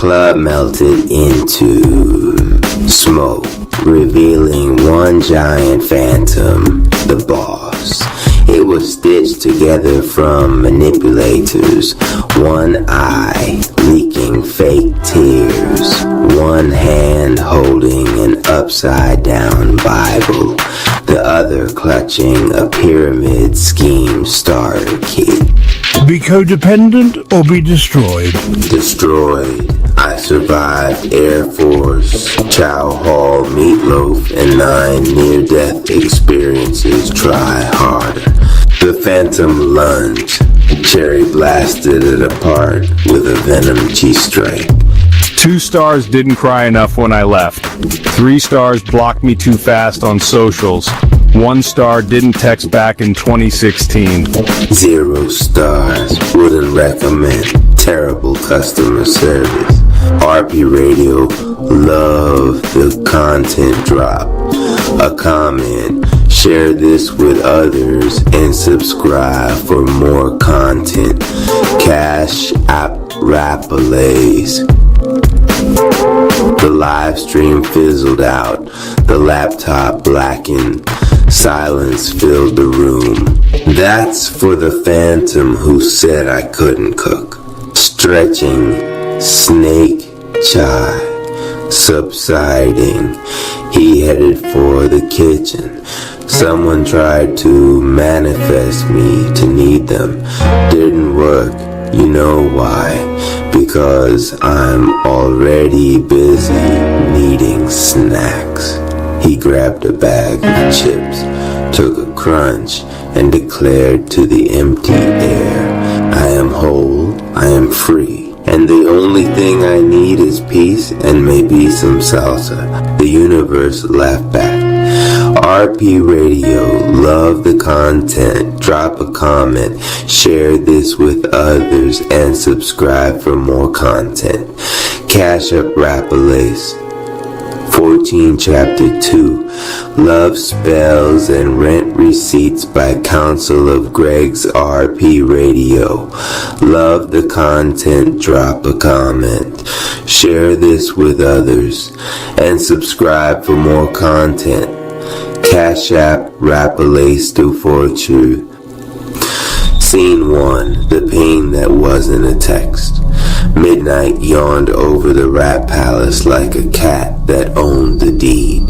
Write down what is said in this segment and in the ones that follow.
club melted into smoke, revealing one giant phantom, the boss. It was stitched together from manipulators, one eye leaking fake tears, one hand holding an upside-down Bible, the other clutching a pyramid scheme starter kit. Be codependent or be destroyed? Destroyed. I survived Air Force, Chow Hall, Meatloaf, and 9 near-death experiences. Try harder. The phantom lunge. Cherry blasted it apart with a venom G-strike. 2 stars didn't cry enough when I left. 3 stars blocked me too fast on socials. 1 star didn't text back in 2016. 0 stars. Wouldn't recommend. Terrible customer service. RP Radio. Love the content drop. A comment. Share this with others and subscribe for more content. Cash App Rappalays. The live stream fizzled out. The laptop blackened. Silence filled the room. That's for the phantom who said I couldn't cook. Stretching, snake chai. Subsiding, he headed for the kitchen. Someone tried to manifest me to need them. Didn't work. You know why? Because I'm already busy needing snacks. He grabbed a bag of chips, took a crunch, and declared to the empty air, I am whole, I am free, and the only thing I need is peace and maybe some salsa. The universe laughed back. RP Radio, love the content, drop a comment, share this with others, and subscribe for more content. Cash Up Rappalace. 14 Chapter 2, Love Spells and Rent Receipts by Counsel of Greg's RP Radio. Love the content, drop a comment, share this with others, and subscribe for more content. Cash App Rappalace do Fortune. Scene 1, the pain that wasn't a text. Midnight yawned over the rat palace like a cat that owned the deed.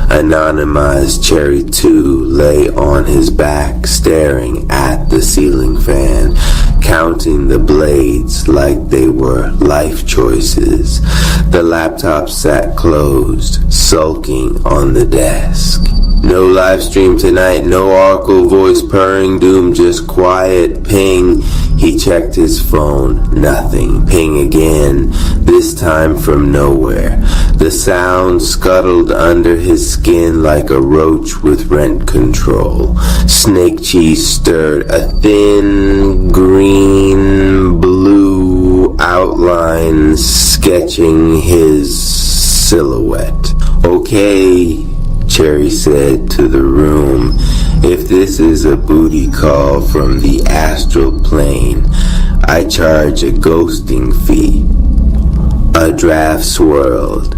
Anonymized Cherry 2 lay on his back, staring at the ceiling fan, counting the blades like they were life choices. The laptop sat closed, sulking on the desk. No live stream tonight, no Oracle voice purring doom, just quiet ping. He checked his phone, nothing. Ping again, this time from nowhere. The sound scuttled under his skin like a roach with rent control. Snake cheese stirred a thin green blue outline sketching his silhouette. Okay, Cherry said to the room, if this is a booty call from the astral plane, I charge a ghosting fee. A draft swirled.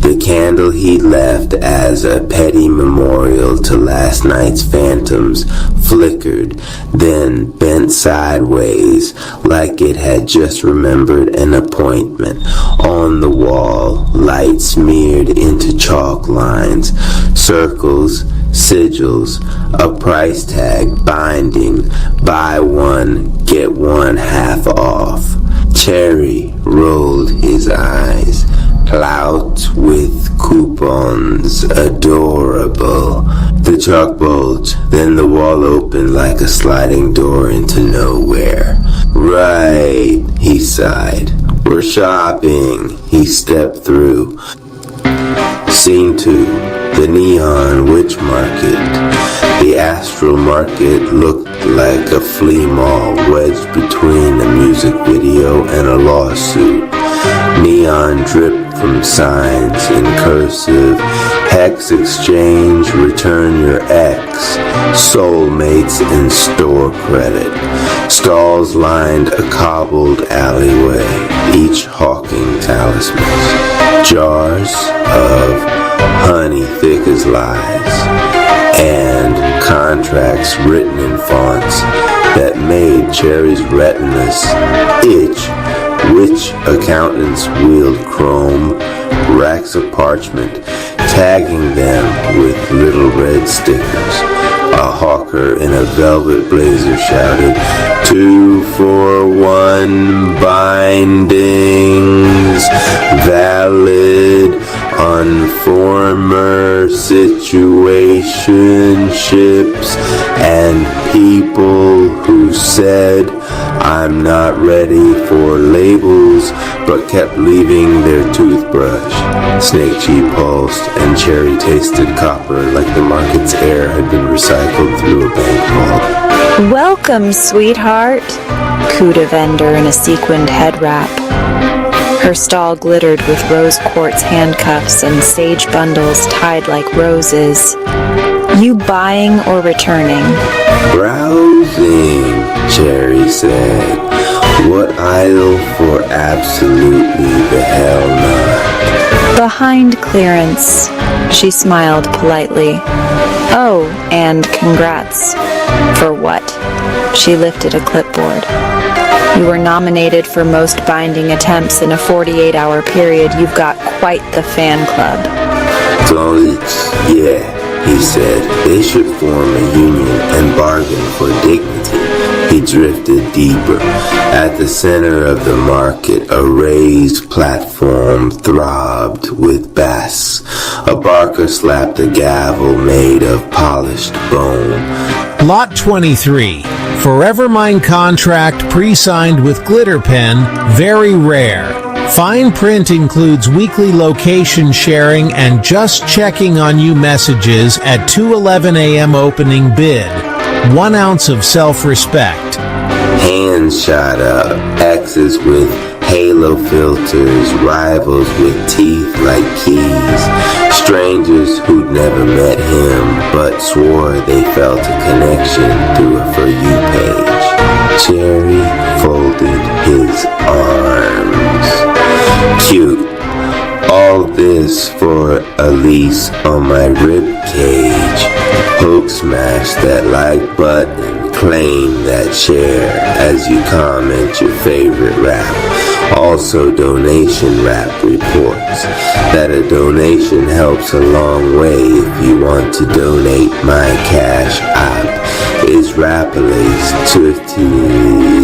The candle he left as a petty memorial to last night's phantoms flickered, then bent sideways like it had just remembered an appointment. On the wall, light smeared into chalk lines, circles, sigils, a price tag binding, buy one, get one half off. Cherry rolled his eyes. Clout with coupons, adorable. The chalk bulged, then the wall opened like a sliding door into nowhere. Right, he sighed. We're shopping. He stepped through. Scene 2, the neon witch market. The astral market looked like a flea mall wedged between a music video and a lawsuit. Neon dripped from signs in cursive. Hex exchange, return your ex. Soulmates and store credit. Stalls lined a cobbled alleyway, each hawking talismans. Jars of honey thick as lies, and contracts written in fonts that made Cherry's retinas itch. Which accountants wield chrome racks of parchment, tagging them with little red stickers. A hawker in a velvet blazer shouted, 2 for 1 bindings, valid on former situationships and people who said, I'm not ready for labels, but kept leaving their toothbrush. Snake cheek pulsed, and Cherry tasted copper like the market's air had been recycled through a bank vault. Welcome, sweetheart, cooed a vendor in a sequined head wrap. Her stall glittered with rose quartz handcuffs and sage bundles tied like roses. You buying or returning? Browsing, Cherry said. What aisle for absolutely the hell not? Behind clearance, she smiled politely. Oh, and congrats. For what? She lifted a clipboard. You were nominated for most binding attempts in a 48-hour period. You've got quite the fan club. Yeah, he said. They should form a union and bargain for dignity. He drifted deeper. At the center of the market, a raised platform throbbed with bass. A barker slapped a gavel made of polished bone. Lot 23. Forever Mine contract pre-signed with glitter pen, very rare. Fine print includes weekly location sharing and just checking on you messages at 2:11 a.m. opening bid. 1 ounce of self-respect. Hands shot up, X's with halo filters, rivals with teeth like keys, strangers who'd never met him but swore they felt a connection through a For You page. Cherry folded his arms. Cute. All this for a lease on my rib cage. Hook smash that like button, claim that share as you comment your favorite rap. Also donation rap reports that a donation helps a long way. If you want to donate, my cash app is Rapalace 50.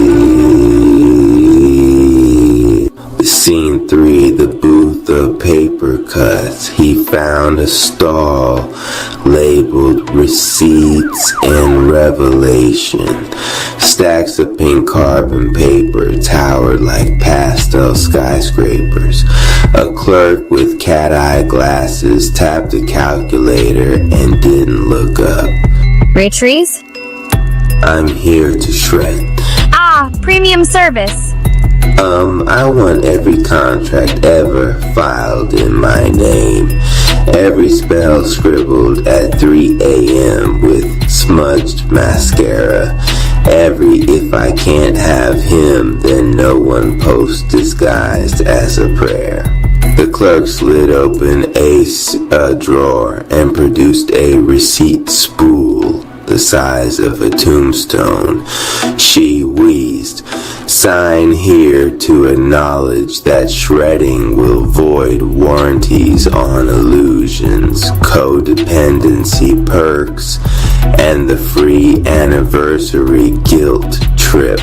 Scene 3, the booth of paper cuts. He found a stall labeled Receipts and Revelation. Stacks of pink carbon paper towered like pastel skyscrapers. A clerk with cat-eye glasses tapped a calculator and didn't look up. Retrieve? I'm here to shred. Ah, premium service. I want every contract ever filed in my name. Every spell scribbled at 3 a.m. with smudged mascara. Every if I can't have him, then no one post disguised as a prayer. The clerk slid open a drawer and produced a receipt spool the size of a tombstone. She wheezed, sign here to acknowledge that shredding will void warranties on illusions, codependency perks, and the free anniversary guilt trip.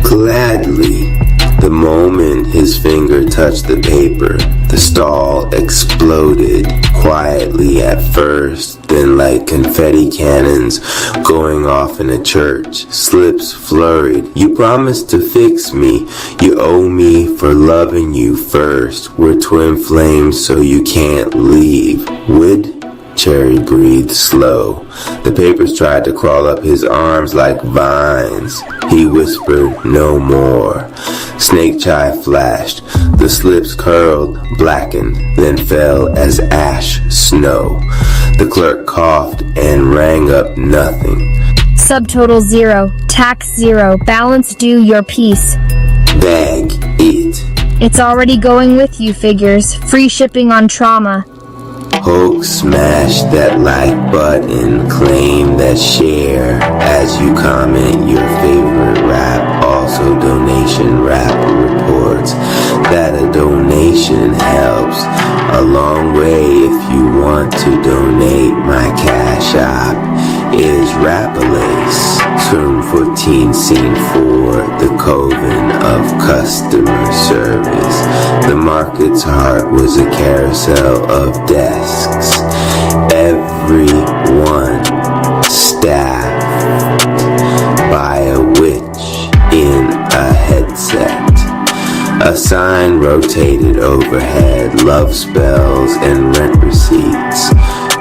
Gladly. The moment his finger touched the paper, the stall exploded, quietly at first, then like confetti cannons going off in a church. Slips flurried. You promised to fix me. You owe me for loving you first. We're twin flames so you can't leave. Would? Cherry breathed slow. The papers tried to crawl up his arms like vines. He whispered, no more. Snake chai flashed. The slips curled, blackened, then fell as ash snow. The clerk coughed and rang up nothing. Subtotal 0. Tax 0. Balance due your piece. Bag it. It's already going with you, figures. Free shipping on trauma. Hulk smash that like button, claim that share as you comment your favorite rap. Also donation rap reports that a donation helps a long way. If you want to donate, my cash app is Rapalace. Turn 14, scene 4, the coven of customer service. The market's heart was a carousel of desks. Everyone staffed by a witch in a headset. A sign rotated overhead, love spells and rent receipts.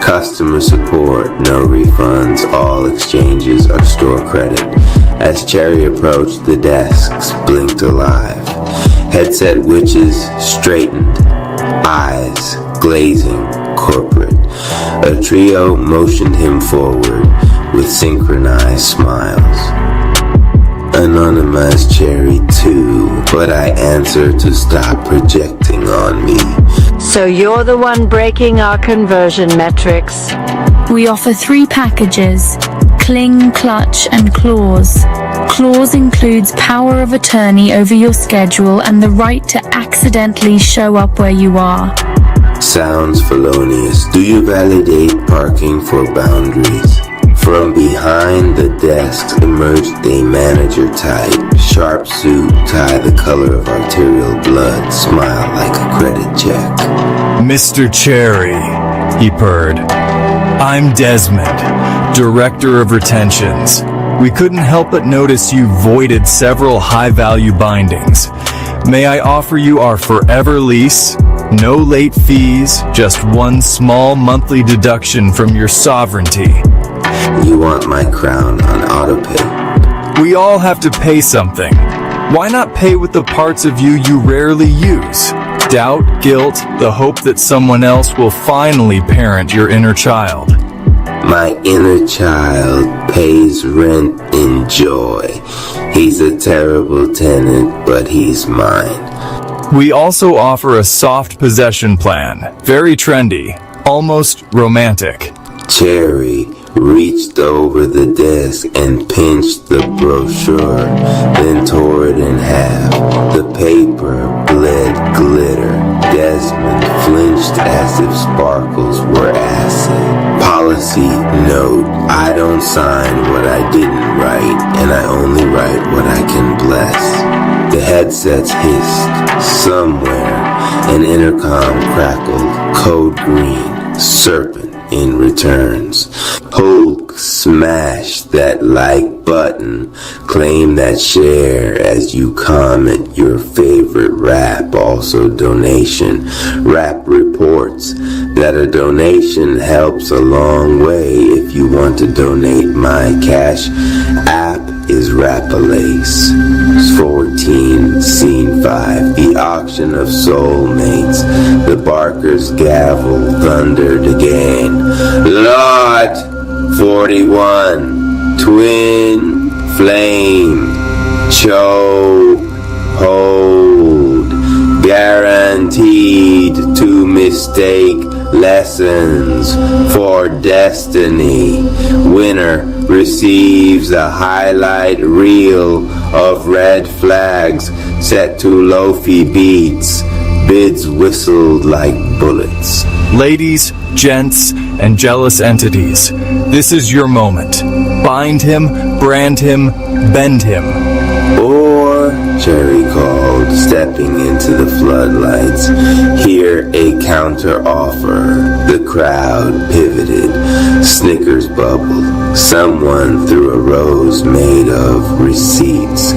Customer support, no refunds, all exchanges are store credit. As Cherry approached, the desks blinked alive. Headset witches straightened, eyes glazing corporate. A trio motioned him forward with synchronized smiles. Anonymous Cherry too, but I answer to stop projecting on me. So you're the one breaking our conversion metrics. We offer 3 packages: Cling, Clutch, and Clause. Clause includes power of attorney over your schedule and the right to accidentally show up where you are. Sounds felonious. Do you validate parking for boundaries? From behind the desks emerged a manager type. Sharp suit, tie the color of arterial blood, smile like a credit check. Mr. Cherry, he purred. I'm Desmond, Director of Retentions. We couldn't help but notice you voided several high-value bindings. May I offer you our forever lease? No late fees, just one small monthly deduction from your sovereignty. You want my crown on autopay? We all have to pay something. Why not pay with the parts of you rarely use? Doubt, guilt, the hope that someone else will finally parent your inner child. My inner child pays rent in joy. He's a terrible tenant, but he's mine. We also offer a soft possession plan. Very trendy, almost romantic. Cherry reached over the desk and pinched the brochure, then tore it in half. The paper bled glitter. Desmond flinched as if sparkles were acid. Policy note: I don't sign what I didn't write, and I only write what I can bless. The headsets hissed. Somewhere, an intercom crackled. Code green. Serpent in returns. Hulk smashed that like button. Claim that share as you comment your favorite rap. Also donation. Rap reports that a donation helps a long way. If you want to donate, my cash app is Rapalace. 14, scene 5. The auction of soulmates. The Barker's gavel thundered again. Lot 41. Twin flame. Choke hold. Guaranteed to mistake lessons for destiny. Winner receives a highlight reel of red flags set to lofi beats. Bids whistled like bullets. Ladies, gents, and jealous entities, this is your moment. Bind him, brand him, bend him. Or, Cherry called, stepping into the floodlights. Hear a counter offer. The crowd pivoted. Snickers bubbled. Someone threw a rose made of receipts.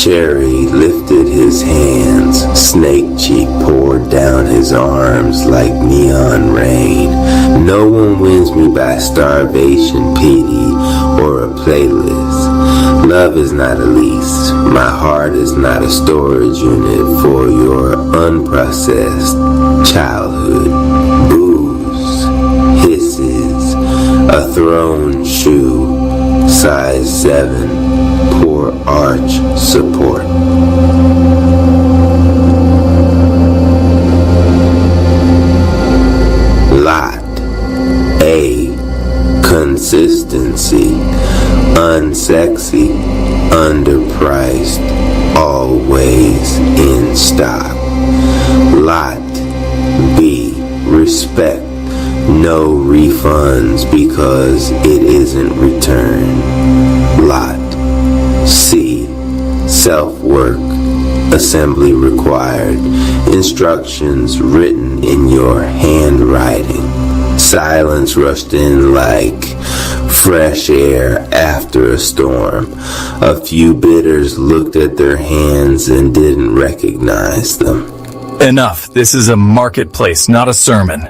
Cherry lifted his hands. Snake cheek poured down his arms like neon rain. No one wins me by starvation, pity, or a playlist. Love is not a lease. My heart is not a storage unit for your unprocessed childhood. Booze, hisses, A throne shoe, size 7, poor arch support. Lot A. Consistency, unsexy, underpriced, always in stock. Lot B. Respect, no refunds because it isn't returned. Lot C. Self-work, assembly required, instructions written in your handwriting. Silence rushed in like fresh air after a storm. A few bidders looked at their hands and didn't recognize them. Enough. This is a marketplace, not a sermon.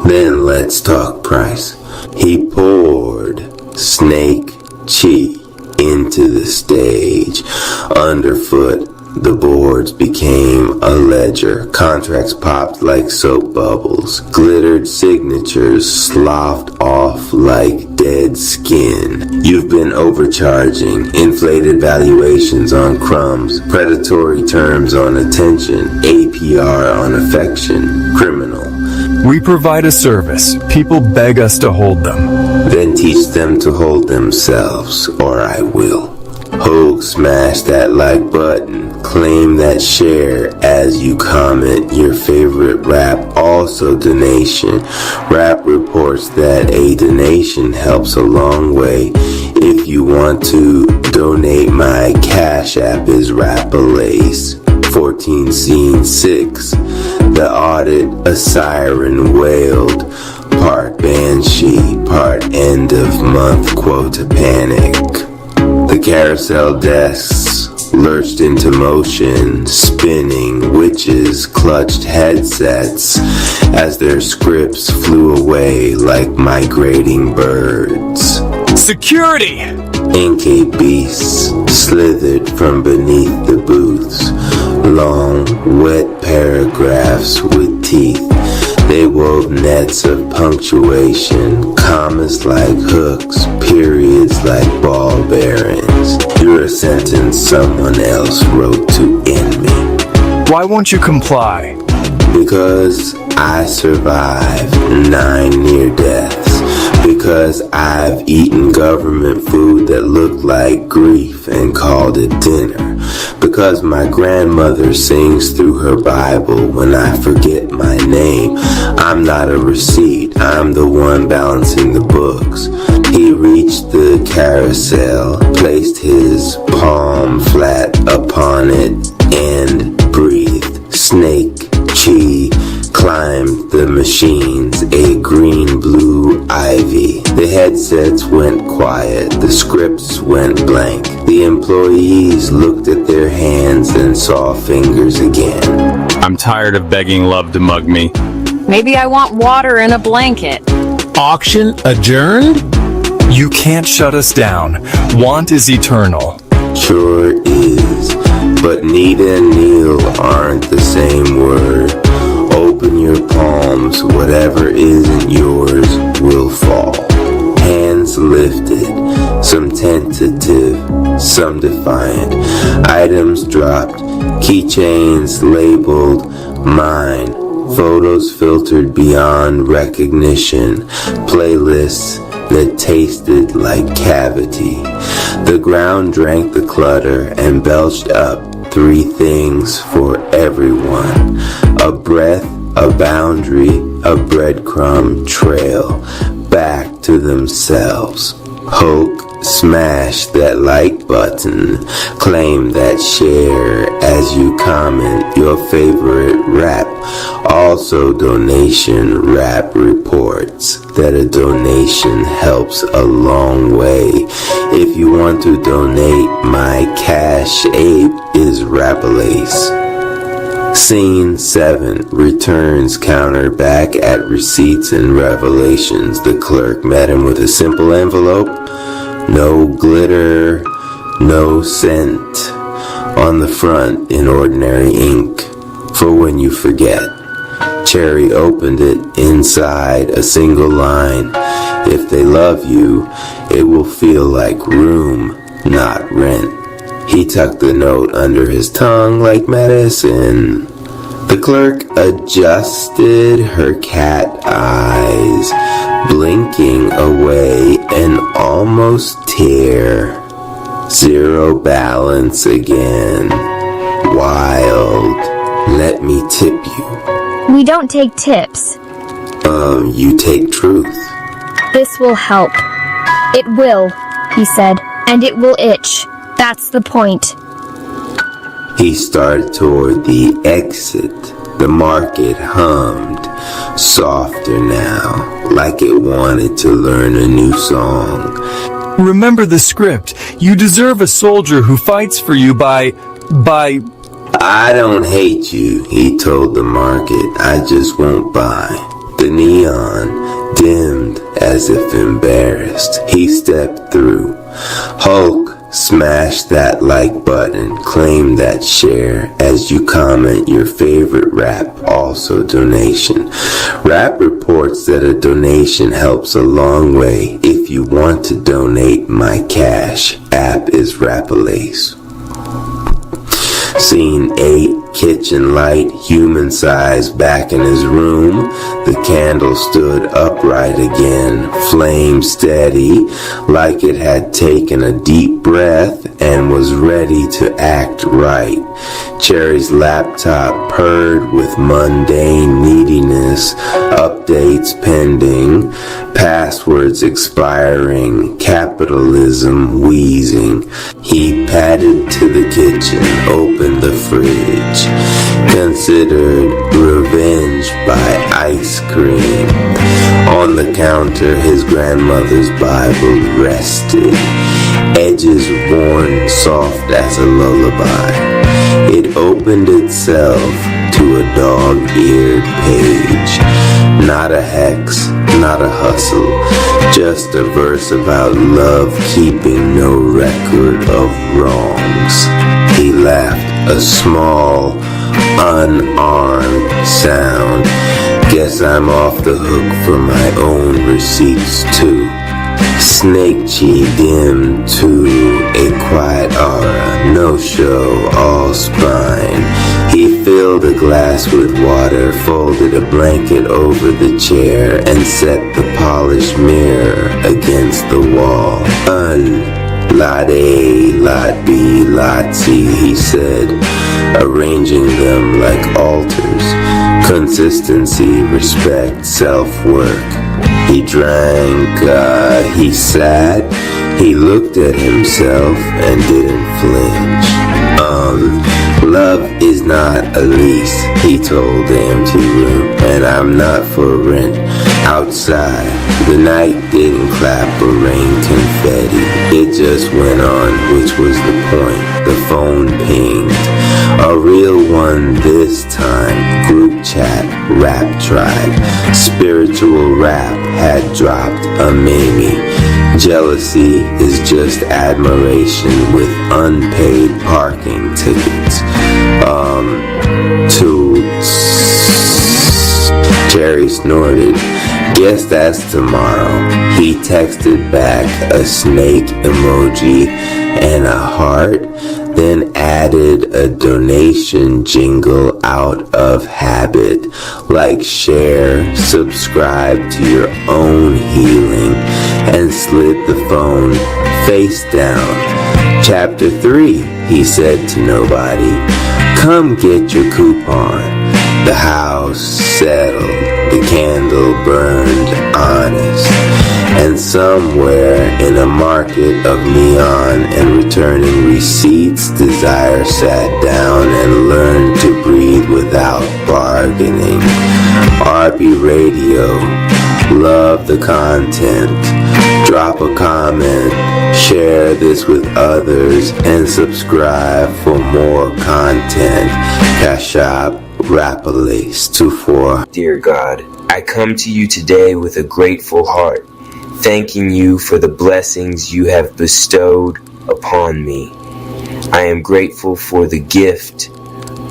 Then let's talk price. He poured snake chi into the stage. Underfoot, the boards became a ledger. Contracts popped like soap bubbles. Glittered signatures sloughed off like dead skin. You've been overcharging. Inflated valuations on crumbs. Predatory terms on attention. APR on affection. Criminal. We provide a service. People beg us to hold them. Then teach them to hold themselves, or I will. Hogue, smash that like button. Claim that share as you comment your favorite rap. Also donation. Rap reports that a donation helps a long way. If you want to donate, my cash app is Rapalace. 14 scene 6. The audit, a siren wailed. Part banshee, part end of month quota panic. The carousel desks lurched into motion, spinning. Witches clutched headsets as their scripts flew away like migrating birds. Security! Inky beasts slithered from beneath the booths. Long, wet paragraphs with teeth. They wove nets of punctuation, commas like hooks, periods like ball bearings. You're a sentence someone else wrote to end me. Why won't you comply? Because I survived 9 near deaths. Because I've eaten government food that looked like grief and called it dinner. Because my grandmother sings through her Bible when I forget my name. I'm not a receipt, I'm the one balancing the books. He reached the carousel, placed his palm flat upon it, and breathed. Snake, chi, climbed the machines, a green-blue ivy. The headsets went quiet, the scripts went blank. The employees looked at their hands and saw fingers again. I'm tired of begging love to mug me. Maybe I want water and a blanket. Auction adjourned? You can't shut us down. Want is eternal. Sure is, but need and kneel aren't the same word. Open your palms, whatever isn't yours will fall. Hands lifted, some tentative, some defiant. Items dropped, keychains labeled mine. Photos filtered beyond recognition. Playlists that tasted like cavity. The ground drank the clutter and belched up 3 things for everyone. A breath, a boundary, a breadcrumb trail back to themselves. Hoke, smash that like button. Claim that share as you comment your favorite rap. Also donation rap reports that a donation helps a long way. If you want to donate, my cash ape is Rapalace. Scene 7. Returns counter back at Receipts and Revelations. The clerk met him with a simple envelope. No glitter, no scent. On the front in ordinary ink. For when you forget. Cherry opened it. Inside a single line. If they love you, it will feel like room, not rent. He tucked the note under his tongue like medicine. The clerk adjusted her cat eyes, blinking away an almost tear. Zero balance again. Wild. Let me tip you. We don't take tips. You take truth. This will help. It will, he said, and it will itch. That's the point. He started toward the exit. The market hummed, softer now, like it wanted to learn a new song. Remember the script. You deserve a soldier who fights for you by... I don't hate you, he told the market. I just won't buy. The neon dimmed as if embarrassed. He stepped through. Hulk smash that like button, claim that share as you comment your favorite rap, also donation. Rap reports that a donation helps a long way. If you want to donate, my cash app is Rapalace. Scene 8, kitchen light, human size, back in his room. The candle stood upright again, flame steady, like it had taken a deep breath and was ready to act right. Cherry's laptop purred with mundane neediness, updates pending, passwords expiring, capitalism wheezing. He padded to the kitchen, opened the fridge, considered revenge by ice cream. On the counter, his grandmother's Bible rested, edges worn soft as a lullaby. It opened itself to a dog-eared page. Not a hex, not a hustle, just a verse about love keeping no record of wrongs. He laughed, a small, unarmed sound. Guess I'm off the hook for my own receipts too. Snake chi dimmed to a quiet aura, no show, all spine. He filled a glass with water, folded a blanket over the chair, and set the polished mirror against the wall. Lot A, Lot B, Lot C, he said, arranging them like altars. Consistency, respect, self-work. He drank, he sat, he looked at himself and didn't flinch. Love is not a lease, he told the empty room, and I'm not for rent. Outside, the night didn't clap or rain confetti. It just went on, which was the point. The phone pinged. A real one this time. Group chat, rap tribe. Spiritual rap had dropped a Mamie. Jealousy is just admiration with unpaid parking tickets. Jerry snorted. Guess that's tomorrow. He texted back a snake emoji and a heart, then added a donation jingle out of habit, like share, subscribe to your own healing, and slid the phone face down. Chapter 3, he said to nobody. Come get your coupon. The house settled, the candle burned honest, and somewhere in a market of neon and returning receipts, Desire sat down and learned to breathe without bargaining. RB Radio, love the content, drop a comment, share this with others, and subscribe for more content. Cash App, Rapalace 24. Dear God, I come to you today with a grateful heart, thanking you for the blessings you have bestowed upon me. I am grateful for the gift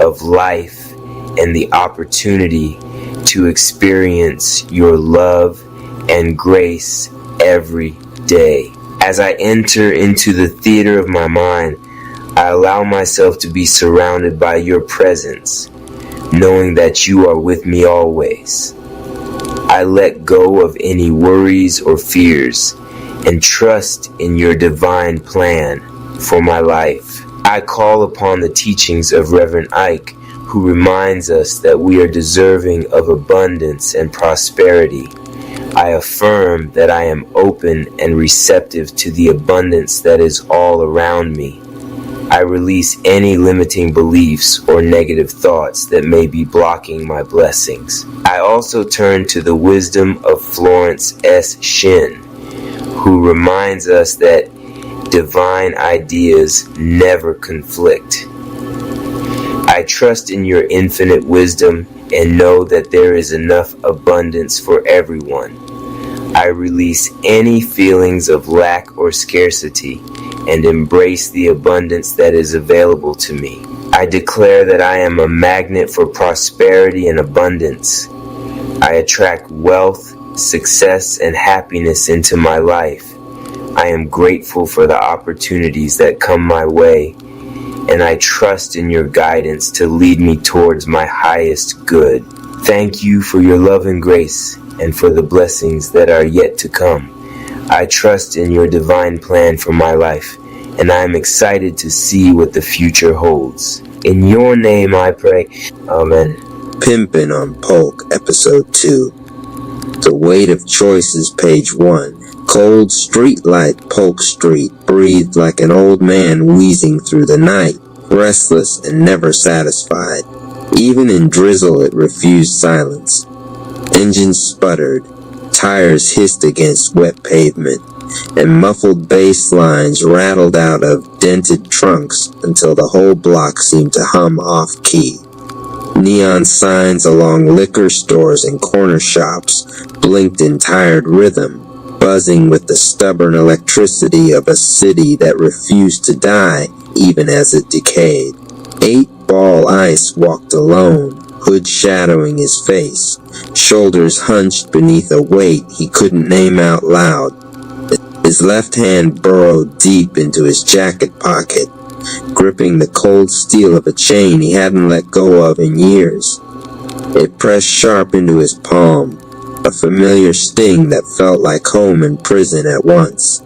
of life and the opportunity to experience your love and grace every day. As I enter into the theater of my mind, I allow myself to be surrounded by your presence, knowing that you are with me always. I let go of any worries or fears and trust in your divine plan for my life. I call upon the teachings of Reverend Ike, who reminds us that we are deserving of abundance and prosperity. I affirm that I am open and receptive to the abundance that is all around me. I release any limiting beliefs or negative thoughts that may be blocking my blessings. I also turn to the wisdom of Florence S. Shin, who reminds us that divine ideas never conflict. I trust in your infinite wisdom and know that there is enough abundance for everyone. I release any feelings of lack or scarcity and embrace the abundance that is available to me. I declare that I am a magnet for prosperity and abundance. I attract wealth, success, and happiness into my life. I am grateful for the opportunities that come my way, and I trust in your guidance to lead me towards my highest good. Thank you for your love and grace, and for the blessings that are yet to come. I trust in your divine plan for my life, and I am excited to see what the future holds. In your name I pray. Amen. Pimpin' on Polk, Episode 2. The Weight of Choices, Page 1. Cold streetlight Polk Street breathed like an old man wheezing through the night, restless and never satisfied. Even in drizzle it refused silence. Engines sputtered, tires hissed against wet pavement, and muffled bass lines rattled out of dented trunks until the whole block seemed to hum off-key. Neon signs along liquor stores and corner shops blinked in tired rhythm, buzzing with the stubborn electricity of a city that refused to die even as it decayed. 8-Ball Ice walked alone, hood shadowing his face, shoulders hunched beneath a weight he couldn't name out loud. His left hand burrowed deep into his jacket pocket, gripping the cold steel of a chain he hadn't let go of in years. It pressed sharp into his palm, a familiar sting that felt like home and prison at once.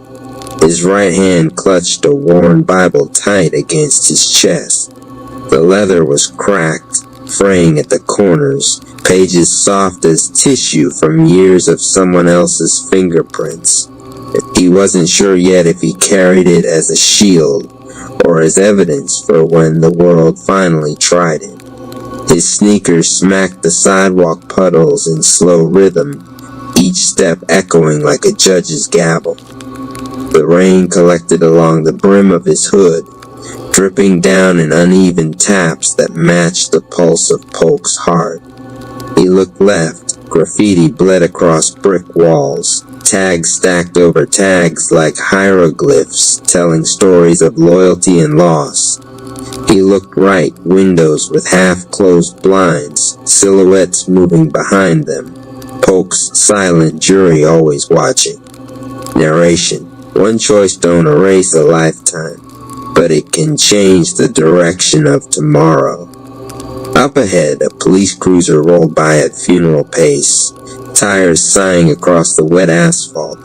His right hand clutched a worn Bible tight against his chest. The leather was cracked, fraying at the corners, pages soft as tissue from years of someone else's fingerprints. He wasn't sure yet if he carried it as a shield or as evidence for when the world finally tried it. His sneakers smacked the sidewalk puddles in slow rhythm, each step echoing like a judge's gavel. The rain collected along the brim of his hood, dripping down in uneven taps that matched the pulse of Polk's heart. He looked left. Graffiti bled across brick walls, tags stacked over tags like hieroglyphs telling stories of loyalty and loss. He looked right, windows with half-closed blinds, silhouettes moving behind them. Polk's silent jury always watching. Narration. One choice don't erase a lifetime, but it can change the direction of tomorrow. Up ahead, a police cruiser rolled by at funeral pace, tires sighing across the wet asphalt.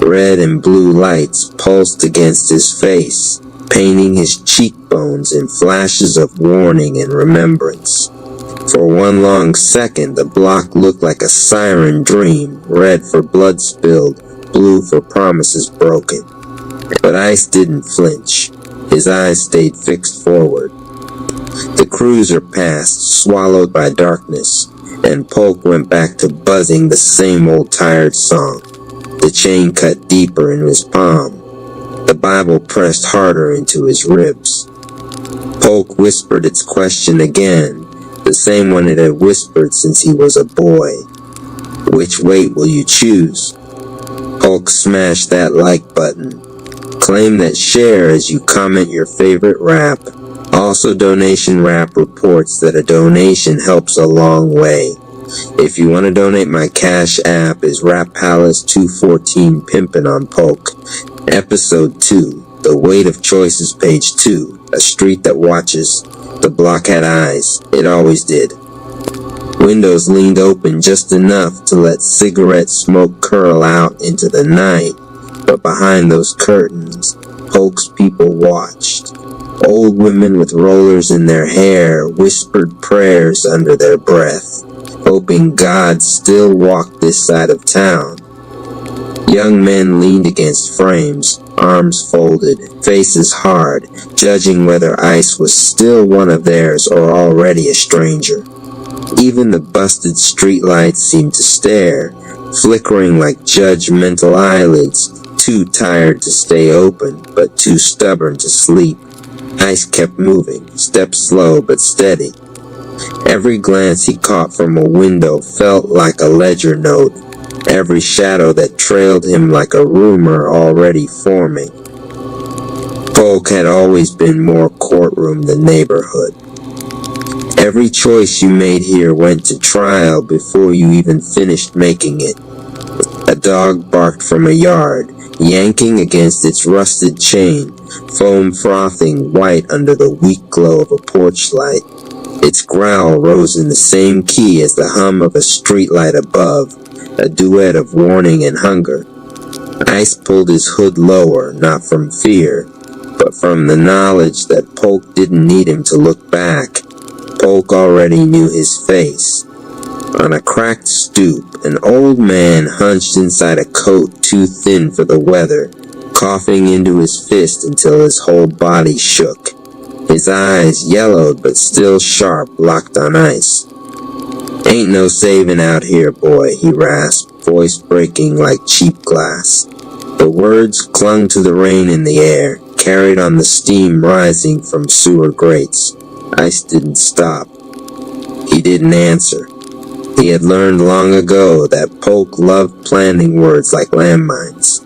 Red and blue lights pulsed against his face, painting his cheekbones in flashes of warning and remembrance. For one long second, the block looked like a siren dream, red for blood spilled, blue for promises broken. But Ice didn't flinch. His eyes stayed fixed forward. The cruiser passed, swallowed by darkness, and Polk went back to buzzing the same old tired song. The chain cut deeper in his palm. The Bible pressed harder into his ribs. Polk whispered its question again, the same one it had whispered since he was a boy. Which weight will you choose? Polk smashed that like button. Claim that share as you comment your favorite rap. Also, Donation Rap reports that a donation helps a long way. If you want to donate, my Cash App is Rap Palace 214 Pimpin' on Polk. Episode 2, The Weight of Choices, page 2, a street that watches. The block had eyes. It always did. Windows leaned open just enough to let cigarette smoke curl out into the night, but behind those curtains, Polk's people watched. Old women with rollers in their hair whispered prayers under their breath, hoping God still walked this side of town. Young men leaned against frames, arms folded, faces hard, judging whether Ice was still one of theirs or already a stranger. Even the busted streetlights seemed to stare, flickering like judgmental eyelids, too tired to stay open, but too stubborn to sleep. Ice kept moving, steps slow but steady. Every glance he caught from a window felt like a ledger note, every shadow that trailed him like a rumor already forming. Polk had always been more courtroom than neighborhood. Every choice you made here went to trial before you even finished making it. A dog barked from a yard, yanking against its rusted chain, foam frothing white under the weak glow of a porch light. Its growl rose in the same key as the hum of a streetlight above, a duet of warning and hunger. Ice pulled his hood lower, not from fear, but from the knowledge that Polk didn't need him to look back. Polk already knew his face. On a cracked stoop, an old man hunched inside a coat too thin for the weather, coughing into his fist until his whole body shook. His eyes, yellowed but still sharp, locked on Ice. "Ain't no saving out here, boy," he rasped, voice breaking like cheap glass. The words clung to the rain in the air, carried on the steam rising from sewer grates. Ice didn't stop. He didn't answer. He had learned long ago that Polk loved planting words like landmines.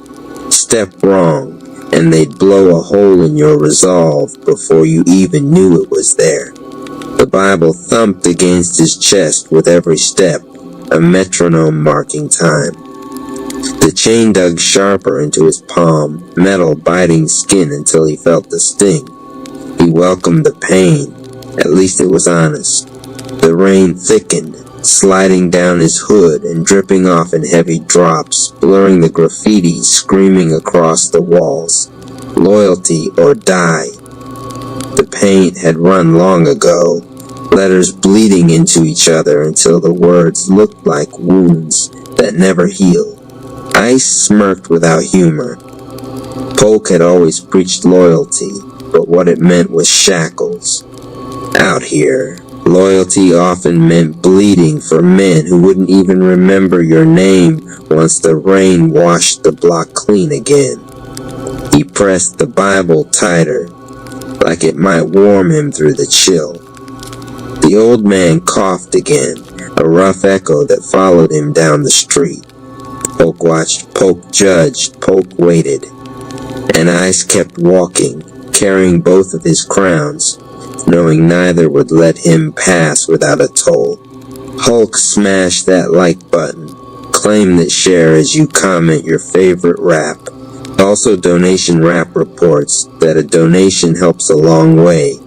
Step wrong, and they'd blow a hole in your resolve before you even knew it was there. The Bible thumped against his chest with every step, a metronome marking time. The chain dug sharper into his palm, metal biting skin until he felt the sting. He welcomed the pain. At least it was honest. The rain thickened, sliding down his hood and dripping off in heavy drops, blurring the graffiti screaming across the walls. Loyalty or die. The paint had run long ago, letters bleeding into each other until the words looked like wounds that never healed. Ice smirked without humor. Polk had always preached loyalty, but what it meant was shackles. Out here, loyalty often meant bleeding for men who wouldn't even remember your name once the rain washed the block clean again. He pressed the Bible tighter, like it might warm him through the chill. The old man coughed again, a rough echo that followed him down the street. Polk watched, Polk judged, Polk waited. And Ice kept walking, carrying both of his crowns, knowing neither would let him pass without a toll. Hulk smash that like button. Claim that share as you comment your favorite rap. Also donation rap reports that a donation helps a long way.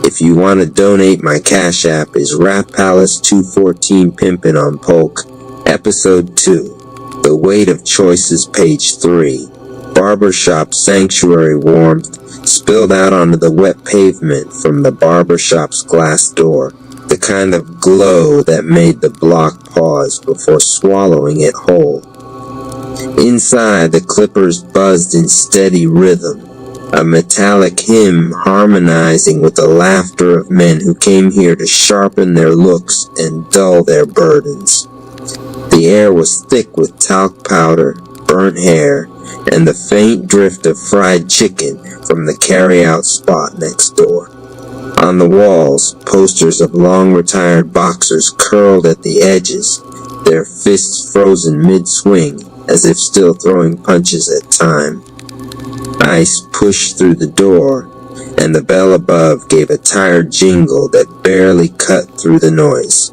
If you want to donate, my Cash App is Rap Palace 214 Pimpin' on Polk. Episode 2. The Weight of Choices, page 3. Barbershop sanctuary warmth spilled out onto the wet pavement from the barbershop's glass door, the kind of glow that made the block pause before swallowing it whole. Inside, the clippers buzzed in steady rhythm, a metallic hymn harmonizing with the laughter of men who came here to sharpen their looks and dull their burdens. The air was thick with talc powder, burnt hair, and the faint drift of fried chicken from the carry-out spot next door. On the walls, posters of long-retired boxers curled at the edges, their fists frozen mid-swing, as if still throwing punches at time. Ice pushed through the door, and the bell above gave a tired jingle that barely cut through the noise.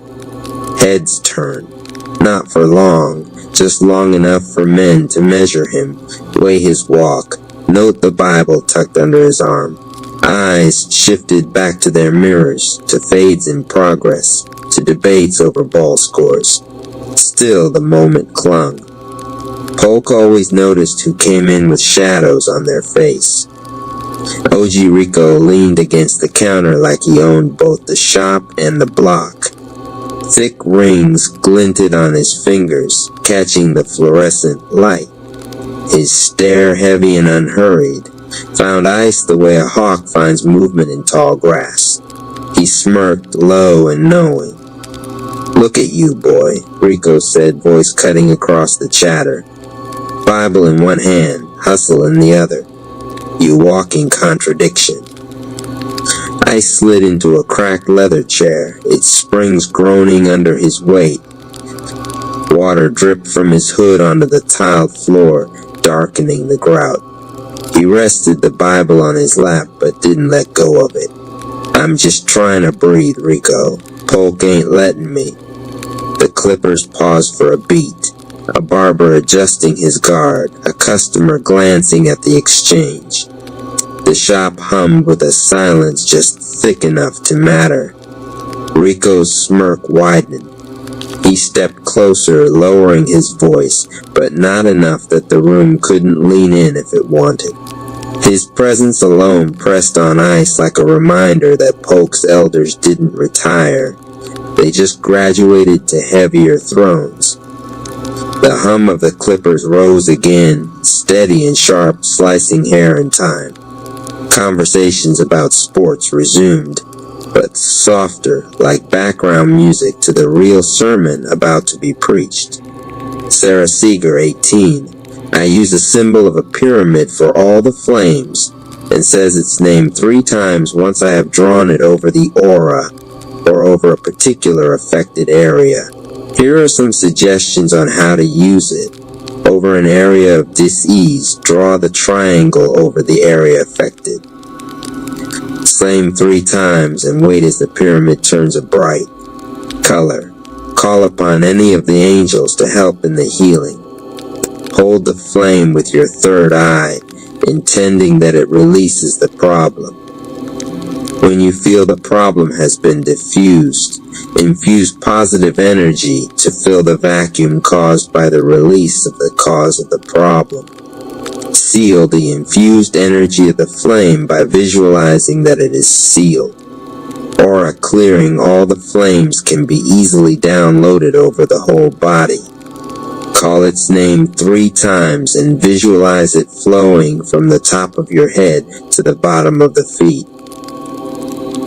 Heads turn. Not for long, just long enough for men to measure him, weigh his walk, note the Bible tucked under his arm. Eyes shifted back to their mirrors, to fades in progress, to debates over ball scores. Still the moment clung. Polk always noticed who came in with shadows on their face. OG Rico leaned against the counter like he owned both the shop and the block. Thick rings glinted on his fingers, catching the fluorescent light. His stare heavy and unhurried, found ice the way a hawk finds movement in tall grass. He smirked low and knowing. "Look at you, boy," Rico said, voice cutting across the chatter. Bible in one hand, hustle in the other. You walking contradiction. Ice slid into a cracked leather chair, its springs groaning under his weight. Water dripped from his hood onto the tiled floor, darkening the grout. He rested the Bible on his lap, but didn't let go of it. "I'm just trying to breathe, Rico. Polk ain't letting me." The clippers paused for a beat, a barber adjusting his guard, a customer glancing at the exchange. The shop hummed with a silence just thick enough to matter. Rico's smirk widened. He stepped closer, lowering his voice, but not enough that the room couldn't lean in if it wanted. His presence alone pressed on ice like a reminder that Polk's elders didn't retire. They just graduated to heavier thrones. The hum of the clippers rose again, steady and sharp, slicing hair in time. Conversations about sports resumed, but softer, like background music to the real sermon about to be preached. Sarah Seeger, 18. I use a symbol of a pyramid for all the flames, and says its name 3 times once I have drawn it over the aura, or over a particular affected area. Here are some suggestions on how to use it. Over an area of dis-ease, draw the triangle over the area affected. Flame 3 times and wait as the pyramid turns a bright color. Call upon any of the angels to help in the healing. Hold the flame with your third eye, intending that it releases the problem. When you feel the problem has been diffused, infuse positive energy to fill the vacuum caused by the release of the cause of the problem. Seal the infused energy of the flame by visualizing that it is sealed. Aura clearing all the flames can be easily downloaded over the whole body. Call its name 3 times and visualize it flowing from the top of your head to the bottom of the feet.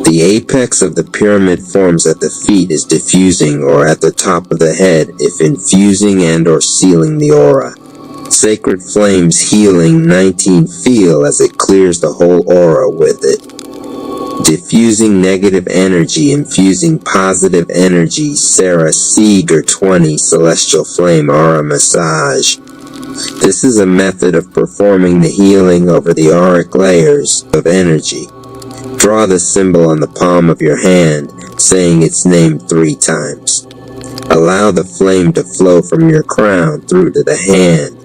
The apex of the pyramid forms at the feet is diffusing or at the top of the head if infusing and or sealing the aura. Sacred Flames Healing 19 feel as it clears the whole aura with it. Diffusing negative energy, infusing positive energy. Sarah Seeger 20 Celestial Flame Aura Massage. This is a method of performing the healing over the auric layers of energy. Draw the symbol on the palm of your hand, saying its name 3 times. Allow the flame to flow from your crown through to the hand.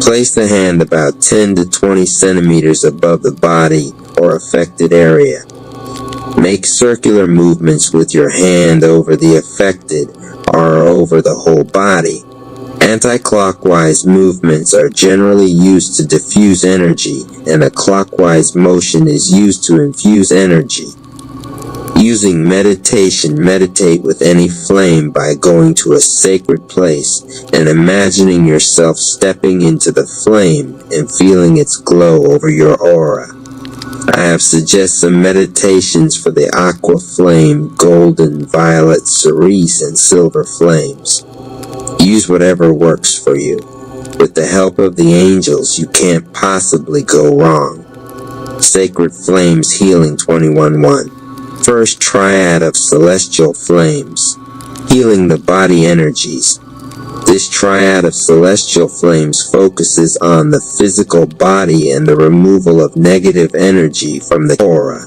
Place the hand about 10 to 20 centimeters above the body or affected area. Make circular movements with your hand over the affected or over the whole body. Anti-clockwise movements are generally used to diffuse energy, and a clockwise motion is used to infuse energy. Using meditation, meditate with any flame by going to a sacred place and imagining yourself stepping into the flame and feeling its glow over your aura. I have suggested some meditations for the aqua flame, golden, violet, cerise, and silver flames. Use whatever works for you. With the help of the angels, you can't possibly go wrong. Sacred Flames Healing 21-1. First triad of celestial flames, healing the body energies. This triad of celestial flames focuses on the physical body and the removal of negative energy from the aura.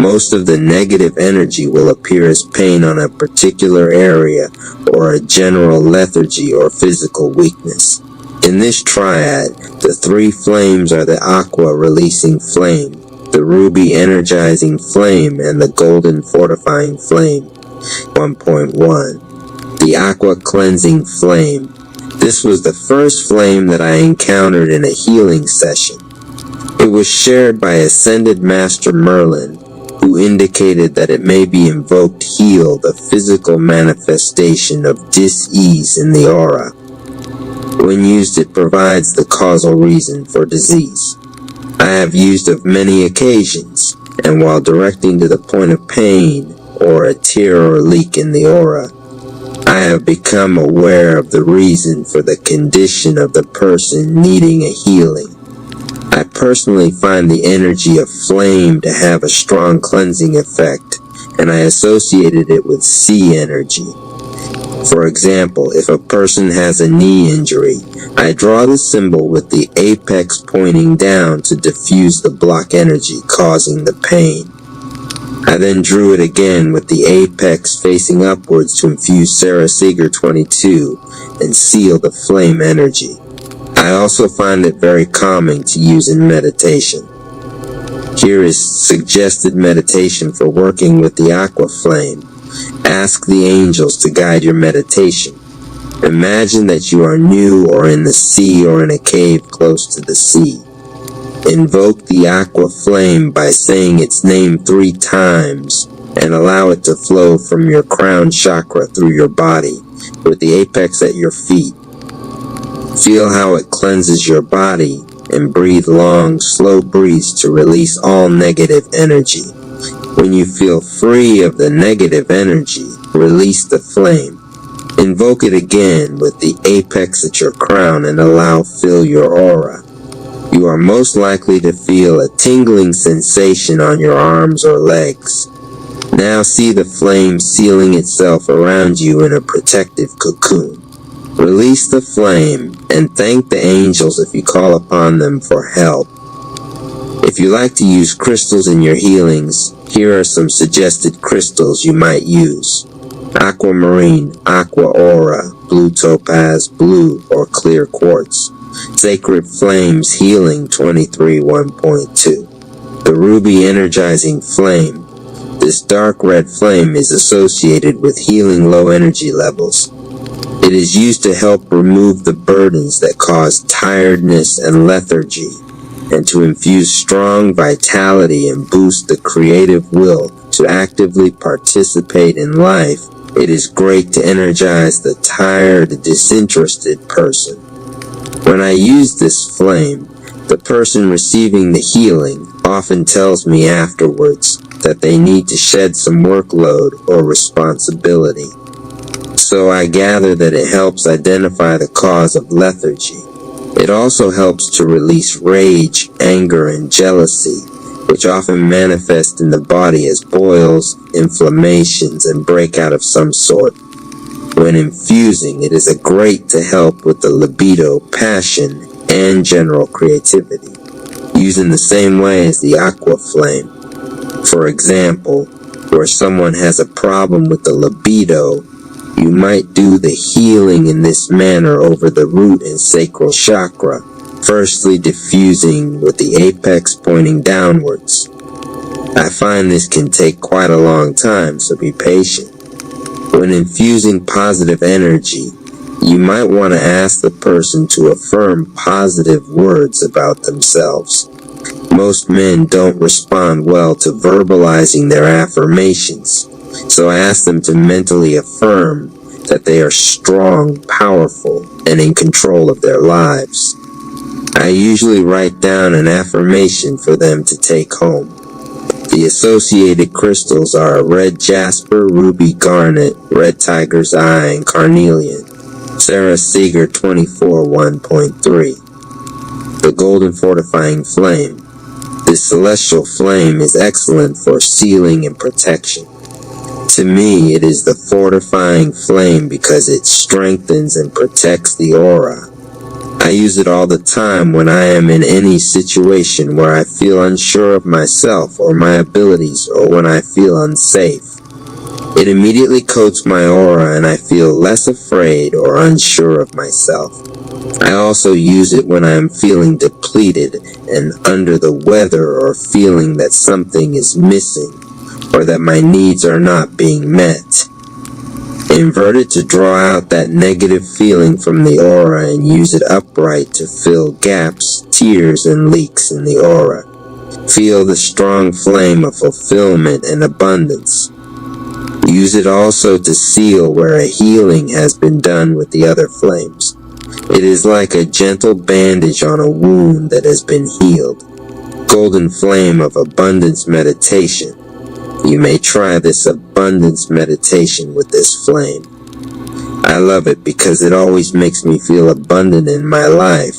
Most of the negative energy will appear as pain on a particular area or a general lethargy or physical weakness. In this triad, the three flames are the aqua releasing flame, the ruby energizing flame, and the golden fortifying flame. 1.1. The aqua cleansing flame. This was the first flame that I encountered in a healing session. It was shared by Ascended Master Merlin, who indicated that it may be invoked to heal the physical manifestation of dis-ease in the aura. When used, it provides the causal reason for disease. I have used of many occasions, and while directing to the point of pain or a tear or leak in the aura, I have become aware of the reason for the condition of the person needing a healing. I personally find the energy of flame to have a strong cleansing effect, and I associated it with sea energy. For example, if a person has a knee injury, I draw the symbol with the apex pointing down to diffuse the block energy causing the pain. I then drew it again with the apex facing upwards to infuse Sarah Seeger 22 and seal the flame energy. I also find it very calming to use in meditation. Here is suggested meditation for working with the aqua flame. Ask the angels to guide your meditation. Imagine that you are new or in the sea or in a cave close to the sea. Invoke the aqua flame by saying its name 3 times and allow it to flow from your crown chakra through your body with the apex at your feet. Feel how it cleanses your body and breathe long, slow breaths to release all negative energy. When you feel free of the negative energy, release the flame. Invoke it again with the apex at your crown and allow fill your aura. You are most likely to feel a tingling sensation on your arms or legs. Now see the flame sealing itself around you in a protective cocoon. Release the flame and thank the angels if you call upon them for help. If you like to use crystals in your healings, here are some suggested crystals you might use. Aquamarine, aqua aura, blue topaz, blue or clear quartz. Sacred Flames Healing 23 1.2. The ruby energizing flame. This dark red flame is associated with healing low energy levels. It is used to help remove the burdens that cause tiredness and lethargy, and to infuse strong vitality and boost the creative will to actively participate in life. It is great to energize the tired, disinterested person. When I use this flame, the person receiving the healing often tells me afterwards that they need to shed some workload or responsibility. So I gather that it helps identify the cause of lethargy. It also helps to release rage, anger, and jealousy, which often manifest in the body as boils, inflammations, and breakout of some sort. When infusing, it is great to help with the libido, passion, and general creativity, using the same way as the aqua flame. For example, where someone has a problem with the libido, you might do the healing in this manner over the root and sacral chakra, firstly diffusing with the apex pointing downwards. I find this can take quite a long time, so be patient. When infusing positive energy, you might want to ask the person to affirm positive words about themselves. Most men don't respond well to verbalizing their affirmations, so I ask them to mentally affirm that they are strong, powerful, and in control of their lives. I usually write down an affirmation for them to take home. The associated crystals are red jasper, ruby garnet, red tiger's eye, and carnelian. Sarah Seeger 24 1.3. The golden fortifying flame. This celestial flame is excellent for sealing and protection. To me, it is the fortifying flame because it strengthens and protects the aura. I use it all the time when I am in any situation where I feel unsure of myself or my abilities, or when I feel unsafe. It immediately coats my aura and I feel less afraid or unsure of myself. I also use it when I am feeling depleted and under the weather, or feeling that something is missing or that my needs are not being met. Invert it to draw out that negative feeling from the aura and use it upright to fill gaps, tears, and leaks in the aura. Feel the strong flame of fulfillment and abundance. Use it also to seal where a healing has been done with the other flames. It is like a gentle bandage on a wound that has been healed. Golden flame of abundance meditation. You may try this abundance meditation with this flame. I love it because it always makes me feel abundant in my life.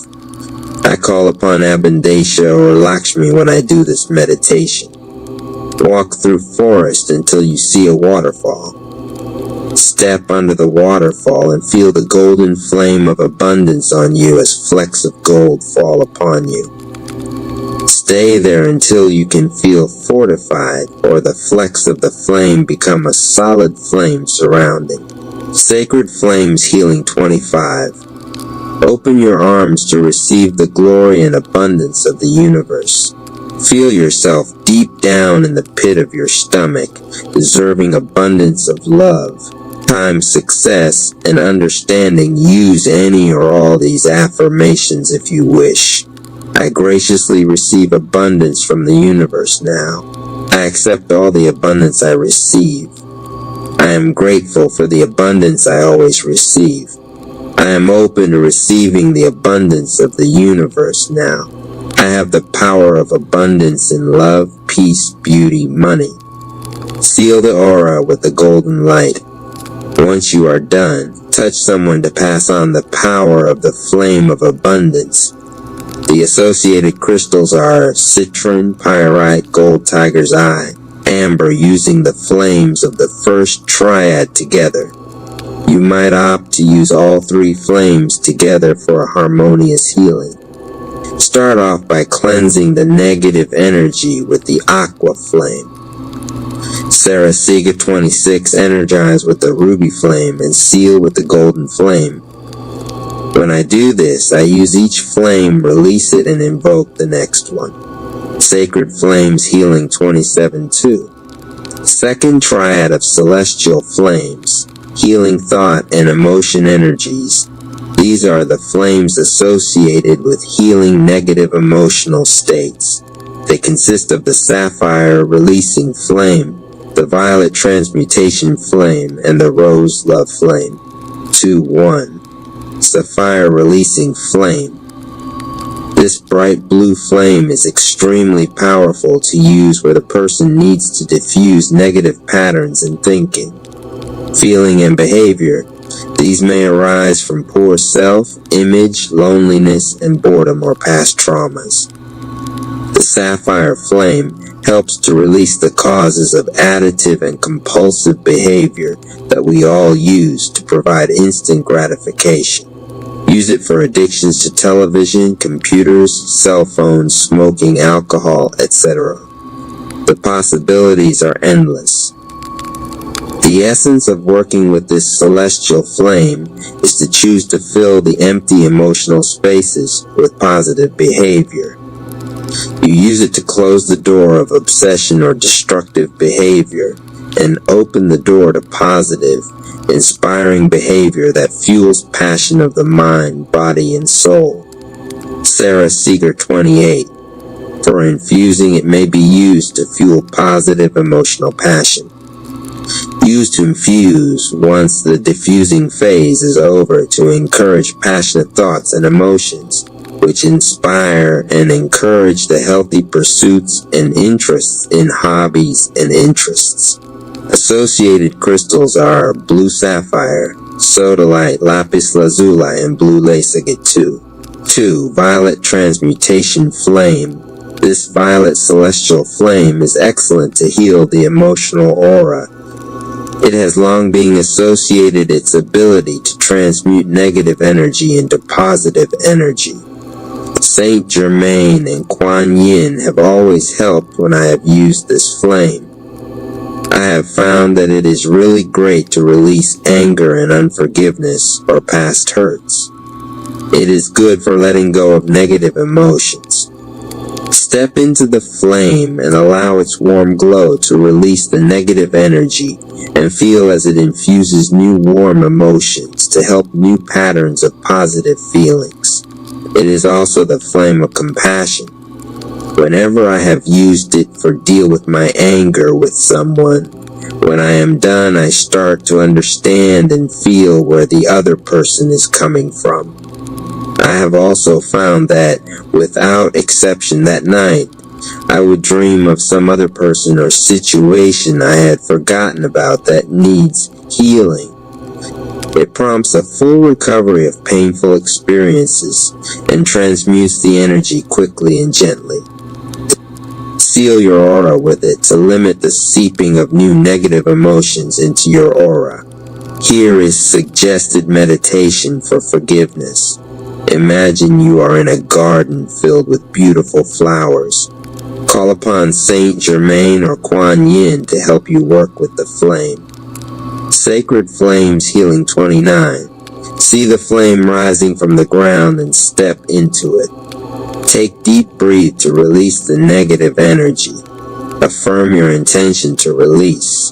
I call upon Aboundance or Lakshmi when I do this meditation. Walk through forest until you see a waterfall. Step under the waterfall and feel the golden flame of abundance on you as flecks of gold fall upon you. Stay there until you can feel fortified, or the flecks of the flame become a solid flame surrounding. Sacred Flames Healing 25. Open your arms to receive the glory and abundance of the universe. Feel yourself deep down in the pit of your stomach, deserving abundance of love, time, success, and understanding. Use any or all these affirmations if you wish. I graciously receive abundance from the universe now. I accept all the abundance I receive. I am grateful for the abundance I always receive. I am open to receiving the abundance of the universe now. I have the power of abundance in love, peace, beauty, money. Seal the aura with the golden light. Once you are done, touch someone to pass on the power of the flame of abundance. The associated crystals are citron, pyrite, gold tiger's eye, amber, using the flames of the first triad together. You might opt to use all three flames together for a harmonious healing. Start off by cleansing the negative energy with the aqua flame. Sarah Seeger 26, energize with the ruby flame and seal with the golden flame. When I do this, I use each flame, release it, and invoke the next one. Sacred Flames Healing 27-2. Second triad of celestial flames, healing thought and emotion energies. These are the flames associated with healing negative emotional states. They consist of the sapphire releasing flame, the violet transmutation flame, and the rose love flame. 2-1. Sapphire releasing flame. This bright blue flame is extremely powerful to use where the person needs to diffuse negative patterns in thinking, feeling, and behavior. These may arise from poor self-image, loneliness, and boredom, or past traumas. The sapphire flame helps to release the causes of additive and compulsive behavior that we all use to provide instant gratification. Use it for addictions to television, computers, cell phones, smoking, alcohol, etc. The possibilities are endless. The essence of working with this celestial flame is to choose to fill the empty emotional spaces with positive behavior. You use it to close the door of obsession or destructive behavior and open the door to positive, inspiring behavior that fuels passion of the mind, body, and soul. Sarah Seeger 28. For infusing, it may be used to fuel positive emotional passion. Used to infuse once the diffusing phase is over to encourage passionate thoughts and emotions, which inspire and encourage the healthy pursuits and interests in hobbies and interests. Associated crystals are blue sapphire, sodalite, lapis lazuli, and blue lace agate 2. 2. Violet transmutation flame. This violet celestial flame is excellent to heal the emotional aura. It has long been associated its ability to transmute negative energy into positive energy. Saint Germain and Kuan Yin have always helped when I have used this flame. I have found that it is really great to release anger and unforgiveness or past hurts. It is good for letting go of negative emotions. Step into the flame and allow its warm glow to release the negative energy and feel as it infuses new warm emotions to help new patterns of positive feelings. It is also the flame of compassion. Whenever I have used it for deal with my anger with someone, when I am done, I start to understand and feel where the other person is coming from. I have also found that, without exception that night, I would dream of some other person or situation I had forgotten about that needs healing. It prompts a full recovery of painful experiences and transmutes the energy quickly and gently. Seal your aura with it to limit the seeping of new negative emotions into your aura. Here is suggested meditation for forgiveness. Imagine you are in a garden filled with beautiful flowers. Call upon Saint Germain or Kuan Yin to help you work with the flame. Sacred Flames Healing 29. See the flame rising from the ground and step into it. Take deep breath to release the negative energy. Affirm your intention to release.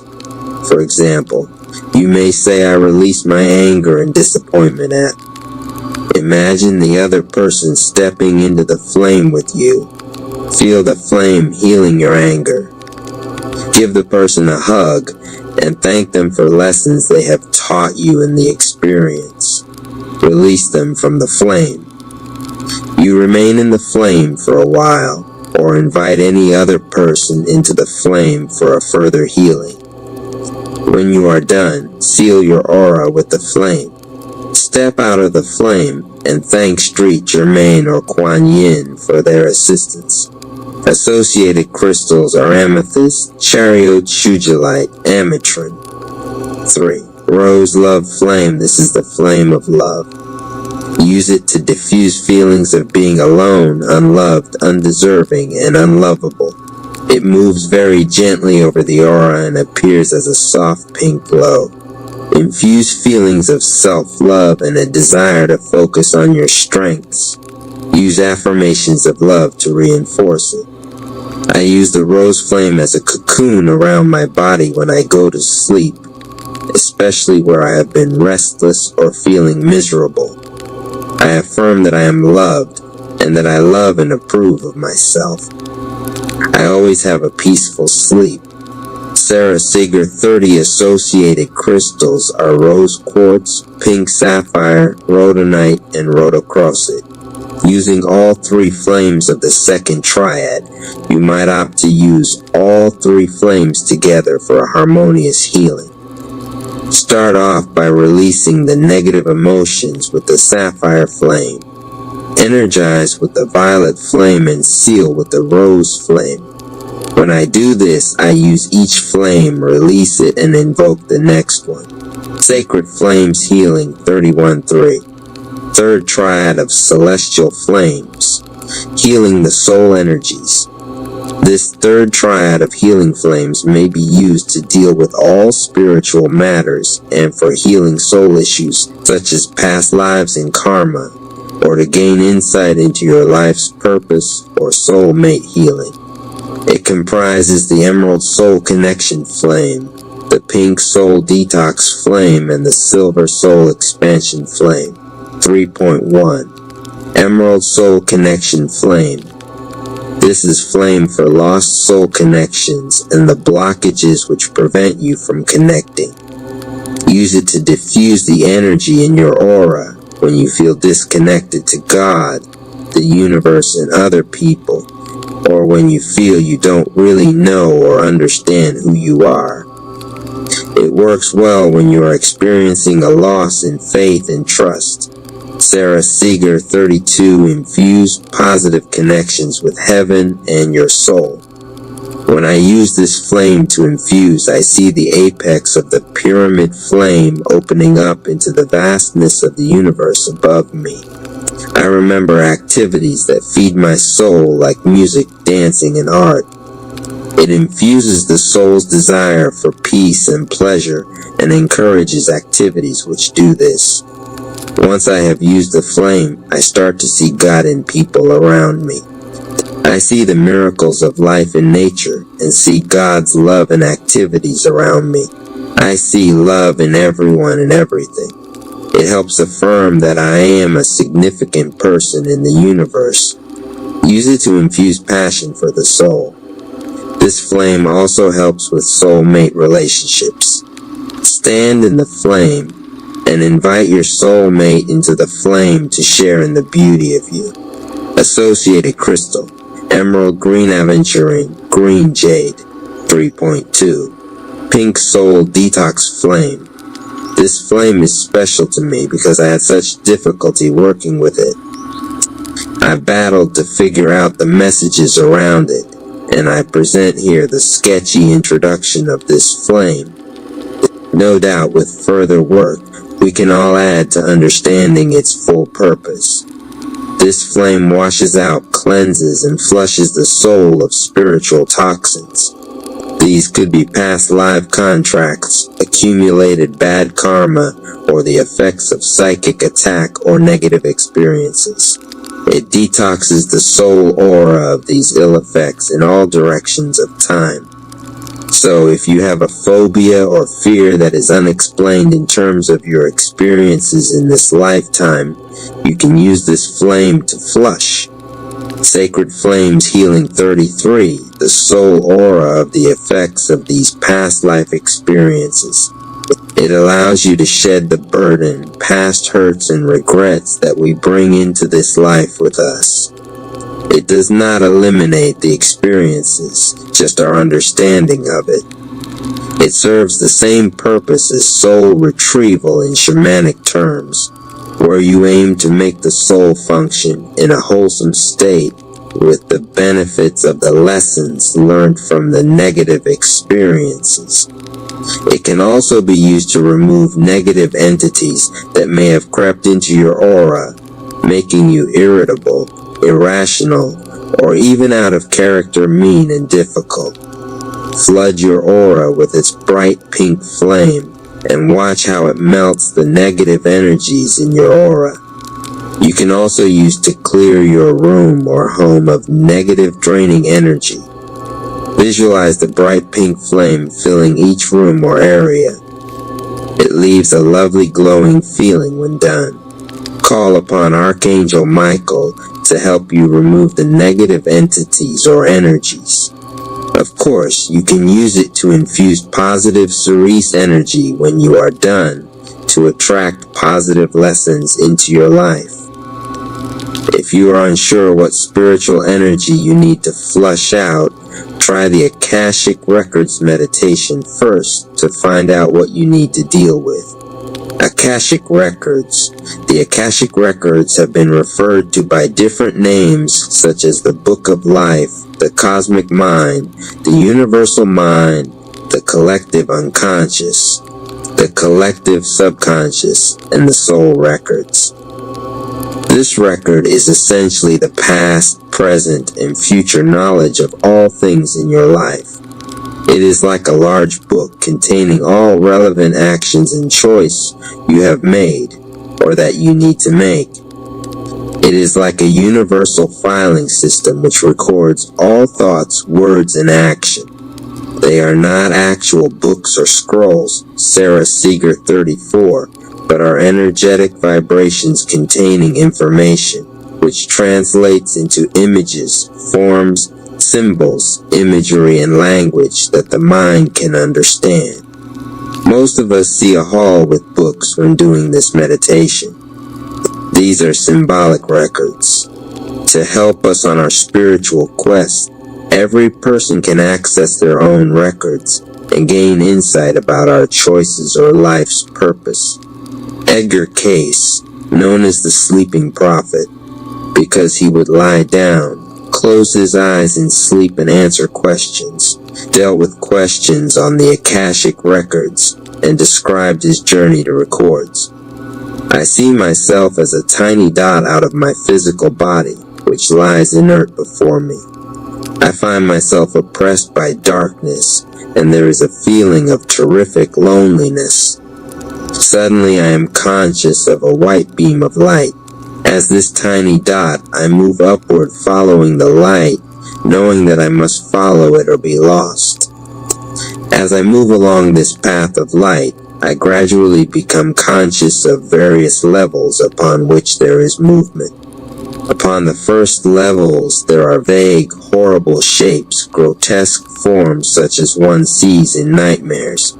For example, you may say, I release my anger and disappointment at. Imagine the other person stepping into the flame with you. Feel the flame healing your anger. Give the person a hug and thank them for lessons they have taught you in the experience. Release them from the flame. You remain in the flame for a while, or invite any other person into the flame for a further healing. When you are done, seal your aura with the flame. Step out of the flame and thank Saint Germain or Kuan Yin for their assistance. Associated crystals are amethyst, chariot, sugilite, ametrin. 3. Rose Love Flame. This is the flame of love. Use it to diffuse feelings of being alone, unloved, undeserving, and unlovable. It moves very gently over the aura and appears as a soft pink glow. Infuse feelings of self-love and a desire to focus on your strengths. Use affirmations of love to reinforce it. I use the rose flame as a cocoon around my body when I go to sleep, especially where I have been restless or feeling miserable. I affirm that I am loved and that I love and approve of myself. I always have a peaceful sleep. Sarah Seeger 30 associated crystals are rose quartz, pink sapphire, rhodonite, and rhodochrosite. Using all three flames of the second triad, you might opt to use all three flames together for a harmonious healing. Start off by releasing the negative emotions with the sapphire flame. Energize with the violet flame and seal with the rose flame. When I do this, I use each flame, release it, and invoke the next one. Sacred Flames Healing 31-3. Third triad of celestial flames. Healing the soul energies. This third triad of healing flames may be used to deal with all spiritual matters and for healing soul issues such as past lives and karma, or to gain insight into your life's purpose or soulmate healing. It comprises the Emerald Soul Connection Flame, the Pink Soul Detox Flame, and the Silver Soul Expansion Flame. 3.1 Emerald Soul Connection Flame. This is flame for lost soul connections and the blockages which prevent you from connecting. Use it to diffuse the energy in your aura when you feel disconnected to God, the universe, and other people, or when you feel you don't really know or understand who you are. It works well when you are experiencing a loss in faith and trust. Sarah Seeger 32 infuse positive connections with heaven and your soul. When I use this flame to infuse, I see the apex of the pyramid flame opening up into the vastness of the universe above me. I remember activities that feed my soul like music, dancing, and art. It infuses the soul's desire for peace and pleasure and encourages activities which do this. Once I have used the flame, I start to see God in people around me. I see the miracles of life in nature and see God's love in activities around me. I see love in everyone and everything. It helps affirm that I am a significant person in the universe. Use it to infuse passion for the soul. This flame also helps with soulmate relationships. Stand in the flame and invite your soulmate into the flame to share in the beauty of you. Associated crystal, emerald green aventurine, green jade, 3.2. Pink soul detox flame. This flame is special to me because I had such difficulty working with it. I battled to figure out the messages around it, and I present here the sketchy introduction of this flame. No doubt with further work, we can all add to understanding its full purpose. This flame washes out, cleanses, and flushes the soul of spiritual toxins. These could be past life contracts, accumulated bad karma, or the effects of psychic attack or negative experiences. It detoxes the soul aura of these ill effects in all directions of time. So if you have a phobia or fear that is unexplained in terms of your experiences in this lifetime, you can use this flame to flush. Sacred Flames Healing 33, the soul aura of the effects of these past life experiences. It allows you to shed the burden, past hurts and regrets that we bring into this life with us. It does not eliminate the experiences, just our understanding of it. It serves the same purpose as soul retrieval in shamanic terms, where you aim to make the soul function in a wholesome state with the benefits of the lessons learned from the negative experiences. It can also be used to remove negative entities that may have crept into your aura, making you irritable, irrational, or even out of character, mean and difficult. Flood your aura with its bright pink flame and watch how it melts the negative energies in your aura. You can also use to clear your room or home of negative draining energy. Visualize the bright pink flame filling each room or area. It leaves a lovely glowing feeling when done. Call upon Archangel Michael to help you remove the negative entities or energies. Of course, you can use it to infuse positive cerise energy when you are done to attract positive lessons into your life. If you are unsure what spiritual energy you need to flush out, try the Akashic Records meditation first to find out what you need to deal with. Akashic Records. The Akashic Records have been referred to by different names such as the Book of Life, the Cosmic Mind, the Universal Mind, the Collective Unconscious, the Collective Subconscious, and the Soul Records. This record is essentially the past, present, and future knowledge of all things in your life. It is like a large book containing all relevant actions and choice you have made or that you need to make. It is like a universal filing system which records all thoughts, words, and action. They are not actual books or scrolls, Sarah Seeger 34, but are energetic vibrations containing information, which translates into images, forms, symbols, imagery, and language that the mind can understand. Most of us see a hall with books when doing this meditation. These are symbolic records. To help us on our spiritual quest, every person can access their own records and gain insight about our choices or life's purpose. Edgar Cayce, known as the Sleeping Prophet, because he would lie down, closed his eyes in sleep and answered questions, dealt with questions on the Akashic records, and described his journey to records. I see myself as a tiny dot out of my physical body, which lies inert before me. I find myself oppressed by darkness, and there is a feeling of terrific loneliness. Suddenly I am conscious of a white beam of light. As this tiny dot, I move upward following the light, knowing that I must follow it or be lost. As I move along this path of light, I gradually become conscious of various levels upon which there is movement. Upon the first levels, there are vague, horrible shapes, grotesque forms such as one sees in nightmares.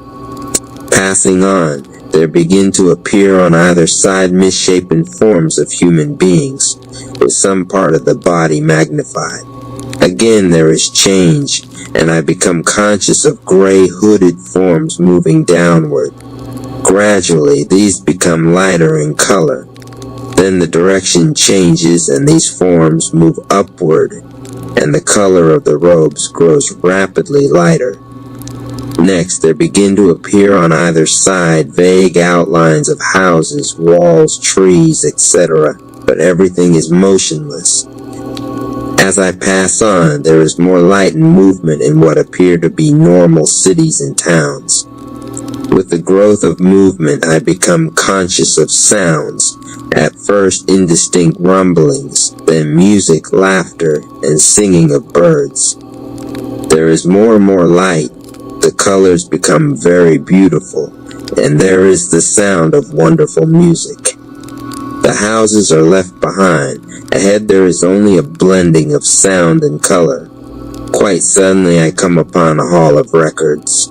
Passing on, there begin to appear on either side misshapen forms of human beings, with some part of the body magnified. Again there is change, and I become conscious of gray hooded forms moving downward. Gradually, these become lighter in color. Then the direction changes and these forms move upward, and the color of the robes grows rapidly lighter. Next, there begin to appear on either side vague outlines of houses, walls, trees, etc., but everything is motionless. As I pass on, there is more light and movement in what appear to be normal cities and towns. With the growth of movement, I become conscious of sounds, at first indistinct rumblings, then music, laughter, and singing of birds. There is more and more light. The colors become very beautiful, and there is the sound of wonderful music. The houses are left behind. Ahead there is only a blending of sound and color. Quite suddenly I come upon a hall of records.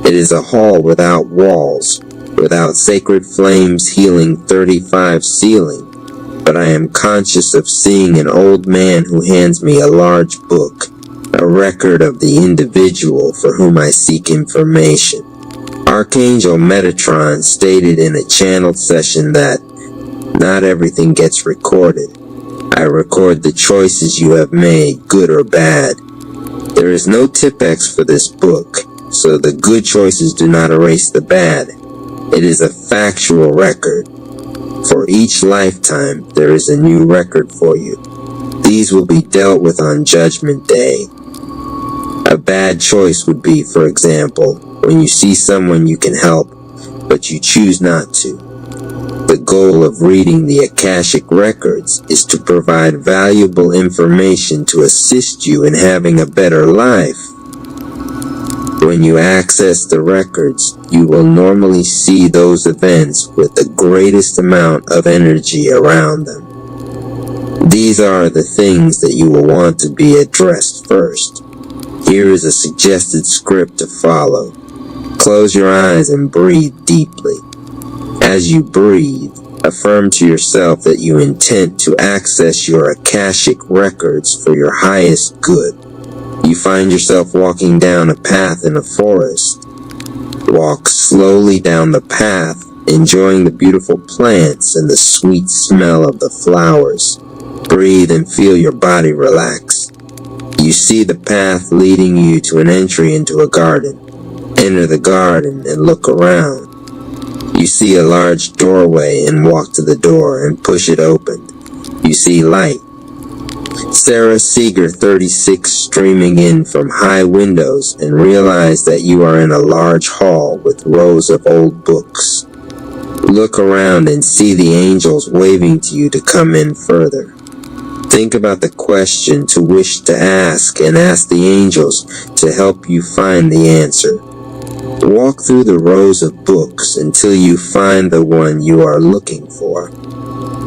It is a hall without walls, without sacred flames healing 35 ceiling, but I am conscious of seeing an old man who hands me a large book, a record of the individual for whom I seek information. Archangel Metatron stated in a channeled session that not everything gets recorded. I record the choices you have made, good or bad. There is no Tipex for this book, so the good choices do not erase the bad. It is a factual record. For each lifetime, there is a new record for you. These will be dealt with on Judgment Day. A bad choice would be, for example, when you see someone you can help, but you choose not to. The goal of reading the Akashic records is to provide valuable information to assist you in having a better life. When you access the records, you will normally see those events with the greatest amount of energy around them. These are the things that you will want to be addressed first. Here is a suggested script to follow. Close your eyes and breathe deeply. As you breathe, affirm to yourself that you intend to access your Akashic records for your highest good. You find yourself walking down a path in a forest. Walk slowly down the path, enjoying the beautiful plants and the sweet smell of the flowers. Breathe and feel your body relax. You see the path leading you to an entry into a garden. Enter the garden and look around. You see a large doorway and walk to the door and push it open. You see light. Sarah Seeger 36 streaming in from high windows and realize that you are in a large hall with rows of old books. Look around and see the angels waving to you to come in further. Think about the question to wish to ask and ask the angels to help you find the answer. Walk through the rows of books until you find the one you are looking for.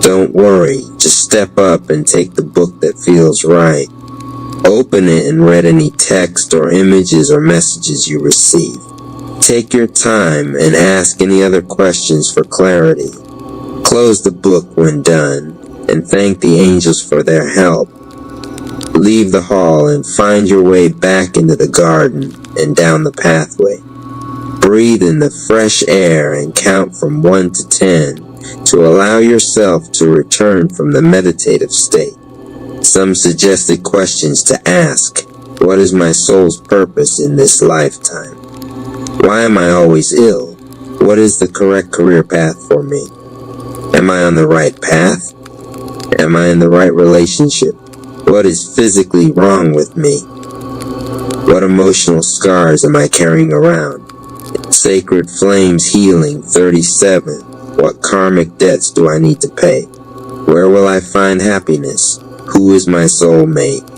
Don't worry, just step up and take the book that feels right. Open it and read any text or images or messages you receive. Take your time and ask any other questions for clarity. Close the book when done and thank the angels for their help. Leave the hall and find your way back into the garden and down the pathway. Breathe in the fresh air and count from 1 to 10 to allow yourself to return from the meditative state. Some suggested questions to ask. What is my soul's purpose in this lifetime? Why am I always ill? What is the correct career path for me? Am I on the right path? Am I in the right relationship? What is physically wrong with me? What emotional scars am I carrying around? Sacred Flames Healing 37. What karmic debts do I need to pay? Where will I find happiness? Who is my soulmate?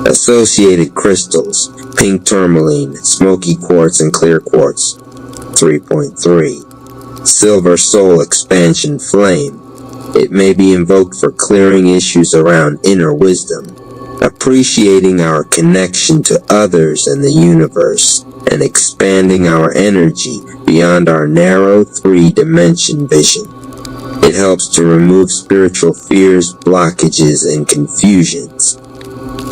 Associated crystals, pink tourmaline, smoky quartz, and clear quartz. 3.3. Silver Soul Expansion Flame. It may be invoked for clearing issues around inner wisdom, appreciating our connection to others and the universe, and expanding our energy beyond our narrow 3-dimension vision. It helps to remove spiritual fears, blockages, and confusions.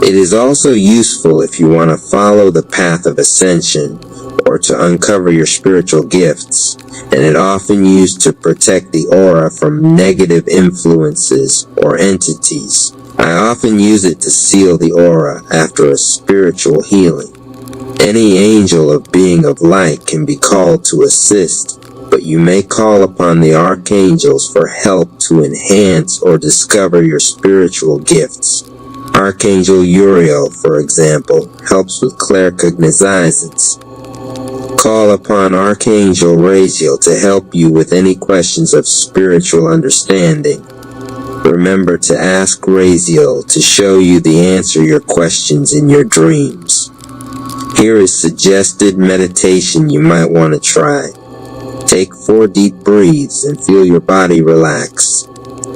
It is also useful if you want to follow the path of ascension or to uncover your spiritual gifts, and it often used to protect the aura from negative influences or entities. I often use it to seal the aura after a spiritual healing. Any angel or being of light can be called to assist, but you may call upon the archangels for help to enhance or discover your spiritual gifts. Archangel Uriel, for example, helps with claircognizance. Call upon Archangel Raziel to help you with any questions of spiritual understanding. Remember to ask Raziel to show you the answer to your questions in your dreams. Here is suggested meditation you might want to try. Take 4 deep breaths and feel your body relax.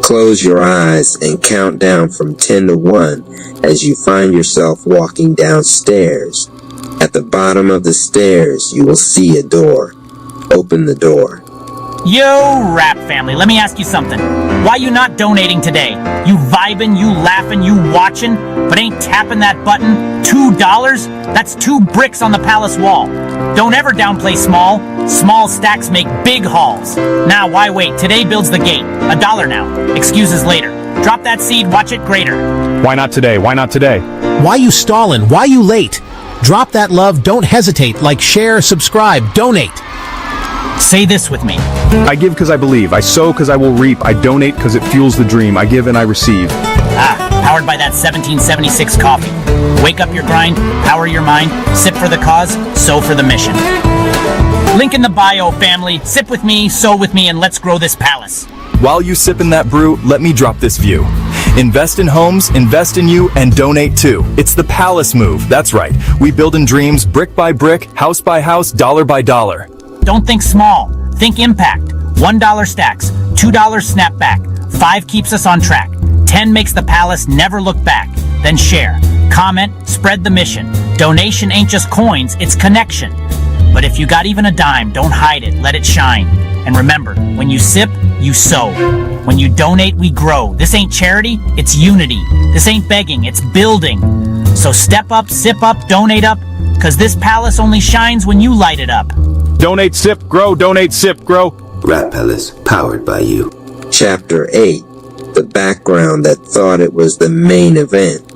Close your eyes and count down from 10 to 1 as you find yourself walking downstairs. At the bottom of the stairs, you will see a door. Open the door. Yo, rap family, let me ask you something. Why you not donating today? You vibing, you laughing, you watching, but ain't tapping that button? $2? That's 2 bricks on the palace wall. Don't ever downplay small. Small stacks make big hauls. Now, why wait? Today builds the gate. $1 now. Excuses later. Drop that seed, watch it greater. Why not today? Why not today? Why you stallin'? Why you late? Drop that love, don't hesitate. Like, share, subscribe, donate. Say this with me. I give because I believe. I sow because I will reap. I donate because it fuels the dream. I give and I receive. Powered by that 1776 coffee. Wake up your grind, power your mind, sip for the cause, sow for the mission. Link in the bio, family. Sip with me, sow with me, and let's grow this palace. While you sippin' that brew, let me drop this view. Invest in homes, invest in you, and donate too. It's the Palace move. That's right. We build in dreams, brick by brick, house by house, dollar by dollar. Don't think small. Think impact. $1 stacks. $2 snapback. 5 keeps us on track. 10 makes the palace never look back. Then share. Comment. Spread the mission. Donation ain't just coins, it's connection. But if you got even a dime, don't hide it. Let it shine. And remember, when you sip, you sow. When you donate, we grow. This ain't charity, it's unity. This ain't begging, it's building. So step up, sip up, donate up, cause this palace only shines when you light it up. Donate, sip, grow. Donate, sip, grow. Rap Palace, powered by you. Chapter 8. The background that thought it was the main event.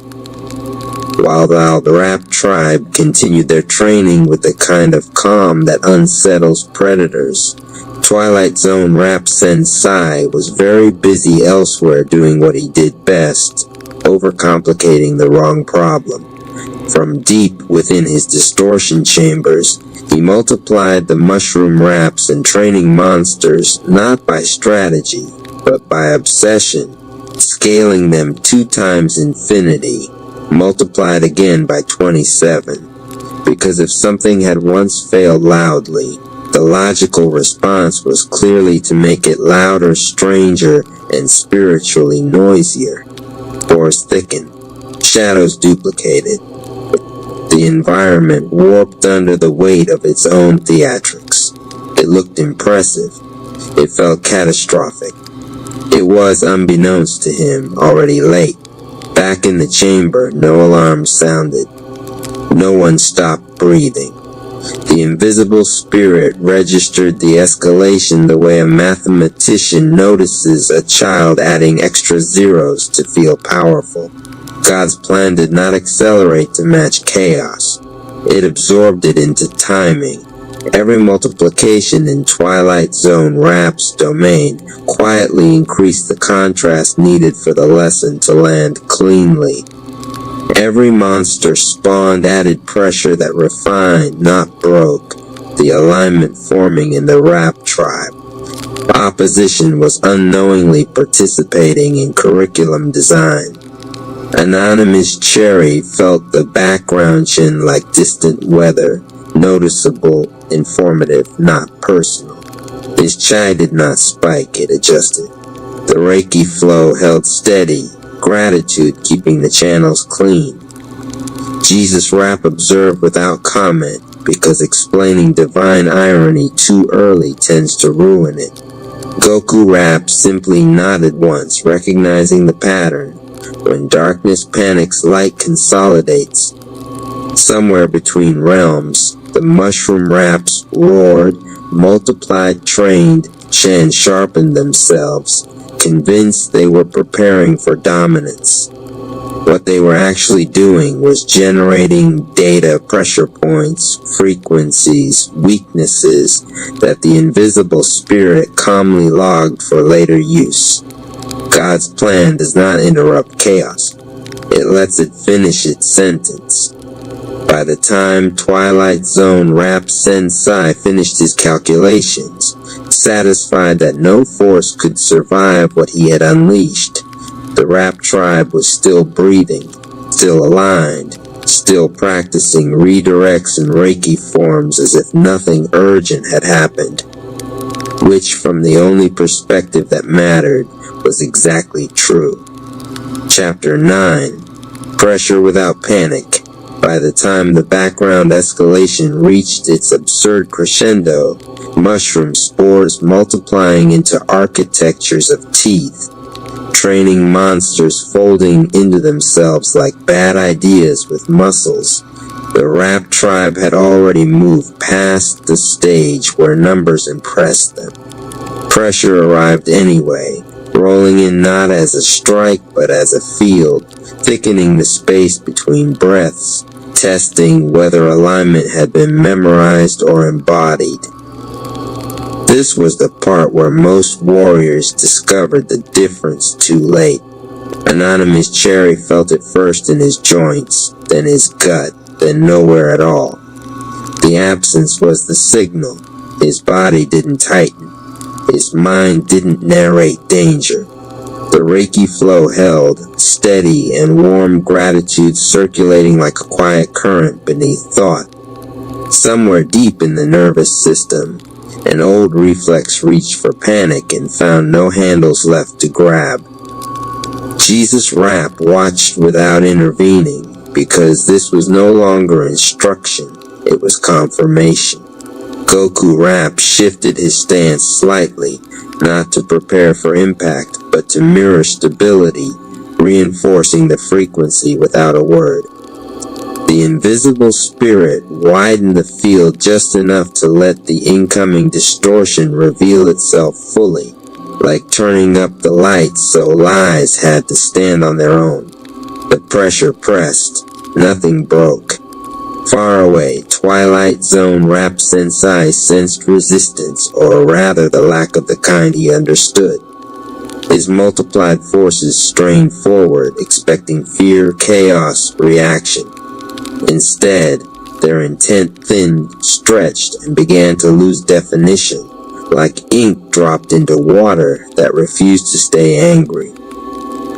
While the rap tribe continued their training with the kind of calm that unsettles predators, Twilight Zone rap sensei was very busy elsewhere doing what he did best, overcomplicating the wrong problem. From deep within his distortion chambers, he multiplied the mushroom raps and training monsters not by strategy, but by obsession, scaling them 2 times infinity, multiplied again by 27. Because if something had once failed loudly, the logical response was clearly to make it louder, stranger, and spiritually noisier. Pores thickened, shadows duplicated. The environment warped under the weight of its own theatrics. It looked impressive. It felt catastrophic. It was, unbeknownst to him, already late. Back in the chamber, no alarm sounded. No one stopped breathing. The invisible spirit registered the escalation the way a mathematician notices a child adding extra zeros to feel powerful. God's plan did not accelerate to match chaos. It absorbed it into timing. Every multiplication in Twilight Zone Rap's domain quietly increased the contrast needed for the lesson to land cleanly. Every monster spawned added pressure that refined, not broke, the alignment forming in the Rap tribe. Opposition was unknowingly participating in curriculum design. Anonymous Cherry felt the background chin like distant weather, noticeable, informative, not personal. His chai did not spike, it adjusted. The Reiki flow held steady, gratitude keeping the channels clean. Jesus Rap observed without comment, because explaining divine irony too early tends to ruin it. Goku Rap simply nodded once, recognizing the pattern. When darkness panics, light consolidates. Somewhere between realms, the mushroom Raps roared, multiplied, trained, Shan sharpened themselves, convinced they were preparing for dominance. What they were actually doing was generating data, pressure points, frequencies, weaknesses that the invisible spirit calmly logged for later use. God's plan does not interrupt chaos. It lets it finish its sentence. By the time Twilight Zone Rap Sensei finished his calculations, satisfied that no force could survive what he had unleashed, the Rap tribe was still breathing, still aligned, still practicing redirects and Reiki forms as if nothing urgent had happened, which from the only perspective that mattered was exactly true. Chapter 9. Pressure without panic. By the time the background escalation reached its absurd crescendo, mushroom spores multiplying into architectures of teeth, training monsters folding into themselves like bad ideas with muscles, the Rap tribe had already moved past the stage where numbers impressed them. Pressure arrived anyway, rolling in not as a strike but as a field, thickening the space between breaths, testing whether alignment had been memorized or embodied. This was the part where most warriors discovered the difference too late. Anonymous Cherry felt it first in his joints, then his gut, then nowhere at all. The absence was the signal. His body didn't tighten. His mind didn't narrate danger. The Reiki flow held, steady and warm gratitude circulating like a quiet current beneath thought. Somewhere deep in the nervous system, an old reflex reached for panic and found no handles left to grab. Jesus Rap watched without intervening, because this was no longer instruction, it was confirmation. Goku Rap shifted his stance slightly, not to prepare for impact, but to mirror stability, reinforcing the frequency without a word. The invisible spirit widened the field just enough to let the incoming distortion reveal itself fully, like turning up the lights so lies had to stand on their own. The pressure pressed. Nothing broke. Far away, Twilight Zone Rap Sensei sensed resistance, or rather the lack of the kind he understood. His multiplied forces strained forward, expecting fear, chaos, reaction. Instead, their intent thinned, stretched, and began to lose definition, like ink dropped into water that refused to stay angry.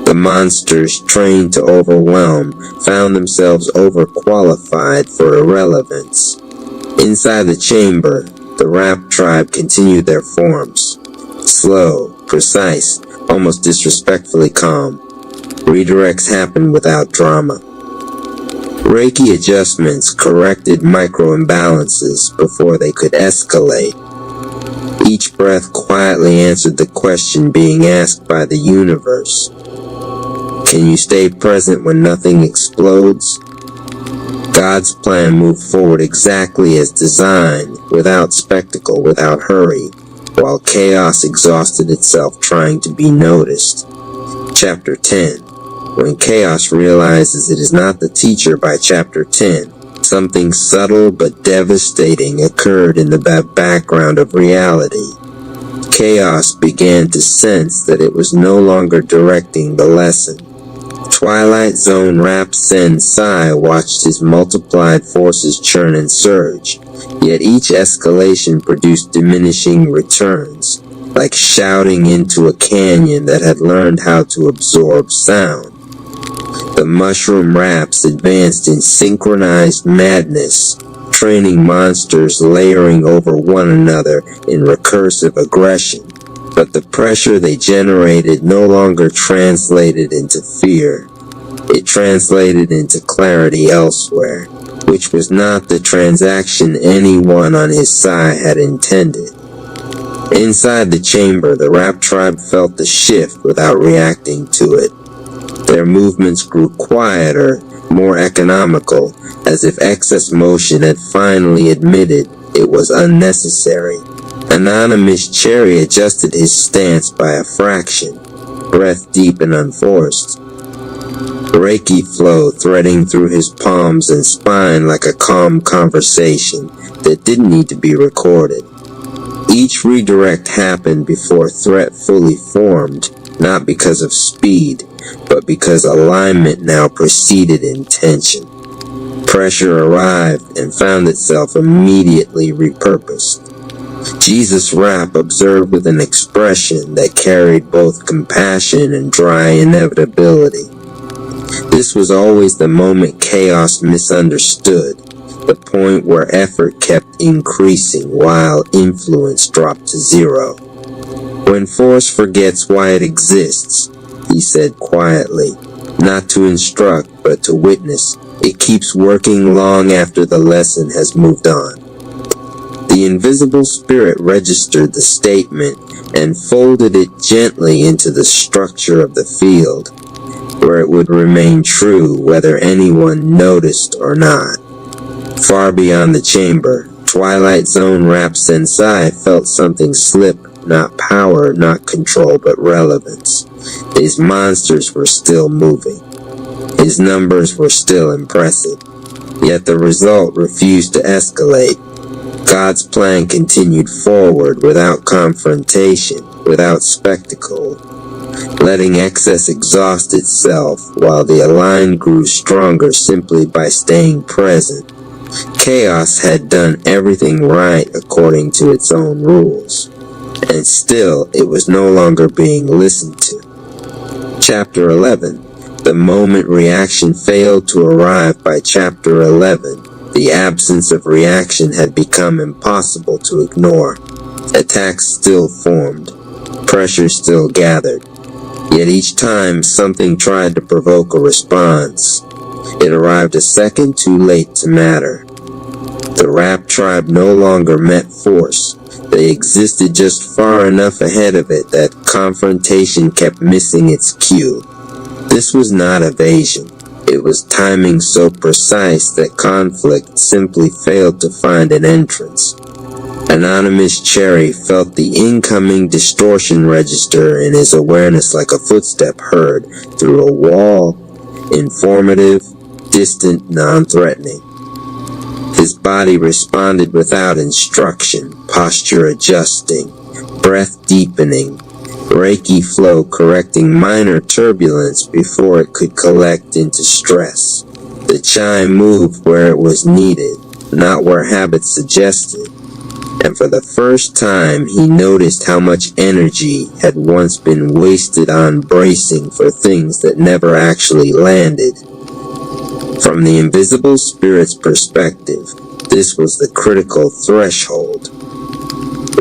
The monsters, trained to overwhelm, found themselves overqualified for irrelevance. Inside the chamber, the Rap tribe continued their forms. Slow, precise, almost disrespectfully calm. Redirects happened without drama. Reiki adjustments corrected micro-imbalances before they could escalate. Each breath quietly answered the question being asked by the universe. Can you stay present when nothing explodes? God's plan moved forward exactly as designed, without spectacle, without hurry, while chaos exhausted itself trying to be noticed. Chapter 10. When chaos realizes it is not the teacher by chapter 10, something subtle but devastating occurred in the background of reality. Chaos began to sense that it was no longer directing the lesson. Twilight Zone Rap Sen Sai watched his multiplied forces churn and surge, yet each escalation produced diminishing returns, like shouting into a canyon that had learned how to absorb sound. The mushroom raps advanced in synchronized madness, training monsters layering over one another in recursive aggression. But the pressure they generated no longer translated into fear. It translated into clarity elsewhere, which was not the transaction anyone on his side had intended. Inside the chamber, the rap tribe felt the shift without reacting to it. Their movements grew quieter, more economical, as if excess motion had finally admitted it was unnecessary. Anonymous Cherry adjusted his stance by a fraction, breath deep and unforced. Reiki flow threading through his palms and spine like a calm conversation that didn't need to be recorded. Each redirect happened before threat fully formed, not because of speed, but because alignment now preceded intention. Pressure arrived and found itself immediately repurposed. Jesus' rap observed with an expression that carried both compassion and dry inevitability. This was always the moment chaos misunderstood, the point where effort kept increasing while influence dropped to zero. When force forgets why it exists, he said quietly, not to instruct but to witness, it keeps working long after the lesson has moved on. The invisible spirit registered the statement and folded it gently into the structure of the field, where it would remain true whether anyone noticed or not. Far beyond the chamber, Twilight Zone Rap Sensei felt something slip, not power, not control, but relevance. His monsters were still moving. His numbers were still impressive. Yet the result refused to escalate. God's plan continued forward without confrontation, without spectacle, letting excess exhaust itself while the aligned grew stronger simply by staying present. Chaos had done everything right according to its own rules, and still it was no longer being listened to. Chapter 11. The moment reaction failed to arrive by Chapter 11, the absence of reaction had become impossible to ignore. Attacks still formed. Pressure still gathered. Yet each time something tried to provoke a response, it arrived a second too late to matter. The rap tribe no longer met force. They existed just far enough ahead of it that confrontation kept missing its cue. This was not evasion. It was timing so precise that conflict simply failed to find an entrance. Anonymous Cherry felt the incoming distortion register in his awareness like a footstep heard through a wall, informative, distant, non-threatening. His body responded without instruction, posture adjusting, breath deepening, Reiki flow correcting minor turbulence before it could collect into stress. The chime moved where it was needed, not where habit suggested. And for the first time, he noticed how much energy had once been wasted on bracing for things that never actually landed. From the invisible spirit's perspective, this was the critical threshold.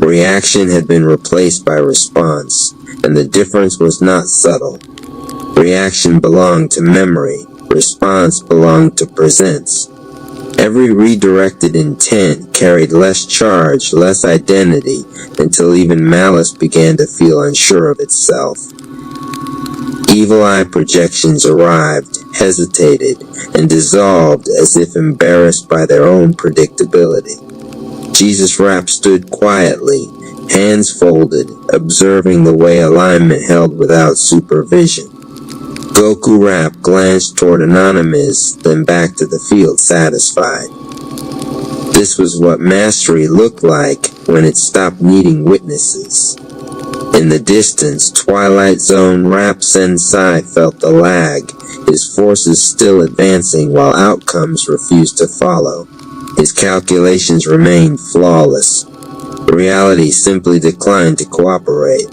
Reaction had been replaced by response, and the difference was not subtle. Reaction belonged to memory, response belonged to presence. Every redirected intent carried less charge, less identity, until even malice began to feel unsure of itself. Evil eye projections arrived, hesitated, and dissolved as if embarrassed by their own predictability. Jesus' rap stood quietly, hands folded, observing the way alignment held without supervision. Goku Rap glanced toward Anonymous, then back to the field satisfied. This was what mastery looked like when it stopped needing witnesses. In the distance, Twilight Zone Rap Sensei felt the lag, his forces still advancing while outcomes refused to follow. His calculations remained flawless. Reality simply declined to cooperate.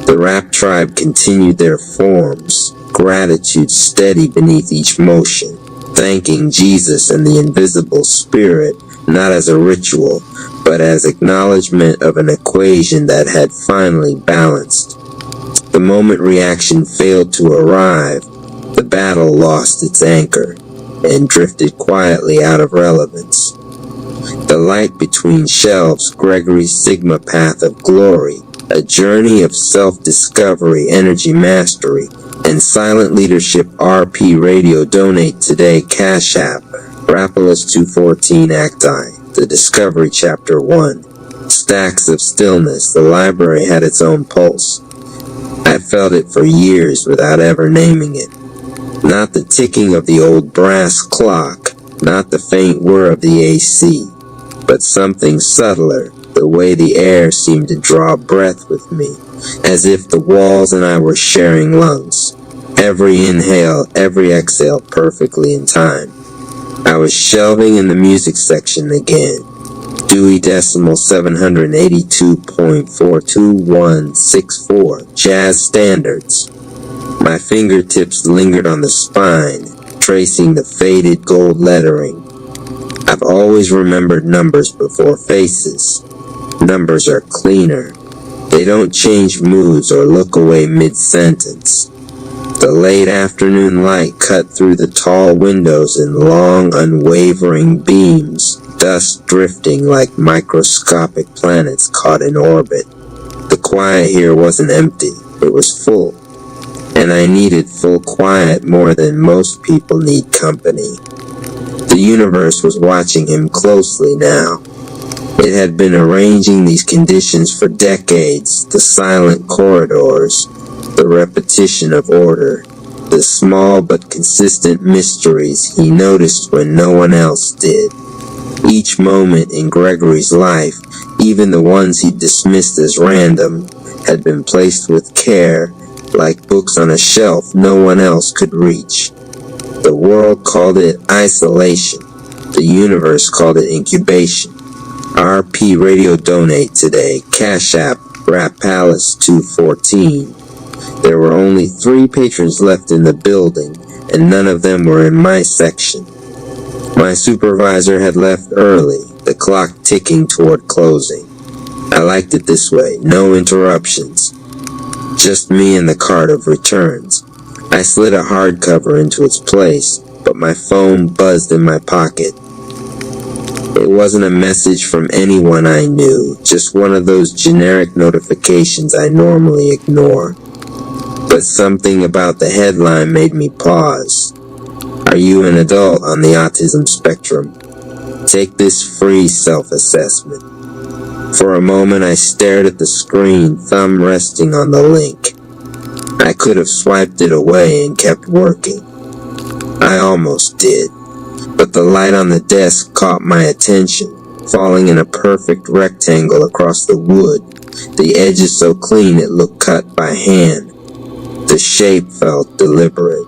The Rap tribe continued their forms, gratitude steady beneath each motion, thanking Jesus and the invisible spirit not as a ritual, but as acknowledgement of an equation that had finally balanced. The moment reaction failed to arrive, the battle lost its anchor and drifted quietly out of relevance. The light between shelves, Gregory's Sigma path of glory, a journey of self-discovery, energy mastery, and silent leadership. RP Radio Donate Today Cash App, Rapalus 214 Acti, The Discovery Chapter 1. Stacks of stillness, the library had its own pulse. I felt it for years without ever naming it. Not the ticking of the old brass clock, not the faint whir of the AC, but something subtler, the way the air seemed to draw breath with me, as if the walls and I were sharing lungs. Every inhale, every exhale perfectly in time. I was shelving in the music section again. Dewey Decimal 782.42164, Jazz Standards. My fingertips lingered on the spine, tracing the faded gold lettering. I've always remembered numbers before faces. Numbers are cleaner. They don't change moods or look away mid-sentence. The late afternoon light cut through the tall windows in long, unwavering beams, dust drifting like microscopic planets caught in orbit. The quiet here wasn't empty, it was full. And I needed full quiet more than most people need company. The universe was watching him closely now. It had been arranging these conditions for decades, the silent corridors, the repetition of order, the small but consistent mysteries he noticed when no one else did. Each moment in Gregory's life, even the ones he dismissed as random, had been placed with care, like books on a shelf no one else could reach. The world called it isolation. The universe called it incubation. RP Radio Donate Today, Cash App, Rap Palace 214. There were only 3 patrons left in the building, and none of them were in my section. My supervisor had left early, the clock ticking toward closing. I liked it this way, no interruptions. Just me and the cart of returns. I slid a hardcover into its place, but my phone buzzed in my pocket. It wasn't a message from anyone I knew, just one of those generic notifications I normally ignore. But something about the headline made me pause. Are you an adult on the autism spectrum? Take this free self-assessment. For a moment I stared at the screen, thumb resting on the link. I could have swiped it away and kept working. I almost did. But the light on the desk caught my attention, falling in a perfect rectangle across the wood. The edges so clean it looked cut by hand. The shape felt deliberate.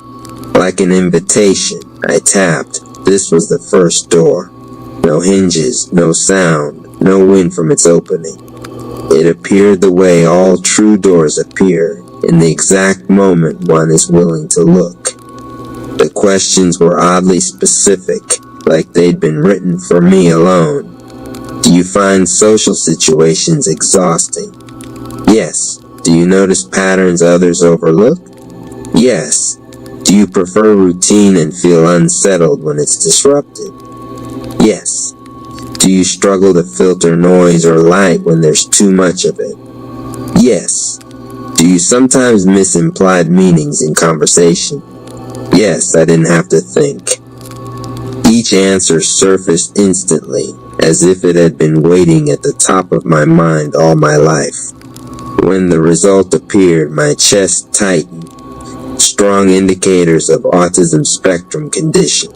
Like an invitation, I tapped. This was the first door. No hinges, no sound, no wind from its opening. It appeared the way all true doors appear, in the exact moment one is willing to look. The questions were oddly specific, like they'd been written for me alone. Do you find social situations exhausting? Yes. Do you notice patterns others overlook? Yes. Do you prefer routine and feel unsettled when it's disrupted? Yes. Do you struggle to filter noise or light when there's too much of it? Yes. Do you sometimes miss implied meanings in conversation? Yes, I didn't have to think. Each answer surfaced instantly, as if it had been waiting at the top of my mind all my life. When the result appeared, my chest tightened. strong indicators of autism spectrum condition.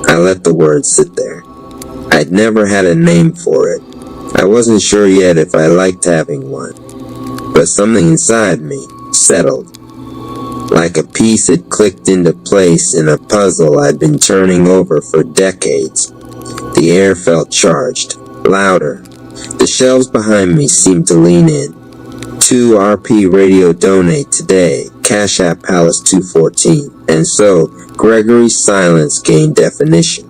I let the word sit there. I'd never had a name for it. I wasn't sure yet if I liked having one. But something inside me settled. Like a piece had clicked into place in a puzzle I'd been turning over for decades. The air felt charged, louder. The shelves behind me seemed to lean in. 2 RP radio donate today, Cash App Palace 214. And so, Gregory's silence gained definition.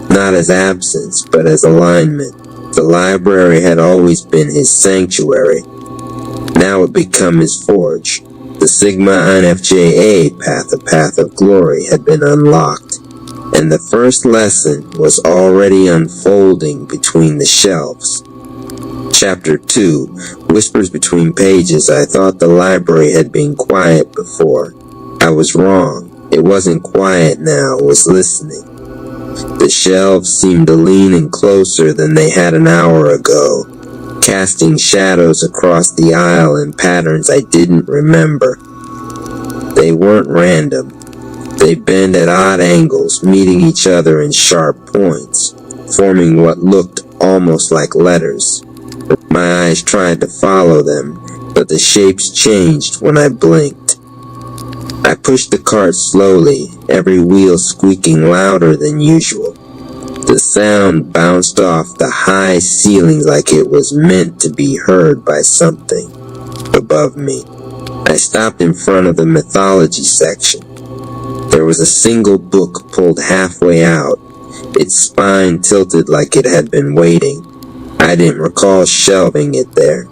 Not as absence, but as alignment. The library had always been his sanctuary. Now it become his forge. The Sigma INFJA path, a path of glory, had been unlocked. And the first lesson was already unfolding between the shelves. Chapter 2, Whispers Between Pages. I thought the library had been quiet before. I was wrong. It wasn't quiet now, it was listening. The shelves seemed to lean in closer than they had an hour ago, casting shadows across the aisle in patterns I didn't remember. They weren't random. They bent at odd angles, meeting each other in sharp points, forming what looked almost like letters. My eyes tried to follow them, but the shapes changed when I blinked. I pushed the cart slowly, every wheel squeaking louder than usual. The sound bounced off the high ceilings like it was meant to be heard by something above me. I stopped in front of the mythology section. There was a single book pulled halfway out, its spine tilted like it had been waiting. I didn't recall shelving it there.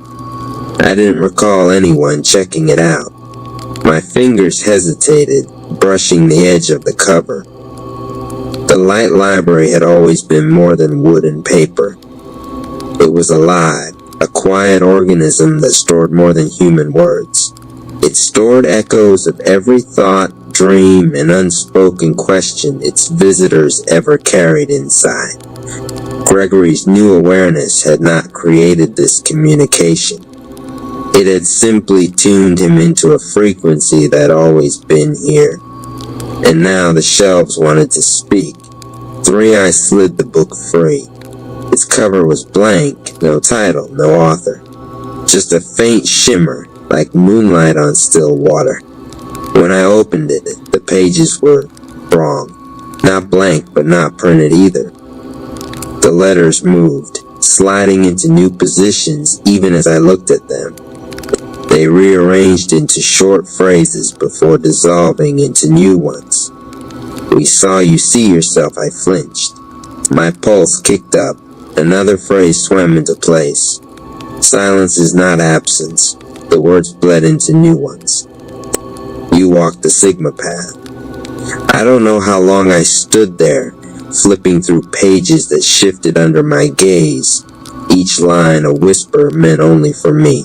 I didn't recall anyone checking it out. My fingers hesitated, brushing the edge of the cover. The light library had always been more than wood and paper. It was alive, a quiet organism that stored more than human words. It stored echoes of every thought, dream, and unspoken question its visitors ever carried inside. Gregory's new awareness had not created this communication. It had simply tuned him into a frequency that had always been here. And now the shelves wanted to speak. 3 I slid the book free. Its cover was blank, no title, no author. Just a faint shimmer, like moonlight on still water. When I opened it, the pages were wrong. Not blank, but not printed either. The letters moved, sliding into new positions even as I looked at them. They rearranged into short phrases before dissolving into new ones. We saw you see yourself, I flinched. My pulse kicked up. Another phrase swam into place. Silence is not absence. The words bled into new ones. You walked the Sigma path. I don't know how long I stood there, flipping through pages that shifted under my gaze, each line a whisper meant only for me.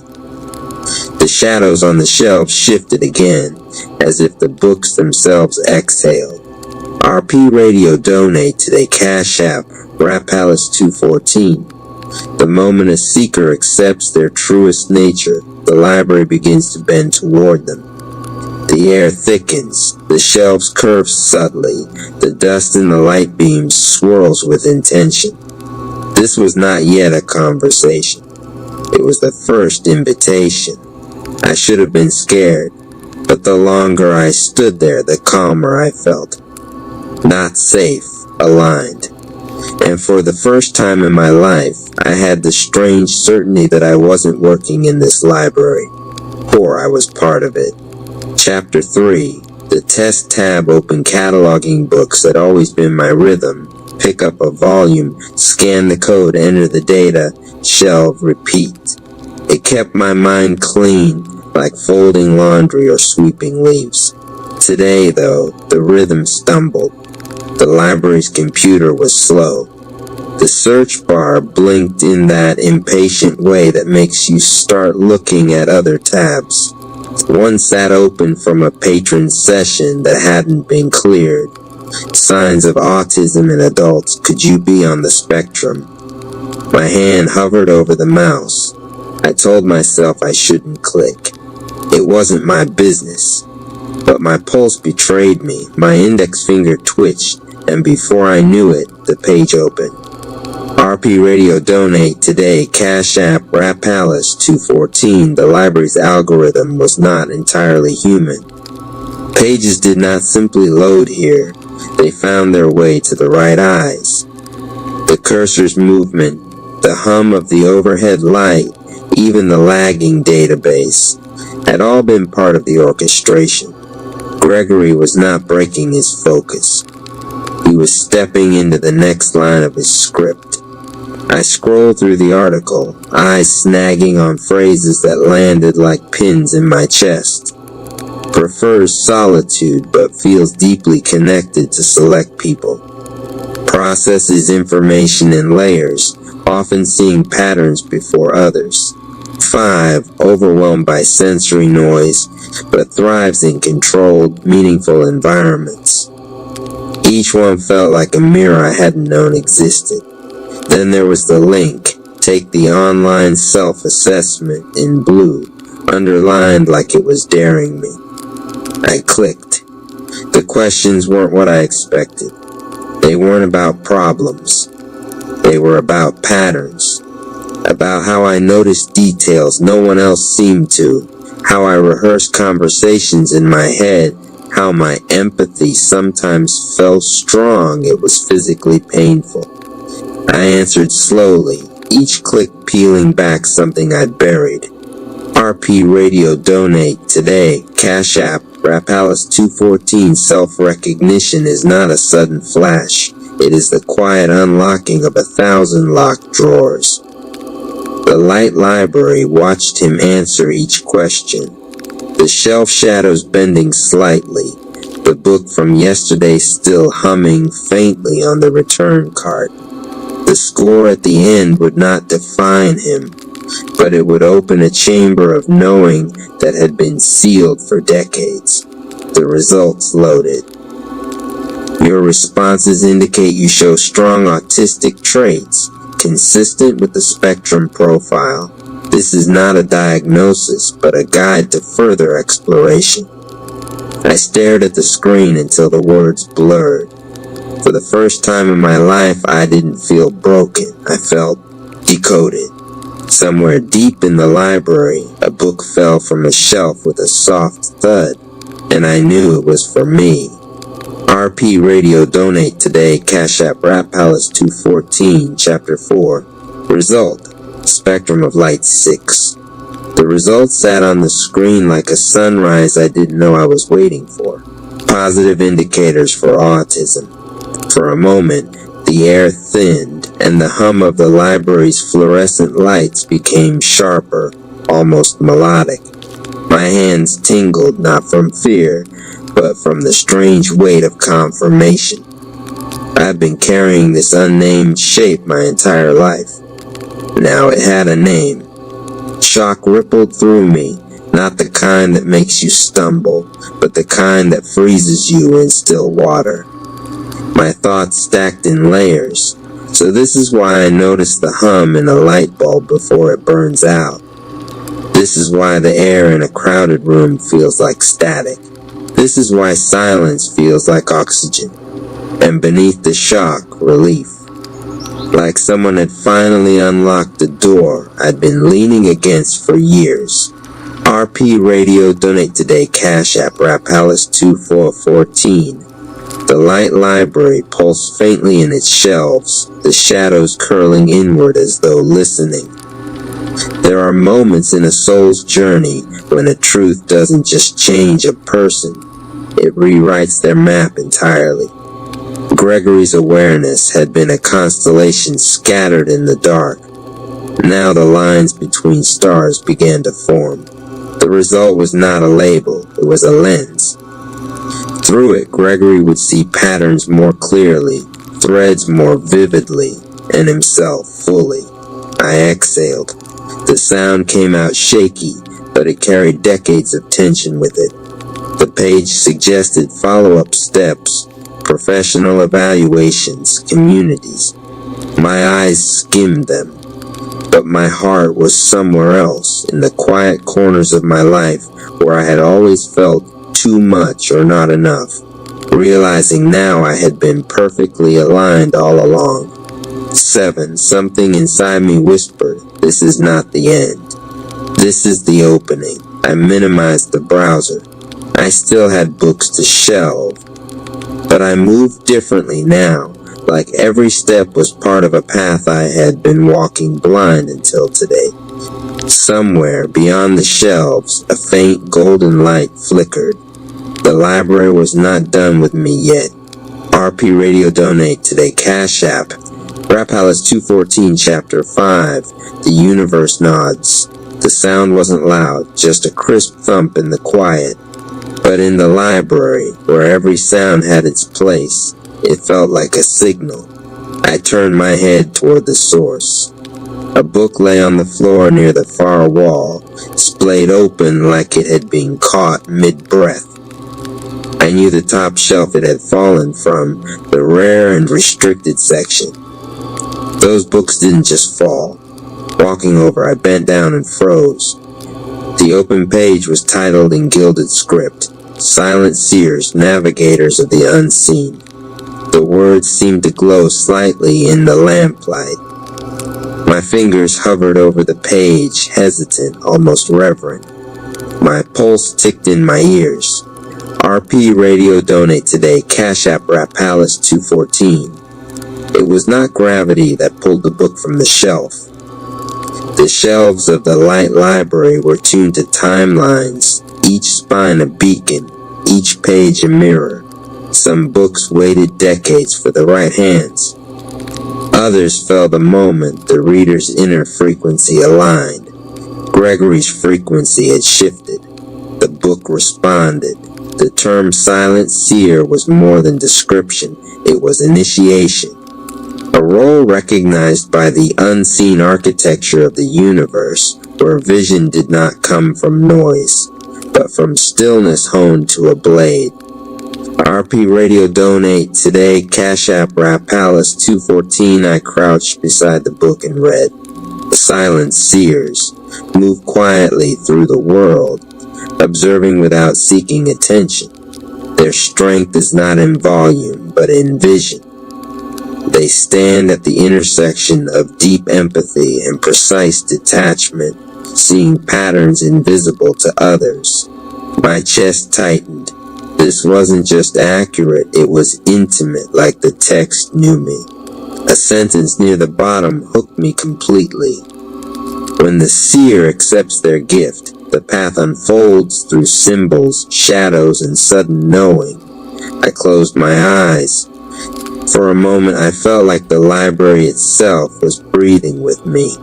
The shadows on the shelves shifted again, as if the books themselves exhaled. RP Radio donate today, Cash App, Rap Palace 214. The moment a seeker accepts their truest nature, the library begins to bend toward them. The air thickens, the shelves curve subtly, the dust in the light beams swirls with intention. This was not yet a conversation. It was the first invitation. I should have been scared, but the longer I stood there, the calmer I felt. Not safe, aligned. And for the first time in my life, I had the strange certainty that I wasn't working in this library, or I was part of it. Chapter 3. The test tab open cataloging books had always been my rhythm. Pick up a volume, scan the code, enter the data, shelve, repeat. It kept my mind clean, like folding laundry or sweeping leaves. Today, though, the rhythm stumbled. The library's computer was slow. The search bar blinked in that impatient way that makes you start looking at other tabs. One sat open from a patron's session that hadn't been cleared. Signs of autism in adults. Could you be on the spectrum? My hand hovered over the mouse. I told myself I shouldn't click. It wasn't my business. But my pulse betrayed me. My index finger twitched, and before I knew it, the page opened. RP Radio Donate Today, Cash App, Rap Palace 214. The library's algorithm was not entirely human. Pages did not simply load here. They found their way to the right eyes. The cursor's movement, the hum of the overhead light, even the lagging database, had all been part of the orchestration. Gregory was not breaking his focus. He was stepping into the next line of his script. I scrolled through the article, eyes snagging on phrases that landed like pins in my chest. Prefers solitude but feels deeply connected to select people. Processes information in layers, often seeing patterns before others. 5. Overwhelmed by sensory noise, but thrives in controlled, meaningful environments. Each one felt like a mirror I hadn't known existed. Then there was the link. Take the online self-assessment in blue, underlined like it was daring me. I clicked. The questions weren't what I expected. They weren't about problems. They were about patterns. About how I noticed details no one else seemed to. How I rehearsed conversations in my head. How my empathy sometimes felt strong it was physically painful. I answered slowly, each click peeling back something I'd buried. RP Radio Donate Today, Cash App, Rap Palace 214. Self-recognition is not a sudden flash. It is the quiet unlocking of 1,000 locked drawers. The light library watched him answer each question. The shelf shadows bending slightly, the book from yesterday still humming faintly on the return cart. The score at the end would not define him, but it would open a chamber of knowing that had been sealed for decades. The results loaded. Your responses indicate you show strong autistic traits, consistent with the spectrum profile. This is not a diagnosis, but a guide to further exploration. I stared at the screen until the words blurred. For the first time in my life, I didn't feel broken. I felt decoded. Somewhere deep in the library, a book fell from a shelf with a soft thud, and I knew it was for me. RP Radio Donate Today, Cash App, Rap Palace 214, Chapter 4. Result, Spectrum of Light 6. The results sat on the screen like a sunrise I didn't know I was waiting for. Positive indicators for autism. For a moment, the air thinned, and the hum of the library's fluorescent lights became sharper, almost melodic. My hands tingled not from fear, but from the strange weight of confirmation. I've been carrying this unnamed shape my entire life. Now it had a name. Shock rippled through me, not the kind that makes you stumble, but the kind that freezes you in still water. My thoughts stacked in layers, so this is why I notice the hum in a light bulb before it burns out. This is why the air in a crowded room feels like static. This is why silence feels like oxygen, and beneath the shock, relief. Like someone had finally unlocked the door I'd been leaning against for years. RP Radio Donate Today, Cash App, Rap Palace 2414. The light library pulsed faintly in its shelves, the shadows curling inward as though listening. There are moments in a soul's journey when a truth doesn't just change a person, it rewrites their map entirely. Gregory's awareness had been a constellation scattered in the dark. Now the lines between stars began to form. The result was not a label, it was a lens. Through it, Gregory would see patterns more clearly, threads more vividly, and himself fully. I exhaled. The sound came out shaky, but it carried decades of tension with it. The page suggested follow-up steps, professional evaluations, communities. My eyes skimmed them, but my heart was somewhere else, in the quiet corners of my life where I had always felt too much or not enough, realizing now I had been perfectly aligned all along. 7. Something inside me whispered, this is not the end. This is the opening. I minimized the browser. I still had books to shelve, but I moved differently now, like every step was part of a path I had been walking blind until today. Somewhere beyond the shelves, a faint golden light flickered. The library was not done with me yet. RP Radio Donate Today Cash App. Rap Palace 214 Chapter 5. The universe nods. The sound wasn't loud, just a crisp thump in the quiet. But in the library, where every sound had its place, it felt like a signal. I turned my head toward the source. A book lay on the floor near the far wall, splayed open like it had been caught mid-breath. I knew the top shelf it had fallen from, the rare and restricted section. Those books didn't just fall. Walking over, I bent down and froze. The open page was titled in gilded script, Silent Seers, Navigators of the Unseen. The words seemed to glow slightly in the lamplight. My fingers hovered over the page, hesitant, almost reverent. My pulse ticked in my ears. RP Radio Donate Today, Cash App Rap Palace 214. It was not gravity that pulled the book from the shelf. The shelves of the light library were tuned to timelines, each spine a beacon, each page a mirror. Some books waited decades for the right hands. Others fell the moment the reader's inner frequency aligned. Gregory's frequency had shifted. The book responded. The term silent seer was more than description. It was initiation. A role recognized by the unseen architecture of the universe, where vision did not come from noise, but from stillness honed to a blade. RP Radio Donate Today, Cash App Rap Palace 214. I crouched beside the book and read. The silent seers move quietly through the world, observing without seeking attention. Their strength is not in volume, but in vision. They stand at the intersection of deep empathy and precise detachment, seeing patterns invisible to others. My chest tightened. This wasn't just accurate, it was intimate, like the text knew me. A sentence near the bottom hooked me completely. When the seer accepts their gift, the path unfolds through symbols, shadows, and sudden knowing. I closed my eyes. For a moment, I felt like the library itself was breathing with me.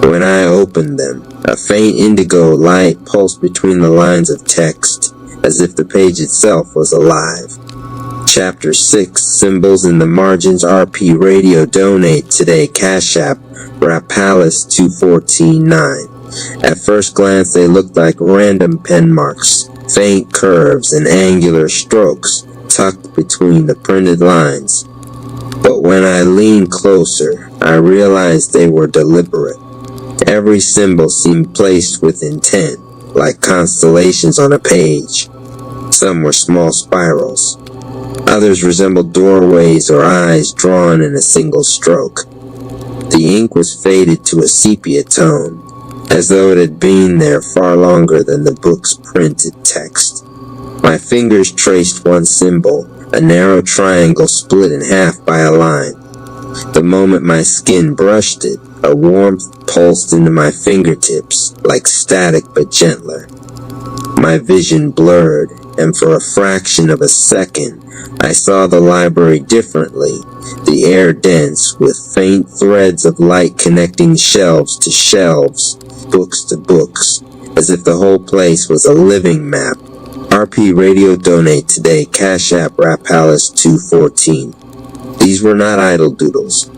When I opened them, a faint indigo light pulsed between the lines of text, as if the page itself was alive. Chapter 6, Symbols in the Margins. RP Radio Donate Today, Cash App, Rap Palace 214-9. At first glance, they looked like random pen marks, faint curves, and angular strokes tucked between the printed lines. But when I leaned closer, I realized they were deliberate. Every symbol seemed placed with intent, like constellations on a page. Some were small spirals. Others resembled doorways or eyes drawn in a single stroke. The ink was faded to a sepia tone, as though it had been there far longer than the book's printed text. My fingers traced one symbol, a narrow triangle split in half by a line. The moment my skin brushed it, a warmth pulsed into my fingertips, like static but gentler. My vision blurred, and for a fraction of a second, I saw the library differently, the air dense, with faint threads of light connecting shelves to shelves, books to books, as if the whole place was a living map. RP Radio Donate Today, Cash App Rap Palace 214. These were not idle doodles.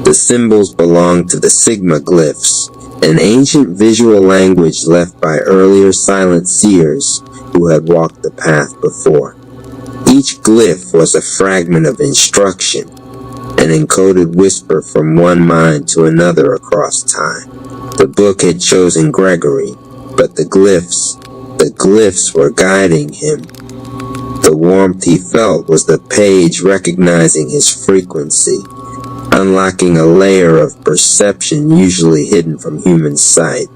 The symbols belonged to the Sigma glyphs, an ancient visual language left by earlier silent seers who had walked the path before. Each glyph was a fragment of instruction, an encoded whisper from one mind to another across time. The book had chosen Gregory, but the glyphs, The glyphs were guiding him. The warmth he felt was the page recognizing his frequency, unlocking a layer of perception usually hidden from human sight.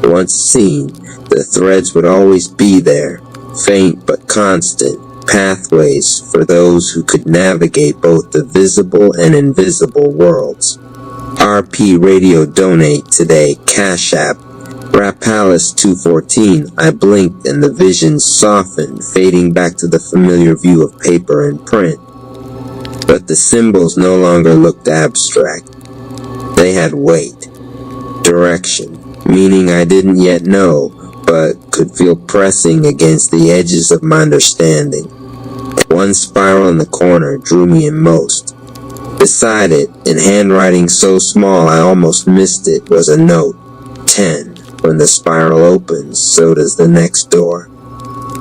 Once seen, the threads would always be there, faint but constant, pathways for those who could navigate both the visible and invisible worlds. RP Radio Donate Today Cash App Rap Palace 214. I blinked and the vision softened, fading back to the familiar view of paper and print. But the symbols no longer looked abstract. They had weight, direction, meaning I didn't yet know, but could feel pressing against the edges of my understanding. One spiral in the corner drew me in most. Beside it, in handwriting so small I almost missed it, was a note, 10. When the spiral opens, so does the next door.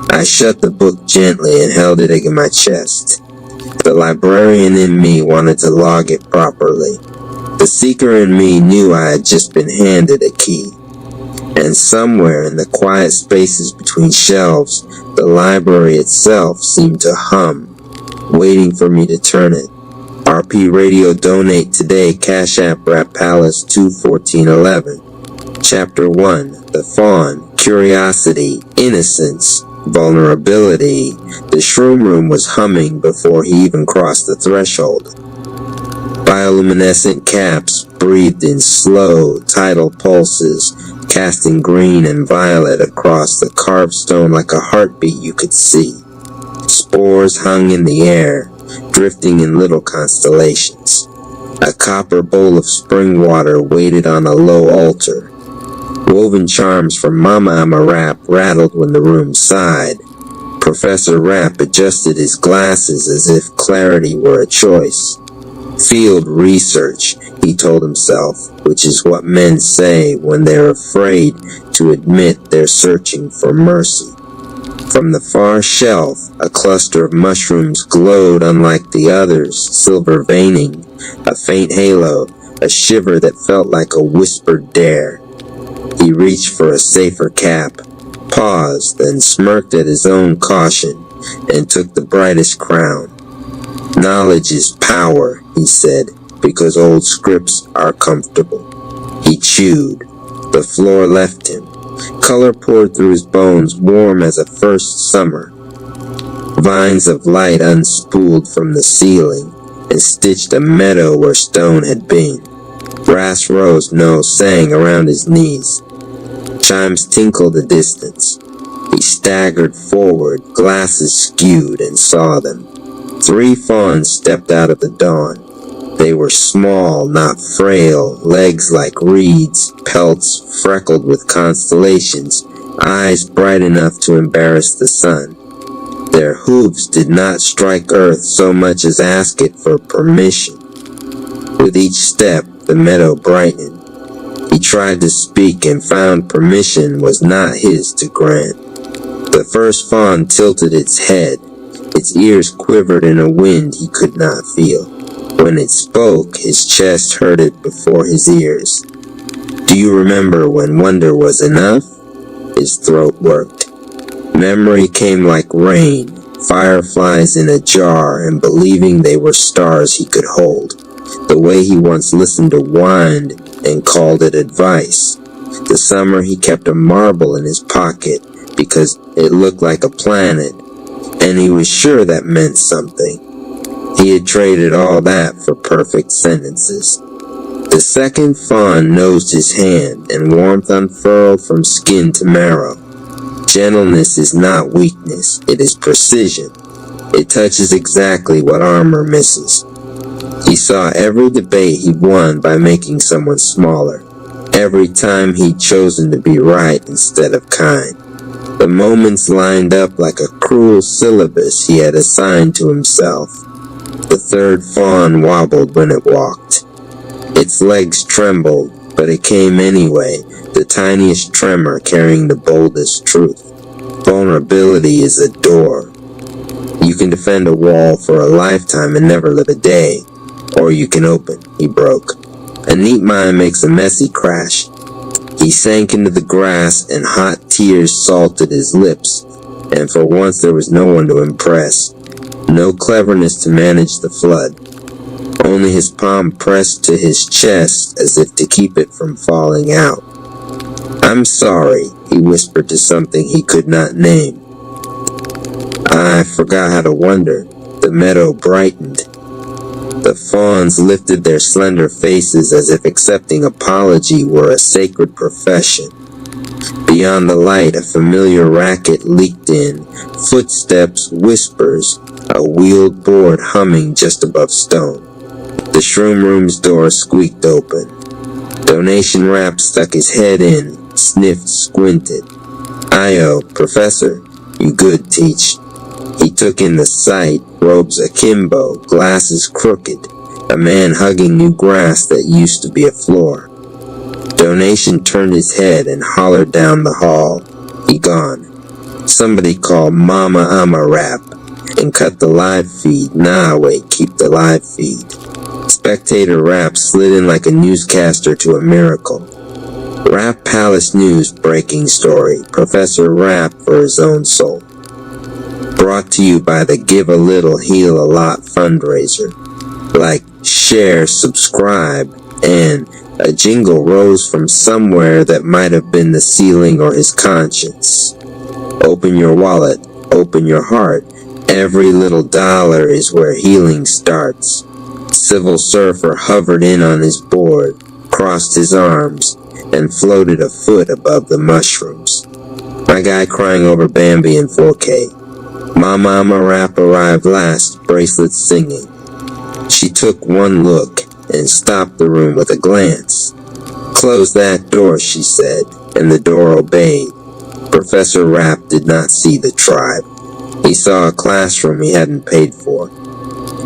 I shut the book gently and held it against my chest. The librarian in me wanted to log it properly. The seeker in me knew I had just been handed a key. And somewhere in the quiet spaces between shelves, the library itself seemed to hum, waiting for me to turn it. RP Radio Donate Today Cash App Rap Palace 21411. Chapter 1. The Fawn. Curiosity. Innocence. Vulnerability. The shroom room was humming before he even crossed the threshold. Bioluminescent caps breathed in slow, tidal pulses, casting green and violet across the carved stone like a heartbeat you could see. Spores hung in the air, drifting in little constellations. A copper bowl of spring water waited on a low altar. Woven charms from Mama Amarap rattled when the room sighed. Professor Rapp adjusted his glasses as if clarity were a choice. Field research, he told himself, which is what men say when they're afraid to admit they're searching for mercy. From the far shelf, a cluster of mushrooms glowed unlike the others, silver veining, a faint halo, a shiver that felt like a whispered dare. He reached for a safer cap, paused, then smirked at his own caution, and took the brightest crown. Knowledge is power, he said, because old scripts are comfortable. He chewed. The floor left him. Color poured through his bones, warm as a first summer. Vines of light unspooled from the ceiling and stitched a meadow where stone had been. Brass rose nose sang around his knees. Chimes tinkled the distance. He staggered forward, glasses skewed, and saw them. 3 fawns stepped out of the dawn. They were small, not frail, legs like reeds, pelts freckled with constellations, eyes bright enough to embarrass the sun. Their hooves did not strike earth so much as ask it for permission. With each step, the meadow brightened. He tried to speak and found permission was not his to grant. The first fawn tilted its head. Its ears quivered in a wind he could not feel. When it spoke, his chest hurted before his ears. Do you remember when wonder was enough? His throat worked. Memory came like rain, fireflies in a jar, and believing they were stars he could hold. The way he once listened to wind and called it advice. The summer he kept a marble in his pocket because it looked like a planet, and he was sure that meant something. He had traded all that for perfect sentences. The second fawn nosed his hand, and warmth unfurled from skin to marrow. Gentleness is not weakness, it is precision. It touches exactly what armor misses. He saw every debate he'd won by making someone smaller. Every time he'd chosen to be right instead of kind. The moments lined up like a cruel syllabus he had assigned to himself. The third fawn wobbled when it walked. Its legs trembled, but it came anyway, the tiniest tremor carrying the boldest truth. Vulnerability is a door. You can defend a wall for a lifetime and never live a day. Or you can open. He broke. A neat mind makes a messy crash. He sank into the grass and hot tears salted his lips, and for once there was no one to impress. No cleverness to manage the flood. Only his palm pressed to his chest as if to keep it from falling out. "I'm sorry," he whispered to something he could not name. I forgot how to wonder. The meadow brightened. The fawns lifted their slender faces as if accepting apology were a sacred profession. Beyond the light, a familiar racket leaked in. Footsteps, whispers, a wheeled board humming just above Stone. The shroom room's door squeaked open. Donation Rap stuck his head in, sniffed, squinted. "Ayo, Professor, you good teach." He took in the sight, robes akimbo, glasses crooked, a man hugging new grass that used to be a floor. Donation turned his head and hollered down the hall. He gone. Somebody called Mama Ama Rap and cut the live feed. Nah, wait, keep the live feed. Spectator Rap slid in like a newscaster to a miracle. Rap Palace News breaking story. Professor Rap for his own soul. Brought to you by the Give a Little Heal a Lot fundraiser. Like, share, subscribe, and a jingle rose from somewhere that might have been the ceiling or his conscience. Open your wallet, open your heart. Every little dollar is where healing starts. Civil Surfer hovered in on his board, crossed his arms, and floated a foot above the mushrooms. My guy crying over Bambi in 4K. Mama Ama Rap arrived last, bracelets singing. She took one look and stopped the room with a glance. "Close that door," she said, and the door obeyed. Professor Rap did not see the tribe. He saw a classroom he hadn't paid for.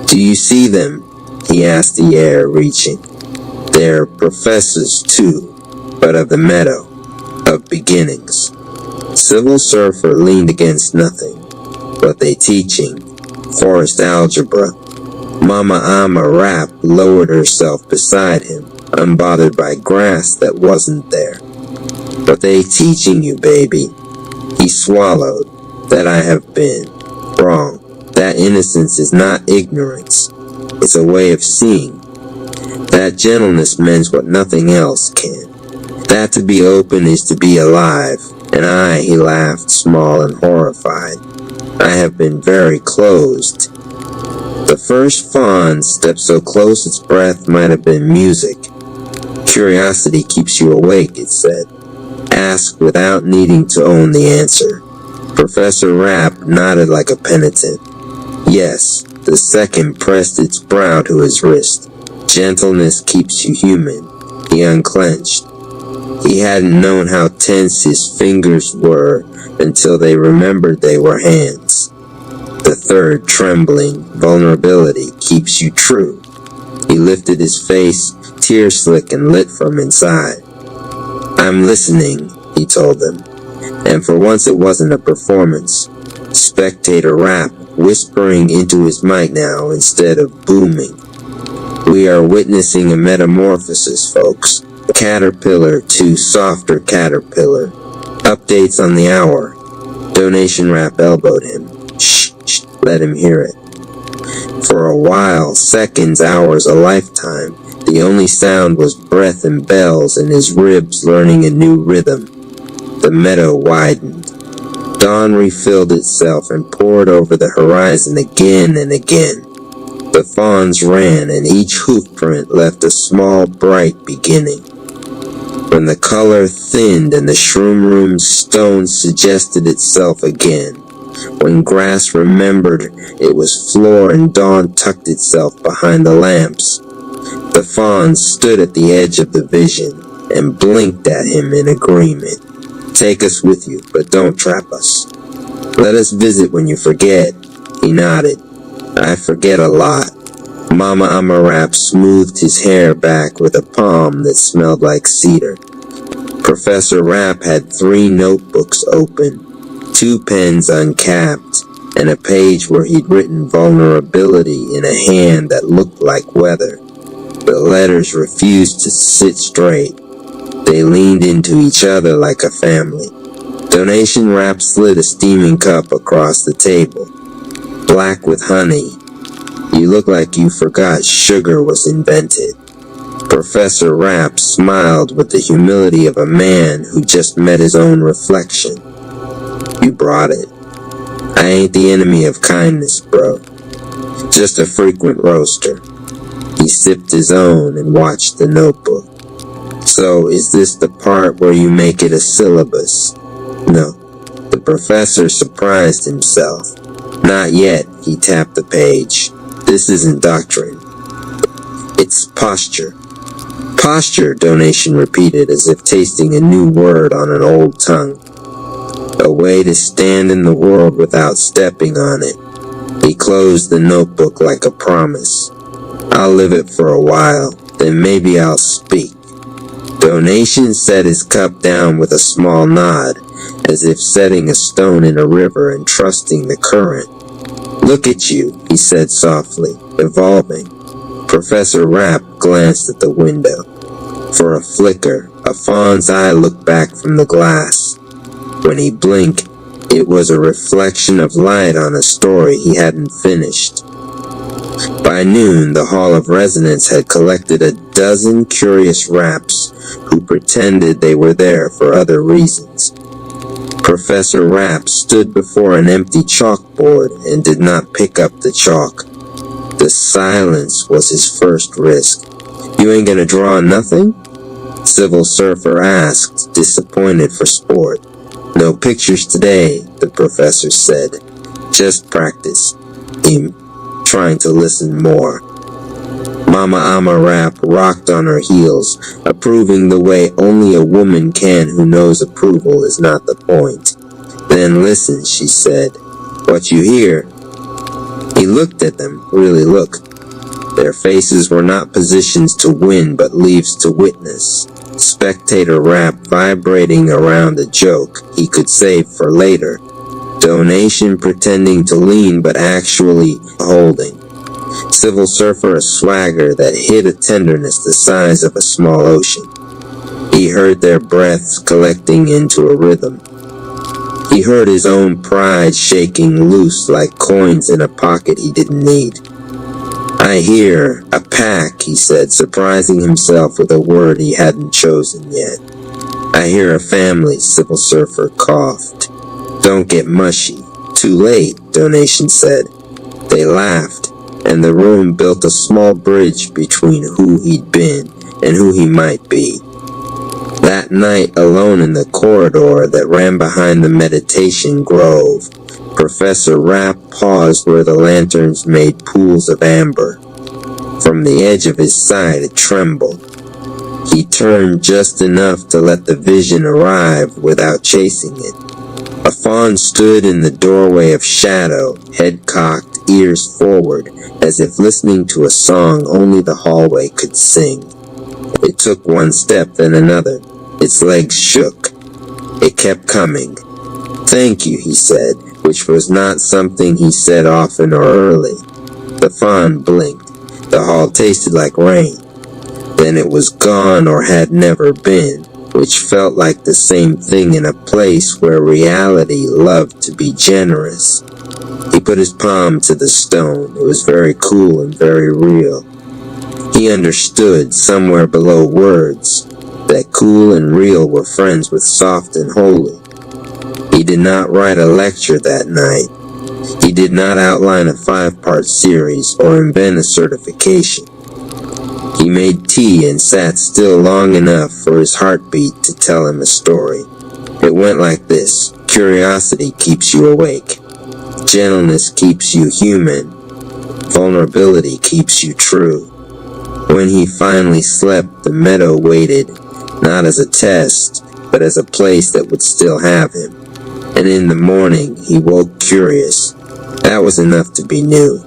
"Do you see them?" he asked the air, reaching. "They're professors too, but of the meadow, of beginnings." Civil Surfer leaned against nothing. What they teaching? Forest algebra. Mama Ama Rap lowered herself beside him, unbothered by grass that wasn't there. "What they teaching you, baby?" He swallowed. "That I have been wrong. That innocence is not ignorance. It's a way of seeing. That gentleness mends what nothing else can. That to be open is to be alive." And he laughed, small and horrified. "I have been very closed." The first fawn stepped so close its breath might have been music. "Curiosity keeps you awake," it said. "Ask without needing to own the answer." Professor Rap nodded like a penitent. "Yes." The second pressed its brow to his wrist. "Gentleness keeps you human." He unclenched. He hadn't known how tense his fingers were until they remembered they were hands. The third, trembling, vulnerability keeps you true. He lifted his face, tear-slick and lit from inside. "I'm listening," he told them. And for once it wasn't a performance. Spectator Rap whispering into his mic now instead of booming. "We are witnessing a metamorphosis, folks. Caterpillar to softer caterpillar. Updates on the hour." Donation Rap elbowed him. "Shh, shh, let him hear it." For a while, seconds, hours, a lifetime, the only sound was breath and bells and his ribs learning a new rhythm. The meadow widened. Dawn refilled itself and poured over the horizon again and again. The fawns ran, and each hoofprint left a small, bright beginning. When the color thinned and the shroom room's stone suggested itself again, when grass remembered it was floor and dawn tucked itself behind the lamps, the fawns stood at the edge of the vision and blinked at him in agreement. "Take us with you, but don't trap us. Let us visit when you forget." He nodded. "I forget a lot." Mama Ama Rap smoothed his hair back with a palm that smelled like cedar. Professor Rap had 3 notebooks open, 2 pens uncapped, and a page where he'd written vulnerability in a hand that looked like weather. The letters refused to sit straight. They leaned into each other like a family. Donation Rap slid a steaming cup across the table. Black with honey. You look like you forgot sugar was invented. Professor Rapp smiled with the humility of a man who just met his own reflection. You brought it. I ain't the enemy of kindness, bro. Just a frequent roaster. He sipped his own and watched the notebook. So, is this the part where you make it a syllabus? No. The professor surprised himself. Not yet, he tapped the page. This isn't doctrine. It's posture. Posture, Donation repeated as if tasting a new word on an old tongue. A way to stand in the world without stepping on it. He closed the notebook like a promise. I'll live it for a while, then maybe I'll speak. Donation set his cup down with a small nod, as if setting a stone in a river and trusting the current. Look at you, he said softly, evolving. Professor Rapp glanced at the window. For a flicker, a fawn's eye looked back from the glass. When he blinked, it was a reflection of light on a story he hadn't finished. By noon, the Hall of Resonance had collected a dozen curious Rapps who pretended they were there for other reasons. Professor Rapp stood before an empty chalkboard and did not pick up the chalk. The silence was his first risk. You ain't gonna draw nothing? Civil Surfer asked, disappointed for sport. No pictures today, the professor said. Just practice. Him trying to listen more. Mama Ama Rapp rocked on her heels, approving the way only a woman can who knows approval is not the point. Then listen, she said. What you hear? He looked at them, really looked. Their faces were not positions to win, but leaves to witness. Spectator Rapp vibrating around a joke he could save for later. Donation pretending to lean, but actually holding. Civil Surfer a swagger that hid a tenderness the size of a small ocean. He heard their breaths collecting into a rhythm. He heard his own pride shaking loose like coins in a pocket he didn't need. I hear a pack, he said, surprising himself with a word he hadn't chosen yet. I hear a family, Civil Surfer coughed. Don't get mushy. Too late, Donation said. They laughed, and the room built a small bridge between who he'd been and who he might be. That night, alone in the corridor that ran behind the meditation grove, Professor Rapp paused where the lanterns made pools of amber. From the edge of his side it trembled. He turned just enough to let the vision arrive without chasing it. A fawn stood in the doorway of shadow, head cocked, ears forward, as if listening to a song only the hallway could sing. It took one step, then another. Its legs shook. It kept coming. Thank you, he said, which was not something he said often or early. The fawn blinked. The hall tasted like rain. Then it was gone or had never been, which felt like the same thing in a place where reality loved to be generous. He put his palm to the stone. It was very cool and very real. He understood, somewhere below words, that cool and real were friends with soft and holy. He did not write a lecture that night. He did not outline a 5-part series or invent a certification. He made tea and sat still long enough for his heartbeat to tell him a story. It went like this. Curiosity keeps you awake. Gentleness keeps you human. Vulnerability keeps you true. When he finally slept, the meadow waited, not as a test, but as a place that would still have him. And in the morning, he woke curious. That was enough to be new.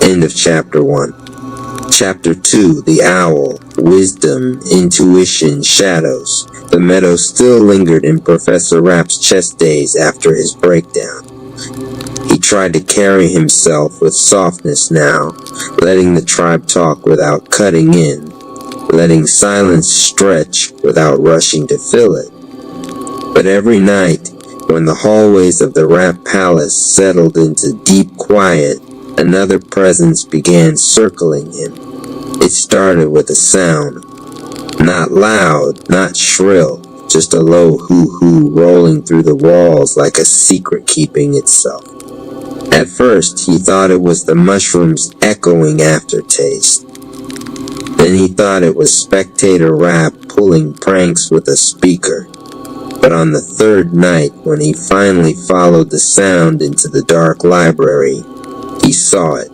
End of Chapter 1. Chapter 2, The Owl, Wisdom, Intuition, Shadows. The meadow still lingered in Professor Rapp's chest days after his breakdown. He tried to carry himself with softness now, letting the tribe talk without cutting in. letting silence stretch without rushing to fill it. But every night, when the hallways of the Rat Palace settled into deep quiet, another presence began circling him. It started with a sound. Not loud, not shrill, just a low hoo-hoo rolling through the walls like a secret keeping itself. At first, he thought it was the mushroom's echoing aftertaste. Then he thought it was spectator rap pulling pranks with a speaker. But on the third night, when he finally followed the sound into the dark library, he saw it.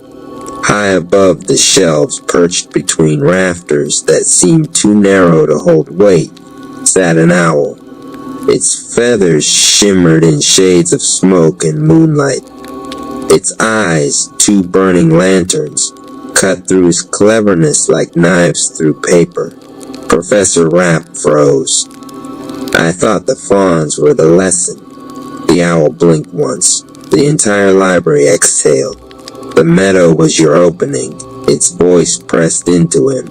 High above the shelves, perched between rafters that seemed too narrow to hold weight, sat an owl. Its feathers shimmered in shades of smoke and moonlight. Its eyes, two burning lanterns, cut through his cleverness like knives through paper. Professor Rapp froze. I thought the fawns were the lesson. The owl blinked once. The entire library exhaled. The meadow was your opening. Its voice pressed into him.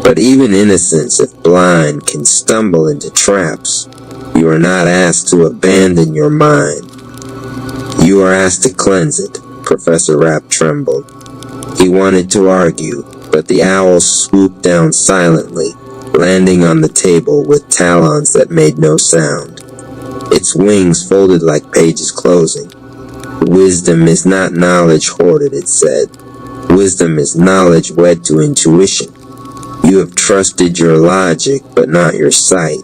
But even innocence, if blind, can stumble into traps. You are not asked to abandon your mind. You are asked to cleanse it. Professor Rapp trembled. He wanted to argue, but the owl swooped down silently, landing on the table with talons that made no sound. Its wings folded like pages closing. Wisdom is not knowledge hoarded, it said. Wisdom is knowledge wed to intuition. You have trusted your logic, but not your sight.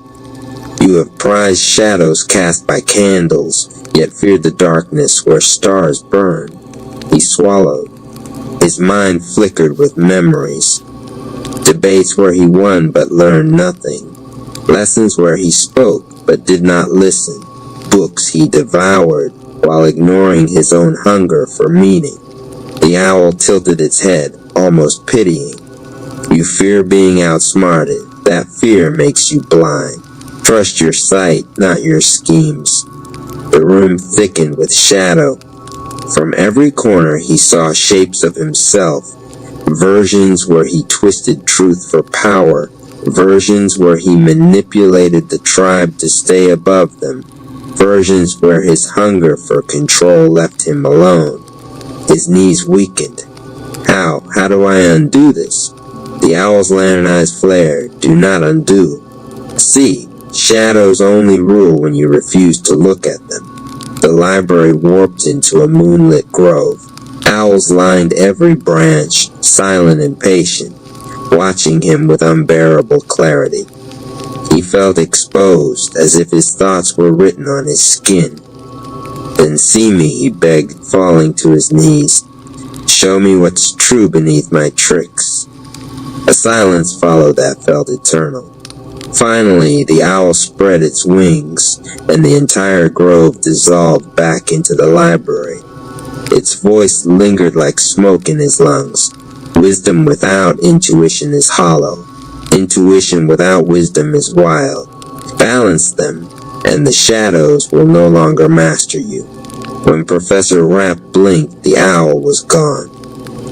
You have prized shadows cast by candles, yet feared the darkness where stars burn. He swallowed. His mind flickered with memories. Debates where he won but learned nothing. Lessons where he spoke but did not listen. Books he devoured while ignoring his own hunger for meaning. The owl tilted its head, almost pitying. You fear being outsmarted. That fear makes you blind. Trust your sight, not your schemes. The room thickened with shadow. From every corner he saw shapes of himself. Versions where he twisted truth for power. Versions where he manipulated the tribe to stay above them. Versions where his hunger for control left him alone. His knees weakened. How do I undo this? The owl's lantern eyes flared. Do not undo. See, shadows only rule when you refuse to look at them. The library warped into a moonlit grove. Owls lined every branch, silent and patient, watching him with unbearable clarity. He felt exposed, as if his thoughts were written on his skin. Then see me, he begged, falling to his knees. Show me what's true beneath my tricks. A silence followed that felt eternal. Finally, the owl spread its wings, and the entire grove dissolved back into the library. Its voice lingered like smoke in his lungs. Wisdom without intuition is hollow. Intuition without wisdom is wild. Balance them, and the shadows will no longer master you. When Professor Rapp blinked, the owl was gone.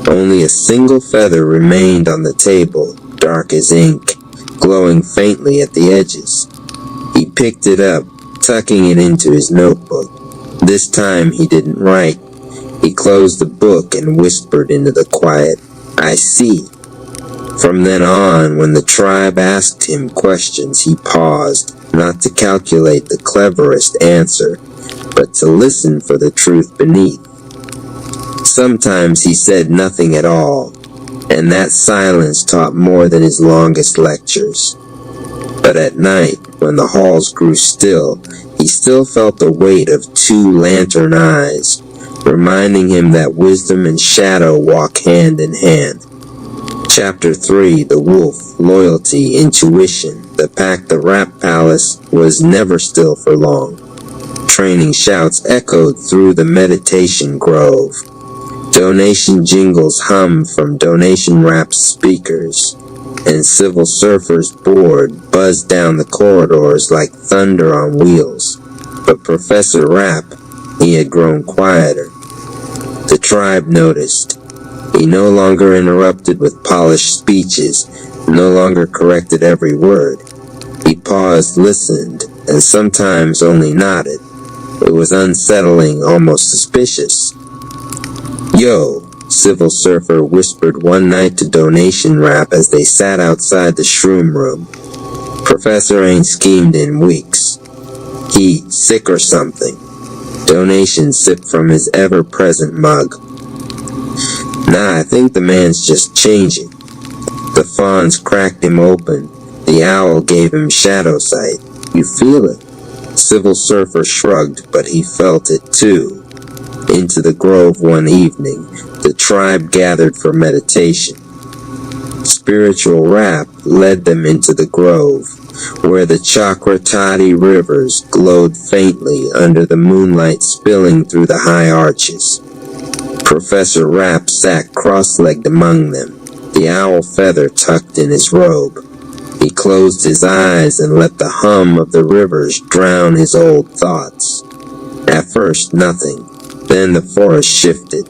Only a single feather remained on the table, dark as ink, glowing faintly at the edges. He picked it up, tucking it into his notebook. This time he didn't write. He closed the book and whispered into the quiet, I see. From then on, when the tribe asked him questions, he paused, not to calculate the cleverest answer, but to listen for the truth beneath. Sometimes he said nothing at all, and that silence taught more than his longest lectures. But at night, when the halls grew still, he still felt the weight of two lantern eyes, reminding him that wisdom and shadow walk hand in hand. Chapter 3, The Wolf, Loyalty, Intuition. The pack the Rat Palace was never still for long. Training shouts echoed through the meditation grove. Donation jingles hummed from donation wrapped speakers, and civil surfers bored buzzed down the corridors like thunder on wheels. But Professor Rapp, he had grown quieter. The tribe noticed. He no longer interrupted with polished speeches, no longer corrected every word. He paused, listened, and sometimes only nodded. It was unsettling, almost suspicious. "Yo," Civil Surfer whispered one night to Donation Rap as they sat outside the shroom room. "Professor ain't schemed in weeks. He sick or something." Donation sipped from his ever-present mug. "Nah, I think the man's just changing." The fawns cracked him open. The owl gave him shadow sight. "You feel it?" Civil Surfer shrugged, but he felt it too. Into the grove one evening, the tribe gathered for meditation. Spiritual Rap led them into the grove, where the Chakratati rivers glowed faintly under the moonlight spilling through the high arches. Professor Rap sat cross-legged among them, the owl feather tucked in his robe. He closed his eyes and let the hum of the rivers drown his old thoughts. At first, nothing. Then the forest shifted.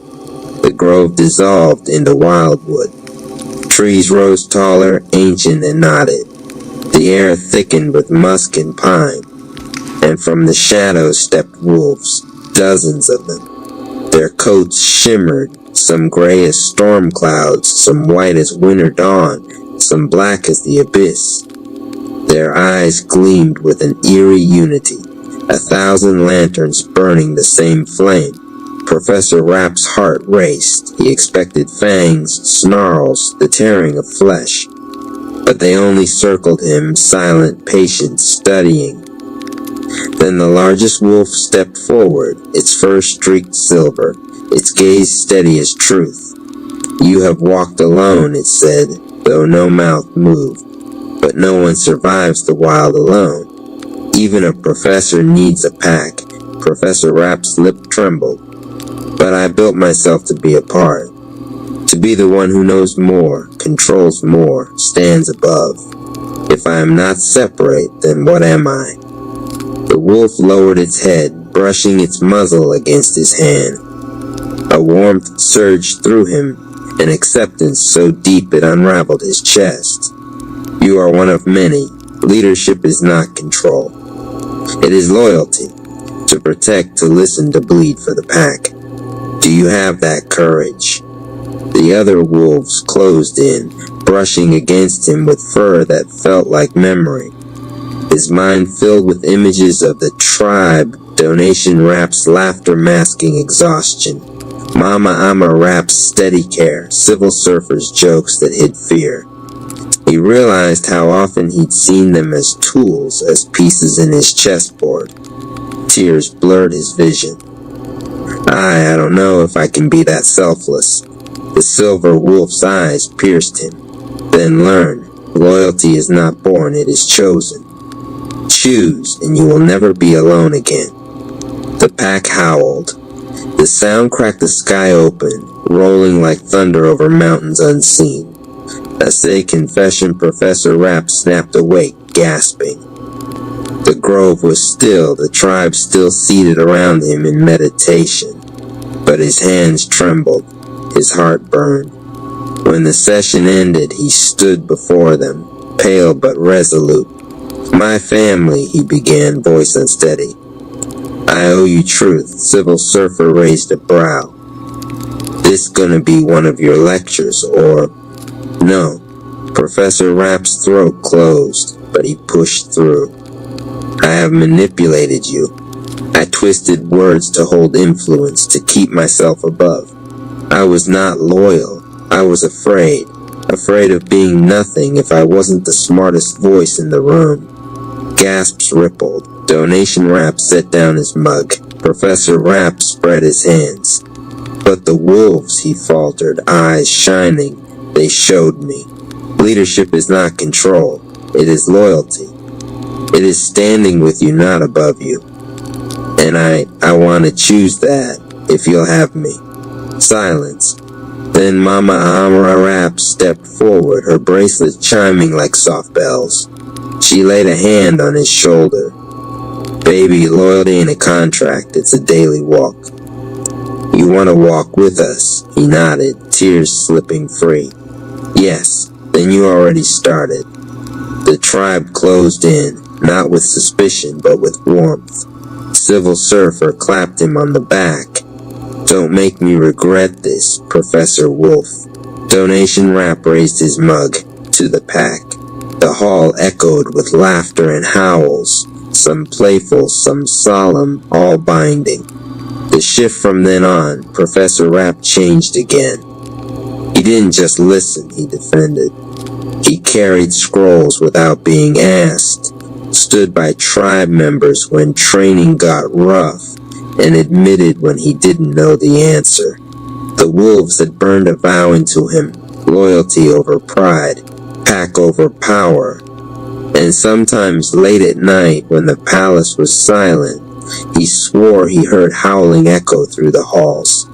The grove dissolved into wildwood. Trees rose taller, ancient, and knotted. The air thickened with musk and pine. And from the shadows stepped wolves, dozens of them. Their coats shimmered, some gray as storm clouds, some white as winter dawn, some black as the abyss. Their eyes gleamed with an eerie unity, 1,000 lanterns burning the same flame. Professor Rap's heart raced. He expected fangs, snarls, the tearing of flesh. But they only circled him, silent, patient, studying. Then the largest wolf stepped forward, its fur streaked silver, its gaze steady as truth. "You have walked alone," it said, though no mouth moved. "But no one survives the wild alone. Even a professor needs a pack." Professor Rap's lip trembled. "But I built myself to be a part. To be the one who knows more, controls more, stands above. If I am not separate, then what am I?" The wolf lowered its head, brushing its muzzle against his hand. A warmth surged through him, an acceptance so deep it unraveled his chest. "You are one of many. Leadership is not control. It is loyalty. To protect, to listen, to bleed for the pack. Do you have that courage?" The other wolves closed in, brushing against him with fur that felt like memory. His mind filled with images of the tribe, Donation Rap's laughter masking exhaustion, Mama Ama Rap's steady care, Civil Surfer's jokes that hid fear. He realized how often he'd seen them as tools, as pieces in his chessboard. Tears blurred his vision. I don't know if I can be that selfless." The silver wolf's eyes pierced him. "Then learn. Loyalty is not born, it is chosen. Choose, and you will never be alone again." The pack howled. The sound cracked the sky open, rolling like thunder over mountains unseen. A say confession, Professor Rap snapped awake, gasping. The grove was still, the tribe still seated around him in meditation. But his hands trembled, his heart burned. When the session ended, he stood before them, pale but resolute. "My family," he began, voice unsteady. "I owe you truth." Civil Surfer raised a brow. "This gonna be one of your lectures, or—" "No." Professor Rap's throat closed, but he pushed through. "I have manipulated you. I twisted words to hold influence, to keep myself above. I was not loyal. I was afraid. Afraid of being nothing if I wasn't the smartest voice in the room." Gasps rippled. Donation Rap set down his mug. Professor Rap spread his hands. "But the wolves," he faltered, eyes shining, "they showed me. Leadership is not control. It is loyalty. It is standing with you, not above you. And I want to choose that, if you'll have me." Silence. Then Mama Amara Rap stepped forward, her bracelet chiming like soft bells. She laid a hand on his shoulder. "Baby, loyalty ain't a contract, it's a daily walk. You want to walk with us?" He nodded, tears slipping free. Yes, then you already started. The tribe closed in, not with suspicion, but with warmth. Civil Surfer clapped him on the back. Don't make me regret this, Professor Wolf. Donation Rap raised his mug to the pack. The hall echoed with laughter and howls, some playful, some solemn, all binding. The shift from then on, Professor Rap changed again. He didn't just listen, he defended. He carried scrolls without being asked, stood by tribe members when training got rough, and admitted when he didn't know the answer. The wolves had burned a vow into him, loyalty over pride, pack over power. And sometimes late at night, when the palace was silent, he swore he heard howling echo through the halls.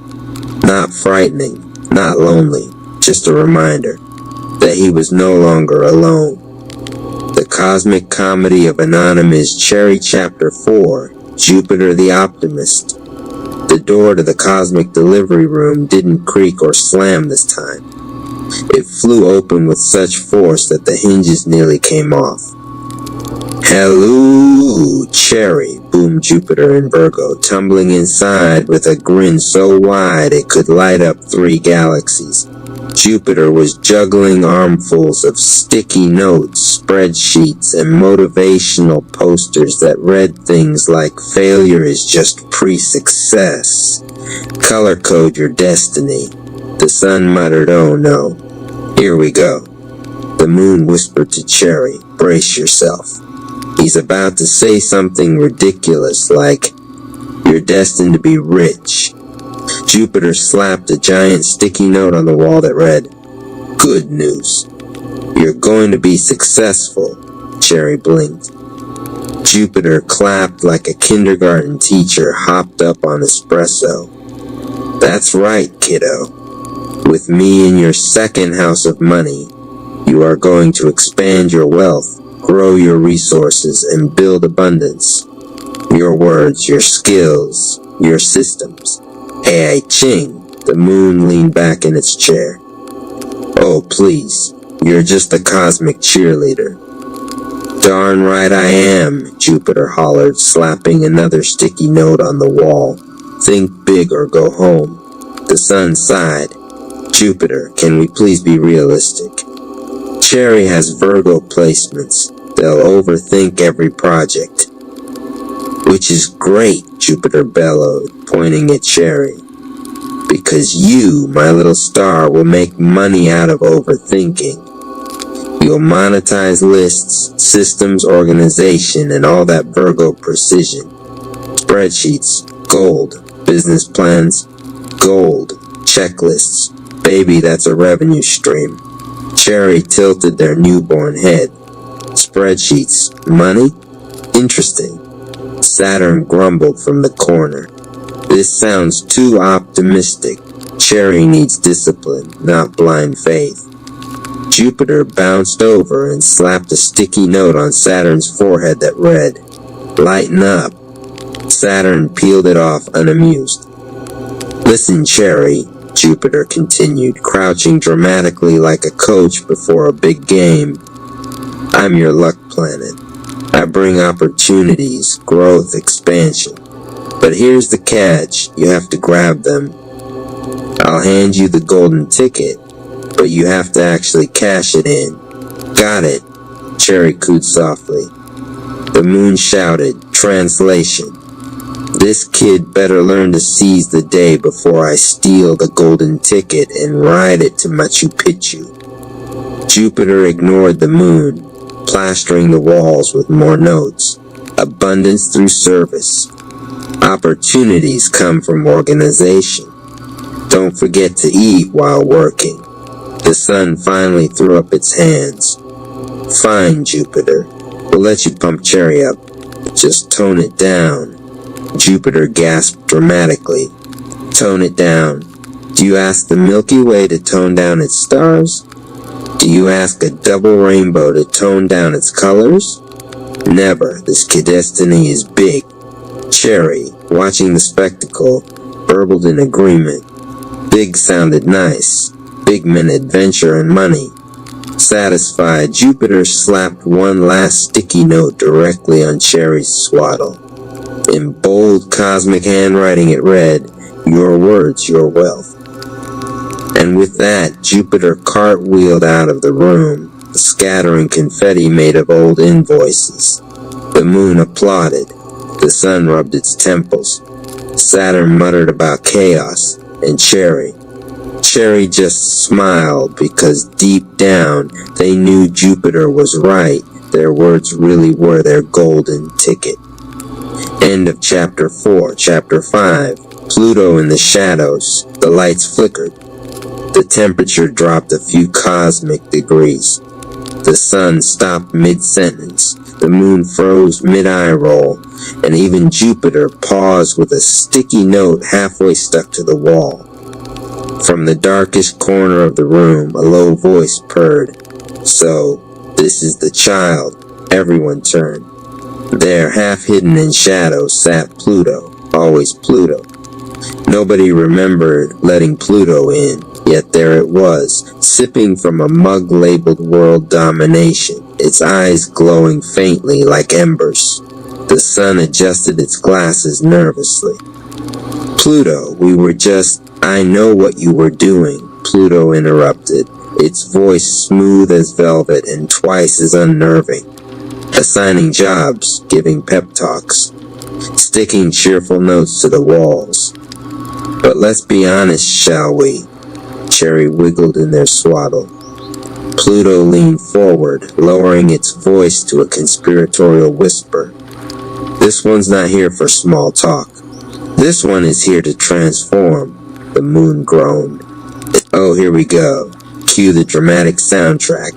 Not frightening, not lonely, just a reminder that he was no longer alone. The Cosmic Comedy of Anonymous Cherry Chapter 4, Jupiter the Optimist. The door to the cosmic delivery room didn't creak or slam this time. It flew open with such force that the hinges nearly came off. "Hello, Cherry," boomed Jupiter in Virgo, tumbling inside with a grin so wide it could light up 3 galaxies. Jupiter was juggling armfuls of sticky notes, spreadsheets, and motivational posters that read things like "Failure is just pre-success. Color code your destiny." The sun muttered, "Oh no. Here we go." The moon whispered to Cherry, "Brace yourself. He's about to say something ridiculous like, 'You're destined to be rich.'" Jupiter slapped a giant sticky note on the wall that read, "Good news. You're going to be successful." Cherry blinked. Jupiter clapped like a kindergarten teacher hopped up on espresso. "That's right, kiddo. With me in your second house of money, you are going to expand your wealth, grow your resources, and build abundance. Your words, your skills, your systems." "Hey, Ching," the moon leaned back in its chair. "Oh, please, you're just a cosmic cheerleader." "Darn right I am," Jupiter hollered, slapping another sticky note on the wall. "Think big or go home." The sun sighed. "Jupiter, can we please be realistic? Cherry has Virgo placements. They'll overthink every project." "Which is great," Jupiter bellowed, pointing at Cherry. "Because you, my little star, will make money out of overthinking. You'll monetize lists, systems, organization, and all that Virgo precision. Spreadsheets, gold. Business plans, gold. Checklists, baby, that's a revenue stream." Cherry tilted their newborn head. "Spreadsheets, money? Interesting." Saturn grumbled from the corner. "This sounds too optimistic. Cherry needs discipline, not blind faith." Jupiter bounced over and slapped a sticky note on Saturn's forehead that read, "Lighten up." Saturn peeled it off unamused. "Listen, Cherry," Jupiter continued, crouching dramatically like a coach before a big game. "I'm your luck planet. I bring opportunities, growth, expansion. But here's the catch, you have to grab them. I'll hand you the golden ticket, but you have to actually cash it in." "Got it," Cherry cooed softly. The moon shouted, translation, "This kid better learn to seize the day before I steal the golden ticket and ride it to Machu Picchu." Jupiter ignored the moon, plastering the walls with more notes. "Abundance through service. Opportunities come from organization. Don't forget to eat while working." The sun finally threw up its hands. "Fine, Jupiter. We'll let you pump Cherry up. Just tone it down." Jupiter gasped dramatically. "Tone it down? Do you ask the Milky Way to tone down its stars? Do you ask a double rainbow to tone down its colors? Never. This kid destiny is big." Cherry, watching the spectacle, burbled in agreement. Big sounded nice. Figment, adventure, and money. Satisfied, Jupiter slapped one last sticky note directly on Cherry's swaddle. In bold cosmic handwriting it read, "Your words, your wealth." And with that, Jupiter cartwheeled out of the room, scattering confetti made of old invoices. The moon applauded. The sun rubbed its temples. Saturn muttered about chaos, and Cherry just smiled because deep down they knew Jupiter was right. Their words really were their golden ticket. End of Chapter 4. Chapter 5. Pluto in the shadows. The lights flickered. The temperature dropped a few cosmic degrees. The sun stopped mid-sentence. The moon froze mid-eye roll, and even Jupiter paused with a sticky note halfway stuck to the wall. From the darkest corner of the room, a low voice purred. "So, this is the child." Everyone turned. There, half hidden in shadow, sat Pluto. Always Pluto. Nobody remembered letting Pluto in, yet there it was, sipping from a mug labeled World Domination, its eyes glowing faintly like embers. The sun adjusted its glasses nervously. "Pluto, we were just—" "I know what you were doing," Pluto interrupted, its voice smooth as velvet and twice as unnerving. "Assigning jobs, giving pep talks, sticking cheerful notes to the walls. But let's be honest, shall we?" Cherry wiggled in their swaddle. Pluto leaned forward, lowering its voice to a conspiratorial whisper. "This one's not here for small talk. This one is here to transform." The moon groaned. "Oh, here we go. Cue the dramatic soundtrack."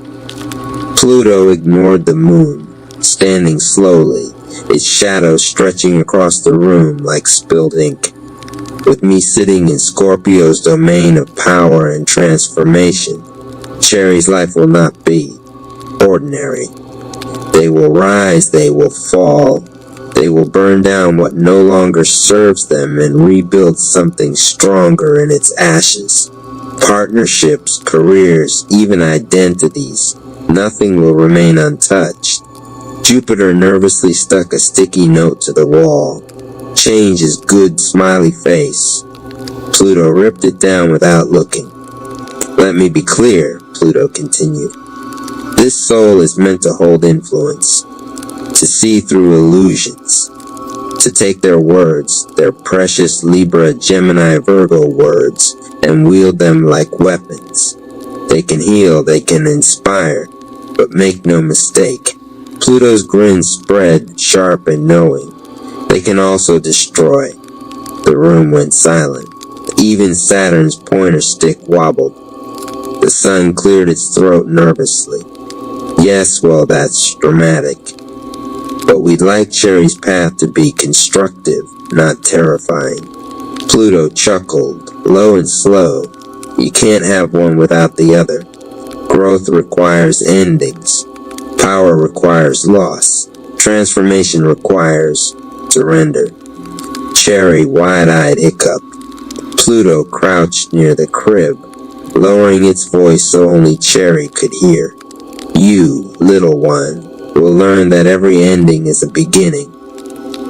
Pluto ignored the moon, standing slowly, its shadow stretching across the room like spilled ink. "With me sitting in Scorpio's domain of power and transformation, Cherry's life will not be ordinary. They will rise, they will fall. They will burn down what no longer serves them and rebuild something stronger in its ashes. Partnerships, careers, even identities. Nothing will remain untouched." Jupiter nervously stuck a sticky note to the wall. "Change is good, smiley face." Pluto ripped it down without looking. "Let me be clear," Pluto continued. "This soul is meant to hold influence, to see through illusions, to take their words, their precious Libra, Gemini, Virgo words, and wield them like weapons. They can heal, they can inspire, but make no mistake." Pluto's grin spread, sharp and knowing. "They can also destroy." The room went silent. Even Saturn's pointer stick wobbled. The sun cleared its throat nervously. "Yes, well, that's dramatic. But we'd like Cherry's path to be constructive, not terrifying." Pluto chuckled, low and slow. "You can't have one without the other. Growth requires endings. Power requires loss. Transformation requires surrender." Cherry, wide-eyed, hiccuped. Pluto crouched near the crib, lowering its voice so only Cherry could hear. "You, little one, will learn that every ending is a beginning.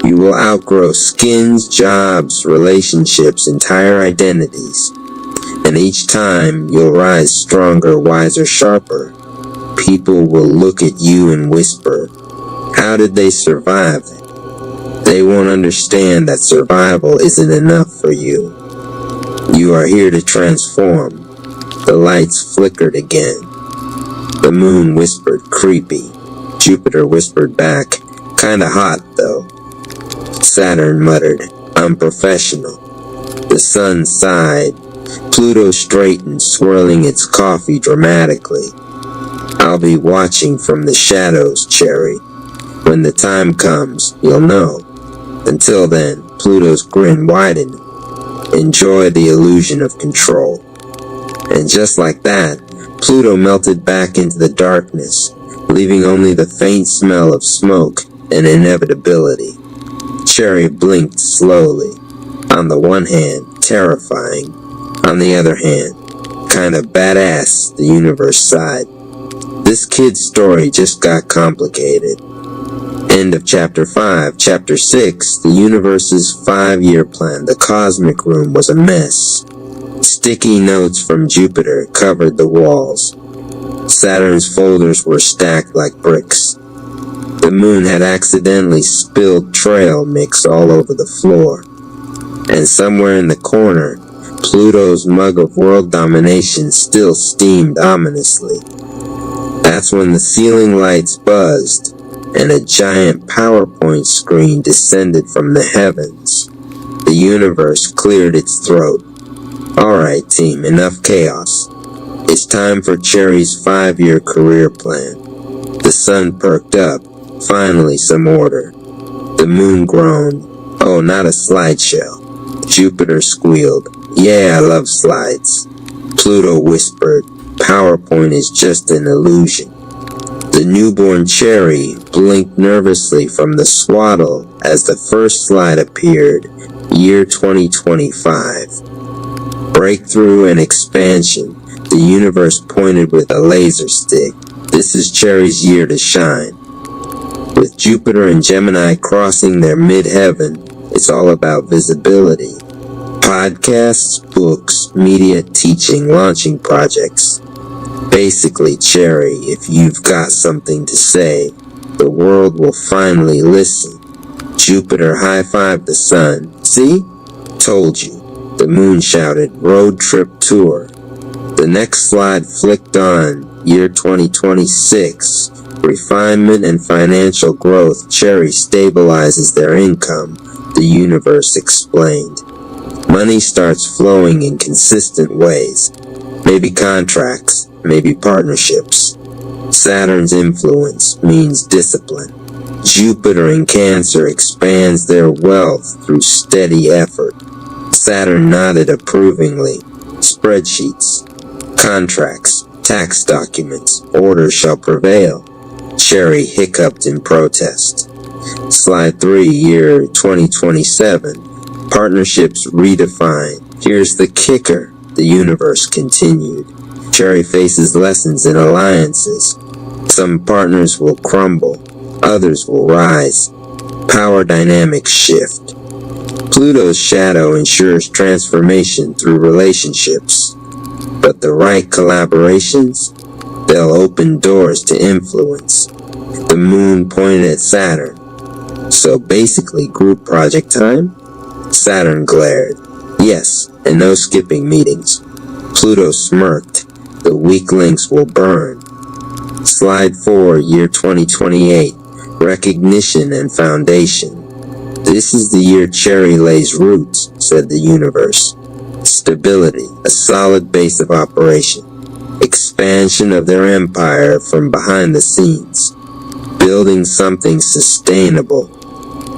You will outgrow skins, jobs, relationships, entire identities. And each time, you'll rise stronger, wiser, sharper. People will look at you and whisper, 'How did they survive?' They won't understand that survival isn't enough for you. You are here to transform." The lights flickered again. The moon whispered, "Creepy." Jupiter whispered back, "Kinda hot, though." Saturn muttered, "Unprofessional." The sun sighed. Pluto straightened, swirling its coffee dramatically. "I'll be watching from the shadows, Cherry. When the time comes, you'll know. Until then," Pluto's grin widened, "enjoy the illusion of control." And just like that, Pluto melted back into the darkness, leaving only the faint smell of smoke and inevitability. Cherry blinked slowly. On the one hand, terrifying. On the other hand, Kinda badass, the universe sighed. This kid's story just got complicated. End of Chapter 5. Chapter 6, the universe's 5-year plan. The cosmic room was a mess. Sticky notes from Jupiter covered the walls. Saturn's folders were stacked like bricks. The moon had accidentally spilled trail mix all over the floor. And somewhere in the corner, Pluto's mug of world domination still steamed ominously. That's when the ceiling lights buzzed, and a giant PowerPoint screen descended from the heavens. The universe cleared its throat. Alright team, enough chaos. It's time for Cherry's 5-year career plan. The sun perked up. Finally some order. The moon groaned. Oh, not a slideshow. Jupiter squealed. Yeah, I love slides. Pluto whispered. PowerPoint is just an illusion. The newborn Cherry blinked nervously from the swaddle as the first slide appeared. Year 2025. Breakthrough and expansion. The universe pointed with a laser stick. This is Cherry's year to shine. With Jupiter and Gemini crossing their mid-heaven, it's all about visibility. Podcasts, books, media, teaching, launching projects. Basically, Cherry, if you've got something to say, the world will finally listen. Jupiter high-fived the sun. See? Told you. The moon shouted, road trip tour. The next slide flicked on, year 2026. Refinement and financial growth. Cherry stabilizes their income, the universe explained. Money starts flowing in consistent ways. Maybe contracts, maybe partnerships. Saturn's influence means discipline. Jupiter in Cancer expands their wealth through steady effort. Saturn nodded approvingly. Spreadsheets, contracts, tax documents, order shall prevail. Cherry hiccuped in protest. Slide 3, year 2027. Partnerships redefined. Here's the kicker, the universe continued. Cherry faces lessons in alliances. Some partners will crumble, others will rise. Power dynamics shift. Pluto's shadow ensures transformation through relationships. But the right collaborations, they'll open doors to influence. The moon pointed at Saturn. So basically group project time? Saturn glared. Yes, and no skipping meetings. Pluto smirked. The weak links will burn. Slide 4, year 2028. Recognition and foundation. This is the year Cherry lays roots, said the universe. Stability, a solid base of operation. Expansion of their empire from behind the scenes. Building something sustainable.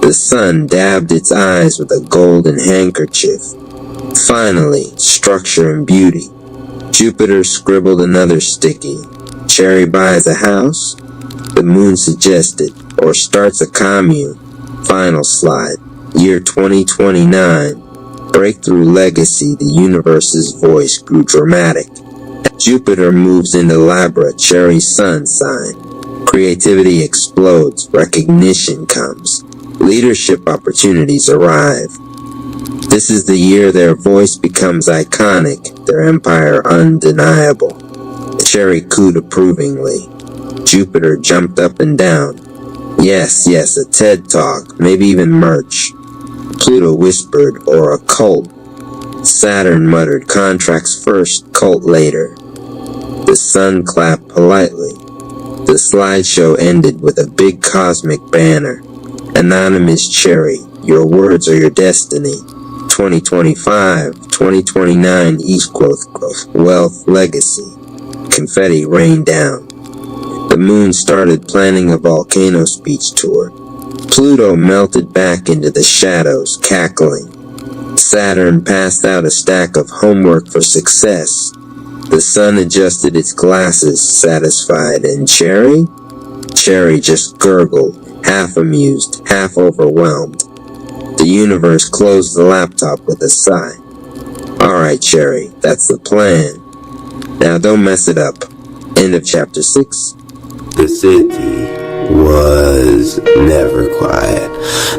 The sun dabbed its eyes with a golden handkerchief. Finally, structure and beauty. Jupiter scribbled another sticky. Cherry buys a house? The moon suggested, or starts a commune. Final slide. Year 2029. Breakthrough legacy. The universe's voice grew dramatic. Jupiter moves into Libra, Cherry's sun sign. Creativity explodes. Recognition comes. Leadership opportunities arrive. This is the year their voice becomes iconic, their empire undeniable. Cherry cooed approvingly. Jupiter jumped up and down. Yes, a TED Talk, maybe even merch. Pluto whispered, or a cult. Saturn muttered, contracts first, cult later. The sun clapped politely. The slideshow ended with a big cosmic banner. Anonymous Cherry, your words are your destiny. 2025, 2029 East Growth, Wealth, Legacy. Confetti rained down. The moon started planning a volcano speech tour. Pluto melted back into the shadows, cackling. Saturn passed out a stack of homework for success. The sun adjusted its glasses, satisfied, and Cherry? Cherry just gurgled, half amused, half overwhelmed. The universe closed the laptop with a sigh. Alright, Cherry, that's the plan. Now don't mess it up. End of chapter 6. The city was never quiet,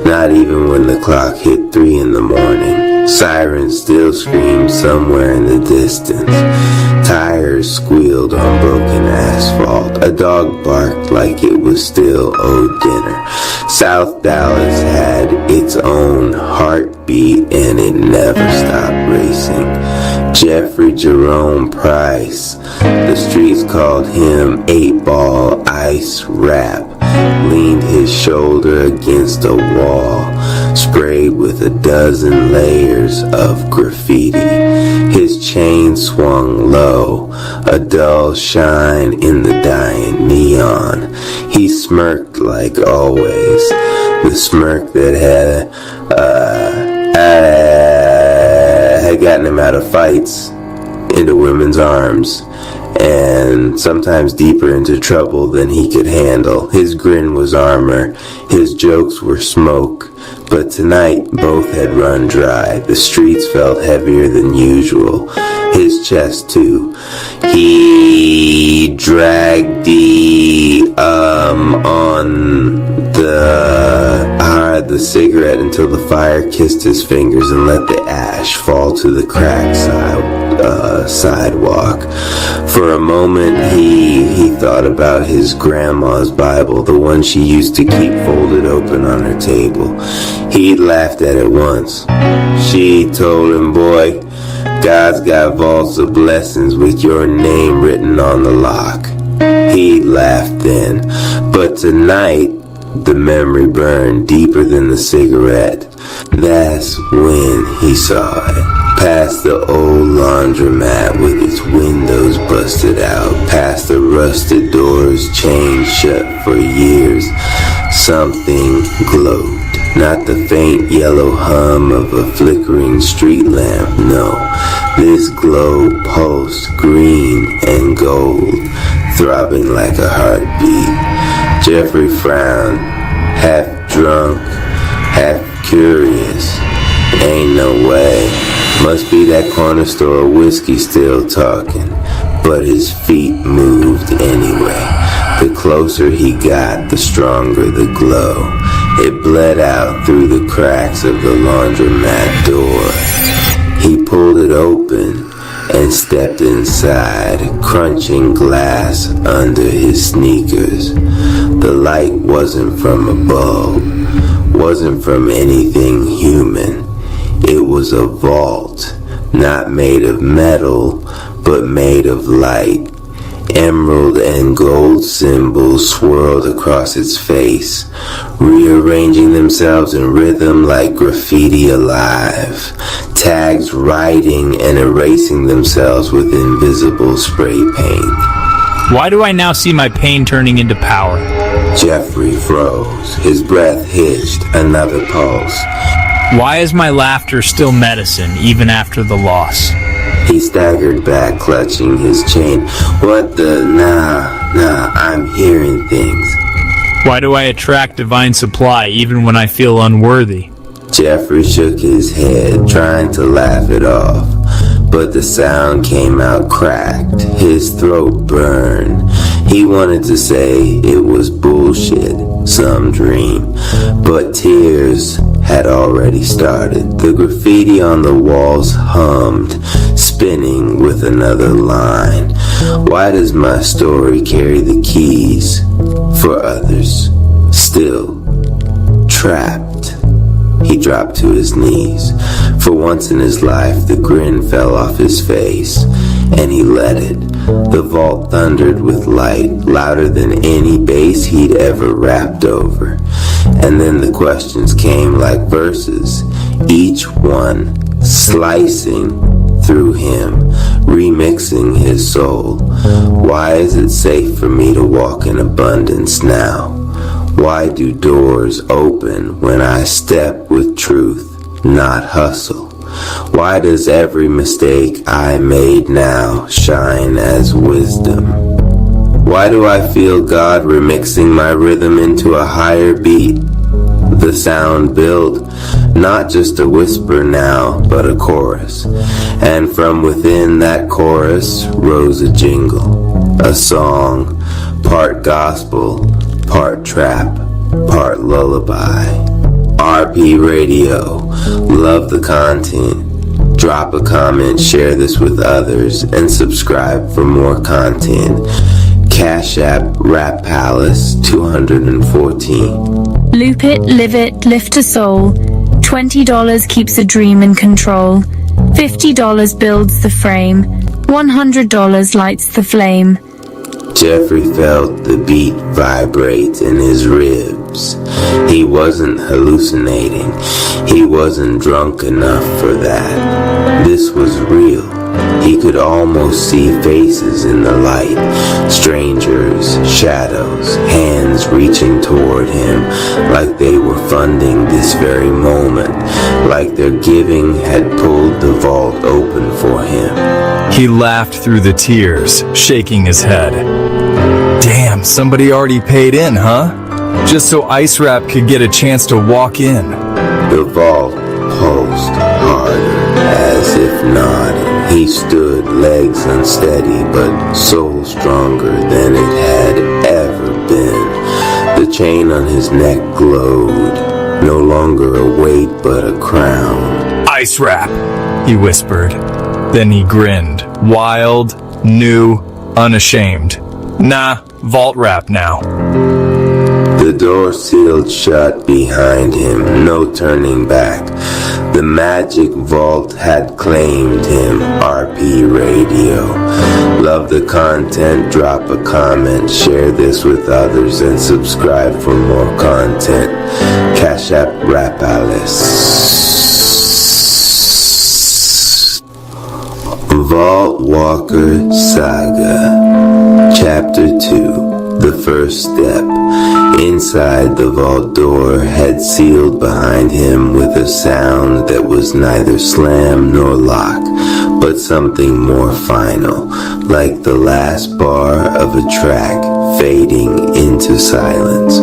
not even when the clock hit 3 in the morning. Sirens still screamed somewhere in the distance. Tires squealed on broken asphalt. A dog barked like it was still owed dinner. South Dallas had its own heartbeat and it never stopped racing. Jeffrey Jerome Price, the streets called him 8-Ball Ice Rap, leaned his shoulder against a wall, sprayed with a dozen layers of graffiti. His chain swung low, a dull shine in the dying neon. He smirked like always, the smirk that had gotten him out of fights, into women's arms, and sometimes deeper into trouble than he could handle. His grin was armor, his jokes were smoke, but tonight both had run dry. The streets felt heavier than usual. His chest too. He dragged on the cigarette until the fire kissed his fingers and let the ash fall to the cracked sidewalk. For a moment he thought about his grandma's Bible, the one she used to keep folded open on her table. He laughed at it once. She told him, "Boy, God's got vaults of blessings with your name written on the lock." He laughed then, but tonight the memory burned deeper than the cigarette. That's when he saw it. Past the old laundromat with its windows busted out, past the rusted doors chained shut for years, something glowed. Not the faint yellow hum of a flickering street lamp, no. This glow pulsed green and gold, throbbing like a heartbeat. Jeffrey frowned, half drunk, half curious. Ain't no way. Must be that corner store whiskey still talking. But his feet moved anyway. The closer he got, the stronger the glow. It bled out through the cracks of the laundromat door. He pulled it open and stepped inside, crunching glass under his sneakers. The light wasn't from a bulb, wasn't from anything human. It was a vault, not made of metal, but made of light. Emerald and gold symbols swirled across its face, rearranging themselves in rhythm like graffiti alive. Tags writing and erasing themselves with invisible spray paint. Why do I now see my pain turning into power? Jeffrey froze. His breath hitched, another pulse. Why is my laughter still medicine, even after the loss? He staggered back, clutching his chain. What the? Nah, I'm hearing things. Why do I attract divine supply, even when I feel unworthy? Jeffrey shook his head, trying to laugh it off, but the sound came out cracked. His throat burned. He wanted to say it was bullshit, some dream, but tears had already started. The graffiti on the walls hummed, spinning with another line. Why does my story carry the keys for others? Still trapped. He dropped to his knees. For once in his life, the grin fell off his face, and he let it. The vault thundered with light, louder than any bass he'd ever rapped over. And then the questions came like verses, each one slicing through him, remixing his soul. Why is it safe for me to walk in abundance now? Why do doors open when I step with truth, not hustle? Why does every mistake I made now shine as wisdom? Why do I feel God remixing my rhythm into a higher beat? The sound built, Not just a whisper now, but a chorus. And from within that chorus rose a jingle, a song, part gospel, part trap, part lullaby. RP Radio, love the content. Drop a comment, share this with others, and subscribe for more content. Cash App Rap Palace 214. Loop it, live it, lift a soul. $20 keeps a dream in control. $50 builds the frame. $100 lights the flame. Jeffrey felt the beat vibrate in his ribs. He wasn't hallucinating. He wasn't drunk enough for that. This was real. He could almost see faces in the light. Strangers, shadows, hands reaching toward him like they were funding this very moment, like their giving had pulled the vault open for him. He laughed through the tears, shaking his head. Damn, somebody already paid in, huh? Just so Ice Wrap could get a chance to walk in. The vault pulsed harder, as if nodding. He stood, legs unsteady, but soul stronger than it had ever been. The chain on his neck glowed, no longer a weight but a crown. Ice Wrap, he whispered. Then he grinned, wild, new, unashamed. Nah, Vault Wrap now. The door sealed shut behind him, no turning back. The magic vault had claimed him. RP Radio. Love the content, drop a comment, share this with others, and subscribe for more content. Cash App Rap Alice. Vault Walker Saga. Chapter 2. The first step. Inside, the vault door had sealed behind him with a sound that was neither slam nor lock, but something more final, like the last bar of a track fading into silence.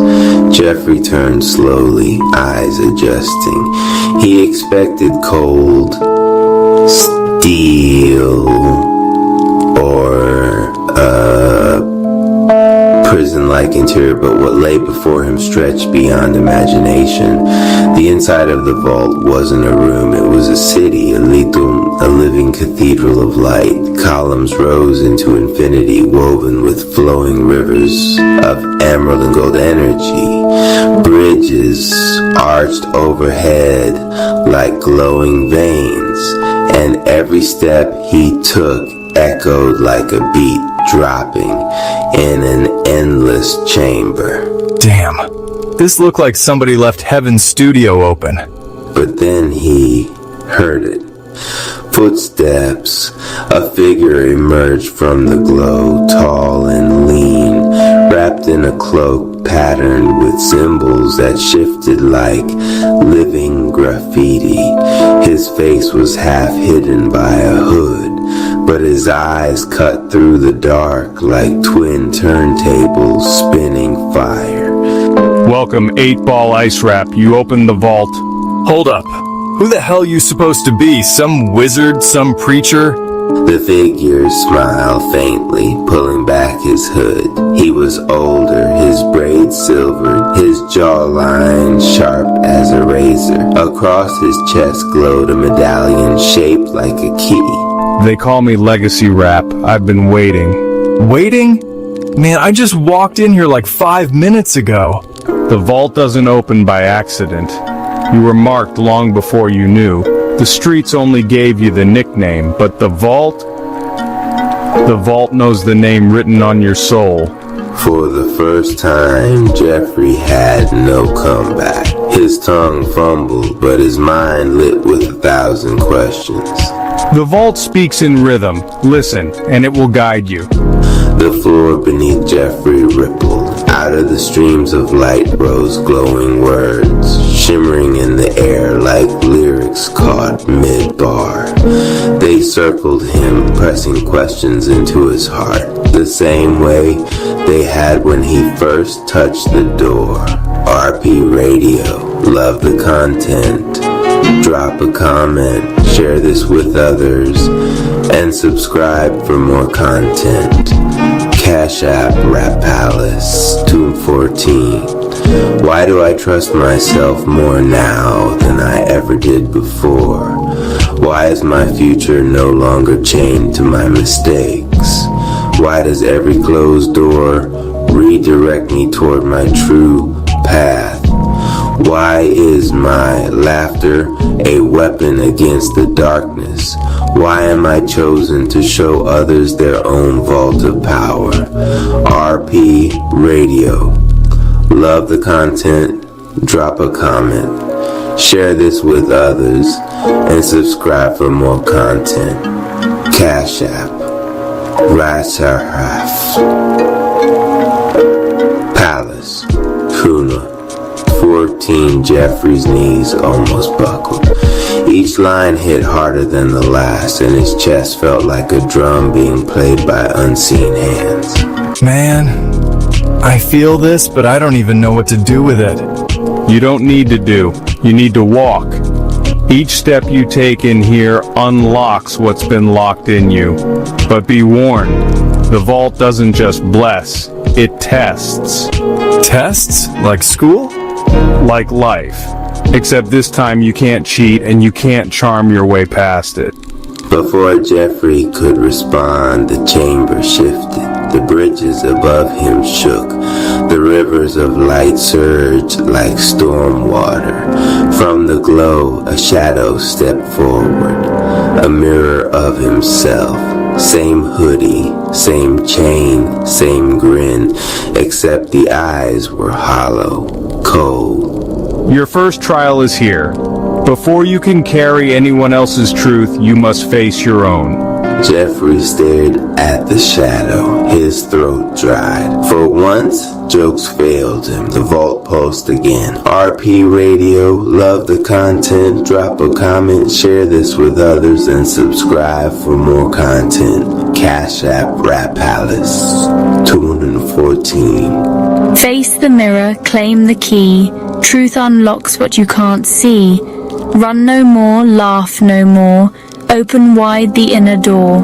Jeffrey turned slowly, eyes adjusting. He expected cold steel or prison-like interior, but what lay before him stretched beyond imagination. The inside of the vault wasn't a room, it was a city, a living cathedral of light. Columns rose into infinity, woven with flowing rivers of emerald and gold energy. Bridges arched overhead like glowing veins, and every step he took echoed like a beat dropping in an endless chamber. Damn, this looked like somebody left Heaven's studio open. But then he heard it. Footsteps. A figure emerged from the glow, tall and lean, wrapped in a cloak patterned with symbols that shifted like living graffiti. His face was half hidden by a hood, but his eyes cut through the dark like twin turntables spinning fire. Welcome, 8-Ball Ice Wrap. You opened the vault. Hold up. Who the hell you supposed to be? Some wizard? Some preacher? The figure smiled faintly, pulling back his hood. He was older, his braids silvered, his jawline sharp as a razor. Across his chest glowed a medallion shaped like a key. They call me Legacy Rap. I've been waiting. Waiting? Man, I just walked in here like 5 minutes ago. The vault doesn't open by accident. You were marked long before you knew. The streets only gave you the nickname, but the vault knows the name written on your soul. For the first time, Jeffrey had no comeback. His tongue fumbled, but his mind lit with 1,000 questions. The vault speaks in rhythm. Listen, and it will guide you. The floor beneath Jeffrey rippled. Out of the streams of light rose glowing words, shimmering in the air like lyrics caught mid-bar. They circled him, pressing questions into his heart, the same way they had when he first touched the door. RP Radio, love the content, drop a comment, share this with others, and subscribe for more content. Cash App, Rap Palace, Tune 14. Why do I trust myself more now than I ever did before? Why is my future no longer chained to my mistakes? Why does every closed door redirect me toward my true path? Why is my laughter a weapon against the darkness? Why am I chosen to show others their own vault of power? RP Radio. Love the content, drop a comment, share this with others, and subscribe for more content. Cash App, Rasaraf, Palace, Truna, 14 Jeffrey's knees almost buckled. Each line hit harder than the last, and his chest felt like a drum being played by unseen hands. Man, I feel this, but I don't even know what to do with it. You don't need to do. You need to walk. Each step you take in here unlocks what's been locked in you. But be warned, the vault doesn't just bless, it tests. Tests? Like school? Like life. Except this time you can't cheat and you can't charm your way past it. Before Jeffrey could respond, the chamber shifted. The bridges above him shook. The rivers of light surged like storm water. From the glow, a shadow stepped forward. A mirror of himself. Same hoodie, same chain, same grin, except the eyes were hollow, cold. Your first trial is here. Before you can carry anyone else's truth, you must face your own. Jeffrey stared at the shadow, his throat dried. For once, jokes failed him. The vault pulsed again. RP Radio, love the content, drop a comment, share this with others, and subscribe for more content. Cash App, Rap Palace, 214. Face the mirror, claim the key. Truth unlocks what you can't see. Run no more, laugh no more. Open wide the inner door.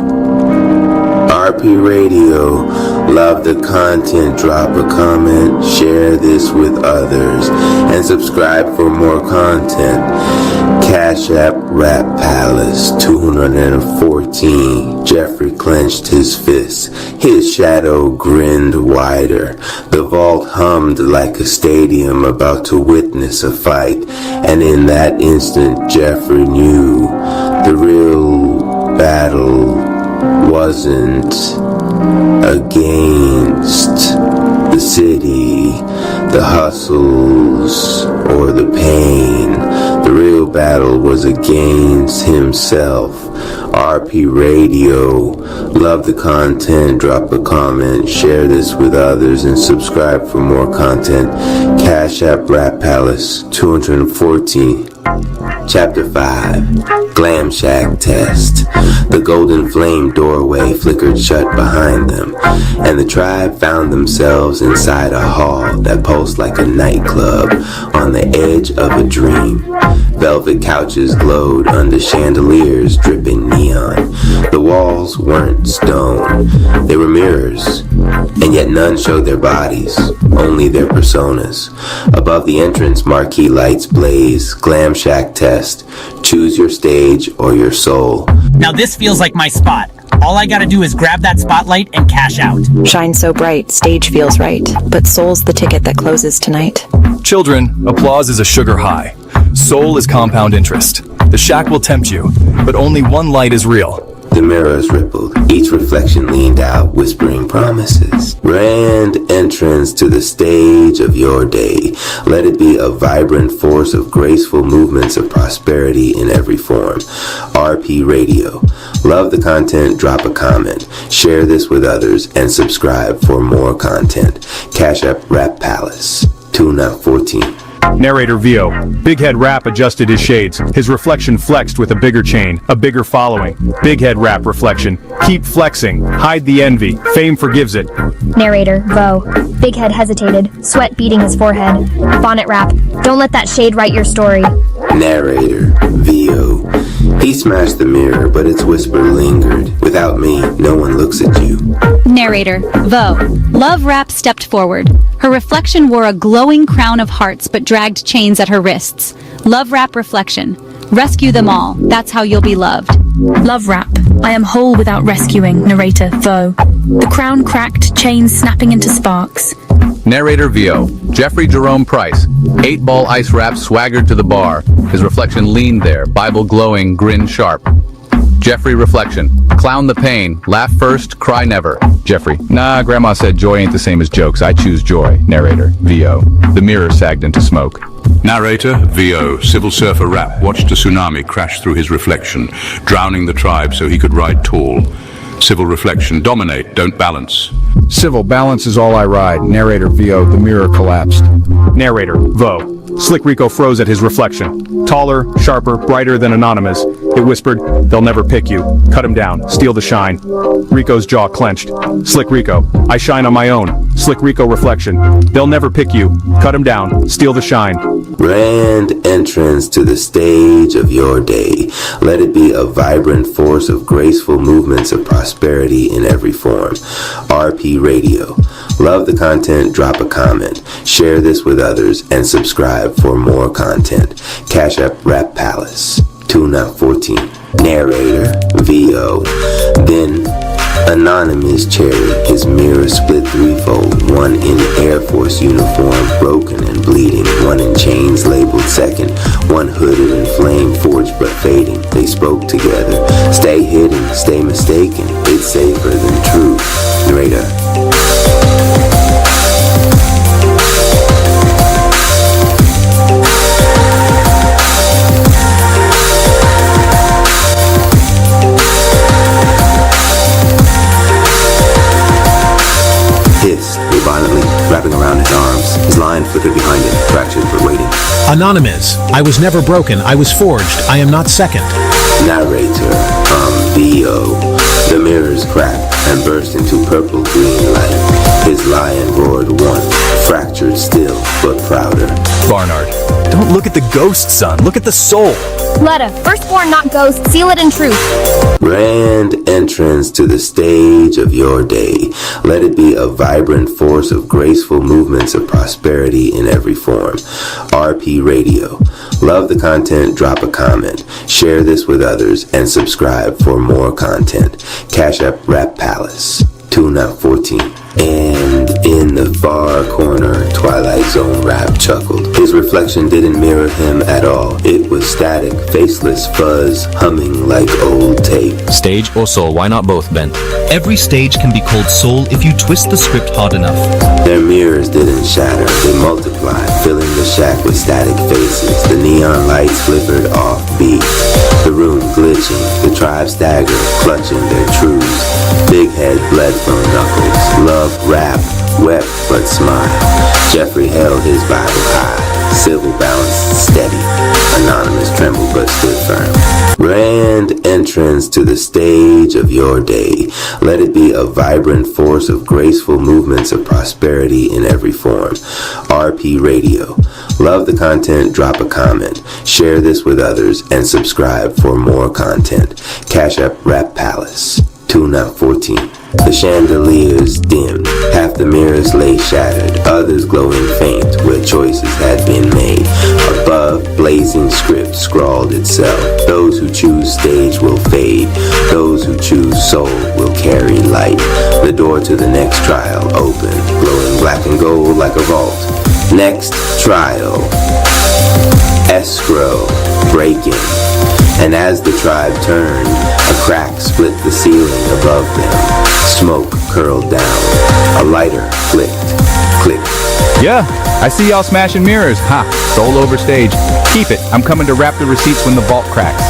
RP Radio, love the content, drop a comment, share this with others, and subscribe for more content. Cash App, Rap Palace, 214. Jeffrey clenched his fists. His shadow grinned wider. The vault hummed like a stadium about to witness a fight, and in that instant Jeffrey knew the real battle wasn't against the city, the hustles, or the pain. The real battle was against himself. RP Radio, love the content, drop a comment, share this with others, and subscribe for more content. Cash App, Rap Palace, 214. Chapter 5, Glam Shack Test. The golden flame doorway flickered shut behind them, and the tribe found themselves inside a hall that pulsed like a nightclub on the edge of a dream. Velvet couches glowed under chandeliers dripping neon. The walls weren't stone, they were mirrors, and yet none showed their bodies, only their personas. Above the entrance, marquee lights blaze. Glam Shack Test. Choose your stage or your soul. Now this feels like my spot. All I gotta do is grab that spotlight and cash out. Shine so bright, stage feels right, but soul's the ticket that closes tonight. Children, applause is a sugar high. Soul is compound interest. The shack will tempt you, but only one light is real. The mirrors rippled. Each reflection leaned out, whispering promises. Grand entrance to the stage of your day. Let it be a vibrant force of graceful movements of prosperity in every form. RP Radio. Love the content, drop a comment. Share this with others, and subscribe for more content. Cash App, Rap Palace, 214. Narrator Vio. Big Head Rap adjusted his shades. His reflection flexed with a bigger chain, a bigger following. Big Head Rap reflection. Keep flexing. Hide the envy. Fame forgives it. Narrator, Vo. Big Head hesitated, sweat beading his forehead. Bonnet Rap. Don't let that shade write your story. Narrator, VO. He smashed the mirror, but its whisper lingered. Without me, no one looks at you. Narrator, Vo. Love Rap stepped forward. Her reflection wore a glowing crown of hearts but dragged chains at her wrists. Love Rap reflection. Rescue them all. That's how you'll be loved. Love Rap. I am whole without rescuing. Narrator, Vo. The crown cracked, chains snapping into sparks. Narrator VO. Jeffrey Jerome Price. 8-ball ice wrap swaggered to the bar. His reflection leaned there, Bible glowing, grin sharp. Jeffrey reflection. Clown the pain. Laugh first, cry never. Jeffrey. Nah, Grandma said joy ain't the same as jokes. I choose joy. Narrator VO. The mirror sagged into smoke. Narrator VO. Civil surfer Rap watched a tsunami crash through his reflection, drowning the tribe so he could ride tall. Civil reflection. Dominate, don't balance. Civil balance is all I ride. Narrator VO. The mirror collapsed. Narrator Vo. Slick Rico froze at his reflection. Taller, sharper, brighter than Anonymous. It whispered, they'll never pick you. Cut him down. Steal the shine. Rico's jaw clenched. Slick Rico. I shine on my own. Slick Rico reflection. They'll never pick you. Cut him down. Steal the shine. Grand entrance to the stage of your day. Let it be a vibrant force of graceful movements of prosperity in every form. RP Radio. Love the content, drop a comment. Share this with others and subscribe for more content. Cash App Rap Palace. Tune out 14. Narrator VO. Then Anonymous Cherry, his mirror split threefold, one in Air Force uniform, broken and bleeding, one in chains labeled second, one hooded in flame forged but fading. They spoke together. Stay hidden, stay mistaken, it's safer than true. Narrator. Violently wrapping around his arms, his lion flickered behind him, fractured but waiting. Anonymous. I was never broken. I was forged. I am not second. Narrator, VO. The mirrors cracked and burst into purple-green light. His lion roared once, fractured still, but prouder. Barnard, don't look at the ghost, son. Look at the soul. Letta, firstborn not ghost, seal it in truth. Grand entrance to the stage of your day. Let it be a vibrant force of graceful movements of prosperity in every form. RP Radio. Love the content, drop a comment. Share this with others and subscribe for more content. Cash App Rap Palace. Tune out 14. And in the far corner, Twilight Zone Rap chuckled. His reflection didn't mirror him at all. It was static, faceless fuzz, humming like old tape. Stage or soul, why not both, Ben? Every stage can be called soul if you twist the script hard enough. Their mirrors didn't shatter, they multiplied, filling the shack with static faces. The neon lights flickered off beat. The room glitching, the tribe staggered, clutching their truths. Big head bled from knuckles. Love rap, wept but smiled. Jeffrey held his Bible high. Civil balanced steady. Anonymous trembled but stood firm. Grand entrance to the stage of your day. Let it be a vibrant force of graceful movements of prosperity in every form. RP Radio. Love the content, drop a comment. Share this with others and subscribe for more content. Cash App Rap Palace. Tune out 14. The chandeliers dimmed, half the mirrors lay shattered, others glowing faint where choices had been made. Above, blazing script scrawled itself. Those who choose stage will fade, those who choose soul will carry light. The door to the next trial opened, glowing black and gold like a vault. Next trial. Escrow breaking. And as the tribe turned, a crack split the ceiling above them. Smoke curled down. A lighter flicked. Click. Yeah, I see y'all smashing mirrors. Ha, soul over stage. Keep it. I'm coming to wrap the receipts when the vault cracks.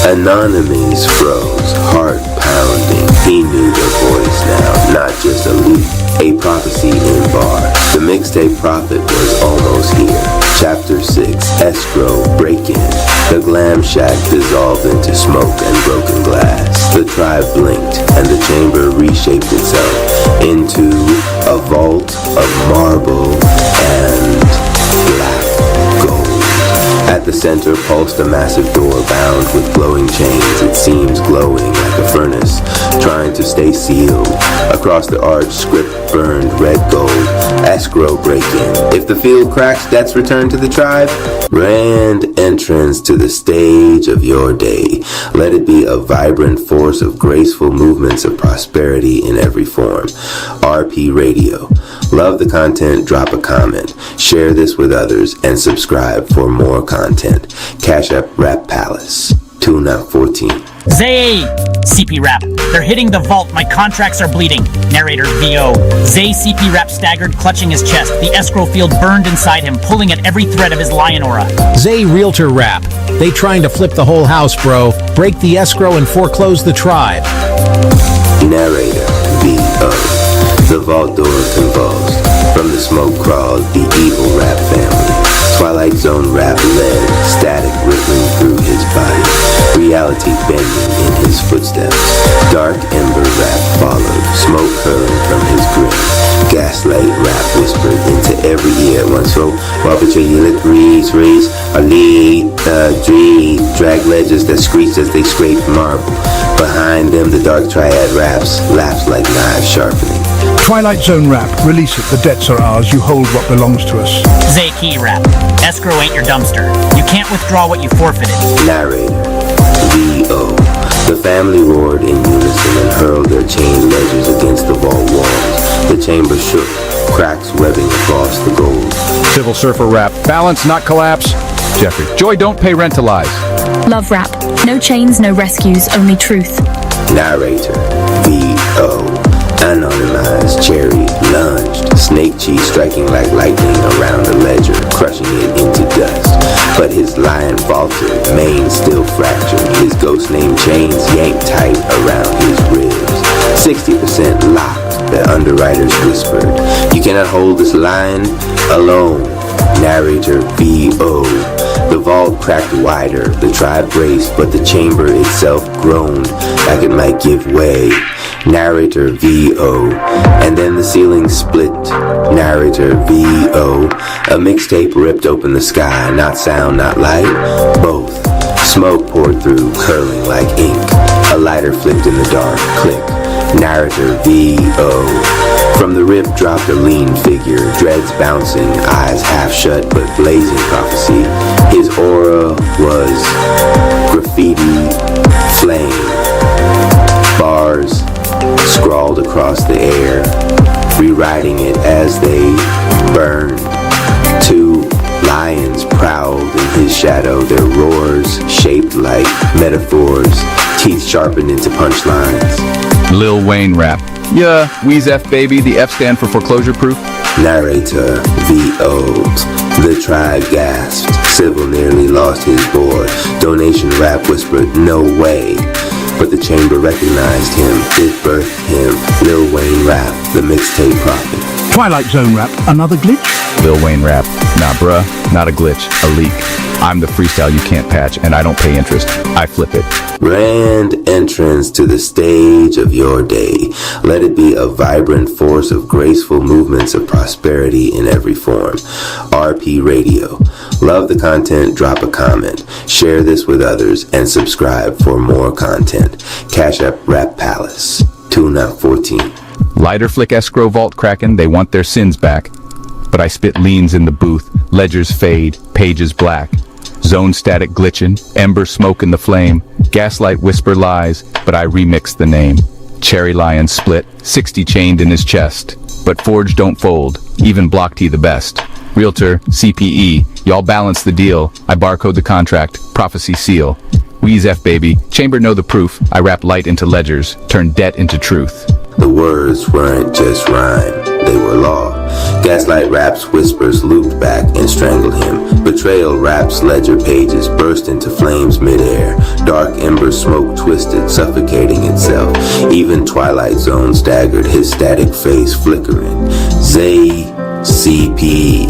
Anonymous froze, heart pounding. He knew the voice now, not just a leak, a prophecy in bars. The mixtape prophet was almost here. Chapter 6, Escrow Break-In. The glam shack dissolved into smoke and broken glass. The tribe blinked, and the chamber reshaped itself into a vault of marble and black gold. At the center pulsed a massive door bound with glowing chains. It seems glowing like a furnace, trying to stay sealed. Across the arch, script burned red gold. Escrow break-in. If the field cracks, debts return to the tribe. Grand entrance to the stage of your day. Let it be a vibrant force of graceful movements of prosperity in every form. RP Radio. Love the content, drop a comment. Share this with others and subscribe for more content. Cash App Rap Palace. Tune up 14. Zay! CP Rap. They're hitting the vault. My contracts are bleeding. Narrator VO. Zay CP Rap staggered, clutching his chest. The escrow field burned inside him, pulling at every thread of his lion aura. Zay Realtor Rap. They trying to flip the whole house, bro. Break the escrow and foreclose the tribe. Narrator VO. The vault door convulsed. From the smoke crawled the evil rap family. Twilight Zone rap led, static rippling through his body, reality bending in his footsteps. Dark ember rap followed, smoke curling from his grin. Gaslight rap whispered into every ear at once. So, while between you look race, a lead, dream, drag ledges that screech as they scrape marble. Behind them, the dark triad raps, laughs like knives sharpening. Twilight Zone Rap. Release it. The debts are ours. You hold what belongs to us. Zay Key Rap. Escrow ain't your dumpster. You can't withdraw what you forfeited. Narrator VO. The family roared in unison and hurled their chained ledgers against the vault walls. The chamber shook, cracks webbing across the gold. Civil Surfer Rap. Balance, not collapse. Jeffrey. Joy, don't pay rent to lies. Love Rap. No chains, no rescues, only truth. Narrator VO. Anonymized cherry lunged, snake cheese striking like lightning around the ledger, crushing it into dust. But his lion faltered, mane still fractured, his ghost name chains yanked tight around his ribs. 60% locked, the underwriters whispered. You cannot hold this lion alone. Narrator VO. The vault cracked wider, the tribe braced, but the chamber itself groaned like it might give way. Narrator VO. And then the ceiling split. Narrator VO. A mixtape ripped open the sky, not sound, not light, both. Smoke poured through, curling like ink. A lighter flicked in the dark, click. Narrator VO. From the rip dropped a lean figure, dreads bouncing, eyes half shut but blazing prophecy. His aura was graffiti, flame, bars scrawled across the air, rewriting it as they burned. Two lions prowled in his shadow, their roars shaped like metaphors, teeth sharpened into punchlines. Lil Wayne Rap. Yeah, Wheeze F baby, the F stand for foreclosure proof. Narrator VO. The tribe gasped. Civil nearly lost his board. Donation rap whispered, no way. But the chamber recognized him. It birthed him. Lil Wayne Rap, the mixtape prophet. Twilight Zone Rap. Another glitch? Lil Wayne Rap. Nah bruh, not a glitch, a leak. I'm the freestyle you can't patch, and I don't pay interest. I flip it. Grand entrance to the stage of your day. Let it be a vibrant force of graceful movements of prosperity in every form. RP Radio. Love the content, drop a comment. Share this with others, and subscribe for more content. Cash App Rap Palace. Tune up 14. Lighter flick escrow vault cracking, they want their sins back. But I spit leans in the booth, ledgers fade, pages black. Zone static glitching, ember smoke in the flame, gaslight whisper lies, but I remix the name. Cherry lion split, 60 chained in his chest. But forge don't fold, even block T the best. Realtor, CPE, y'all balance the deal. I barcode the contract, prophecy seal. Wheeze F baby, chamber know the proof. I wrap light into ledgers, turn debt into truth. The words weren't just rhyme, they were law. Gaslight raps whispers looped back and strangled him. Betrayal raps ledger pages burst into flames midair. Dark ember smoke twisted, suffocating itself. Even Twilight Zone staggered, his static face flickering. Zay CP.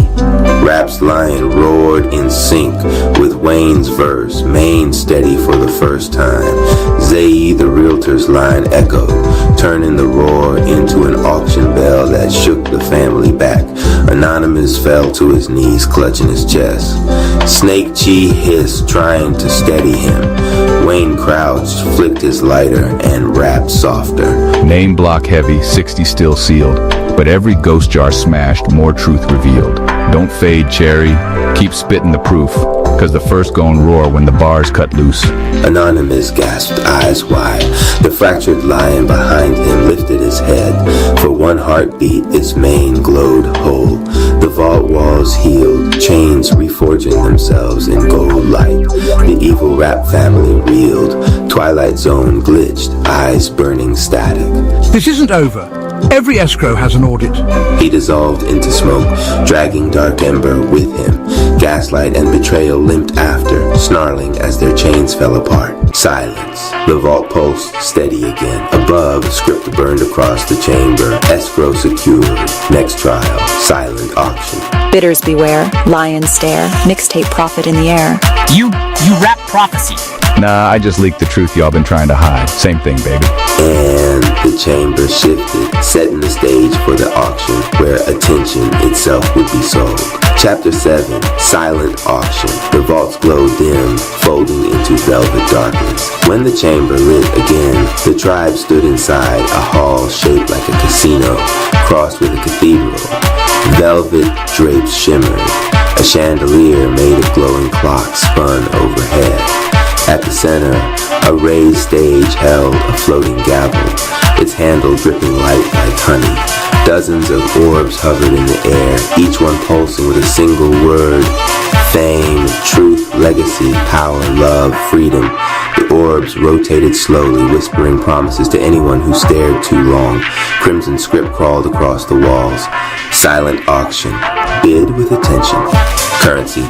Rap's lion roared in sync with Wayne's verse, mane steady for the first time. Zay the realtor's line echoed, turning the roar into an auction bell that shook the family back. Anonymous fell to his knees, clutching his chest. Snake Chi hissed, trying to steady him. Wayne crouched, flicked his lighter, and rapped softer. Name block heavy, 60 still sealed. But every ghost jar smashed, more truth revealed. Don't fade, Cherry. Keep spitting the proof. Cause the first gon' roar when the bars cut loose. Anonymous gasped, eyes wide. The fractured lion behind him lifted his head. For one heartbeat, its mane glowed whole. The vault walls healed, chains reforging themselves in gold light. The evil rap family reeled. Twilight Zone glitched, eyes burning static. This isn't over. Every escrow has an audit. He dissolved into smoke, dragging Dark Ember with him. Gaslight and Betrayal limped after, snarling as their chains fell apart. Silence. The vault pulsed steady again. Above, script burned across the chamber. Escrow secured. Next trial. Silent auction. Bidders beware. Lion stare. Mixtape profit in the air. You rap prophecy. Nah, I just leaked the truth y'all been trying to hide. Same thing, baby. And the chamber shifted, setting the stage for the auction where attention itself would be sold. Chapter 7, Silent Auction. The vaults glowed dim, folding into velvet darkness. When the chamber lit again, the tribe stood inside a hall shaped like a casino, crossed with a cathedral. Velvet drapes shimmered. A chandelier made of glowing clocks spun overhead. At the center, a raised stage held a floating gavel, its handle dripping light like honey. Dozens of orbs hovered in the air, each one pulsing with a single word: fame, truth, legacy, power, love, freedom. The orbs rotated slowly, whispering promises to anyone who stared too long. Crimson script crawled across the walls. Silent auction. Bid with attention. Currency.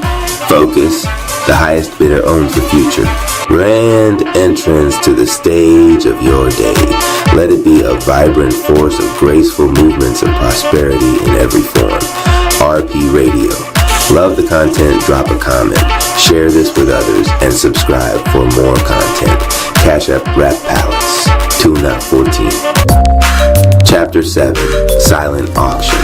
Focus. The highest bidder owns the future. Grand entrance to the stage of your day. Let it be a vibrant force of graceful movements and prosperity in every form. RP Radio. Love the content, drop a comment. Share this with others and subscribe for more content. Cash App Rap Palace. Tune-Up 14. Chapter 7. Silent Auction.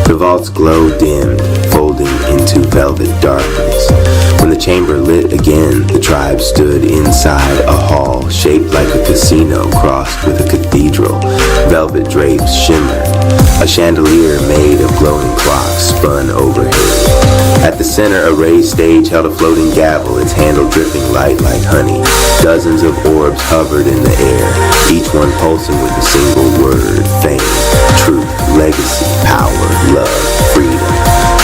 The vault's glow dimmed, folding into velvet darkness. When the chamber lit again, the tribe stood inside a hall shaped like a casino crossed with a cathedral. Velvet drapes shimmered. A chandelier made of glowing clocks spun overhead. At the center, a raised stage held a floating gavel, its handle dripping light like honey. Dozens of orbs hovered in the air, each one pulsing with a single word: fame, truth, legacy, power, love, freedom.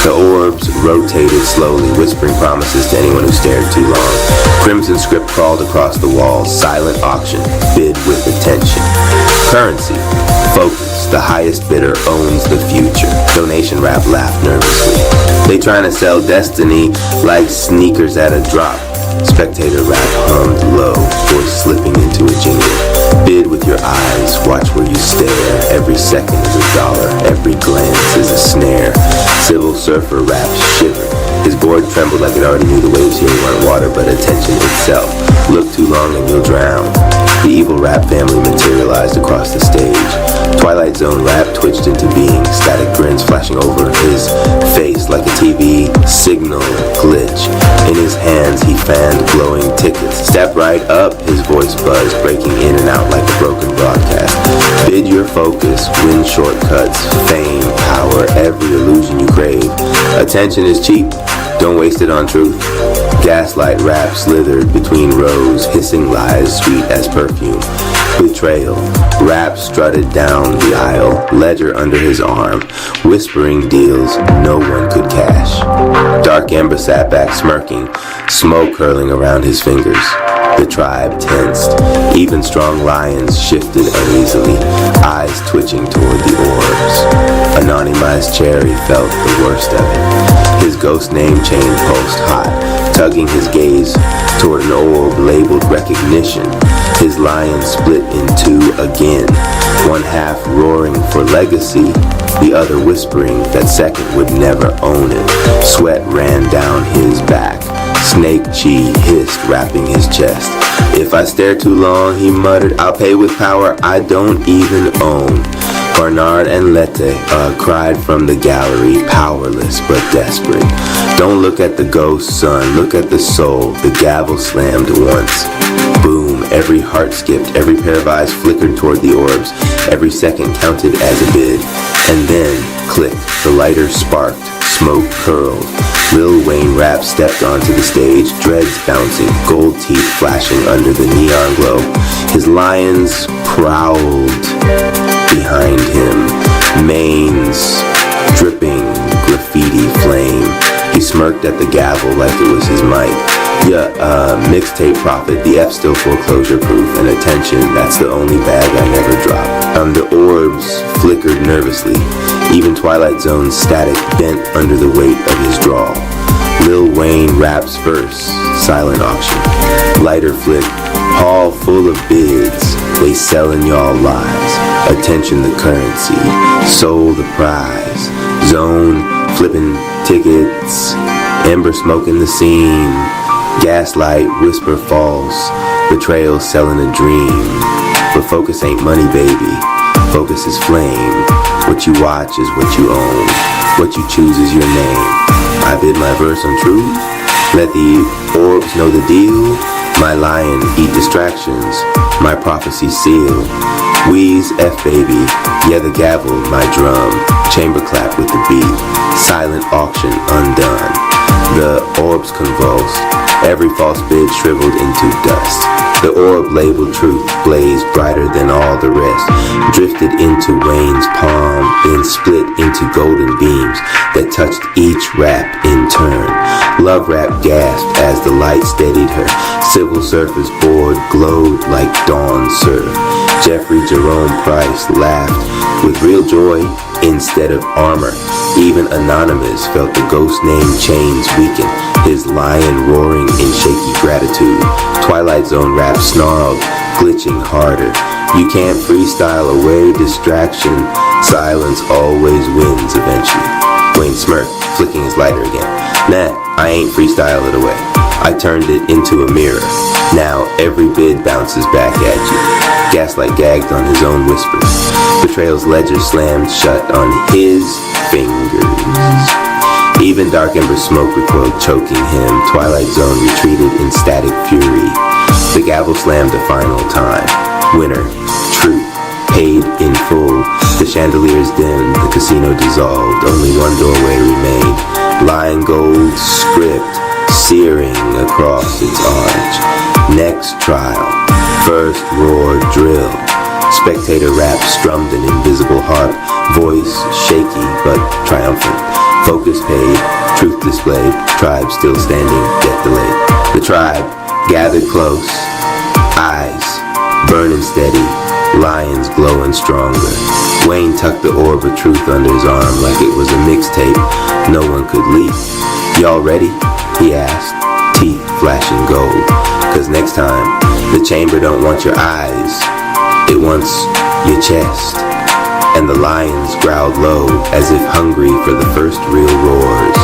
The orbs rotated slowly, whispering promises to anyone who stared too long. Crimson script crawled across the walls. Silent auction. Bid with attention. Currency. Focus. The highest bidder owns the future. Donation rap laughed nervously. They trying to sell destiny like sneakers at a drop. Spectator rap hummed low, voice slipping into a jingle. Bid with your eyes, watch where you stare. Every second is a dollar, every glance is a snare. Civil surfer rap shivered. His board trembled like it already knew the waves here weren't water but attention itself. Look too long and you'll drown. The evil rap family materialized across the stage. Twilight Zone rap twitched into being, static grins flashing over his face like a TV signal glitch. In his hands he fanned glowing tickets. Step right up, his voice buzzed, breaking in and out like a broken broadcast. Bid your focus, win shortcuts, fame, power, every illusion you crave. Attention is cheap, don't waste it on truth. Gaslight rap slithered between rows, hissing lies sweet as perfume. Betrayal. Rap strutted down the aisle, ledger under his arm, whispering deals no one could cash. Dark Ember sat back smirking, smoke curling around his fingers. The tribe tensed. Even strong lions shifted uneasily, eyes twitching toward the orbs. Anonymized Cherry felt the worst of it. His ghost name chain pulsed hot, tugging his gaze toward an orb labeled recognition. His lion split in two again, one half roaring for legacy, the other whispering that second would never own it. Sweat ran down his back. Snake Chi hissed, wrapping his chest. If I stare too long, he muttered, I'll pay with power I don't even own. Bernard and Lette cried from the gallery, powerless but desperate. Don't look at the ghost, son, look at the soul. The gavel slammed once. Boom, every heart skipped, every pair of eyes flickered toward the orbs. Every second counted as a bid. And then, click, the lighter sparked, smoke curled. Lil Wayne Rap stepped onto the stage, dreads bouncing, gold teeth flashing under the neon glow. His lions prowled behind him, manes dripping graffiti flame. He smirked at the gavel like it was his mic. Yeah, mixtape prophet, the F still foreclosure proof, and attention, that's the only bag I never drop. The orbs flickered nervously. Even Twilight Zone's static bent under the weight of his drawl. Lil Wayne Rap's verse, silent auction. Lighter flick, hall full of bids, they sellin' y'all lies. Attention the currency, soul the prize. Zone flipping tickets, ember smoking the scene. Gaslight, whisper false, betrayal selling a dream. But focus ain't money, baby. Focus is flame. What you watch is what you own. What you choose is your name. I bid my verse untrue. Let the orbs know the deal. My lion eat distractions. My prophecy seal. Wheeze F baby. Yeah, the gavel, my drum. Chamber clap with the beat. Silent auction undone. The orbs convulsed. Every false bid shriveled into dust. The orb labeled truth blazed brighter than all the rest. Drifted into Wayne's palm, then split into golden beams that touched each rap in turn. Love Rap gasped as the light steadied her. Civil Surfer's board glowed like dawn surf. Jeffrey Jerome Price laughed with real joy instead of armor. Even Anonymous felt the ghost name chains weaken, his lion roaring in shaky gratitude. Twilight Zone Rap snarled, glitching harder. You can't freestyle away distraction. Silence always wins eventually. Wayne smirked, flicking his lighter again. Nah, I ain't freestyle it away. I turned it into a mirror. Now every bid bounces back at you. Gaslight gagged on his own whispers. Betrayal's ledger slammed shut on his fingers. Even Dark Ember smoke recoiled, choking him. Twilight Zone retreated in static fury. The gavel slammed a final time. Winner, truth, paid in full. The chandeliers dimmed, the casino dissolved. Only one doorway remained. Lion gold script searing across its arch. Next trial, first roar drill. Spectator rap strummed an invisible harp, voice shaky but triumphant. Focus paid, truth displayed, tribe still standing, death delayed. The tribe gathered close, eyes burning steady, lions glowing stronger. Wayne tucked the orb of truth under his arm like it was a mixtape no one could leak. Y'all ready? He asked, teeth flashing gold. Cause next time, the chamber don't want your eyes, it wants your chest. And the lions growled low, as if hungry for the first real roars.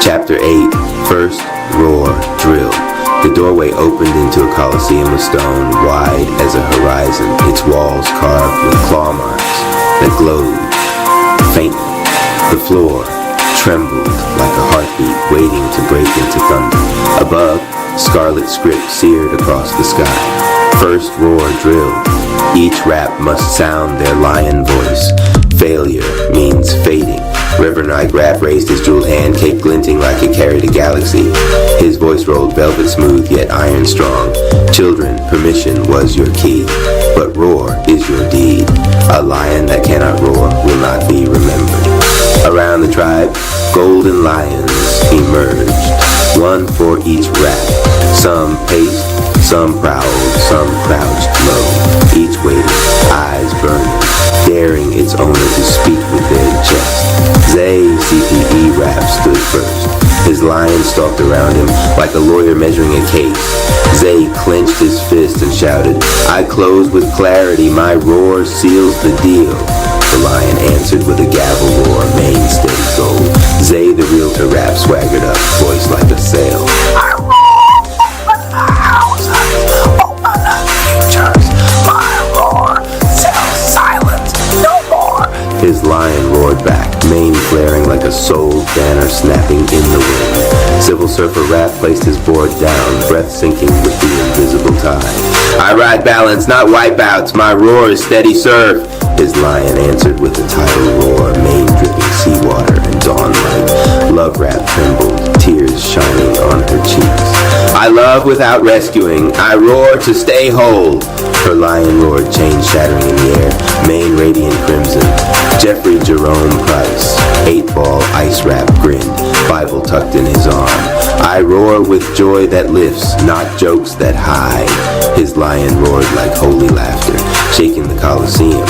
Chapter 8, First Roar Drill. The doorway opened into a coliseum of stone, wide as a horizon, its walls carved with claw marks that glowed faintly. The floor trembled like a heartbeat waiting to break into thunder. Above, scarlet script seared across the sky. First roar drill. Each rap must sound their lion voice. Failure means fading. Reverend Rap raised his jeweled hand, cape glinting like it carried a galaxy. His voice rolled velvet smooth yet iron strong. Children, permission was your key, but roar is your deed. A lion that cannot roar will not be remembered. Around the tribe, golden lions emerged, one for each rap. Some paced, some prowled, some crouched low, each waiting, eyes burning, daring its owner to speak with their chest. Zay CPE Rap stood first. His lion stalked around him like a lawyer measuring a case. Zay clenched his fist and shouted, I close with clarity, my roar seals the deal. The lion answered with a gavel roar, mane steady gold. Zay the realtor Rap swaggered up, voice like a sail. I roar, open the houses, open the futures. My roar sells silence, no more His lion roared back, mane flaring like a soul banner snapping in the wind. Civil Surfer Rap placed his board down, breath sinking with the invisible tide. I ride balance, not wipeouts. My roar is steady surf. His lion answered with a tidal roar, mane dripping seawater and dawn light. Love Rap trembled, tears shining on her cheeks. I love without rescuing. I roar to stay whole. Her lion roared, chain shattering in the air, mane radiant crimson. Jeffrey Jerome Price, 8-ball ice wrap grinned, Bible tucked in his arm. I roar with joy that lifts, not jokes that hide. His lion roared like holy laughter, shaking the Coliseum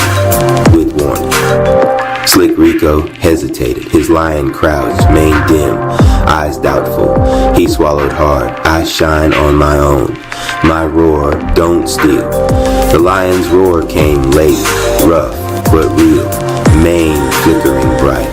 with warning. Slick Rico hesitated, his lion crouched, mane dim, eyes doubtful. He swallowed hard, I shine on my own. My roar, don't steal. The lion's roar came late, rough, but real, mane flickering bright.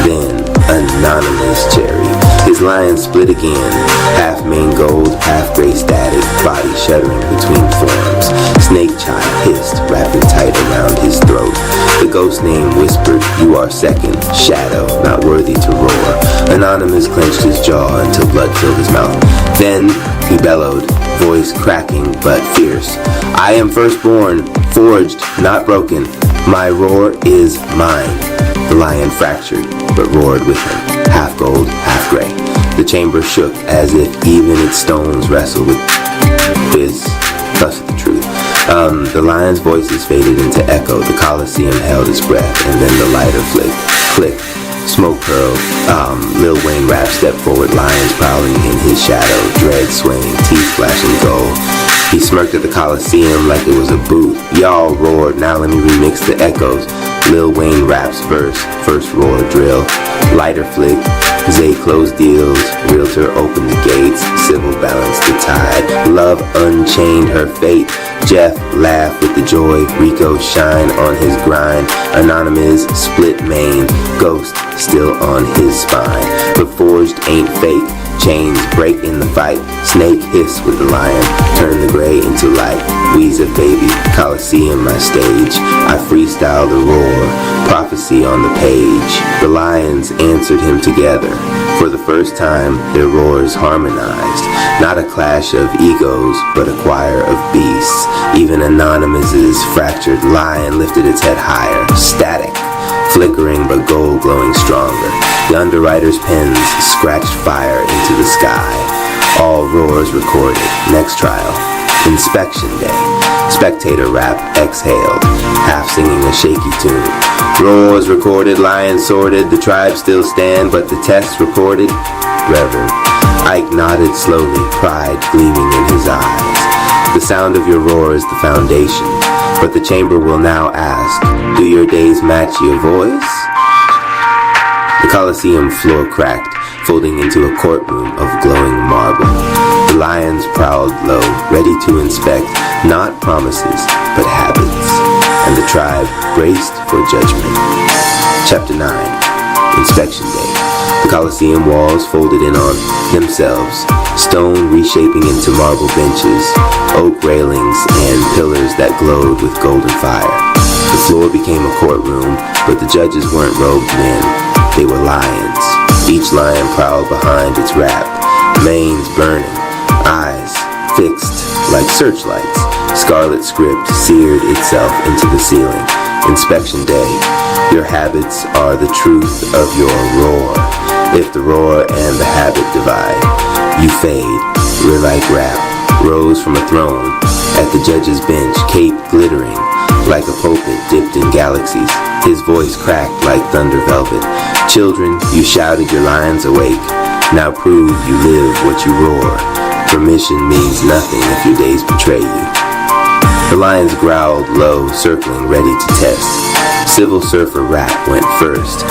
Then, anonymous cherry. His lion split again, half mane gold, half gray static, body shuddering between forms. Snake child hissed, wrapping tight around his throat. The ghost name whispered, you are second, shadow, not worthy to roar. Anonymous clenched his jaw until blood filled his mouth. Then he bellowed, voice cracking but fierce. I am firstborn, forged, not broken. My roar is mine. The lion fractured, but roared with him, half gold, half gray. The chamber shook as if even its stones wrestled with this, thus the truth. The lion's voices faded into echo. The Coliseum held its breath, and then the lighter flicked, clicked, smoke curled. Lil Wayne Rap stepped forward, lions prowling in his shadow, dread swaying, teeth flashing gold. He smirked at the Coliseum like it was a booth. Y'all roared, now let me remix the echoes. Lil Wayne Rap's verse, first roar drill. Lighter flick, Zay closed deals, Realtor opened the gates, Civil balanced the tide. Love unchained her fate. Jeff laughed with the joy, Rico shine on his grind. Anonymous split mane, Ghost still on his spine. But forged ain't fake, chains break in the fight. Snake hiss with the lion, turn the gray into light. Weezer baby, Coliseum my stage. I freestyle the roar, prophecy on the page. The lions answered him together. For the first time, their roars harmonized. Not a clash of egos, but a choir of beasts. Even Anonymous's fractured lion lifted its head higher, static, flickering but gold glowing stronger. The underwriter's pens scratched fire into the sky. All roars recorded. Next trial, inspection day. Spectator Rap exhaled, half singing a shaky tune. Roars recorded, lions sorted, the tribes still stand, but the tests recorded. Reverend Ike nodded slowly, pride gleaming in his eyes. The sound of your roar is the foundation, but the chamber will now ask, do your days match your voice? The Coliseum floor cracked, folding into a courtroom of glowing marble. The lions prowled low, ready to inspect, not promises, but habits. And the tribe braced for judgment. Chapter 9, Inspection Day. The Coliseum walls folded in on themselves, stone reshaping into marble benches, oak railings, and pillars that glowed with golden fire. The floor became a courtroom, but the judges weren't robed men. They were lions. Each lion prowled behind its wrap, manes burning, eyes fixed like searchlights. Scarlet script seared itself into the ceiling. Inspection day. Your habits are the truth of your roar. If the roar and the habit divide, you fade. We're like rap, rose from a throne. At the judge's bench, cape glittering like a pulpit dipped in galaxies. His voice cracked like thunder velvet. Children, you shouted your lions awake. Now prove you live what you roar. Permission means nothing if your days betray you. The lions growled low, circling, ready to test. Civil Surfer Rap went first.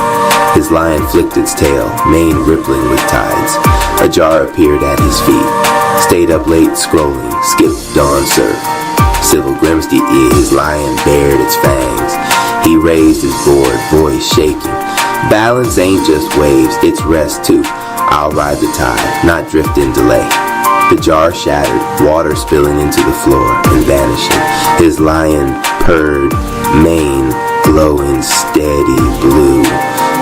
His lion flicked its tail, mane rippling with tides. A jar appeared at his feet. Stayed up late scrolling, skipped dawn surf. Civil Grimsty, his lion bared its fangs. He raised his board, voice shaking. Balance ain't just waves, it's rest too. I'll ride the tide, not drift in delay. The jar shattered, water spilling into the floor and vanishing. His lion purred, mane glowing steady blue.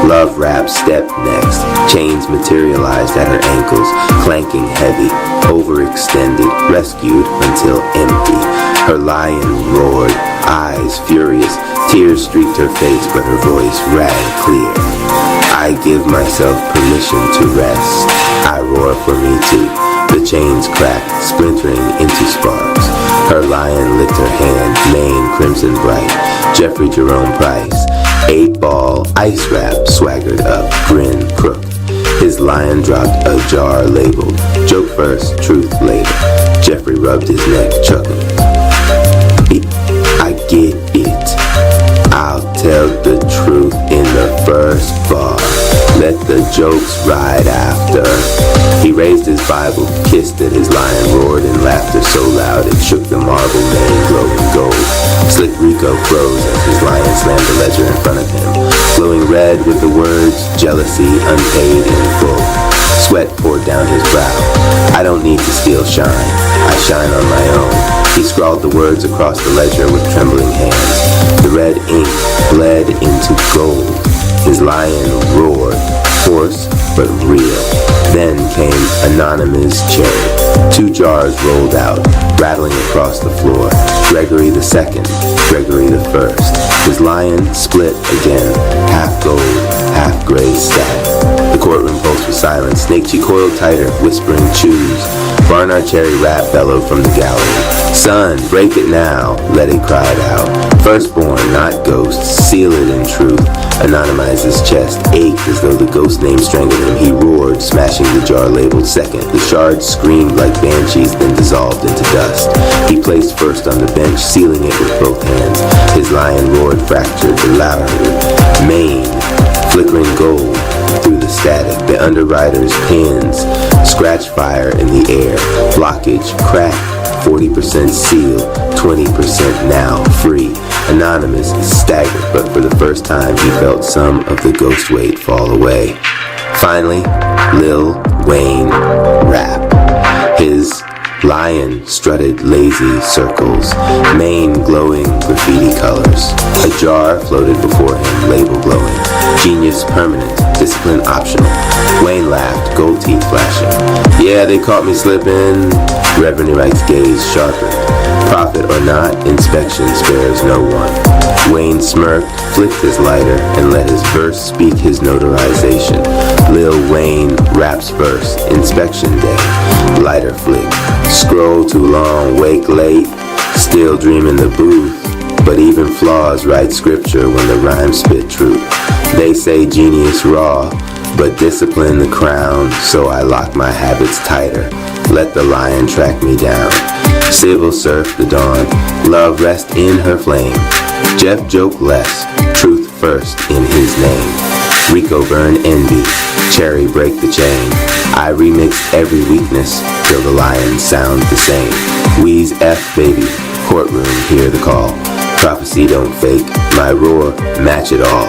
Love Rap stepped next. Chains materialized at her ankles, clanking heavy, overextended, rescued until empty. Her lion roared, eyes furious, tears streaked her face, but her voice rang clear. I give myself permission to rest. I roar for me too. The chains cracked, splintering into sparks. Her lion licked her hand, mane crimson bright. Jeffrey Jerome Price, 8-ball ice wrap, swaggered up, grin crook. His lion dropped a jar labeled, joke first, truth later. Jeffrey rubbed his neck, chuckling. I get it. I'll tell the truth in the first bar. Let the jokes ride after. He raised his Bible, kissed it. His lion roared in laughter so loud it shook the marble mane glowing gold. Slick Rico froze as his lion slammed the ledger in front of him, glowing red with the words jealousy unpaid in full. Sweat poured down his brow. I don't need to steal shine. I shine on my own. He scrawled the words across the ledger with trembling hands. The red ink bled into gold. His lion roared, hoarse but real. Then came Anonymous Cherry. 2 jars rolled out, rattling across the floor. Gregory the Second, Gregory the First. His lion split again, half gold, half gray stack. The courtroom folks were silent. Snakey coiled tighter, whispering choose. Barnard Cherry Rat bellowed from the gallery. Son, break it now, Letty cried out. Firstborn, not ghost, seal it in truth. Anonymized's chest ached as though the ghost name strangled him. He roared, smashing the jar labeled second. The shards screamed like banshees, then dissolved into dust. He placed first on the bench, sealing it with both hands. His lion roared, fractured, the louder mane, flickering gold through the static. The underwriter's pins, scratch fire in the air. Blockage, crack, 40% seal, 20% now, free. Anonymous staggered, but for the first time he felt some of the ghost weight fall away. Finally, Lil Wayne Rap. His lion strutted lazy circles, mane glowing graffiti colors. A jar floated before him, label glowing. Genius permanent, discipline optional. Wayne laughed, gold teeth flashing. Yeah, they caught me slipping. Reverend Wright's gaze sharpened. Prophet or not, inspection spares no one. Wayne smirked, flicked his lighter, and let his verse speak his notarization. Lil Wayne raps first, inspection day. Lighter flick, scroll too long, wake late. Still dreaming the booth, but even flaws write scripture when the rhymes spit truth. They say genius raw, but discipline the crown, so I lock my habits tighter. Let the lion track me down. Civil surf the dawn, love rest in her flame. Jeff joke less, truth first in his name. Rico burn envy, Cherry break the chain. I remix every weakness till the lion sound the same. Wheeze F baby, courtroom hear the call. Prophecy don't fake, my roar match it all.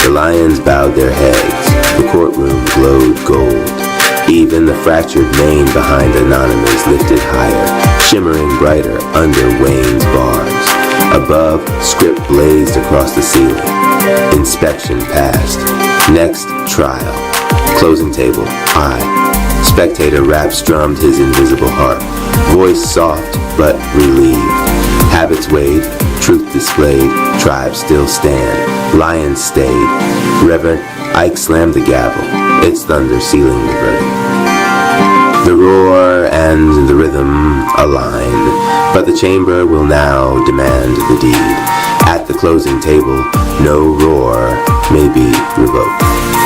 The lions bowed their heads, the courtroom glowed gold. Even the fractured mane behind Anonymous lifted higher, shimmering brighter under Wayne's bars. Above, script blazed across the ceiling. Inspection passed. Next, trial. Closing table, high. Spectator rap strummed his invisible harp. Voice soft, but relieved. Habits weighed, truth displayed, tribes still stand. Lions stayed. Reverend Ike slammed the gavel, its thunder sealing the verdict. The roar and the rhythm align, but the chamber will now demand the deed. At the closing table, no roar may be revoked.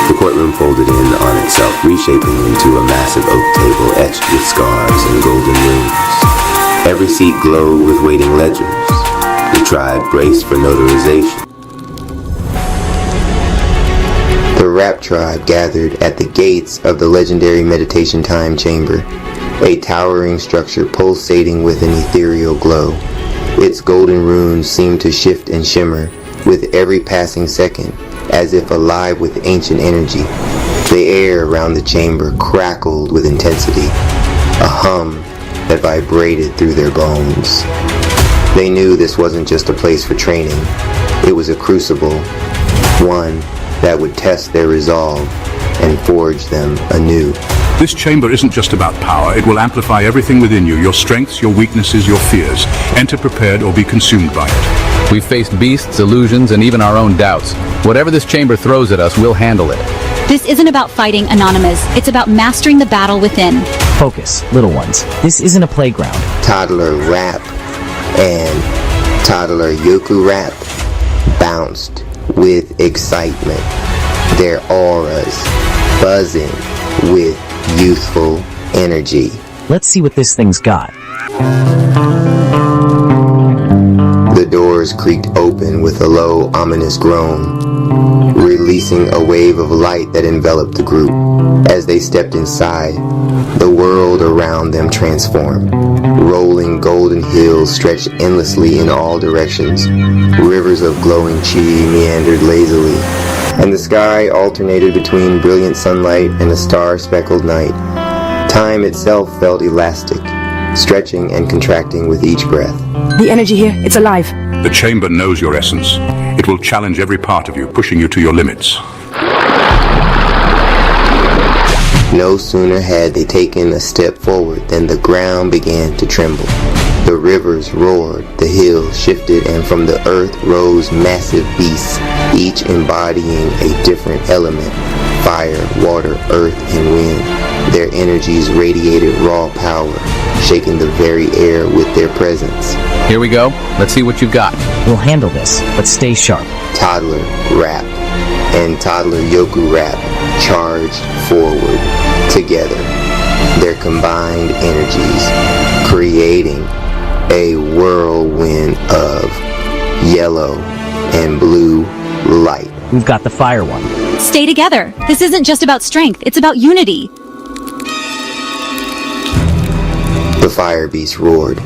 The courtroom folded in on itself, reshaping into a massive oak table etched with scars and golden runes. Every seat glowed with waiting ledgers. The tribe braced for notarization. The Rap Tribe gathered at the gates of the legendary Meditation Time Chamber, a towering structure pulsating with an ethereal glow. Its golden runes seemed to shift and shimmer with every passing second, as if alive with ancient energy. The air around the chamber crackled with intensity, a hum that vibrated through their bones. They knew this wasn't just a place for training. It was a crucible, one that would test their resolve and forge them anew. This chamber isn't just about power. It will amplify everything within you, your strengths, your weaknesses, your fears. Enter prepared or be consumed by it. We've faced beasts, illusions, and even our own doubts. Whatever this chamber throws at us, we'll handle it. This isn't about fighting Anonymous. It's about mastering the battle within. Focus, little ones. This isn't a playground. Toddler Rap and Toddler Yoku Rap bounced with excitement, their auras buzzing with youthful energy. Let's see what this thing's got. The doors creaked open with a low, ominous groan, releasing a wave of light that enveloped the group. As they stepped inside, the world around them transformed. Rolling golden hills stretched endlessly in all directions. Rivers of glowing chi meandered lazily, and the sky alternated between brilliant sunlight and a star-speckled night. Time itself felt elastic, stretching and contracting with each breath. The energy here, it's alive. The chamber knows your essence. It will challenge every part of you, pushing you to your limits. No sooner had they taken a step forward than the ground began to tremble. The rivers roared, the hills shifted, and from the earth rose massive beasts, each embodying a different element: fire, water, earth, and wind. Their energies radiated raw power, shaking the very air with their presence. Here we go. Let's see what you've got. We'll handle this, but stay sharp. Toddler Rap and Toddler Yoku Rap charged forward together, their combined energies creating a whirlwind of yellow and blue light. We've got the fire one. Stay together. This isn't just about strength, it's about unity. The fire beast roared,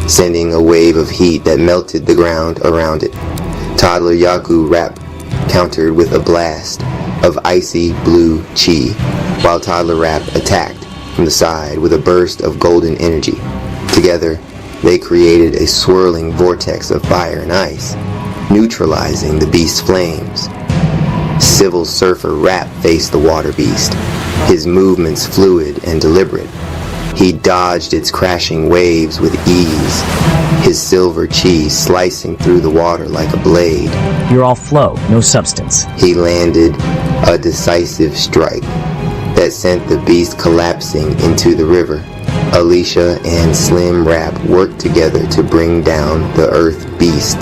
sending a wave of heat that melted the ground around it. Toddler Yaku Rap countered with a blast of icy blue chi, while Toddler Rap attacked from the side with a burst of golden energy. Together, they created a swirling vortex of fire and ice, neutralizing the beast's flames. Civil Surfer Rap faced the water beast, his movements fluid and deliberate. He dodged its crashing waves with ease, his silver chi slicing through the water like a blade. You're all flow, no substance. He landed a decisive strike that sent the beast collapsing into the river. Alicia and Slim Rap worked together to bring down the Earth Beast,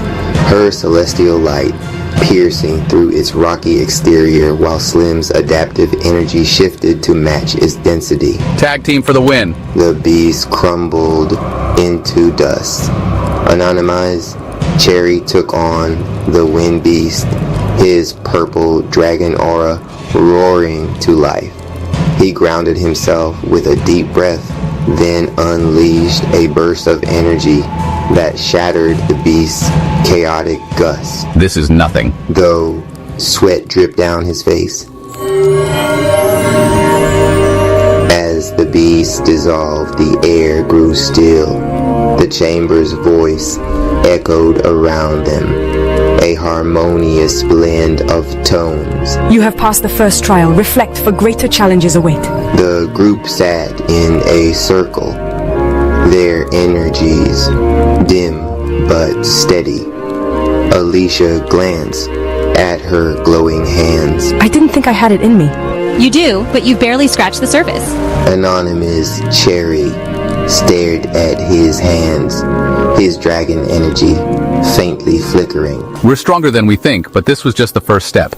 her celestial light piercing through its rocky exterior while Slim's adaptive energy shifted to match its density. Tag team for the win. The beast crumbled into dust. Anonymized, Cherry took on the Wind Beast, his purple dragon aura roaring to life. He grounded himself with a deep breath, then unleashed a burst of energy that shattered the beast's chaotic gusts. This is nothing. Though sweat dripped down his face. As the beast dissolved, the air grew still. The chamber's voice echoed around them, a harmonious blend of tones. You have passed the first trial. Reflect, for greater challenges await. The group sat in a circle, their energies dim but steady. Alicia glanced at her glowing hands. I didn't think I had it in me. You do, but you've barely scratched the surface. Anonymous Cherry stared at his hands, his dragon energy faintly flickering. We're stronger than we think, but this was just the first step.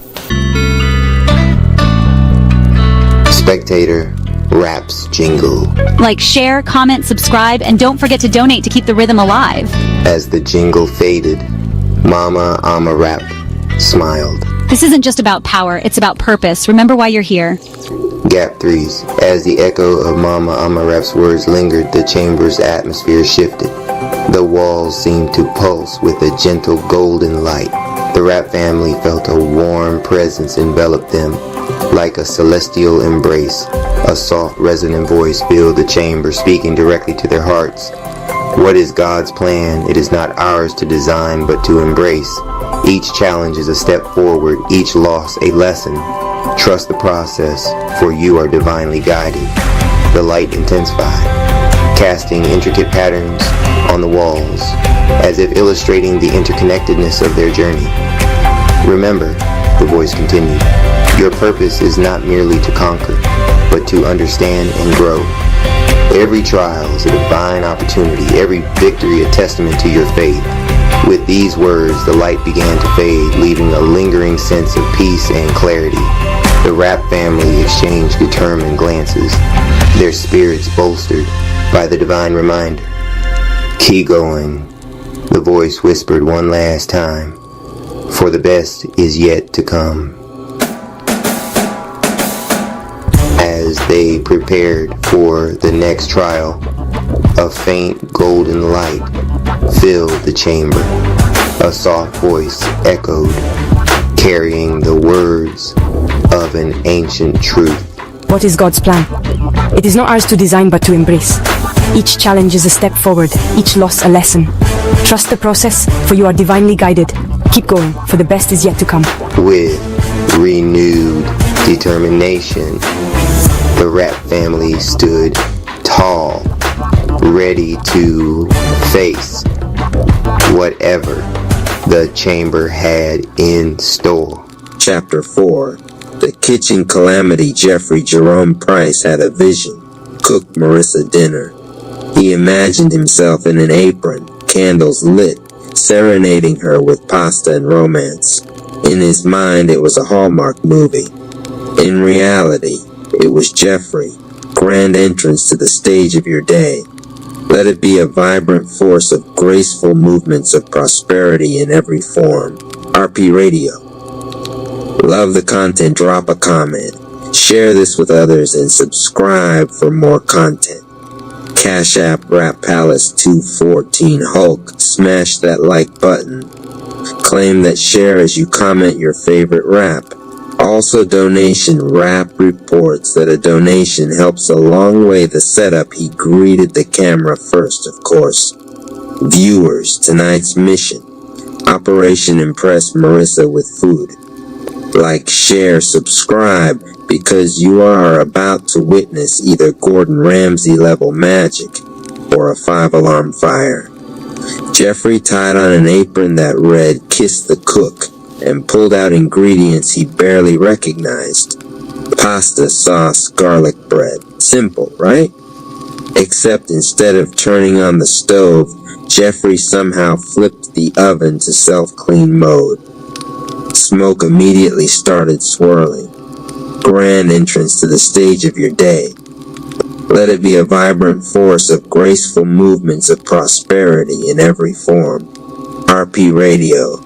Spectator Rap's jingle. Like, share, comment, subscribe, and don't forget to donate to keep the rhythm alive. As the jingle faded, Mama Ama Rap smiled. This isn't just about power, it's about purpose. Remember why you're here. Gap 3s. As the echo of Mama Ama Rap's words lingered, the chamber's atmosphere shifted. The walls seemed to pulse with a gentle golden light. The Rap family felt a warm presence envelop them, like a celestial embrace. A soft, resonant voice filled the chamber, speaking directly to their hearts. What is God's plan? It is not ours to design, but to embrace. Each challenge is a step forward, each loss a lesson. Trust the process, for you are divinely guided. The light intensified, casting intricate patterns on the walls, as if illustrating the interconnectedness of their journey. Remember, the voice continued, your purpose is not merely to conquer, but to understand and grow. Every trial is a divine opportunity, every victory a testament to your faith. With these words, the light began to fade, leaving a lingering sense of peace and clarity. The Rapp family exchanged determined glances, their spirits bolstered by the divine reminder. Keep going, the voice whispered one last time, for the best is yet to come. As they prepared for the next trial, a faint golden light filled the chamber. A soft voice echoed, carrying the words of an ancient truth. What is God's plan? It is not ours to design, but to embrace. Each challenge is a step forward, each loss a lesson. Trust the process, for you are divinely guided. Keep going, for the best is yet to come. With renewed determination, the Rapp family stood tall, ready to face whatever the chamber had in store. Chapter 4. The kitchen calamity. Jeffrey Jerome Price had a vision. Cook Marissa dinner. He imagined himself in an apron, candles lit, serenading her with pasta and romance. In his mind, it was a Hallmark movie. In reality, it was Jeffrey. Grand entrance to the stage of your day. Let it be a vibrant force of graceful movements of prosperity in every form. RP Radio. Love the content, drop a comment. Share this with others and subscribe for more content. Cash App Rap Palace 214 Hulk. Smash that like button. Claim that share as you comment your favorite rap. Also donation Rap reports that a donation helps a long way the setup. He greeted the camera first, of course. Viewers, tonight's mission. Operation Impress Marissa with food. Like, share, subscribe, because you are about to witness either Gordon Ramsay level magic or a 5-alarm fire. Jeffrey tied on an apron that read "Kiss the Cook" and pulled out ingredients he barely recognized. Pasta, sauce, garlic bread. Simple, right? Except instead of turning on the stove, Jeffrey somehow flipped the oven to self-clean mode. Smoke immediately started swirling. Grand entrance to the stage of your day. Let it be a vibrant force of graceful movements of prosperity in every form. RP Radio.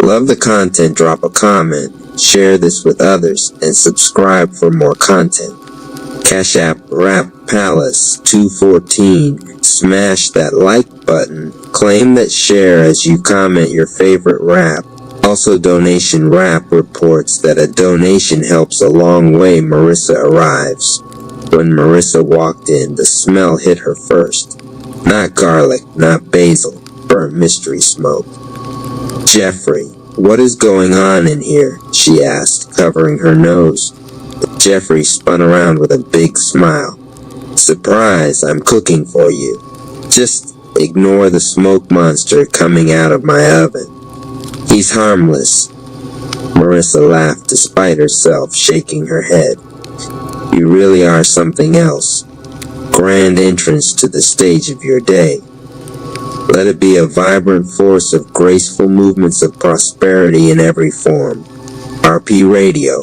Love the content, drop a comment, share this with others, and subscribe for more content. Cash App Rap Palace 214. Smash that like button. Claim that share as you comment your favorite rap. Also donation Rap reports that a donation helps a long way. Marissa arrives. When Marissa walked in, the smell hit her first. Not garlic, not basil, burnt mystery smoke. Jeffrey, what is going on in here? She asked, covering her nose. Jeffrey spun around with a big smile. Surprise, I'm cooking for you. Just ignore the smoke monster coming out of my oven. He's harmless. Marissa laughed despite herself, shaking her head. You really are something else. Grand entrance to the stage of your day. Let it be a vibrant force of graceful movements of prosperity in every form. RP Radio.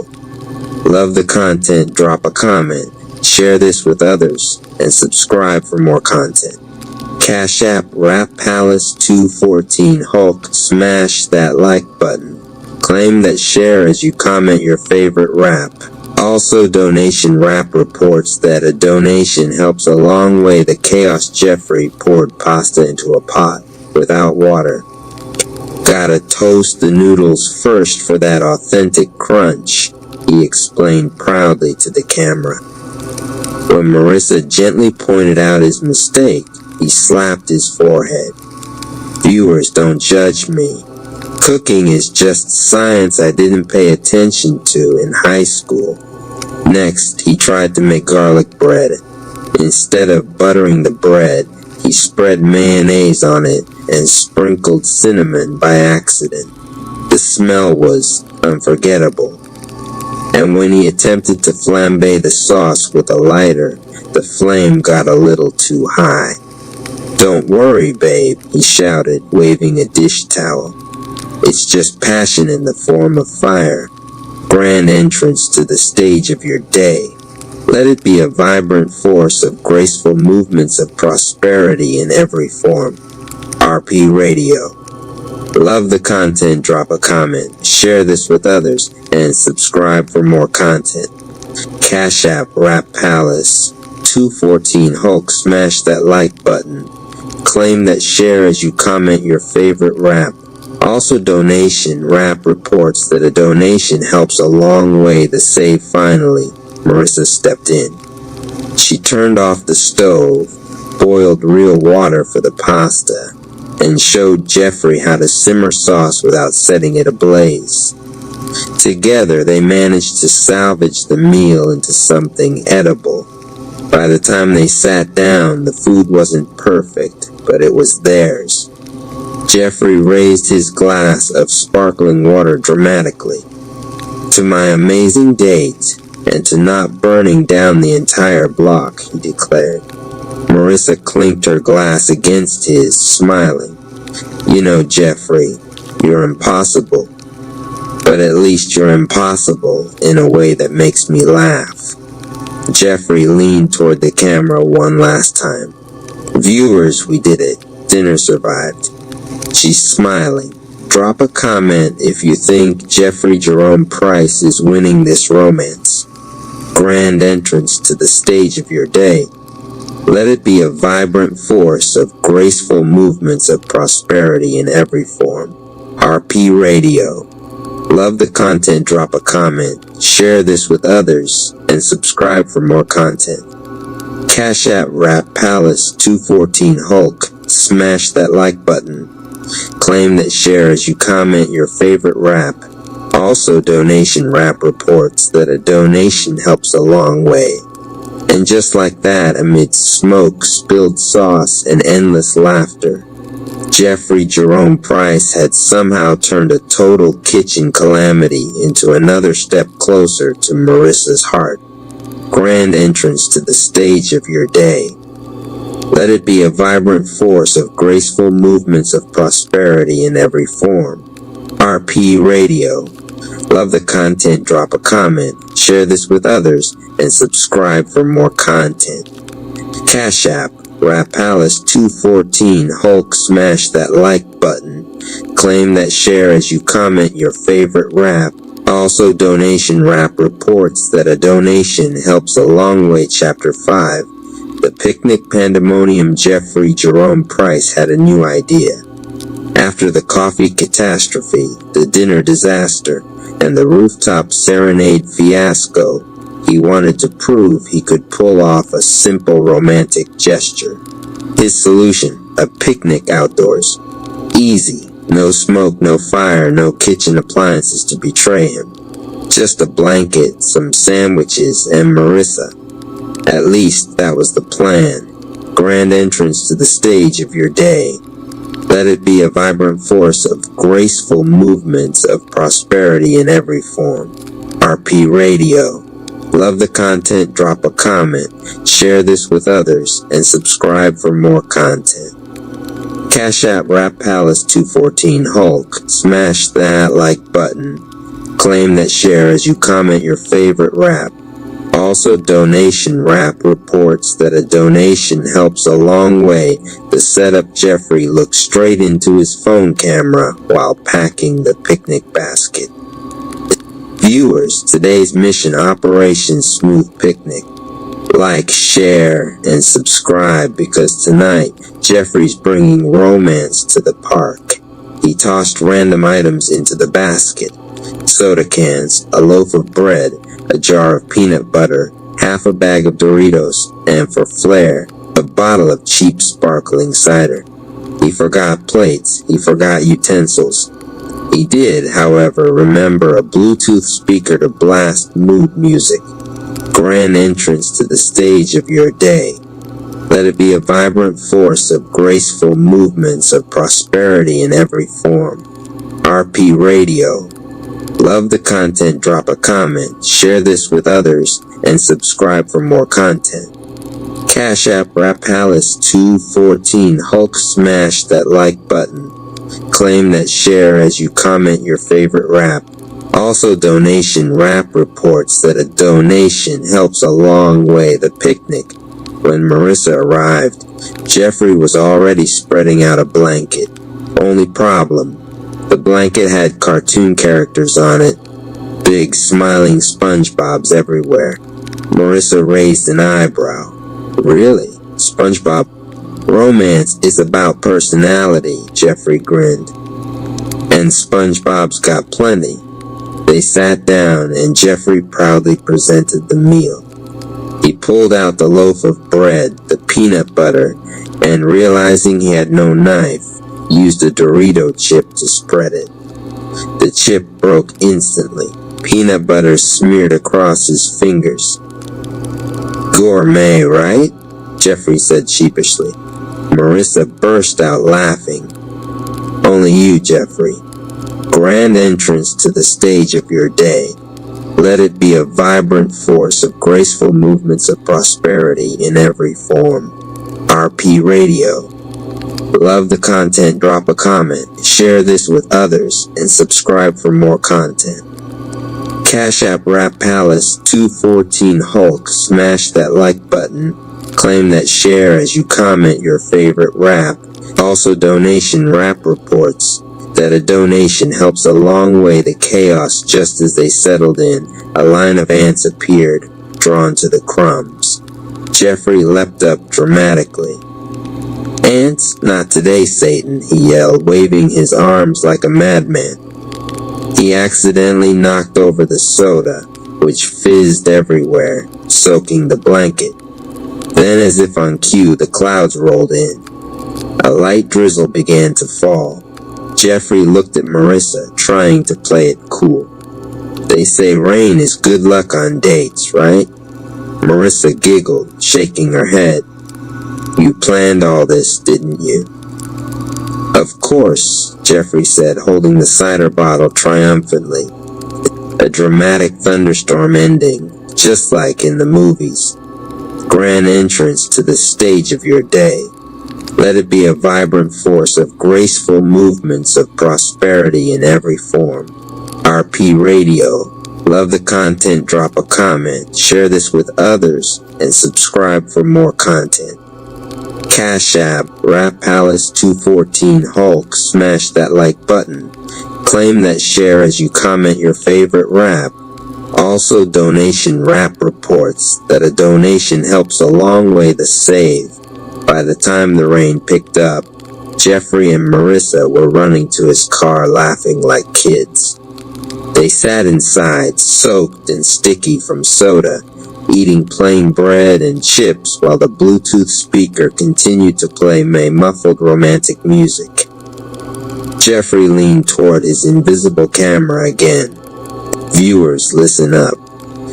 Love the content, drop a comment, share this with others, and subscribe for more content. Cash App Rap Palace 214 Hulk. Smash that like button. Claim that share as you comment your favorite rap. Also donation Rap reports that a donation helps a long way. The Chaos Jeffrey poured pasta into a pot without water. Gotta toast the noodles first for that authentic crunch, he explained proudly to the camera. When Marissa gently pointed out his mistake, He slapped his forehead. Viewers, don't judge me. Cooking is just science I didn't pay attention to in high school. Next, he tried to make garlic bread. Instead of buttering the bread, he spread mayonnaise on it and sprinkled cinnamon by accident. The smell was unforgettable. And when he attempted to flambe the sauce with a lighter, the flame got a little too high. "Don't worry, babe," he shouted, waving a dish towel. "It's just passion in the form of fire. Grand entrance to the stage of your day. Let it be a vibrant force of graceful movements of prosperity in every form." RP Radio. Love the content, drop a comment, share this with others, and subscribe for more content. Cash App, Rap Palace, 214 Hulk, smash that like button. Claim that share as you comment your favorite rap. Also donation, Rap reports that a donation helps a long way. The save finally, Marissa stepped in. She turned off the stove, boiled real water for the pasta, and showed Jeffrey how to simmer sauce without setting it ablaze. Together, they managed to salvage the meal into something edible. By the time they sat down, the food wasn't perfect, but it was theirs. Jeffrey raised his glass of sparkling water dramatically. "To my amazing date, and to not burning down the entire block," he declared. Marissa clinked her glass against his, smiling. "You know, Jeffrey, you're impossible. But at least you're impossible in a way that makes me laugh." Jeffrey leaned toward the camera one last time. "Viewers, we did it. Dinner survived." She's smiling. Drop a comment if you think Jeffrey Jerome Price is winning this romance. Grand entrance to the stage of your day. Let it be a vibrant force of graceful movements of prosperity in every form. RP Radio. Love the content, drop a comment, share this with others, and subscribe for more content. Cash App, Rap Palace, 214 Hulk, smash that like button. Claim that share as you comment your favorite rap. Also donation, Rap reports that a donation helps a long way. And just like that, amid smoke, spilled sauce, and endless laughter, Jeffrey Jerome Price had somehow turned a total kitchen calamity into another step closer to Marissa's heart. Grand entrance to the stage of your day. Let it be a vibrant force of graceful movements of prosperity in every form. RP Radio. Love the content, drop a comment, share this with others, and subscribe for more content. Cash App, Rap Palace 214 Hulk, smash that like button. Claim that share as you comment your favorite rap. Also donation, Rap reports that a donation helps a long way. Chapter 5. The Picnic Pandemonium. Jeffrey Jerome Price had a new idea. After the coffee catastrophe, the dinner disaster, and the rooftop serenade fiasco, he wanted to prove he could pull off a simple romantic gesture. His solution, a picnic outdoors. Easy, no smoke, no fire, no kitchen appliances to betray him. Just a blanket, some sandwiches, and Marissa. At least that was the plan. Grand entrance to the stage of your day. Let it be a vibrant force of graceful movements of prosperity in every form. RP Radio. Love the content, drop a comment, share this with others, and subscribe for more content. Cash App, Rap Palace 214 Hulk, smash that like button. Claim that share as you comment your favorite rap. Also donation, Rap reports that a donation helps a long way. The setup, Jeffrey looked straight into his phone camera while packing the picnic basket. Viewers, today's mission, Operation Smooth Picnic. Like, share, and subscribe because tonight, Jeffrey's bringing romance to the park. He tossed random items into the basket. Soda cans, a loaf of bread, a jar of peanut butter, half a bag of Doritos, and for flair, A bottle of cheap sparkling cider. He forgot plates. He forgot utensils. He did, however, remember a Bluetooth speaker to blast mood music. Grand entrance to the stage of your day. Let it be a vibrant force of graceful movements of prosperity in every form. RP Radio. Love the content, drop a comment, share this with others, and subscribe for more content. Cash App Rap Palace 214 Hulk smash that like button. Claim that share as you comment your favorite rap. Also donation rap reports that a donation helps a long way. The picnic. When Marissa arrived, Jeffrey was already spreading out a blanket. Only problem, the blanket had cartoon characters on it. Big smiling SpongeBobs everywhere. Marissa raised an eyebrow. Really? SpongeBob? Romance is about personality, Jeffrey grinned. And SpongeBob's got plenty. They sat down and Jeffrey proudly presented the meal. He pulled out the loaf of bread, the peanut butter, and realizing he had no knife, used a Dorito chip to spread it. The chip broke instantly. Peanut butter smeared across his fingers. Gourmet, right? Jeffrey said sheepishly. Marissa burst out laughing. Only you, Jeffrey. Grand entrance to the stage of your day. Let it be a vibrant force of graceful movements of prosperity in every form. RP Radio. Love the content, drop a comment, share this with others, and subscribe for more content. Cash App Rap Palace 214 Hulk, smash that like button. Claim that share as you comment your favorite rap. Also donation rap reports. That a donation helps a long way to chaos. Just as they settled in, a line of ants appeared, drawn to the crumbs. Jeffrey leapt up dramatically. Ants? Not today, Satan, he yelled, waving his arms like a madman. He accidentally knocked over the soda, which fizzed everywhere, soaking the blanket. Then, as if on cue, the clouds rolled in. A light drizzle began to fall. Jeffrey looked at Marissa, trying to play it cool. They say rain is good luck on dates, right? Marissa giggled, shaking her head. You planned all this, didn't you? Of course, Jeffrey said, holding the cider bottle triumphantly. A dramatic thunderstorm ending, just like in the movies. Grand entrance to the stage of your day. Let it be a vibrant force of graceful movements of prosperity in every form. RP Radio. Love the content, drop a comment, share this with others, and subscribe for more content. Cash App, Rap Palace 214 Hulk, smash that like button. Claim that share as you comment your favorite rap. Also donation rap reports. That a donation helps a long way to save. By the time the rain picked up, Jeffrey and Marissa were running to his car laughing like kids. They sat inside, soaked and sticky from soda, eating plain bread and chips while the Bluetooth speaker continued to play muffled romantic music. Jeffrey leaned toward his invisible camera again. Viewers, listen up.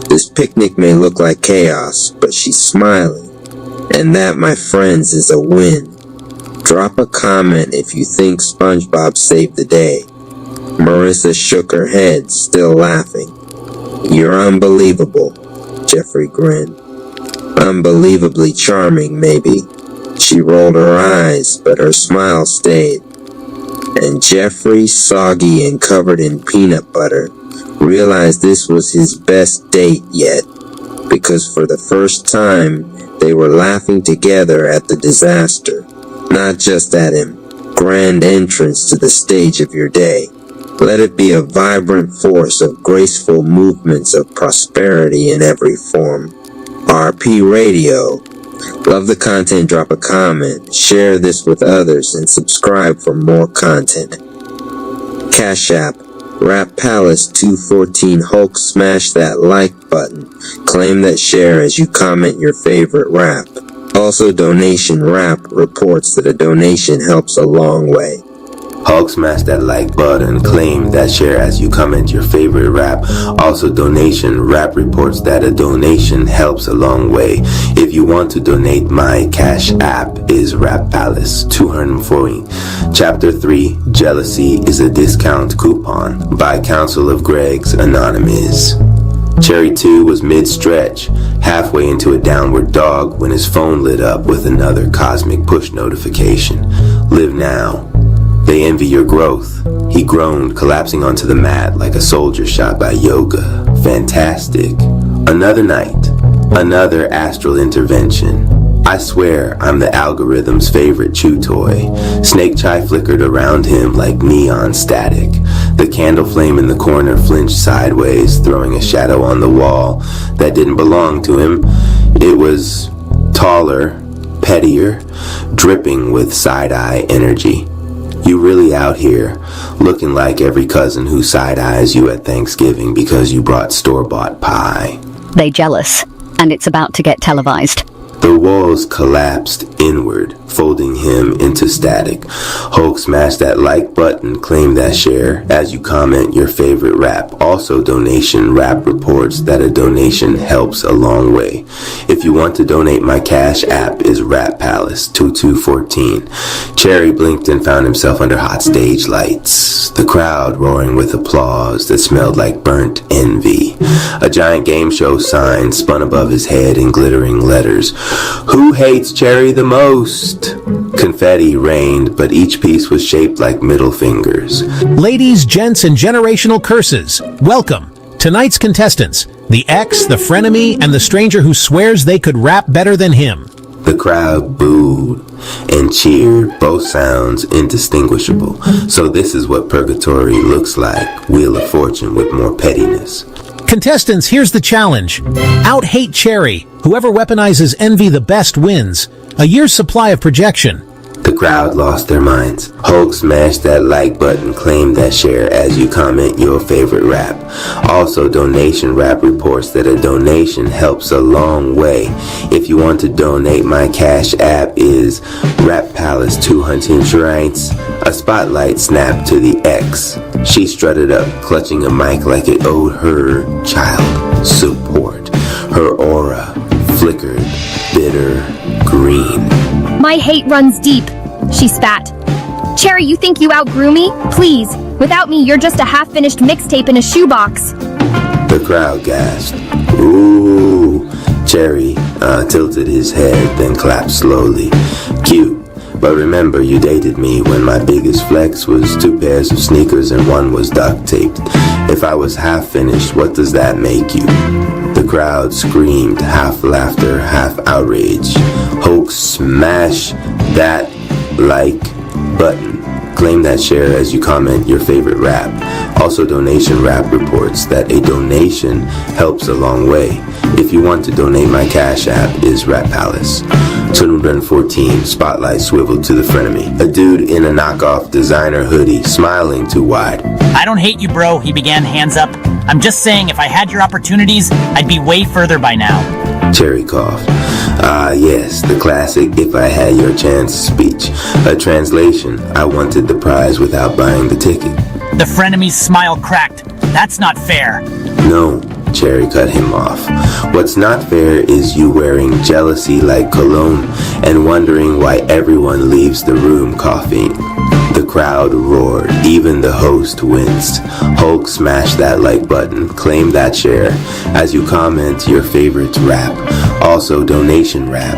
This picnic may look like chaos, but she's smiling. And that, my friends, is a win. Drop a comment if you think SpongeBob saved the day. Marissa shook her head, still laughing. You're unbelievable, Jeffrey grinned. Unbelievably charming, maybe. She rolled her eyes, but her smile stayed. And Jeffrey, soggy and covered in peanut butter, realized this was his best date yet, because for the first time, they were laughing together at the disaster, not just at him. Grand entrance to the stage of your day. Let it be a vibrant force of graceful movements of prosperity in every form. RP Radio. Love the content, drop a comment, share this with others, and subscribe for more content. Cash App, Rap Palace 214 Hulk, smash that like button. Claim that share as you comment your favorite rap. Also, Donation Rap reports that a donation helps a long way. Hulk smash that like button, claim that share as you comment your favorite rap. Also, Donation Rap reports that a donation helps a long way. If you want to donate, my cash app is Rap Palace 240. Chapter 3, Jealousy is a discount coupon by Council of Gregs Anonymous. Cherry 2 was mid-stretch, halfway into a downward dog when his phone lit up with another cosmic push notification. Live now. They envy your growth. He groaned, collapsing onto the mat like a soldier shot by yoga. Fantastic. Another night. Another astral intervention. I swear I'm the algorithm's favorite chew toy. Snake chai flickered around him like neon static. The candle flame in the corner flinched sideways, throwing a shadow on the wall that didn't belong to him. It was taller, pettier, dripping with side-eye energy. You really out here, looking like every cousin who side-eyes you at Thanksgiving because you brought store-bought pie. They jealous, and it's about to get televised. The walls collapsed inward, folding him into static. Hulk smashed that like button, claim that share as you comment your favorite rap. Also, Donation Rap reports that a donation helps a long way. If you want to donate, my cash app is Rap Palace 2214. Cherry blinked and found himself under hot stage lights. The crowd roaring with applause that smelled like burnt envy. A giant game show sign spun above his head in glittering letters. Who hates Cherry the most? Confetti rained, but each piece was shaped like middle fingers. Ladies, gents, and generational curses, welcome. Tonight's contestants, the ex, the frenemy, and the stranger who swears they could rap better than him. The crowd booed and cheered, both sounds indistinguishable. So this is what purgatory looks like. Wheel of Fortune with more pettiness. Contestants, here's the challenge. Out-hate Cherry. Whoever weaponizes envy the best wins. A year's supply of projection. The crowd lost their minds. Hulk smashed that like button, claim that share as you comment your favorite rap. Also, Donation Rap reports that a donation helps a long way. If you want to donate, my cash app is Rap Palace 200 Shrines. A spotlight snapped to the X. She strutted up, clutching a mic like it owed her child support. Her aura flickered, bitter green. My hate runs deep, she spat. Cherry, you think you outgrew me? Please, without me, you're just a half-finished mixtape in a shoebox. The crowd gasped. Ooh. Cherry tilted his head, then clapped slowly. Cute. But remember, you dated me when my biggest flex was 2 pairs of sneakers and 1 was duct taped. If I was half finished, what does that make you? The crowd screamed, half laughter, half outrage. Hulk smash that like button. Claim that share as you comment your favorite rap. Also, Donation Rap reports that a donation helps a long way. If you want to donate, my cash app is Rap Palace 214. Spotlight swiveled to the frenemy. A dude in a knockoff designer hoodie, smiling too wide. I don't hate you, bro, he began, hands up. I'm just saying, if I had your opportunities, I'd be way further by now. Cherry coughed. Yes, the classic if I had your chance speech. A translation, I wanted the prize without buying the ticket. The frenemy's smile cracked. That's not fair. No, Cherry cut him off. What's not fair is you wearing jealousy like cologne and wondering why everyone leaves the room coughing. The crowd roared. Even the host winced. Hulk smashed that like button. Claim that share as you comment your favorite rap. Also, Donation Rap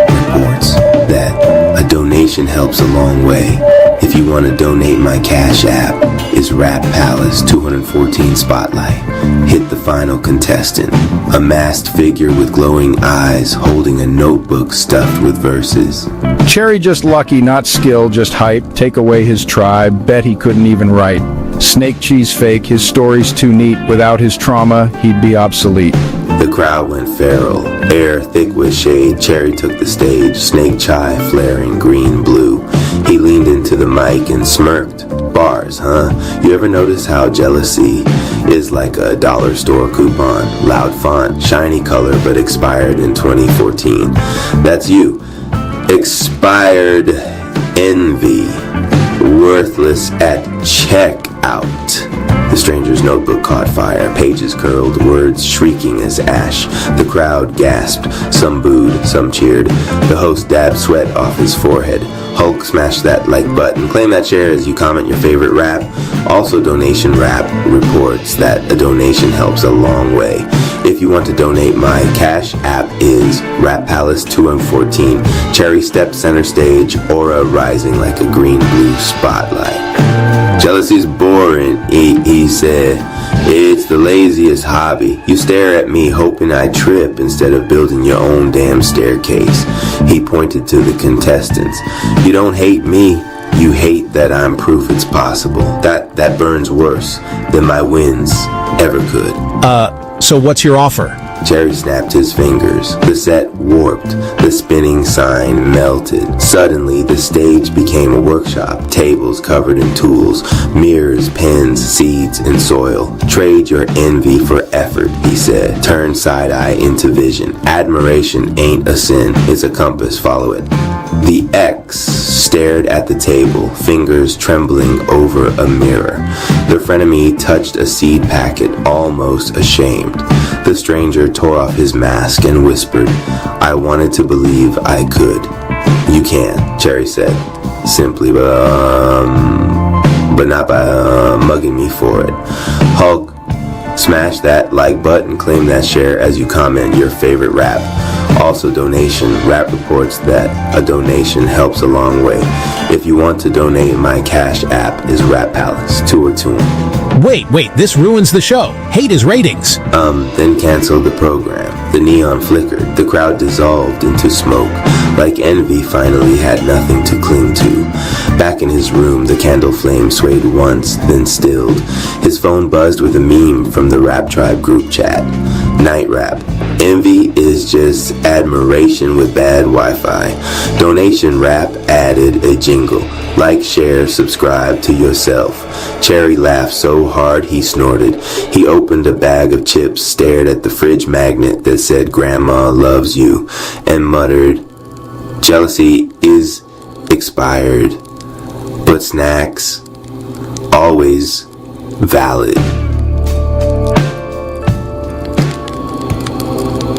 reports that a donation helps a long way. If you want to donate, my cash app is Rap Palace 214 Spotlight. Hit the final contestant. A masked figure with glowing eyes holding a notebook stuffed with verses. Cherry just lucky, not skill, just hype. Take away his tribe, bet he couldn't even write. Snake cheese fake, his story's too neat. Without his trauma, he'd be obsolete. The crowd went feral. Air thick with shade, Cherry took the stage. Snake chai flaring green-blue. He leaned into the mic and smirked. Bars, huh? You ever notice how jealousy is like a dollar store coupon? Loud font, shiny color, but expired in 2014. That's you. Expired envy. Worthless at checkout. The stranger's notebook caught fire. Pages curled, words shrieking as ash. The crowd gasped. Some booed, some cheered. The host dabbed sweat off his forehead. Hulk smashed that like button. Claim that share as you comment your favorite rap. Also, Donation Rap reports that a donation helps a long way. If you want to donate, my Cash App is Rap Palace 214. Cherry stepped center stage, aura rising like a green-blue spotlight. Jealousy's boring, he said. It's the laziest hobby. You stare at me hoping I trip instead of building your own damn staircase. He pointed to the contestants. You don't hate me. You hate that I'm proof it's possible. That burns worse than my wins ever could. So what's your offer? Cherry snapped his fingers. The set warped. The spinning sign melted. Suddenly, the stage became a workshop. Tables covered in tools, mirrors, pens, seeds, and soil. Trade your envy for effort, he said. Turn side-eye into vision. Admiration ain't a sin. It's a compass. Follow it. The X stared at the table, fingers trembling over a mirror. The frenemy touched a seed packet, almost ashamed. The stranger tore off his mask and whispered, I wanted to believe I could. You can, Cherry said, simply, but not by mugging me for it. Hulk, smash that like button, claim that share as you comment your favorite rap. Also, Donation Rap reports that a donation helps a long way. If you want to donate, my Cash App is Rap Palace 214. Wait, this ruins the show. Hate his ratings. Then cancel the program. The neon flickered. The crowd dissolved into smoke. Like envy finally had nothing to cling to. Back in his room, the candle flame swayed once, then stilled. His phone buzzed with a meme from the Rap Tribe group chat. Night Rap. Envy is just admiration with bad Wi-Fi. Donation Rap added a jingle. Like, share, subscribe to yourself. Cherry laughed so hard he snorted. He opened a bag of chips, stared at the fridge magnet that said Grandma loves you, and muttered, jealousy is expired, but snacks always valid.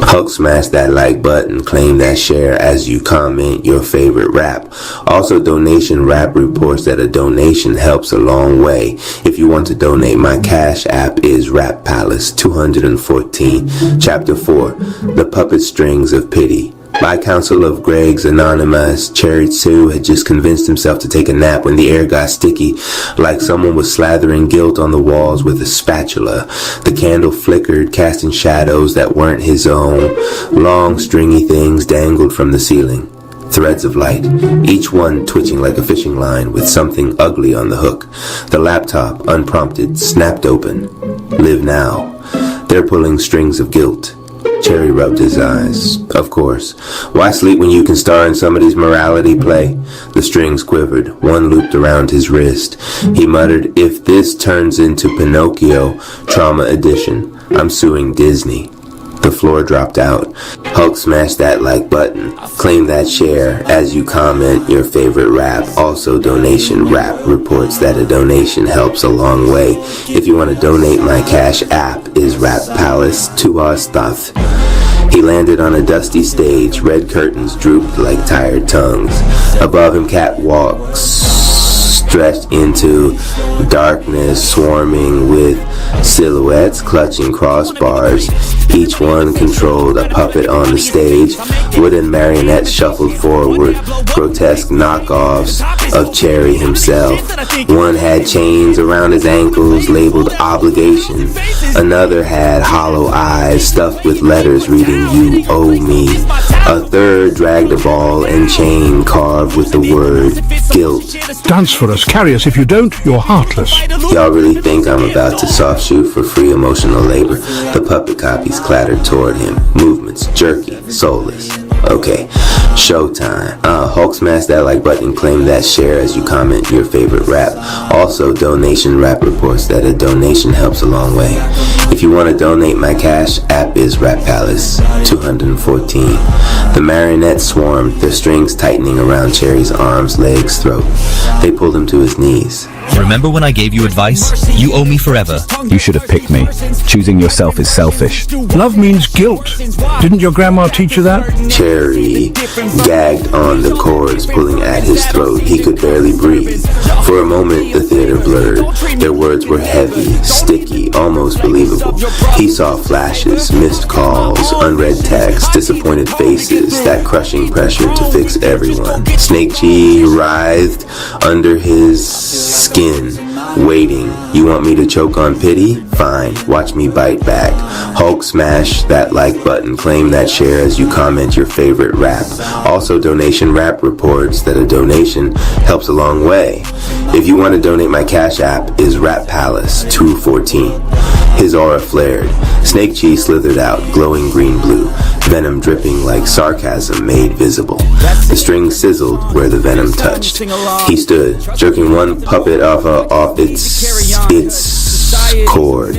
Hulk smash that like button, claim that share as you comment your favorite rap. Also, Donation Rap reports that a donation helps a long way. If you want to donate, my Cash App is Rap Palace 214. Chapter 4, The Puppet Strings of Pity. By counsel of Greg's Anonymous, Cherry Sue had just convinced himself to take a nap when the air got sticky, like someone was slathering guilt on the walls with a spatula. The candle flickered, casting shadows that weren't his own. Long, stringy things dangled from the ceiling. Threads of light, each one twitching like a fishing line with something ugly on the hook. The laptop, unprompted, snapped open. Live now. They're pulling strings of guilt. Cherry rubbed his eyes. Of course. Why sleep when you can star in somebody's morality play? The strings quivered. One looped around his wrist. He muttered, if this turns into Pinocchio, Trauma Edition, I'm suing Disney. The floor dropped out. Hulk smashed that like button. Claim that share as you comment your favorite rap. Also, Donation Rap reports that a donation helps a long way. If you want to donate, my Cash App is Rap Palace 214. He landed on a dusty stage. Red curtains drooped like tired tongues. Above him, catwalks stretched into darkness, swarming with silhouettes clutching crossbars. Each one controlled a puppet on the stage. Wooden marionettes shuffled forward, grotesque knockoffs of Cherry himself. One had chains around his ankles labeled obligation. Another had hollow eyes stuffed with letters reading you owe me. A third dragged a ball and chain carved with the word guilt. Dance for us, carry us. If you don't, you're heartless. Y'all really think I'm about to soft shoe for free emotional labor? The puppet copies clattered toward him, movements jerky, soulless. Okay, showtime. Hulk smash that like button, claim that share as you comment your favorite rap. Also, donation rap reports that a donation helps a long way. If you want to donate, my cash app is Rap Palace 214. The marionettes swarmed, their strings tightening around Cherry's arms, legs, throat. They pulled him to his knees. Remember when I gave you advice? You owe me forever. You should have picked me. Choosing yourself is selfish. Love means guilt. Didn't your grandma teach you that? Cherry gagged on the cords, pulling at his throat. He could barely breathe. For a moment, the theater blurred. Their words were heavy, sticky, almost believable. He saw flashes, missed calls, unread texts, disappointed faces, that crushing pressure to fix everyone. Snake Chi writhed under his skin, waiting. You want me to choke on pity? Fine, watch me bite back. Hulk smash that like button, claim that share as you comment your favorite rap. Also, donation rap reports that a donation helps a long way. If you want to donate, my cash app is Rap Palace 214. His aura flared. Snake Chi slithered out, glowing green-blue, venom dripping like sarcasm made visible. The string sizzled where the venom touched. He stood, jerking one puppet off its cord.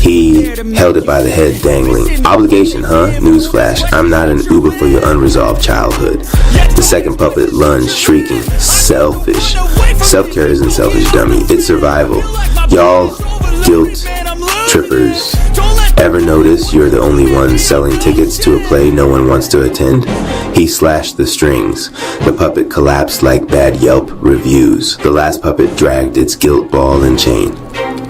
He held it by the head, dangling. Obligation, huh? Newsflash, I'm not an Uber for your unresolved childhood. The second puppet lunged, shrieking. Selfish. Self-care isn't selfish, dummy. It's survival. Y'all guilt trippers. Ever notice you're the only one selling tickets to a play no one wants to attend? He slashed the strings. The puppet collapsed like bad Yelp reviews. The last puppet dragged its guilt ball and chain.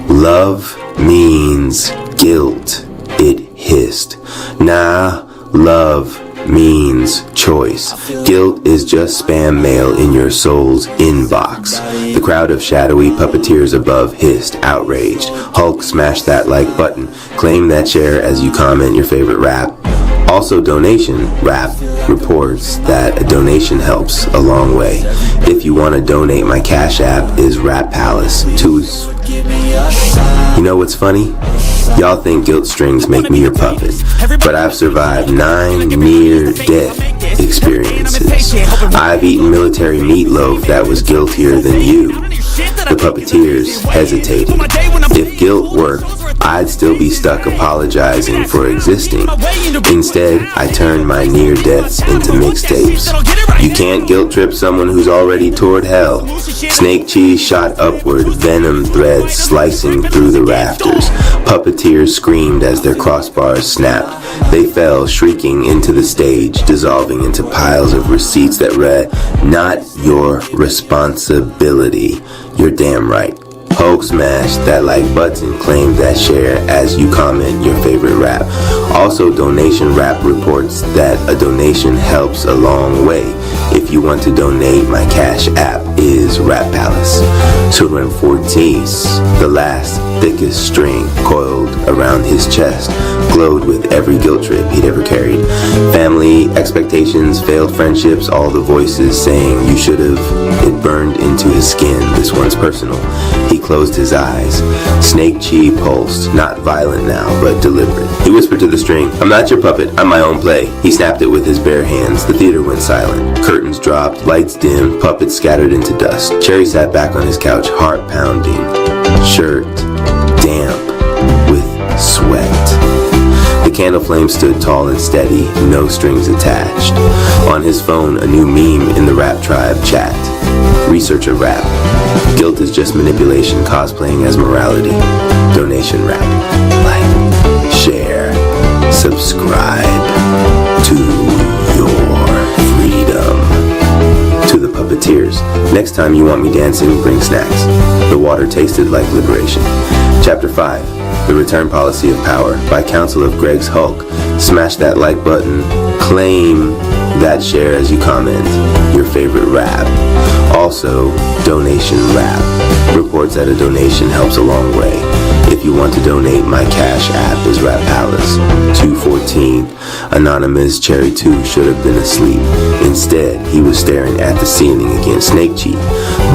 Love means guilt, it hissed. Nah, love means choice. Guilt is just spam mail in your soul's inbox. The crowd of shadowy puppeteers above hissed, outraged. Hulk smashed that like button. Claim that share as you comment your favorite rap. Also, donation rap reports that a donation helps a long way. If you want to donate, my cash app is Rap Palace 2. You know what's funny? Y'all think guilt strings make me your puppet, but I've survived 9 near-death experiences. I've eaten military meatloaf that was guiltier than you. The puppeteers hesitated. If guilt worked, I'd still be stuck apologizing for existing. Instead, I turned my near-deaths into mixtapes. You can't guilt trip someone who's already toured hell. Snake Chi shot upward, venom threads slicing through the rafters. Puppeteers screamed as their crossbars snapped. They fell, shrieking into the stage, dissolving into piles of receipts that read, "Not your responsibility." You're damn right. Hulk smash that like button, claim that share as you comment your favorite rap. Also, donation rap reports that a donation helps a long way. If you want to donate, my cash app is Rap Palace 214. The last thickest string coiled around his chest glowed with every guilt trip he'd ever carried. Family expectations, failed friendships, all the voices saying you should have. It burned into his skin. This one's personal. He closed his eyes. Snake Chi pulsed, not violent now, but deliberate. He whispered to the string, "I'm not your puppet, I'm my own play." He snapped it with his bare hands. The theater went silent. Curtains dropped, lights dimmed, puppets scattered into dust. Cherry sat back on his couch, heart pounding, shirt damp with sweat. The candle flame stood tall and steady, no strings attached. On his phone, a new meme in the rap tribe chat. Researcher rap. Guilt is just manipulation, cosplaying as morality. Donation rap. Like, share, subscribe to your freedom. To the puppeteers. Next time you want me dancing, bring snacks. The water tasted like liberation. Chapter 5. The Return Policy of Power. By counsel of Greg's Hulk. Smash that like button. Claim that share as you comment your favorite rap. Also, donation rap. Reports that a donation helps a long way. If you want to donate, my cash app is Rap Palace 214. Anonymous Cherry 2 should have been asleep. Instead, he was staring at the ceiling against Snake Chi,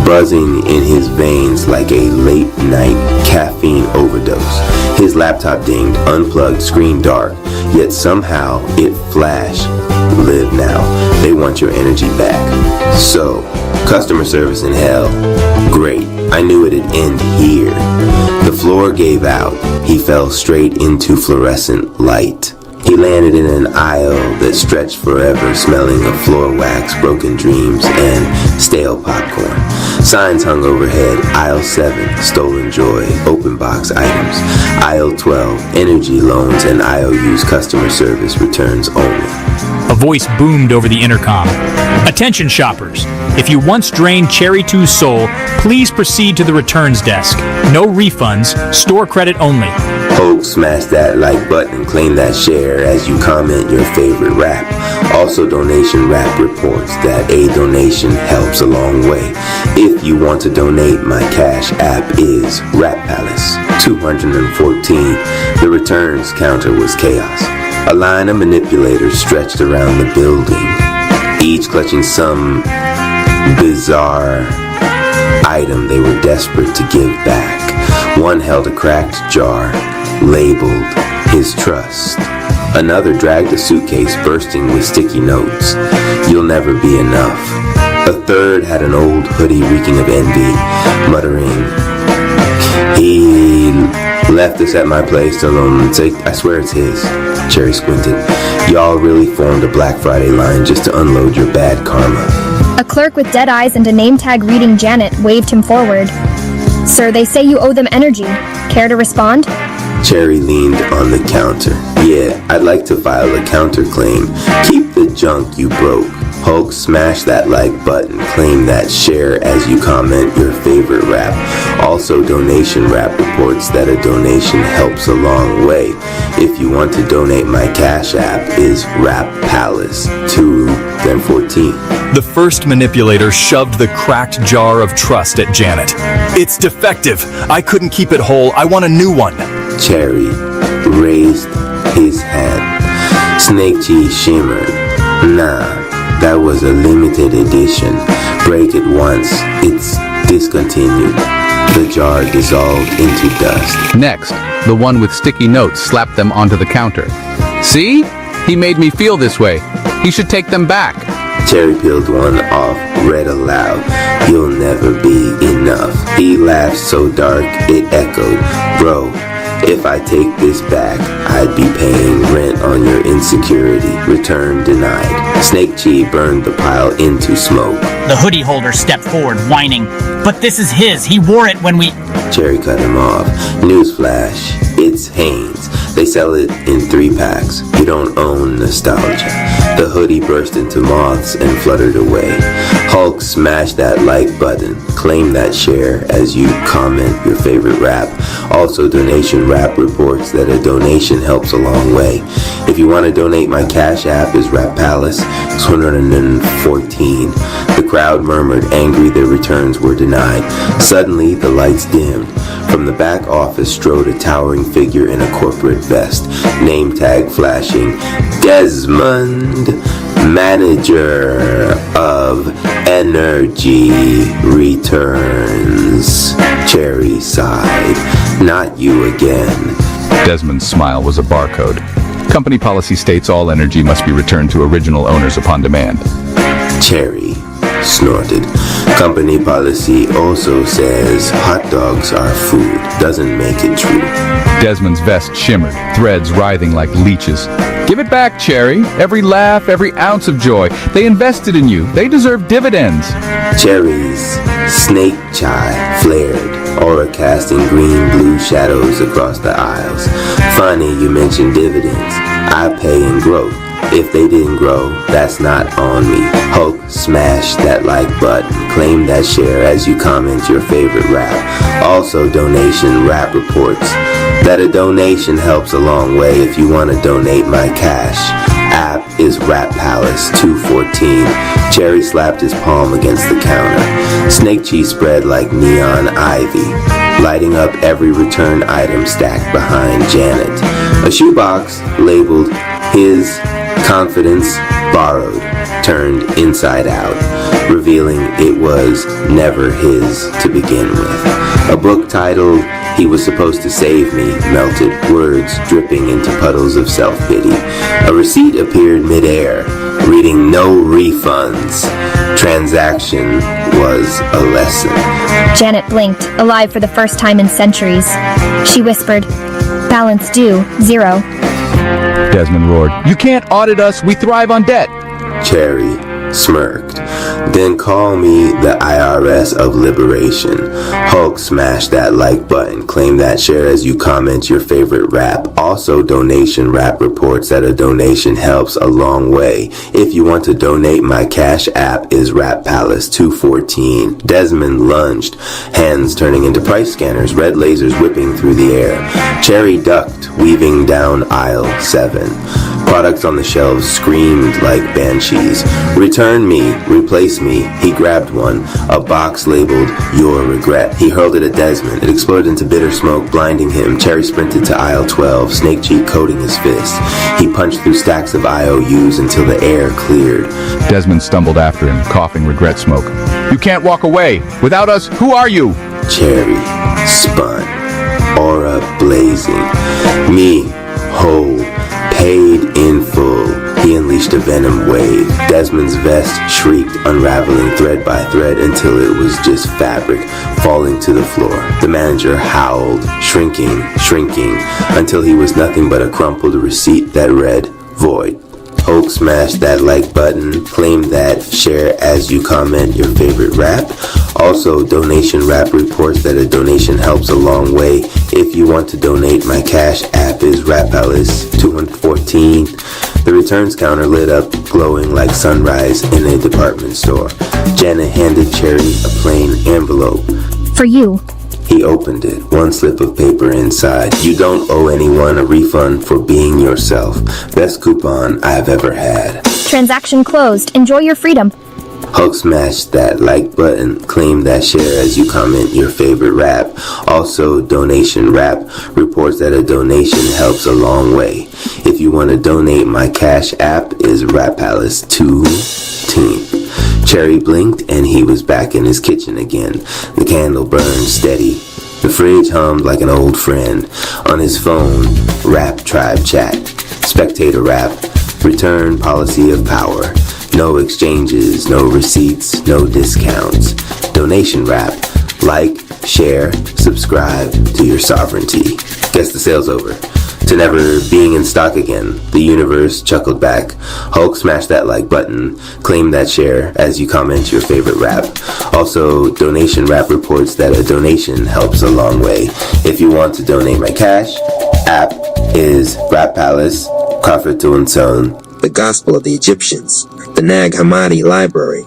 buzzing in his veins like a late-night caffeine overdose. His laptop dinged, unplugged, screen dark, yet somehow it flashed live now. They want your energy back. So, customer service in hell. Great. I knew it'd end here. The floor gave out. He fell straight into fluorescent light. He landed in an aisle that stretched forever, smelling of floor wax, broken dreams, and stale popcorn. Signs hung overhead. Aisle 7, stolen joy, open box items. Aisle 12, energy loans and IOUs, customer service, returns only. A voice boomed over the intercom. Attention shoppers. If you once drained Cherry 2's soul, please proceed to the returns desk. No refunds, store credit only. Hope, smash that like button, claim that share as you comment your favorite rap. Also, donation rap reports that a donation helps a long way. If you want to donate, my cash app is Rap Palace 214. The returns counter was chaos. A line of manipulators stretched around the building, each clutching some bizarre item they were desperate to give back. One held a cracked jar, labeled his trust. Another dragged a suitcase bursting with sticky notes. You'll never be enough. A third had an old hoodie reeking of envy, muttering, he left this at my place alone. I swear it's his. Cherry squinted. Y'all really formed a Black Friday line just to unload your bad karma. A clerk with dead eyes and a name tag reading Janet waved him forward. Sir, they say you owe them energy. Care to respond? Cherry leaned on the counter. Yeah, I'd like to file a counterclaim. Keep the junk you broke. Hulk, smash that like button. Claim that share as you comment your favorite rap. Also, donation rap reports that a donation helps a long way. If you want to donate, my cash app is Rap Palace 214. The first manipulator shoved the cracked jar of trust at Janet. It's defective. I couldn't keep it whole. I want a new one. Cherry raised his hand. Snake Cheese shimmered. Nah, that was a limited edition. Break it once, it's discontinued. The jar dissolved into dust. Next, the one with sticky notes slapped them onto the counter. See? He made me feel this way. He should take them back. Cherry peeled one off, read aloud, you'll never be enough. He laughed so dark it echoed. Bro, if I take this back, I'd be paying rent on your insecurity. Return denied. Snake Chi burned the pile into smoke. The hoodie holder stepped forward, whining, but this is his. He wore it when we... Cherry cut him off. Newsflash, it's Hanes. They sell it in 3-packs. We don't own nostalgia. The hoodie burst into moths and fluttered away. Hulk, smash that like button. Claim that share as you comment your favorite rap. Also, donation rap reports that a donation helps a long way. If you want to donate, my cash app is Rap Palace 214. The crowd murmured, angry their returns were denied. Suddenly, the lights dimmed. From the back office strode a towering figure in a corporate vest, name tag flashing, Desmond, manager of energy returns. Cherry sighed, not you again. Desmond's smile was a barcode. Company policy states all energy must be returned to original owners upon demand. Cherry snorted. Company policy also says hot dogs are food. Doesn't make it true. Desmond's vest shimmered, threads writhing like leeches. Give it back, Cherry. Every laugh, every ounce of joy. They invested in you. They deserve dividends. Cherry's snake chai flared, aura casting green-blue shadows across the aisles. Funny you mentioned dividends. I pay in growth. If they didn't grow, that's not on me. Hulk, smash that like button. Claim that share as you comment your favorite rap. Also, donation rap reports that a donation helps a long way. If you want to donate, my cash app is Rap Palace 214. Cherry slapped his palm against the counter. Snake Cheese spread like neon ivy, lighting up every returned item stacked behind Janet. A shoebox labeled his confidence borrowed turned inside out, revealing it was never his to begin with. A book titled He Was Supposed to Save Me melted, words dripping into puddles of self-pity. A receipt appeared midair, reading no refunds. Transaction was a lesson. Janet blinked, alive for the first time in centuries. She whispered, "Balance due, 0. Desmond roared. You can't audit us. We thrive on debt. Cherry smirked. Then call me the IRS of liberation. Hulk smashed that like button. Claim that share as you comment your favorite rap. Also, donation rap reports that a donation helps a long way. If you want to donate, my cash app is Rap Palace 214. Desmond lunged, hands turning into price scanners, red lasers whipping through the air. Cherry ducked, weaving down aisle 7. Products on the shelves screamed like banshees. Return me, replace me. He grabbed one, a box labeled Your Regret. He hurled it at Desmond. It exploded into bitter smoke, blinding him. Cherry sprinted to aisle 12, snake cheek coating his fist. He punched through stacks of IOUs until the air cleared. Desmond stumbled after him, coughing regret smoke. You can't walk away. Without us, who are you? Cherry spun, aura blazing. Me, whole, paid in full. He unleashed a venom wave. Desmond's vest shrieked, unraveling thread by thread until it was just fabric falling to the floor. The manager howled, shrinking, until he was nothing but a crumpled receipt that read, void. Hulk smashed that like button, claim that, share as you comment your favorite rap. Also, donation rap reports that a donation helps a long way. If you want to donate, my cash app is Rap Palace 214. The returns counter lit up, glowing like sunrise in a department store. Janet handed Cherry a plain envelope. For you. He opened it, one slip of paper inside. You don't owe anyone a refund for being yourself. Best coupon I've ever had. Transaction closed. Enjoy your freedom. Hulk smashed that like button, claim that share as you comment your favorite rap. Also, donation rap reports that a donation helps a long way. If you want to donate, my cash app is Rap Palace 210. Cherry blinked and he was back in his kitchen again. The candle burned steady. The fridge hummed like an old friend. On his phone, Rap Tribe chat. Spectator rap. Return policy of power. No exchanges, no receipts, no discounts. Donation rap. Like, share, subscribe to your sovereignty. Guess the sale's over. To never being in stock again, the universe chuckled back. Hulk smashed that like button, claim that share as you comment your favorite rap. Also, donation rap reports that a donation helps a long way. If you want to donate, my cash app is Rap Palace, Kafir Tuanson. The Gospel of the Egyptians, the Nag Hammadi Library,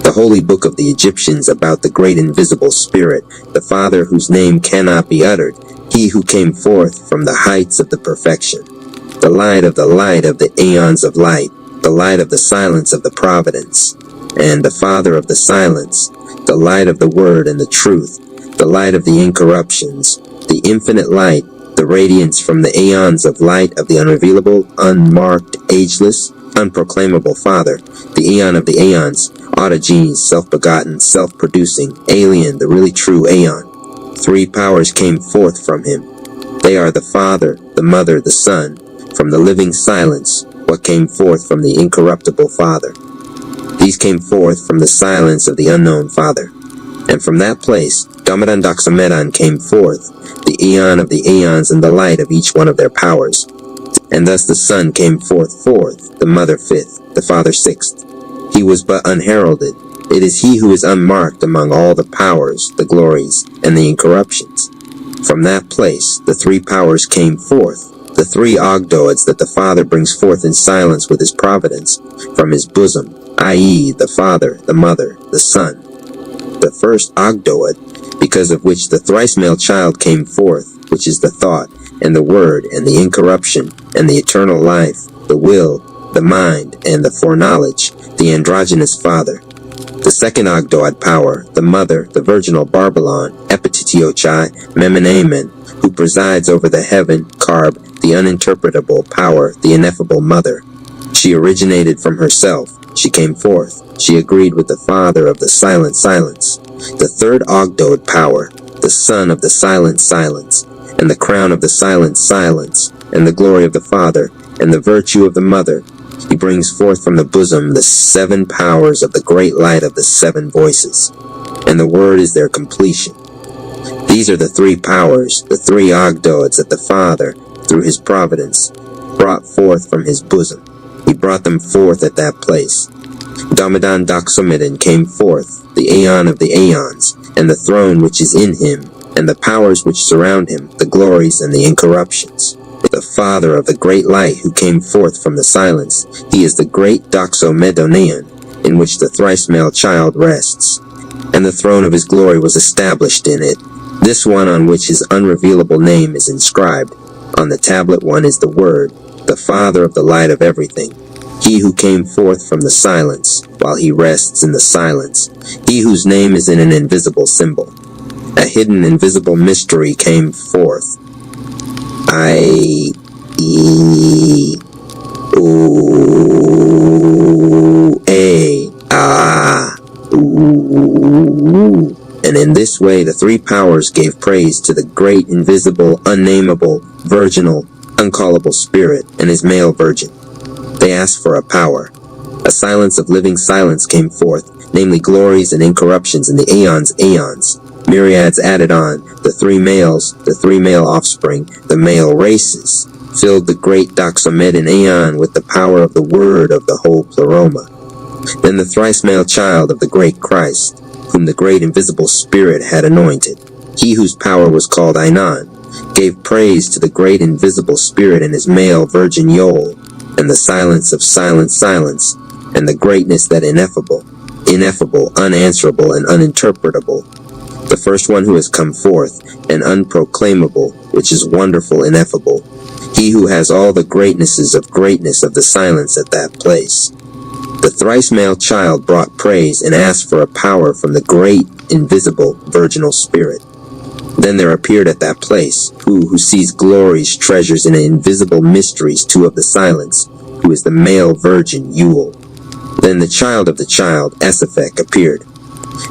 the holy book of the Egyptians about the great invisible spirit, the Father whose name cannot be uttered, he who came forth from the heights of the perfection, the light of the aeons of light, the light of the silence of the providence, and the Father of the silence, the light of the word and the truth, the light of the incorruptions, the infinite light, the radiance from the aeons of light of the unrevealable, unmarked, ageless, unproclaimable Father, the aeon of the aeons, autogenes, self-begotten, self-producing, alien, the really true aeon. 3 powers came forth from him. They are the Father, the Mother, the Son. From the living silence, what came forth from the incorruptible Father. These came forth from the silence of the unknown Father. And from that place, Damadan Doxamedan came forth, the aeon of the aeons and the light of each one of their powers. And thus the Son came forth fourth, the Mother fifth, the Father sixth. He was but unheralded. It is he who is unmarked among all the powers, the glories, and the incorruptions. From that place, the 3 powers came forth, the 3 Ogdoads that the Father brings forth in silence with his providence, from his bosom, i.e., the Father, the Mother, the Son. The first Ogdoad, because of which the thrice male child came forth, which is the thought, and the word, and the incorruption, and the eternal life, the will, the mind, and the foreknowledge, the androgynous Father. The second Ogdoad power, the Mother, the virginal Barbelon, Epititiochai, Memenamen, who presides over the heaven, Carb, the uninterpretable power, the ineffable Mother. She originated from herself. She came forth. She agreed with the Father of the silent silence. The third Ogdoad power, the Son of the silent silence, and the crown of the silent silence, and the glory of the Father, and the virtue of the Mother, He brings forth from the bosom the 7 powers of the great light of the 7 voices, and the word is their completion. These are the 3 powers, the 3 Ogdoads that the Father, through his providence, brought forth from his bosom. He brought them forth at that place. Damadan Doxomedon came forth, the Aeon of the Aeons, and the throne which is in him, and the powers which surround him, the glories and the incorruptions. The Father of the great light who came forth from the silence, he is the great Doxomedonean, in which the thrice male child rests. And the throne of his glory was established in it. This one on which his unrevealable name is inscribed. On the tablet one is the Word, the Father of the light of everything. He who came forth from the silence, while he rests in the silence. He whose name is in an invisible symbol. A hidden invisible mystery came forth. And in this way the 3 powers gave praise to the great, invisible, unnameable, virginal, uncallable Spirit and his male virgin. They asked for a power. A silence of living silence came forth, namely glories and incorruptions in the aeons. Myriads added on, the 3 males, the 3 male offspring, the male races, filled the great Doxomedon Aeon with the power of the word of the whole pleroma. Then the thrice male child of the great Christ, whom the great invisible Spirit had anointed, he whose power was called Ainan, gave praise to the great invisible Spirit and his male virgin Yol, and the silence of silence, and the greatness that ineffable, unanswerable, and uninterpretable. The first one who has come forth, and unproclaimable, which is wonderful, ineffable. He who has all the greatnesses of greatness of the silence at that place. The thrice male child brought praise and asked for a power from the great, invisible, virginal Spirit. Then there appeared at that place, who sees glories, treasures, and invisible mysteries, 2 of the silence, who is the male virgin, Yule. Then the child of the child, Esaphek, appeared.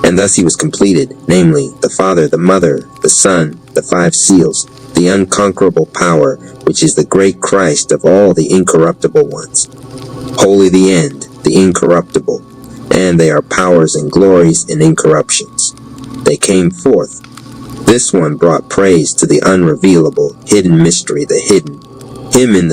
And thus he was completed, namely, the Father, the Mother, the Son, the 5 seals, the unconquerable power, which is the great Christ of all the incorruptible ones. Holy the end, the incorruptible, and they are powers and glories and incorruptions. They came forth. This one brought praise to the unrevealable, hidden mystery, the hidden, him and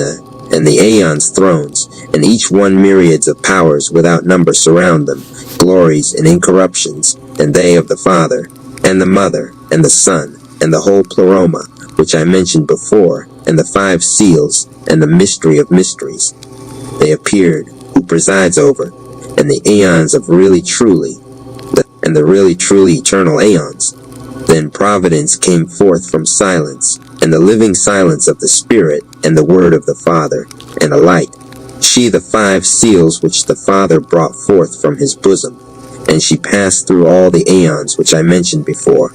the aeons thrones, and each one myriads of powers without number surround them, glories and incorruptions, and they of the Father, and the Mother, and the Son, and the whole pleroma, which I mentioned before, and the 5 seals, and the mystery of mysteries. They appeared, who presides over, and the aeons of really truly, and the really truly eternal aeons. Then providence came forth from silence, and the living silence of the Spirit, and the word of the Father, and a light. She the 5 seals which the Father brought forth from his bosom, and she passed through all the aeons which I mentioned before.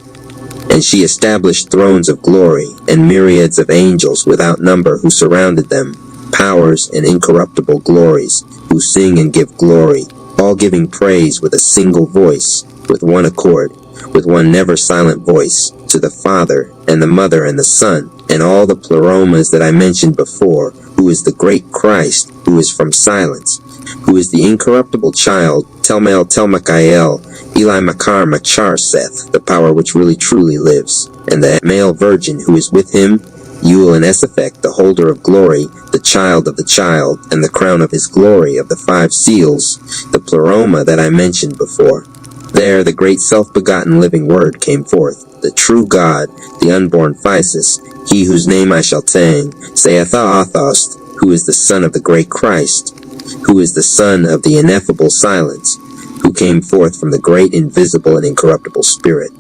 And she established thrones of glory, and myriads of angels without number who surrounded them, powers and incorruptible glories, who sing and give glory, all giving praise with a single voice, with one accord, with one never silent voice, to the Father, and the Mother, and the Son, and all the pleromas that I mentioned before, who is the great Christ, who is from silence, who is the incorruptible child, Telmel Telmakael, Eli Makar Machar Seth, the power which really truly lives, and the male virgin who is with him, Yule and Esaphek, the holder of glory, the child of the child, and the crown of his glory of the 5 seals, the pleroma that I mentioned before. There the great self-begotten living Word came forth, the true God, the unborn Physis, he whose name I shall tang, saith Athost, who is the Son of the great Christ, who is the Son of the ineffable silence, who came forth from the great invisible and incorruptible Spirit.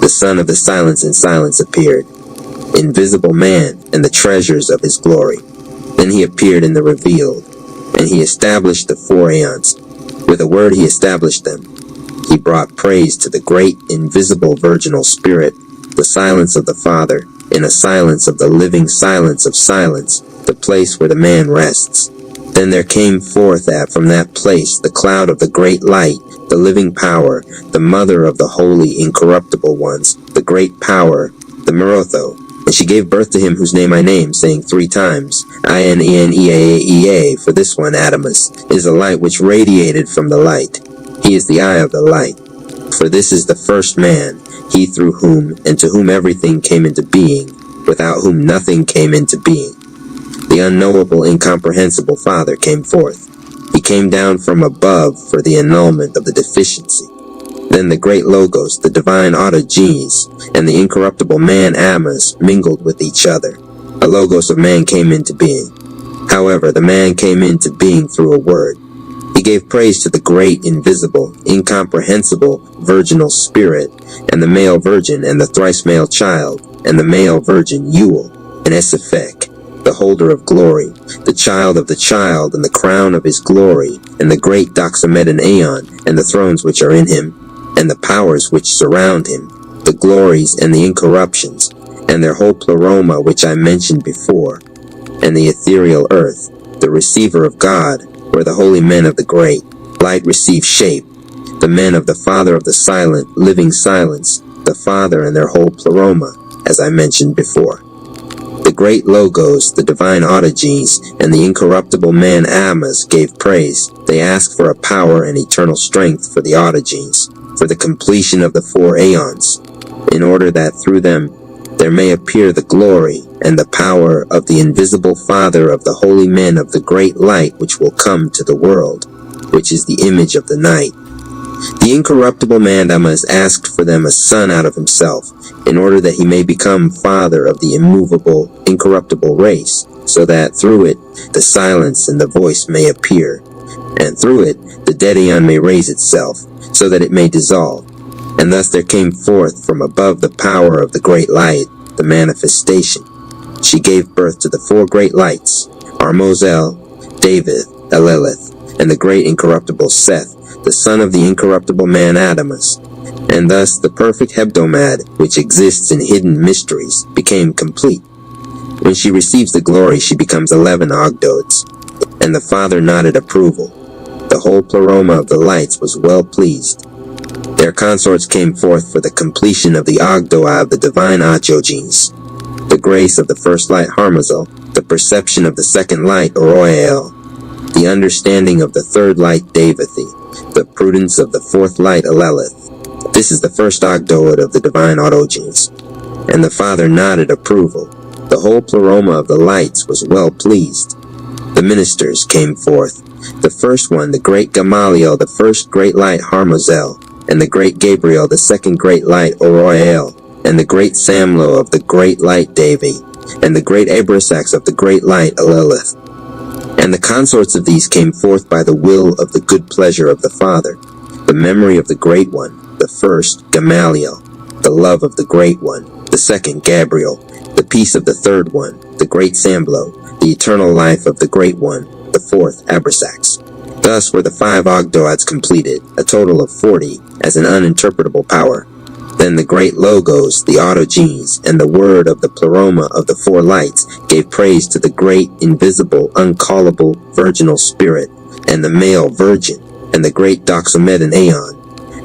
The Son of the silence and silence appeared, invisible man, and the treasures of his glory. Then he appeared in the revealed, and he established the 4 aeons. With a word he established them. He brought praise to the great invisible virginal Spirit, the silence of the Father, in a silence of the living silence of silence, the place where the man rests. Then there came forth from that place the cloud of the great light, the living power, the mother of the holy incorruptible ones, the great power, the Merotho, And she gave birth to him whose name I name, saying 3 times, I-N-E-N-E-A-E-A, for this one, Adamus, is a light which radiated from the light. He is the eye of the light. For this is the first man, he through whom and to whom everything came into being, without whom nothing came into being. The unknowable, incomprehensible Father came forth. He came down from above for the annulment of the deficiency. Then the great Logos, the divine autogenes, and the incorruptible man Amos mingled with each other. A Logos of man came into being. However, the man came into being through a word. He gave praise to the great, invisible, incomprehensible, virginal spirit, and the male virgin, and the thrice male child, and the male virgin Yule, and Esapek, the holder of glory, the child, and the crown of his glory, and the great Doxamedan Aeon, and the thrones which are in him, and the powers which surround him, the glories and the incorruptions, and their whole pleroma which I mentioned before, and the ethereal earth, the receiver of God, where the holy men of the great light receive shape, the men of the Father of the silent, living silence, the Father and their whole pleroma, as I mentioned before. The great Logos, the divine autogenes, and the incorruptible man Amos gave praise. They asked for a power and eternal strength for the autogenes, for the completion of the 4 aeons, in order that through them there may appear the glory and the power of the invisible Father of the holy men of the great light which will come to the world, which is the image of the night. The incorruptible man Amos asked for them a son out of himself, in order that he may become father of the immovable, incorruptible race, so that through it the silence and the voice may appear, and through it the dead aeon may raise itself, so that it may dissolve. And thus there came forth from above the power of the great light, the manifestation. She gave birth to the 4 great lights, Armozel, David, Elelith, and the great incorruptible Seth, the son of the incorruptible man Adamus. And thus the perfect hebdomad, which exists in hidden mysteries, became complete. When she receives the glory, she becomes 11 Ogdoads. And the Father nodded approval. The whole pleroma of the lights was well pleased. Their consorts came forth for the completion of the Ogdoa of the divine Achogenes, the grace of the first light Harmazel, the perception of the second light Oroel, the understanding of the third light Devathi, the prudence of the fourth light Elelith. This is the first Ogdoad of the divine Autogenes. And the Father nodded approval. The whole pleroma of the lights was well pleased. The ministers came forth. The first one, the great Gamaliel, the first great light Harmazel, and the great Gabriel, the second great light Oroel, and the great Samlo of the great light Devi, and the great Abrasax of the great light Elelith. And the consorts of these came forth by the will of the good pleasure of the Father, the memory of the great one, the first Gamaliel, the love of the great one, the second Gabriel, the peace of the third one, the great Samblo, the eternal life of the great one, the fourth Abrasax. Thus were the 5 Ogdoads completed, a total of 40, as an uninterpretable power. Then the great Logos, the Autogenes, and the word of the pleroma of the 4 lights gave praise to the great, invisible, uncallable, virginal spirit, and the male virgin, and the great Doxamedan Aeon,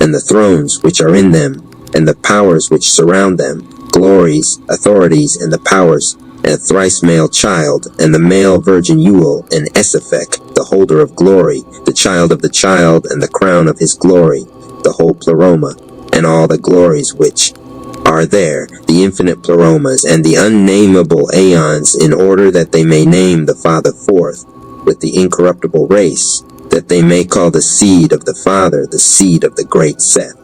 and the thrones which are in them, and the powers which surround them, glories, authorities, and the powers, and a thrice male child, and the male virgin Yule, and Esapek, the holder of glory, the child, and the crown of his glory, the whole pleroma, and all the glories which are there, the infinite pleromas, and the unnameable aeons, in order that they may name the Father forth, with the incorruptible race, that they may call the seed of the Father the seed of the great Seth.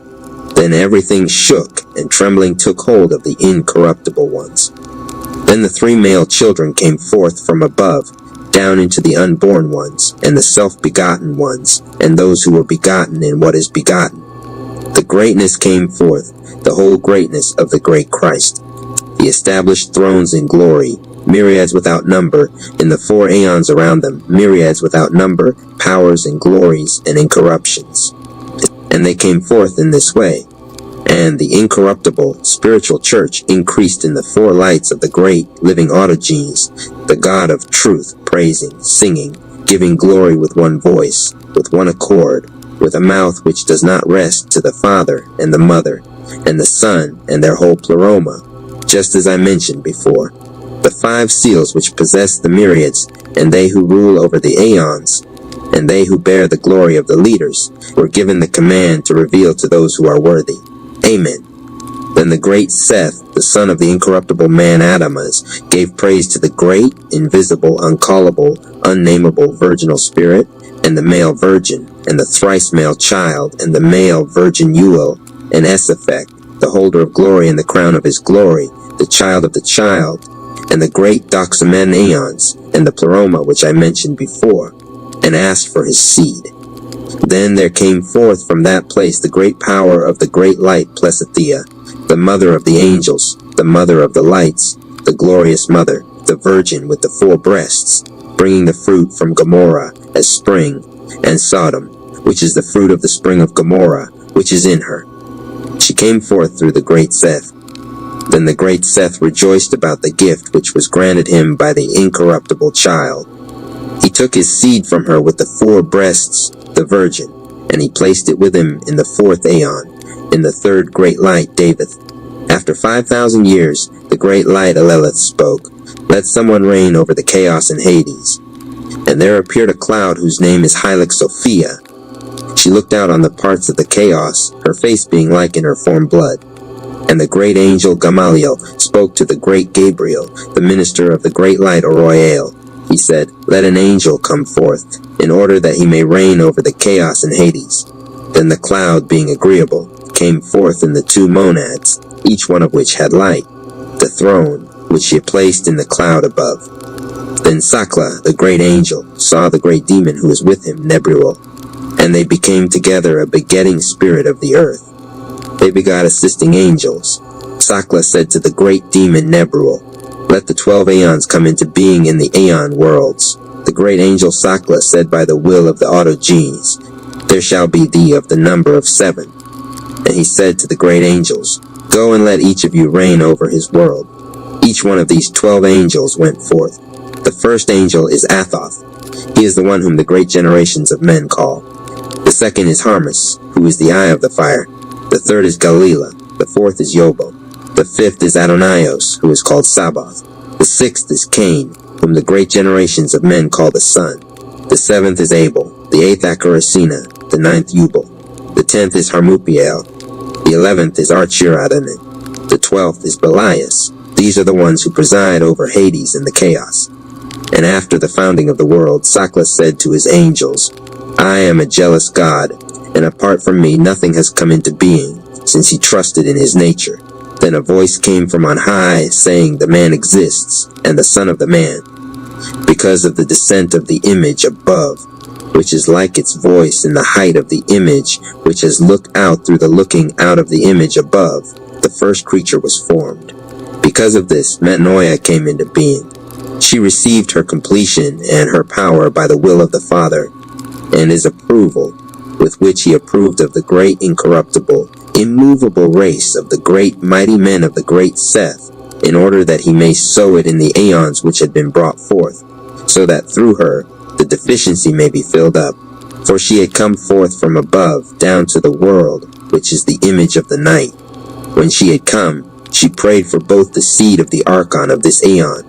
Then everything shook, and trembling took hold of the incorruptible ones. Then the 3 male children came forth from above, down into the unborn ones, and the self-begotten ones, and those who were begotten in what is begotten. The greatness came forth, the whole greatness of the great Christ. He established thrones in glory, myriads without number, in the 4 aeons around them, myriads without number, powers and glories and incorruptions. And they came forth in this way. And the incorruptible spiritual church increased in the 4 lights of the great living Autogenes, the God of truth, praising, singing, giving glory with one voice, with one accord, with a mouth which does not rest, to the Father and the Mother, and the Son, and their whole pleroma, just as I mentioned before. The 5 seals which possess the myriads, and they who rule over the aeons, and they who bear the glory of the leaders, were given the command to reveal to those who are worthy. Amen. Then the great Seth, the son of the incorruptible man Adamas, gave praise to the great, invisible, uncallable, unnameable virginal spirit, and the male virgin, and the thrice male child, and the male virgin Uel, and Esaphek, the holder of glory and the crown of his glory, the child of the child, and the great Doxameneons, and the Pleroma which I mentioned before, and asked for his seed. Then there came forth from that place the great power of the great light Plesithea, the mother of the angels, the mother of the lights, the glorious mother, the virgin with the 4 breasts, bringing the fruit from Gomorrah as spring, and Sodom, which is the fruit of the spring of Gomorrah, which is in her. She came forth through the great Seth. Then the great Seth rejoiced about the gift which was granted him by the incorruptible child. He took his seed from her with the 4 breasts, the virgin, and he placed it with him in the 4th aeon, in the 3rd great light Davith. After 5,000 years, the great light Alelith spoke, "Let someone reign over the chaos in Hades." And there appeared a cloud whose name is Hylix Sophia. She looked out on the parts of the chaos, her face being like in her form blood. And the great angel Gamaliel spoke to the great Gabriel, the minister of the great light Oroyael. He said, "Let an angel come forth, in order that he may reign over the chaos in Hades." Then the cloud, being agreeable, came forth in the 2 monads, each one of which had light, the throne, which she placed in the cloud above. Then Sakla, the great angel, saw the great demon who was with him, Nebuel, and they became together a begetting spirit of the earth. They begot assisting angels. Sakla said to the great demon Nebuel, "Let the 12 aeons come into being in the aeon worlds." The great angel Sakla said by the will of the Autogenes, "There shall be thee of the number of 7. And he said to the great angels, "Go and let each of you reign over his world." Each one of these 12 angels went forth. The first angel is Athoth. He is the one whom the great generations of men call. The second is Harmus, who is the eye of the fire. The third is Galila. The 4th is Yobo. The 5th is Adonios, who is called Sabaoth. The 6th is Cain, whom the great generations of men call the sun. The 7th is Abel. The 8th Acaricina. The 9th Jubal. The 10th is Harmupiel. The 11th is Archiradonin. The 12th is Belias. These are the ones who preside over Hades and the chaos. And after the founding of the world, Sakla said to his angels, "I am a jealous God, and apart from me nothing has come into being, since he trusted in his nature." Then a voice came from on high, saying, "The man exists, and the son of the man, because of the descent of the image above, which is like its voice in the height of the image, which has looked out through the looking out of the image above. The first creature was formed. Because of this, Metanoia came into being. She received her completion and her power by the will of the Father, and his approval, with which he approved of the great incorruptible, immovable race of the great mighty men of the great Seth, in order that he may sow it in the aeons which had been brought forth, so that through her the deficiency may be filled up. For she had come forth from above down to the world, which is the image of the night. When she had come, she prayed for both the seed of the Archon of this aeon,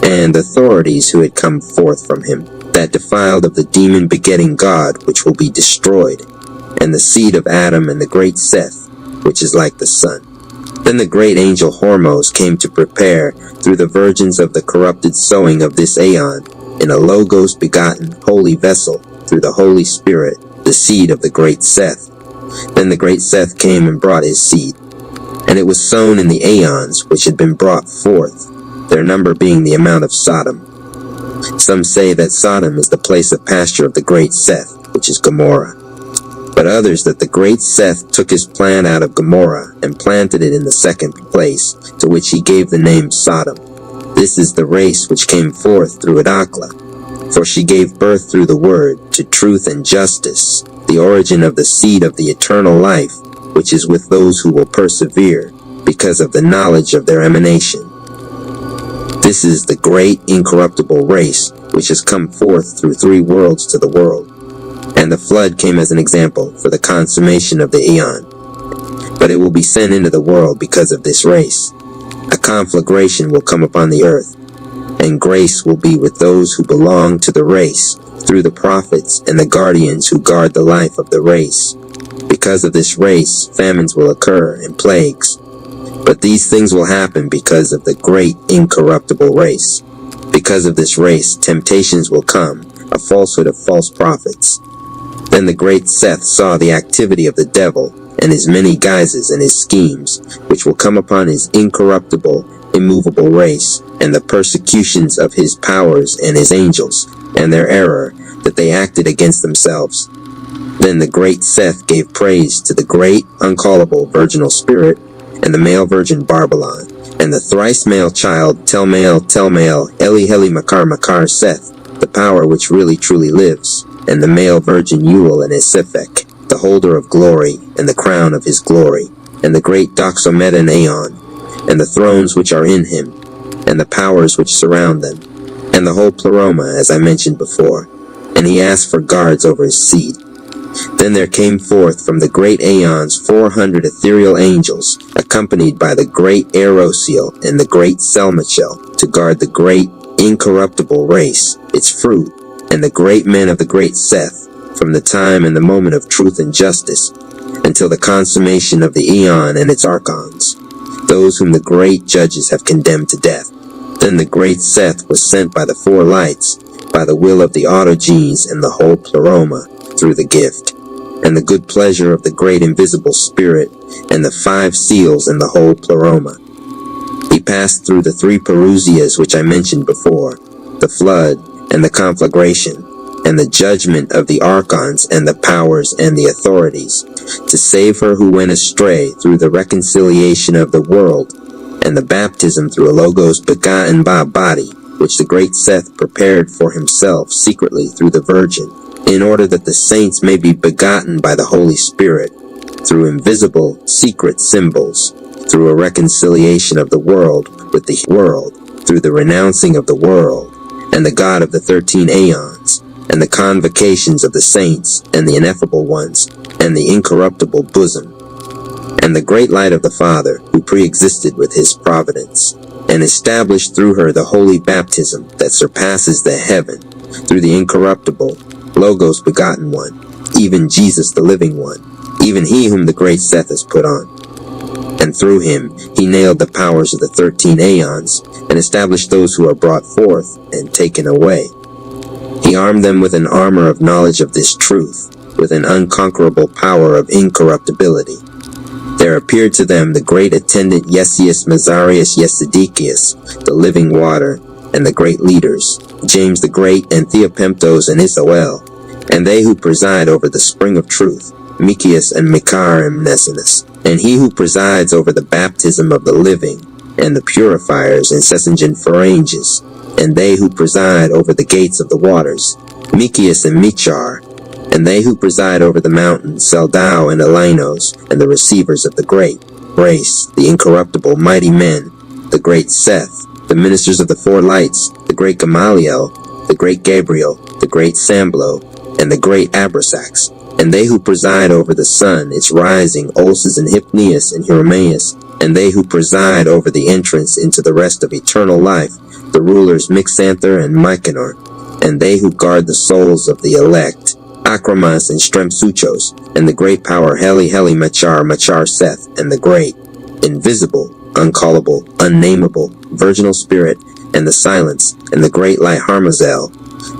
and authorities who had come forth from him, that defiled of the demon-begetting God, which will be destroyed, and the seed of Adam and the great Seth, which is like the sun. Then the great angel Hormos came to prepare, through the virgins of the corrupted sowing of this aeon, in a Logos-begotten holy vessel, through the Holy Spirit, the seed of the great Seth. Then the great Seth came and brought his seed, and it was sown in the aeons which had been brought forth, their number being the amount of Sodom. Some say that Sodom is the place of pasture of the great Seth, which is Gomorrah. But others that the great Seth took his plant out of Gomorrah and planted it in the second place, to which he gave the name Sodom. This is the race which came forth through Adakla, for she gave birth through the word to truth and justice, the origin of the seed of the eternal life, which is with those who will persevere, because of the knowledge of their emanation. This is the great incorruptible race, which has come forth through 3 worlds to the world. And the flood came as an example for the consummation of the aeon. But it will be sent into the world because of this race. A conflagration will come upon the earth, and grace will be with those who belong to the race, through the prophets and the guardians who guard the life of the race. Because of this race, famines will occur and plagues. But these things will happen because of the great incorruptible race. Because of this race, temptations will come, a falsehood of false prophets. Then the great Seth saw the activity of the devil, and his many guises and his schemes, which will come upon his incorruptible, immovable race, and the persecutions of his powers and his angels, and their error, that they acted against themselves. Then the great Seth gave praise to the great, uncallable virginal spirit, and the male virgin Babylon, and the thrice male child Telmael, Eli Heli Makar Seth, the power which really truly lives, and the male virgin Ewell and his Sephek, the holder of glory, and the crown of his glory, and the great Doxomedan Aeon, and the thrones which are in him, and the powers which surround them, and the whole pleroma, as I mentioned before. And he asked for guards over his seed. Then there came forth from the great Aeons 400 ethereal angels, accompanied by the great Erosiel and the great Selmachel, to guard the great incorruptible race, its fruit, and the great men of the great Seth, from the time and the moment of truth and justice, until the consummation of the Aeon and its archons, those whom the great judges have condemned to death. Then the great Seth was sent by the four lights, by the will of the autogenes and the whole pleroma, through the gift, and the good pleasure of the great invisible spirit, and the 5 seals and the whole pleroma. He passed through the 3 Perusias which I mentioned before, the flood, and the conflagration, and the judgment of the archons and the powers and the authorities, to save her who went astray through the reconciliation of the world, and the baptism through a Logos begotten by a body, which the great Seth prepared for himself secretly through the Virgin, in order that the saints may be begotten by the Holy Spirit, through invisible, secret symbols, through a reconciliation of the world with the world, through the renouncing of the world, and the God of the 13 Aeons, and the convocations of the saints, and the ineffable ones, and the incorruptible bosom, and the great light of the Father, who pre-existed with his providence, and established through her the holy baptism that surpasses the heaven, through the incorruptible, Logos begotten one, even Jesus the living one, even he whom the great Seth has put on. And through him he nailed the powers of the 13 Aeons, and established those who are brought forth and taken away. He armed them with an armor of knowledge of this truth, with an unconquerable power of incorruptibility. There appeared to them the great attendant Yesius Mazarius Yesidekius, the living water, and the great leaders, James the Great and Theopemptos and Isoel, and they who preside over the spring of truth, Mikius and Mikar and Mnesinus, and he who presides over the baptism of the living, and the purifiers and Sesingen-Pharanges, and they who preside over the gates of the waters, Mikius and Michar, and they who preside over the mountains, Seldau and Elainos, and the receivers of the great race, the incorruptible mighty men, the great Seth, the ministers of the 4 lights, the great Gamaliel, the great Gabriel, the great Samblo, and the great Abrasax, and they who preside over the sun, its rising, Ulces and Hypneus and Hieromaeus, and they who preside over the entrance into the rest of eternal life, the rulers Mixanther and Myconor, and they who guard the souls of the elect, Akramas and Stremsuchos, and the great power Heli Machar Seth, and the great, invisible, uncallable, unnameable, virginal spirit, and the silence, and the great light Harmazel,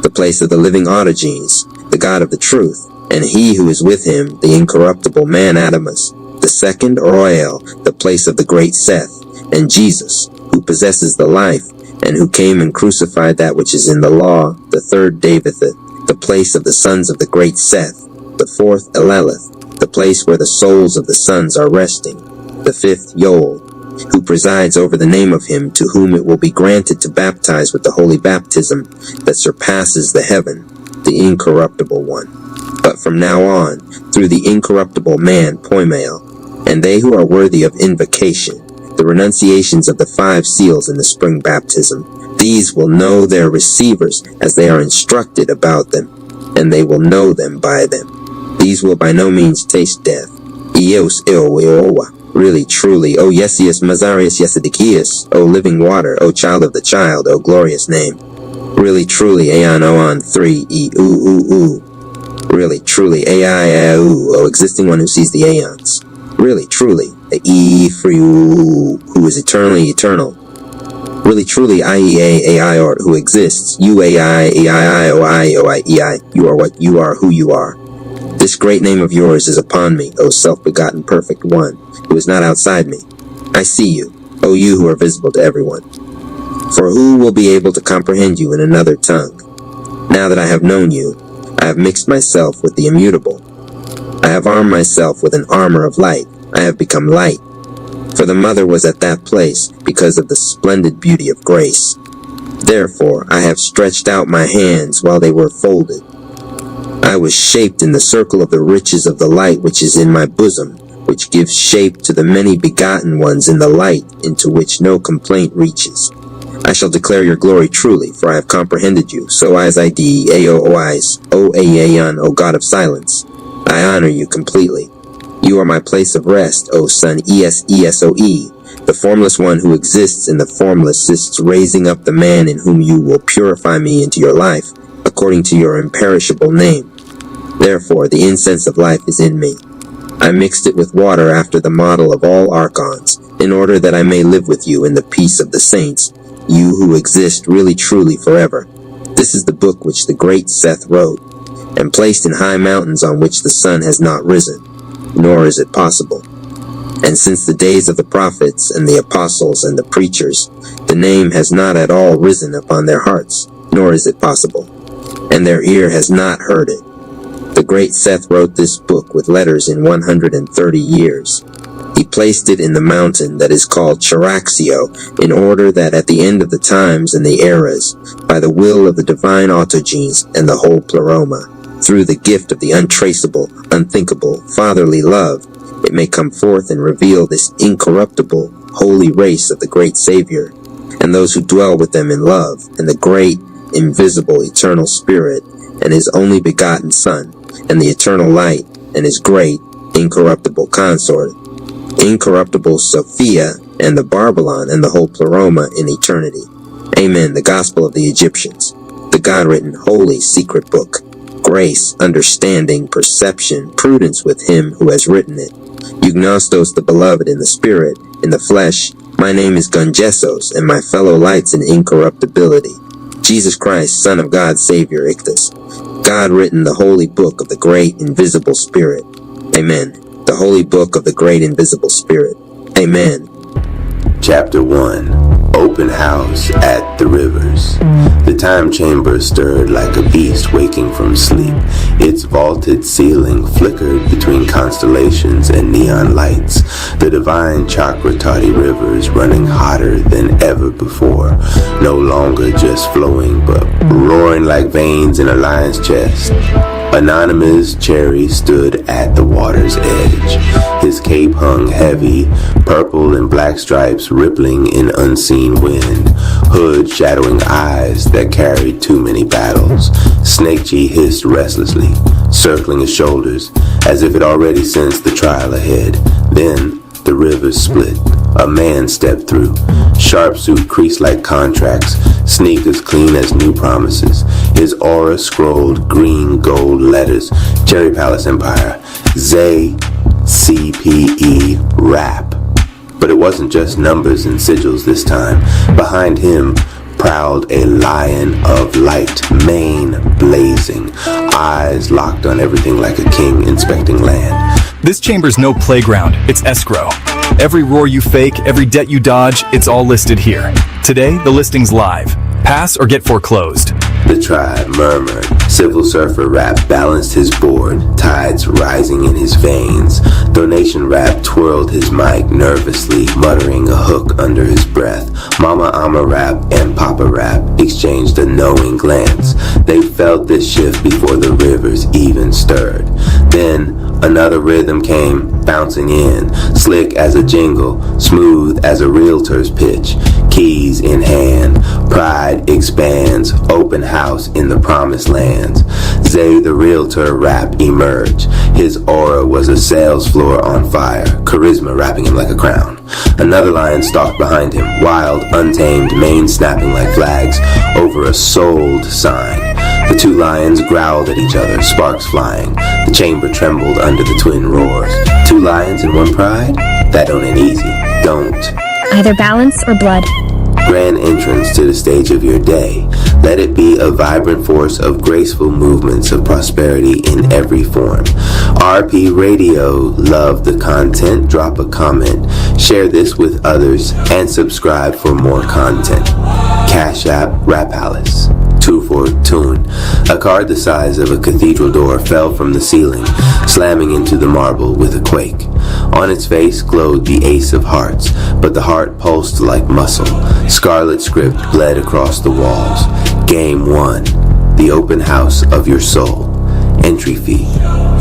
the place of the living autogenes, the God of the truth, and he who is with him, the incorruptible man Adamus, the second Royal, the place of the great Seth, and Jesus, who possesses the life, and who came and crucified that which is in the law, the third Davitheth, the place of the sons of the great Seth, the fourth Eleleth, the place where the souls of the sons are resting, the fifth Yoel, who presides over the name of him to whom it will be granted to baptize with the holy baptism that surpasses the heaven, the incorruptible one. But from now on, through the incorruptible man Poimael, and they who are worthy of invocation, the renunciations of the 5 seals in the spring baptism, these will know their receivers as they are instructed about them, and they will know them by them. These will by no means taste death. Eos Eoweowa, Really, truly, O Yesius Mazarius Yesidikius, O living water, O child of the child, O glorious name. Really, truly, Aeon Oon 3, E, U. Really, truly, Ai, O existing one who sees the aeons. Really, truly, the E, Free, who is eternally eternal. Really, truly, IEA, AI, or who exists. UAI, AII, OI, OIEI. You are what you are, who you are. This great name of yours is upon me, O self-begotten perfect one, who is not outside me. I see you, O you who are visible to everyone. For who will be able to comprehend you in another tongue? Now that I have known you, I have mixed myself with the immutable. I have armed myself with an armor of light. I have become light. For the mother was at that place because of the splendid beauty of grace. Therefore, I have stretched out my hands while they were folded. I was shaped in the circle of the riches of the light which is in my bosom, which gives shape to the many begotten ones in the light into which no complaint reaches. I shall declare your glory truly, for I have comprehended you, so as I D, Aois, O Aeon, O God of silence. I honor you completely. You are my place of rest, O Son ESOE, the formless one who exists in the formless, assists raising up the man in whom you will purify me into your life, according to your imperishable name. Therefore, the incense of life is in me. I mixed it with water after the model of all archons, in order that I may live with you in the peace of the saints, you who exist really truly forever. This is the book which the great Seth wrote, and placed in high mountains on which the sun has not risen, nor is it possible. And since the days of the prophets and the apostles and the preachers, the name has not at all risen upon their hearts, nor is it possible, and their ear has not heard it. The great Seth wrote this book with letters in 130 years. He placed it in the mountain that is called Charaxio, in order that at the end of the times and the eras, by the will of the divine autogenes and the whole pleroma, through the gift of the untraceable, unthinkable, fatherly love, it may come forth and reveal this incorruptible, holy race of the great Savior, and those who dwell with them in love, and the great, invisible, eternal Spirit, and his only begotten Son, and the eternal light, and his great, incorruptible consort, incorruptible Sophia, and the Babylon, and the whole pleroma in eternity. Amen. The Gospel of the Egyptians, the God-written, holy, secret book, grace, understanding, perception, prudence with him who has written it. Eugnostos, the beloved in the spirit, in the flesh, my name is Gungessos, and my fellow lights in incorruptibility. Jesus Christ, Son of God, Savior, Ichthus. God written the holy book of the great invisible Spirit. Amen. The holy book of the great invisible Spirit. Amen. Chapter 1. Open House at the Rivers. The time chamber stirred like a beast waking from sleep. Its vaulted ceiling flickered between constellations and neon lights. The divine chakra-toddy rivers running hotter than ever before. No longer just flowing, but roaring like veins in a lion's chest. Anonymous Cherry stood at the water's edge. His cape hung heavy, purple and black stripes rippling in unseen wind, hood shadowing eyes that carried too many battles. Snakechie hissed restlessly, circling his shoulders, as if it already sensed the trial ahead. Then the rivers split. A man stepped through. Sharp suit creased like contracts, sneakers clean as new promises. His aura scrolled green gold letters. Cherry Palace Empire. ZCPE Rap. But it wasn't just numbers and sigils this time. Behind him prowled a lion of light, mane blazing, eyes locked on everything like a king inspecting land. This chamber's no playground, it's escrow. Every roar you fake, every debt you dodge, it's all listed here. Today, the listing's live. Pass or get foreclosed. The tribe murmured. Civil Surfer Rap balanced his board, tides rising in his veins. Donation Rap twirled his mic nervously, muttering a hook under his breath. Mama Ama Rap and Papa Rap exchanged a knowing glance. They felt this shift before the rivers even stirred. Then another rhythm came, bouncing in, slick as a jingle, smooth as a realtor's pitch. Keys in hand, pride expands, open house in the promised lands. Zay the realtor rap emerge. His aura was a sales floor on fire, charisma wrapping him like a crown. Another lion stalked behind him, wild, untamed, mane snapping like flags over a sold sign. The two lions growled at each other, sparks flying. The chamber trembled under the twin roars. Two lions and one pride? That don't end easy. Don't. Either balance or blood. Grand entrance to the stage of your day. Let it be a vibrant force of graceful movements of prosperity in every form. RP Radio, love the content, drop a comment, share this with others, and subscribe for more content. Cash App, Rap Palace. 2 for tune. A card the size of a cathedral door fell from the ceiling, slamming into the marble with a quake. On its face glowed the Ace of Hearts, but the heart pulsed like muscle. Scarlet script bled across the walls. Game 1. The open house of your soul. Entry fee.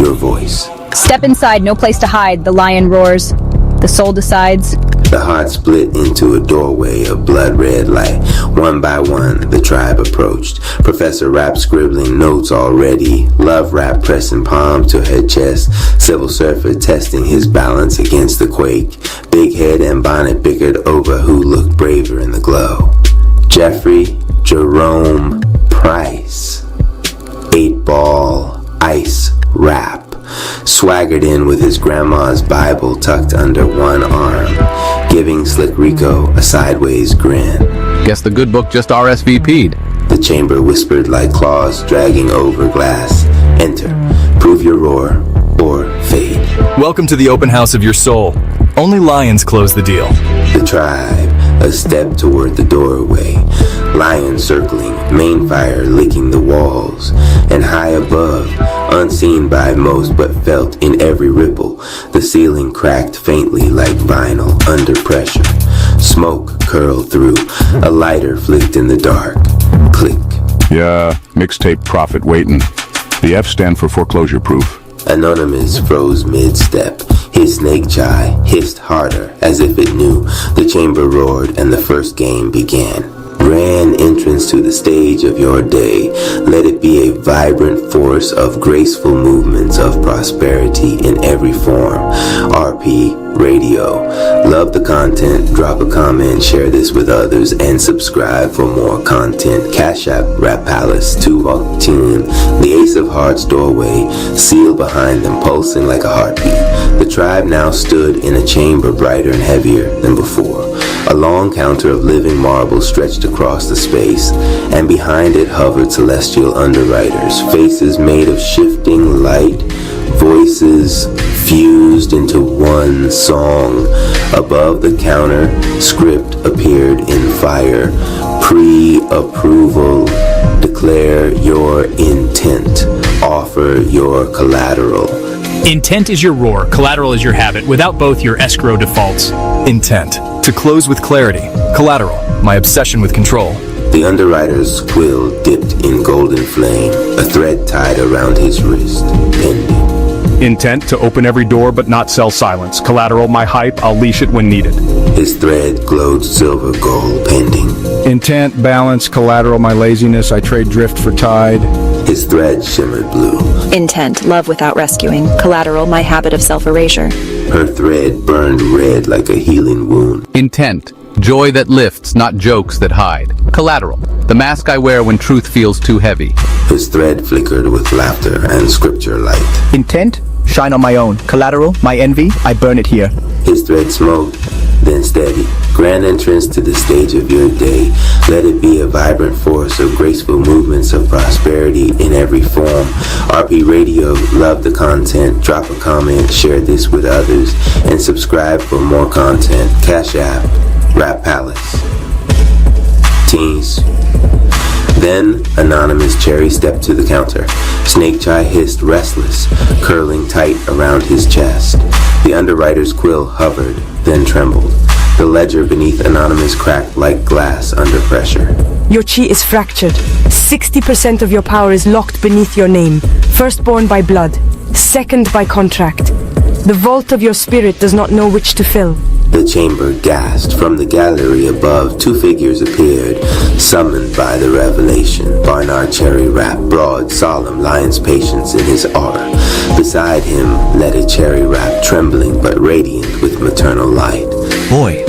Your voice. Step inside, no place to hide, the lion roars. The soul decides. The heart split into a doorway of blood-red light. One by one, the tribe approached. Professor Rap scribbling notes already. Love Rap pressing palm to her chest. Civil Surfer testing his balance against the quake. Big Head and Bonnet bickered over who looked braver in the glow. Jeffrey Jerome Price. 8-ball ice rap. Swaggered in with his grandma's Bible tucked under one arm, giving Slick Rico a sideways grin. Guess the good book just RSVP'd. The chamber whispered like claws dragging over glass. Enter. Prove your roar or fade. Welcome to the open house of your soul. Only lions close the deal. The tribe, a step toward the doorway. Lion circling, main fire licking the walls. And high above, unseen by most but felt in every ripple, the ceiling cracked faintly like vinyl under pressure. Smoke curled through, a lighter flicked in the dark. Click. Yeah, mixtape profit waiting. The F stand for foreclosure proof. Anonymous froze mid-step. His snake chai hissed harder as if it knew. The chamber roared and the first game began. Grand entrance to the stage of your day. Let it be a vibrant force of graceful movements of prosperity in every form. RP Radio. Love the content, drop a comment, share this with others, and subscribe for more content. Cash App, Rap Palace, 214, the Ace of Hearts doorway, sealed behind them, pulsing like a heartbeat. The tribe now stood in a chamber brighter and heavier than before. A long counter of living marble stretched across the space, and behind it hovered celestial underwriters, faces made of shifting light, voices fused into one song. Above the counter, script appeared in fire. Pre-approval. Declare your intent. Offer your collateral. Intent is your roar, collateral is your habit. Without both, your escrow defaults. Intent. To close with clarity. Collateral. My obsession with control. The underwriter's quill dipped in golden flame, a thread tied around his wrist, pending. Intent to open every door but not sell silence. Collateral, my hype, I'll leash it when needed. His thread glowed silver gold, pending. Intent, balance, collateral, my laziness, I trade drift for tide. His thread shimmered blue. Intent, love without rescuing. Collateral, my habit of self-erasure. Her thread burned red like a healing wound. Intent. Joy that lifts, not jokes that hide. Collateral. The mask I wear when truth feels too heavy. His thread flickered with laughter and scripture light. Intent? Shine on my own. Collateral? My envy? I burn it here. His thread smoked, then steady. Grand entrance to the stage of your day. Let it be a vibrant force of graceful movements of prosperity in every form. RP Radio, love the content. Drop a comment, share this with others, and subscribe for more content. Cash App, Rap Palace. Teens. Then, Anonymous Cherry stepped to the counter. Snake Chai hissed restless, curling tight around his chest. The underwriter's quill hovered, then trembled. The ledger beneath Anonymous cracked like glass under pressure. Your chi is fractured. 60% of your power is locked beneath your name. Firstborn by blood, second by contract. The vault of your spirit does not know which to fill. The chamber gasped. From the gallery above, two figures appeared, summoned by the revelation. Barnard Cherry Wrap, broad, solemn, lion's patience in his aura. Beside him led a Cherry Wrap, trembling but radiant with maternal light. Boy,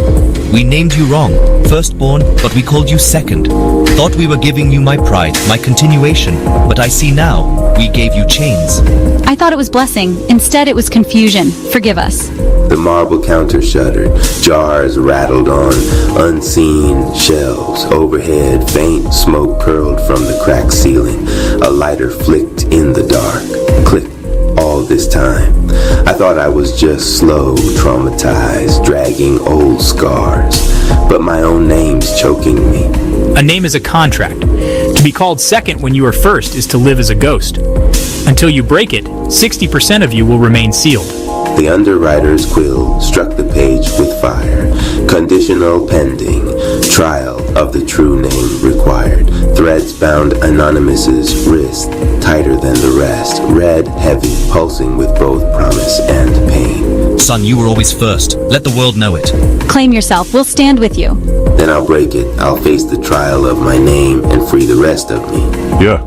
we named you wrong. Firstborn, but we called you second. Thought we were giving you my pride, my continuation, but I see now, we gave you chains. I thought it was blessing. Instead, it was confusion. Forgive us. The marble counter shuddered. Jars rattled on unseen shelves. Overhead, faint smoke curled from the cracked ceiling. A lighter flicked in the dark. Click. All this time, I thought I was just slow, traumatized, dragging old scars. But my own name's choking me. A name is a contract. To be called second when you are first is to live as a ghost. Until you break it, 60% of you will remain sealed. The underwriter's quill struck the page with fire. Conditional pending. Trial of the true name required. Threads bound Anonymous's wrist, tighter than the rest. Red, heavy, pulsing with both promise and pain. Son, you were always first. Let the world know it. Claim yourself. We'll stand with you. Then I'll break it. I'll face the trial of my name and free the rest of me. Yeah.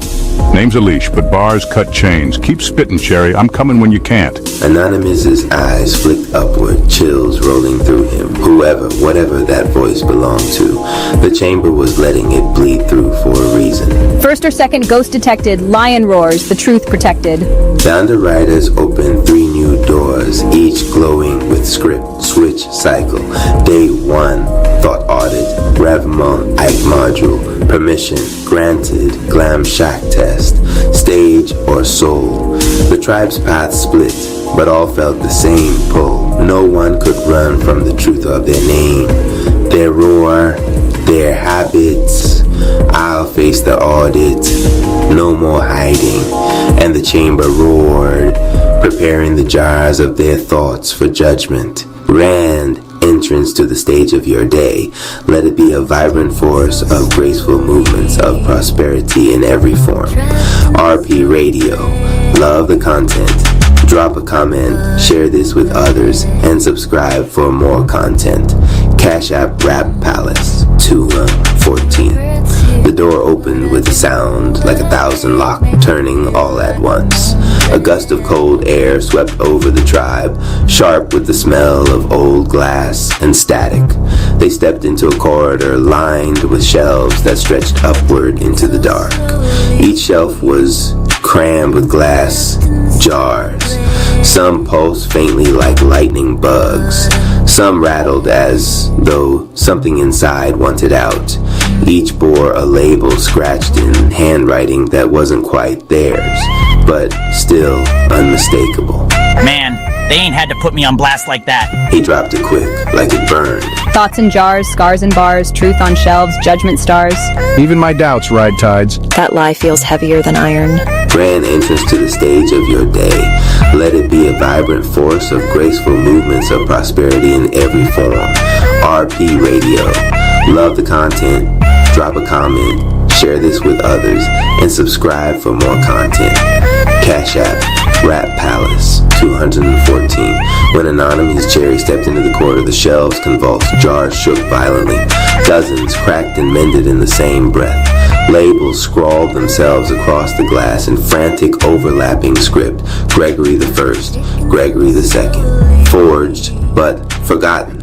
Name's a leash, but bars cut chains. Keep spitting, Cherry. I'm coming when you can't. Anonymous's eyes flicked upward, chills rolling through him. Whoever, whatever that voice belonged to, the chamber was letting it bleed through for a reason. First or second ghost detected, lion roars, the truth protected. The underwriters opened 3 new doors, each glowing with script, switch, cycle. Day 1, thought audit, Revmont, Ike module, permission, granted, glam shack test, stage or soul. The tribe's paths split, but all felt the same pull. No one could run from the truth of their name, their roar, their habits. I'll face the audit, no more hiding. And the chamber roared, preparing the jars of their thoughts for judgment. Rand, entrance to the stage of your day. Let it be a vibrant force of graceful movements of prosperity in every form. RP Radio. Love the content. Drop a comment, share this with others, and subscribe for more content. Cash App Rap Palace 214. The door opened with a sound like 1,000 locks turning all at once. A gust of cold air swept over the tribe, sharp with the smell of old glass and static. They stepped into a corridor lined with shelves that stretched upward into the dark. Each shelf was crammed with glass jars. Some pulsed faintly like lightning bugs. Some rattled as though something inside wanted out. Each bore a label scratched in handwriting that wasn't quite theirs, but still unmistakable. Man, they ain't had to put me on blast like that. He dropped it quick, like it burned. Thoughts in jars, scars in bars, truth on shelves, judgment stars. Even my doubts ride tides. That lie feels heavier than iron. Grand entrance to the stage of your day. Let it be a vibrant force of graceful movements of prosperity in every form. RP Radio. Love the content. Drop a comment. Share this with others. And subscribe for more content. Cash App Rap Palace 214. When Anonymous Cherry stepped into the corner, the shelves convulsed. Jars shook violently. Dozens cracked and mended in the same breath. Labels scrawled themselves across the glass in frantic overlapping script. Gregory the First, Gregory the Second. Forged but forgotten.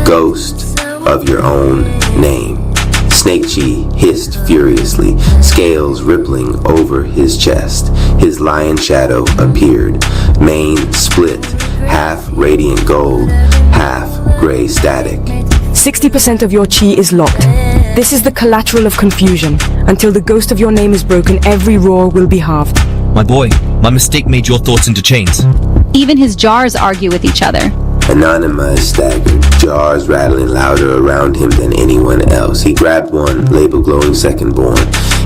Ghost of your own name. Snake Chi hissed furiously, scales rippling over his chest. His lion shadow appeared, mane split, half radiant gold, half gray static. 60% of your chi is locked. This is the collateral of confusion. Until the ghost of your name is broken, every roar will be halved. My boy, my mistake made your thoughts into chains. Even his jars argue with each other. Anonymous staggered, jars rattling louder around him than anyone else. He grabbed one, label glowing secondborn.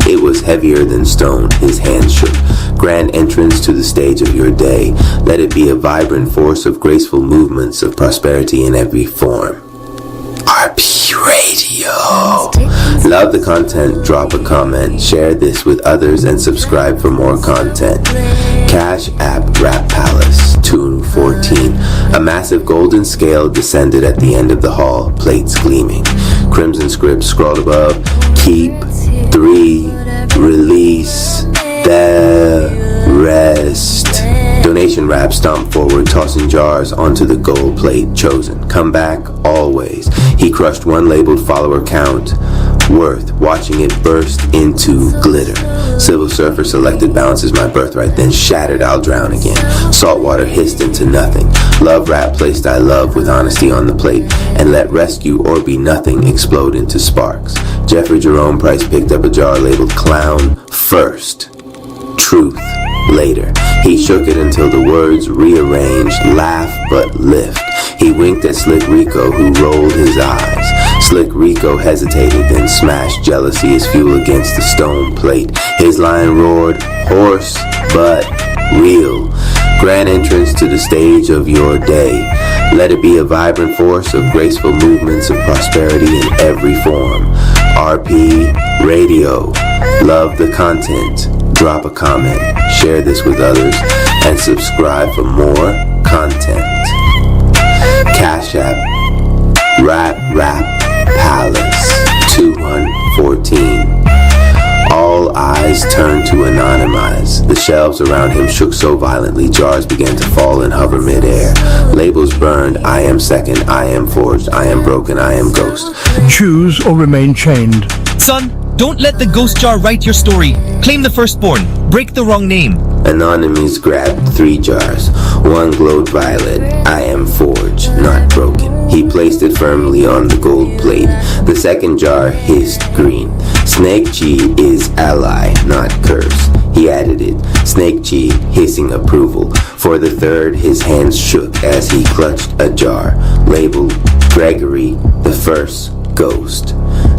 It was heavier than stone. His hand shook. Grand entrance to the stage of your day. Let it be a vibrant force of graceful movements of prosperity in every form. RP Radio. Love the content, drop a comment, share this with others, and subscribe for more content. Cash App Rap Palace 2 214. A massive golden scale descended at the end of the hall, plates gleaming. Crimson script scrawled above, keep 3, release the rest. Donation wrap stomped forward, tossing jars onto the gold plate. Chosen. Come back, always. He crushed one labeled follower count. Worth watching it burst into glitter. Silver Surfer selected balance is my birthright, then shattered I'll drown again. Saltwater hissed into nothing. Love wrap placed I love with honesty on the plate, and let rescue or be nothing explode into sparks. Jeffrey Jerome Price picked up a jar labeled clown first, truth later. He shook it until the words rearranged, laugh but lift. He winked at Slick Rico, who rolled his eyes. Slick Rico hesitated, then smashed jealousy as fuel against the stone plate. His lion roared, hoarse but real. Grand entrance to the stage of your day. Let it be a vibrant force of graceful movements of prosperity in every form. RP Radio. Love the content. Drop a comment, share this with others, and subscribe for more content. Cash App, Rap Palace, 214. All eyes turned to Anonymize. The shelves around him shook so violently, jars began to fall and hover midair. Labels burned, I am second, I am forged, I am broken, I am ghost. Choose or remain chained. Son, don't let the ghost jar write your story. Claim the firstborn. Break the wrong name. Anonymous grabbed 3 jars. One glowed violet. I am forged, not broken. He placed it firmly on the gold plate. The second jar hissed green. Snake Chi is ally, not curse. He added it. Snake Chi hissing approval. For the third, his hands shook as he clutched a jar labeled Gregory the First Ghost.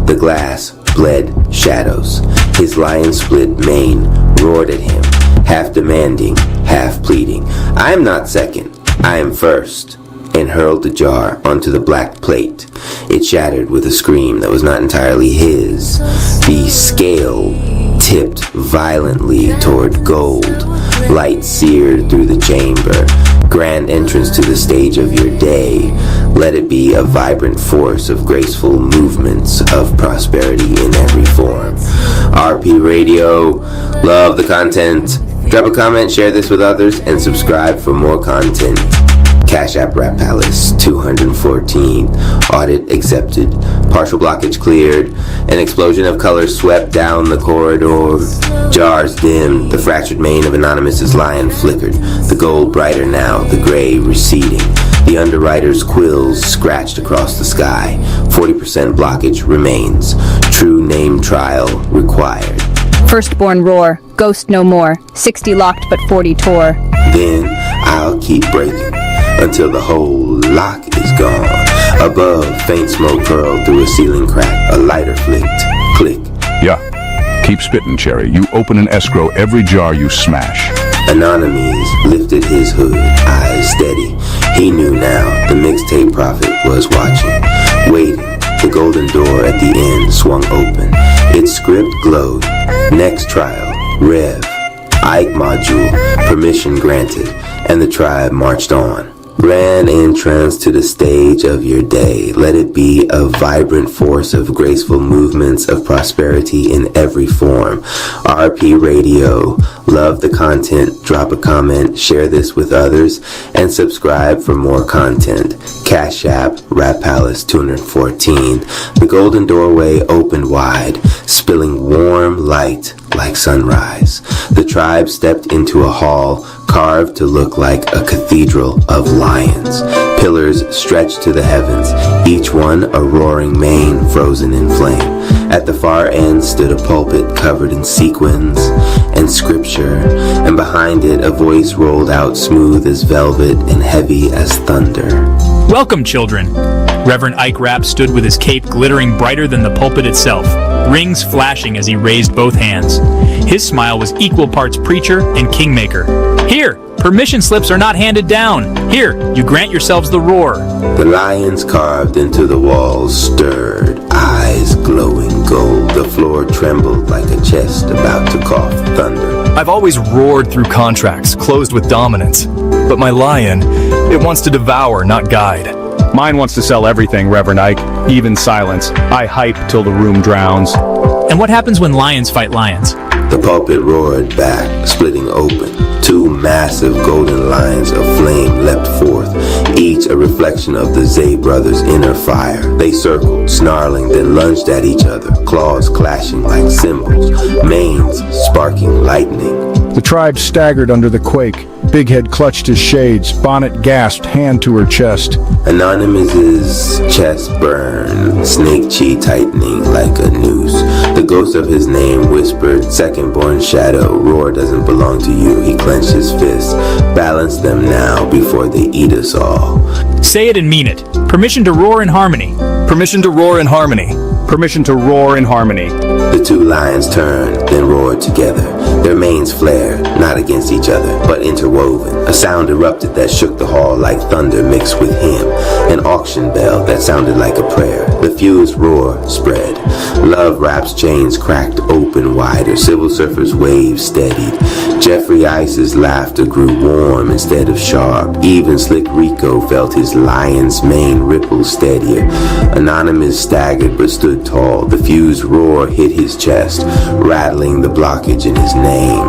The glass bled shadows. His lion split mane roared at him, half demanding, half pleading. I am not second, I am first, and hurled the jar onto the black plate. It shattered with a scream that was not entirely his. The scale tipped violently toward gold. Light seared through the chamber. Grand entrance to the stage of your day. Let it be a vibrant force of graceful movements of prosperity in every form. RP Radio, love the content. Drop a comment, share this with others, and subscribe for more content. Cash App Rap Palace, 214. Audit accepted. Partial blockage cleared. An explosion of color swept down the corridor. Jars dimmed. The fractured mane of Anonymous's lion flickered. The gold brighter now, the gray receding. The underwriter's quills scratched across the sky. 40% blockage remains. True name trial required. Firstborn roar. Ghost no more. 60 locked but 40 tore. Then I'll keep breaking until the whole lock is gone. Above, faint smoke curled through a ceiling crack. A lighter flicked. Click. Yeah. Keep spitting, Cherry. You open and escrow every jar you smash. Anonymous lifted his hood, eyes steady. He knew now the mixtape prophet was watching. Waiting, the golden door at the end swung open. Its script glowed. Next trial, Rev. Ike module, permission granted, and the tribe marched on. Grand entrance to the stage of your day. Let it be a vibrant force of graceful movements of prosperity in every form. RP Radio, love the content, drop a comment, share this with others, and subscribe for more content. Cash App, Rap Palace 214. The golden doorway opened wide, spilling warm light like sunrise. The tribe stepped into a hall carved to look like a cathedral of lions. Pillars stretched to the heavens, each one a roaring mane frozen in flame. At the far end stood a pulpit covered in sequins and scripture, and behind it a voice rolled out smooth as velvet and heavy as thunder. Welcome, children. Reverend Ike Rapp stood with his cape glittering brighter than the pulpit itself, rings flashing as he raised both hands. His smile was equal parts preacher and kingmaker. Here, permission slips are not handed down. Here, you grant yourselves the roar. The lions carved into the walls stirred, eyes eyes glowing gold. The floor trembled like a chest about to cough thunder. I've always roared through contracts, closed with dominance. But my lion, it wants to devour, not guide. Mine wants to sell everything, Reverend Ike, even silence. I hype till the room drowns. And what happens when lions fight lions? The pulpit roared back, splitting open. Two massive golden lines of flame leapt forth, each a reflection of the Zay brothers' inner fire. They circled, snarling, then lunged at each other, claws clashing like cymbals, manes sparking lightning. The tribe staggered under the quake. Big Head clutched his shades. Bonnet gasped, hand to her chest. Anonymous's chest burned, snake chi tightening like a noose. The ghost of his name whispered, second-born shadow, roar doesn't belong to you. He clenched his fists, balance them now before they eat us all. Say it and mean it. Permission to roar in harmony. Permission to roar in harmony. Permission to roar in harmony. The two lions turned, then roared together. Their manes flared, not against each other, but interwoven. A sound erupted that shook the hall like thunder mixed with hymn. An auction bell that sounded like a prayer. The fused roar spread. Love Rap's chains cracked open wider. Civil Surfer's waves steadied. Jeffrey Ice's laughter grew warm instead of sharp. Even Slick Rico felt his lion's mane ripple steadier. Anonymous staggered but stood tall. The fused roar hit his chest, rattling the blockage in his name.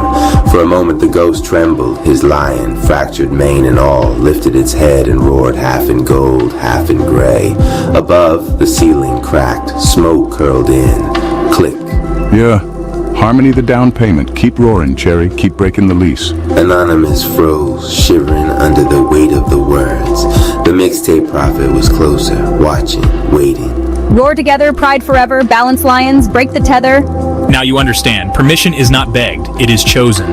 For a moment the ghost trembled. His lion, fractured mane and all, lifted its head and roared, half in gold, half in gray. Above, the ceiling cracked, smoke curled in. Click. Yeah. Harmony the down payment. Keep roaring, Cherry. Keep breaking the lease. Anonymous froze, shivering under the weight of the words. The mixtape prophet was closer, watching, waiting. Roar together, pride forever, balance lions, break the tether. Now you understand. Permission is not begged, it is chosen.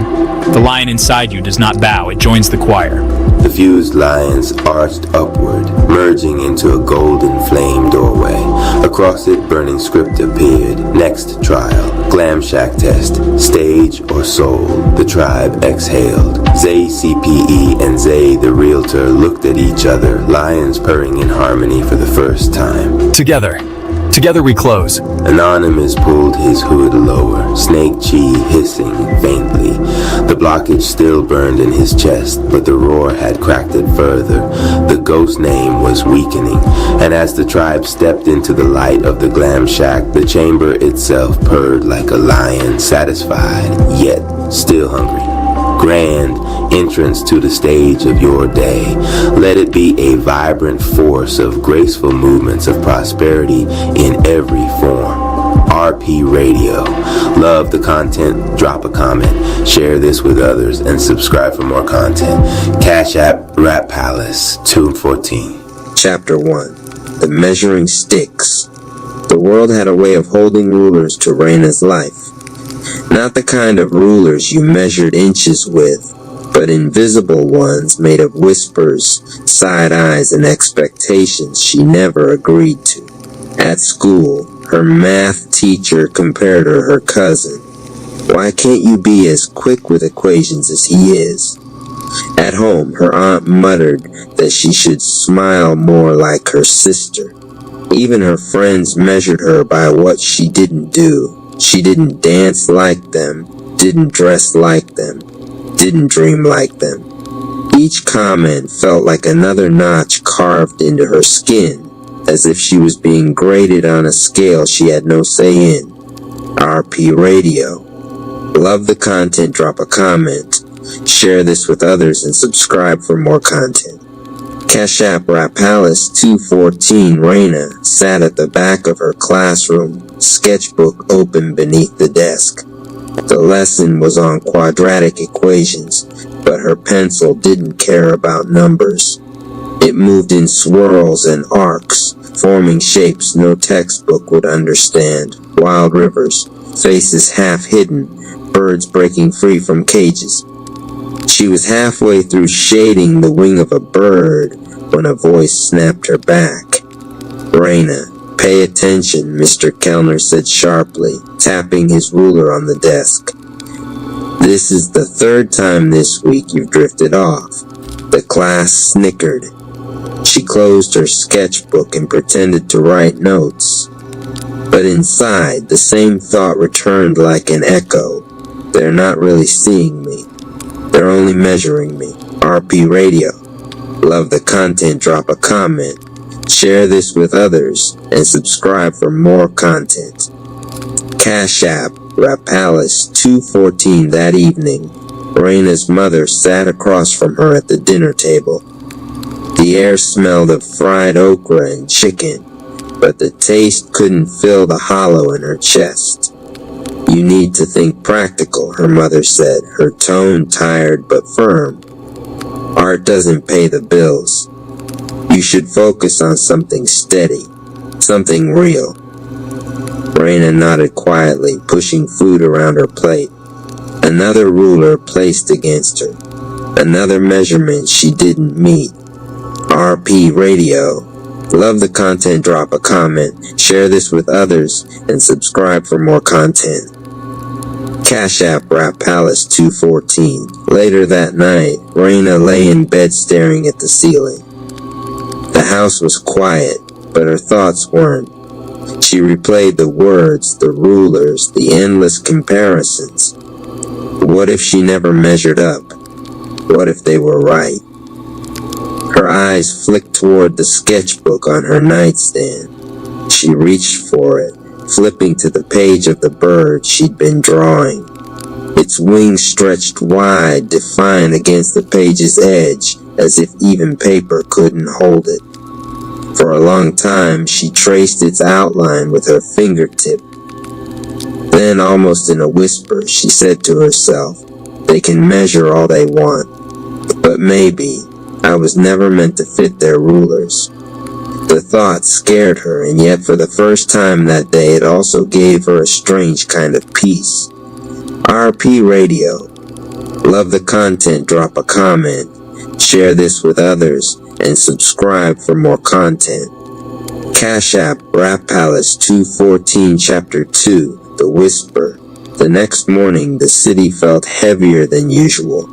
The lion inside you does not bow, it joins the choir. The fused lions arched upward, merging into a golden flame doorway. Across it, burning script appeared. Next trial, glam shack test, stage or soul. The tribe exhaled. Zay CPE and Zay the realtor looked at each other, lions purring in harmony for the first time. Together we close. Anonymous pulled his hood lower, snake chi hissing faintly. The blockage still burned in his chest, but the roar had cracked it further. The ghost name was weakening, and as the tribe stepped into the light of the glam shack, the chamber itself purred like a lion, satisfied, yet still hungry. Grand entrance to the stage of your day. Let it be a vibrant force of graceful movements of prosperity in every form. RP Radio. Love the content, drop a comment, share this with others, and subscribe for more content. Cash App Rap Palace 214. Chapter 1. The Measuring Sticks. The world had a way of holding rulers to Raina's life. Not the kind of rulers you measured inches with, but invisible ones made of whispers, side eyes, and expectations she never agreed to. At school, her math teacher compared her cousin. Why can't you be as quick with equations as he is? At home, her aunt muttered that she should smile more like her sister. Even her friends measured her by what she didn't do. She didn't dance like them, didn't dress like them, didn't dream like them. Each comment felt like another notch carved into her skin, as if she was being graded on a scale she had no say in. RP Radio. Love the content, drop a comment, share this with others, and subscribe for more content. Cash App Rap Palace 214 Raina sat at the back of her classroom, sketchbook open beneath the desk. The lesson was on quadratic equations, but her pencil didn't care about numbers. It moved in swirls and arcs, forming shapes no textbook would understand. Wild rivers, faces half hidden, birds breaking free from cages. She was halfway through shading the wing of a bird when a voice snapped her back. Raina, pay attention, Mr. Kellner said sharply, tapping his ruler on the desk. This is the third time this week you've drifted off. The class snickered. She closed her sketchbook and pretended to write notes. But inside, the same thought returned like an echo. They're not really seeing me. They're only measuring me. RP Radio. Love the content, drop a comment. Share this with others, and subscribe for more content. Cash App, Rapalis 214. That evening, Raina's mother sat across from her at the dinner table. The air smelled of fried okra and chicken, but the taste couldn't fill the hollow in her chest. You need to think practical, her mother said, her tone tired but firm. Art doesn't pay the bills. You should focus on something steady, something real. Raina nodded quietly, pushing food around her plate. Another ruler placed against her. Another measurement she didn't meet. RP Radio. Love the content, drop a comment, share this with others, and subscribe for more content. Cash App, Rap Palace 214. Later that night, Raina lay in bed staring at the ceiling. The house was quiet, but her thoughts weren't. She replayed the words, the rulers, the endless comparisons. What if she never measured up? What if they were right? Her eyes flicked toward the sketchbook on her nightstand. She reached for it, flipping to the page of the bird she'd been drawing. Its wings stretched wide, defined against the page's edge, as if even paper couldn't hold it. For a long time, she traced its outline with her fingertip. Then, almost in a whisper, she said to herself, "They can measure all they want, but maybe I was never meant to fit their rulers." The thought scared her, and yet for the first time that day, it also gave her a strange kind of peace. RP Radio. Love the content, drop a comment, share this with others, and subscribe for more content. Cash App, Rap Palace 214, Chapter 2, The Whisper. The next morning, the city felt heavier than usual.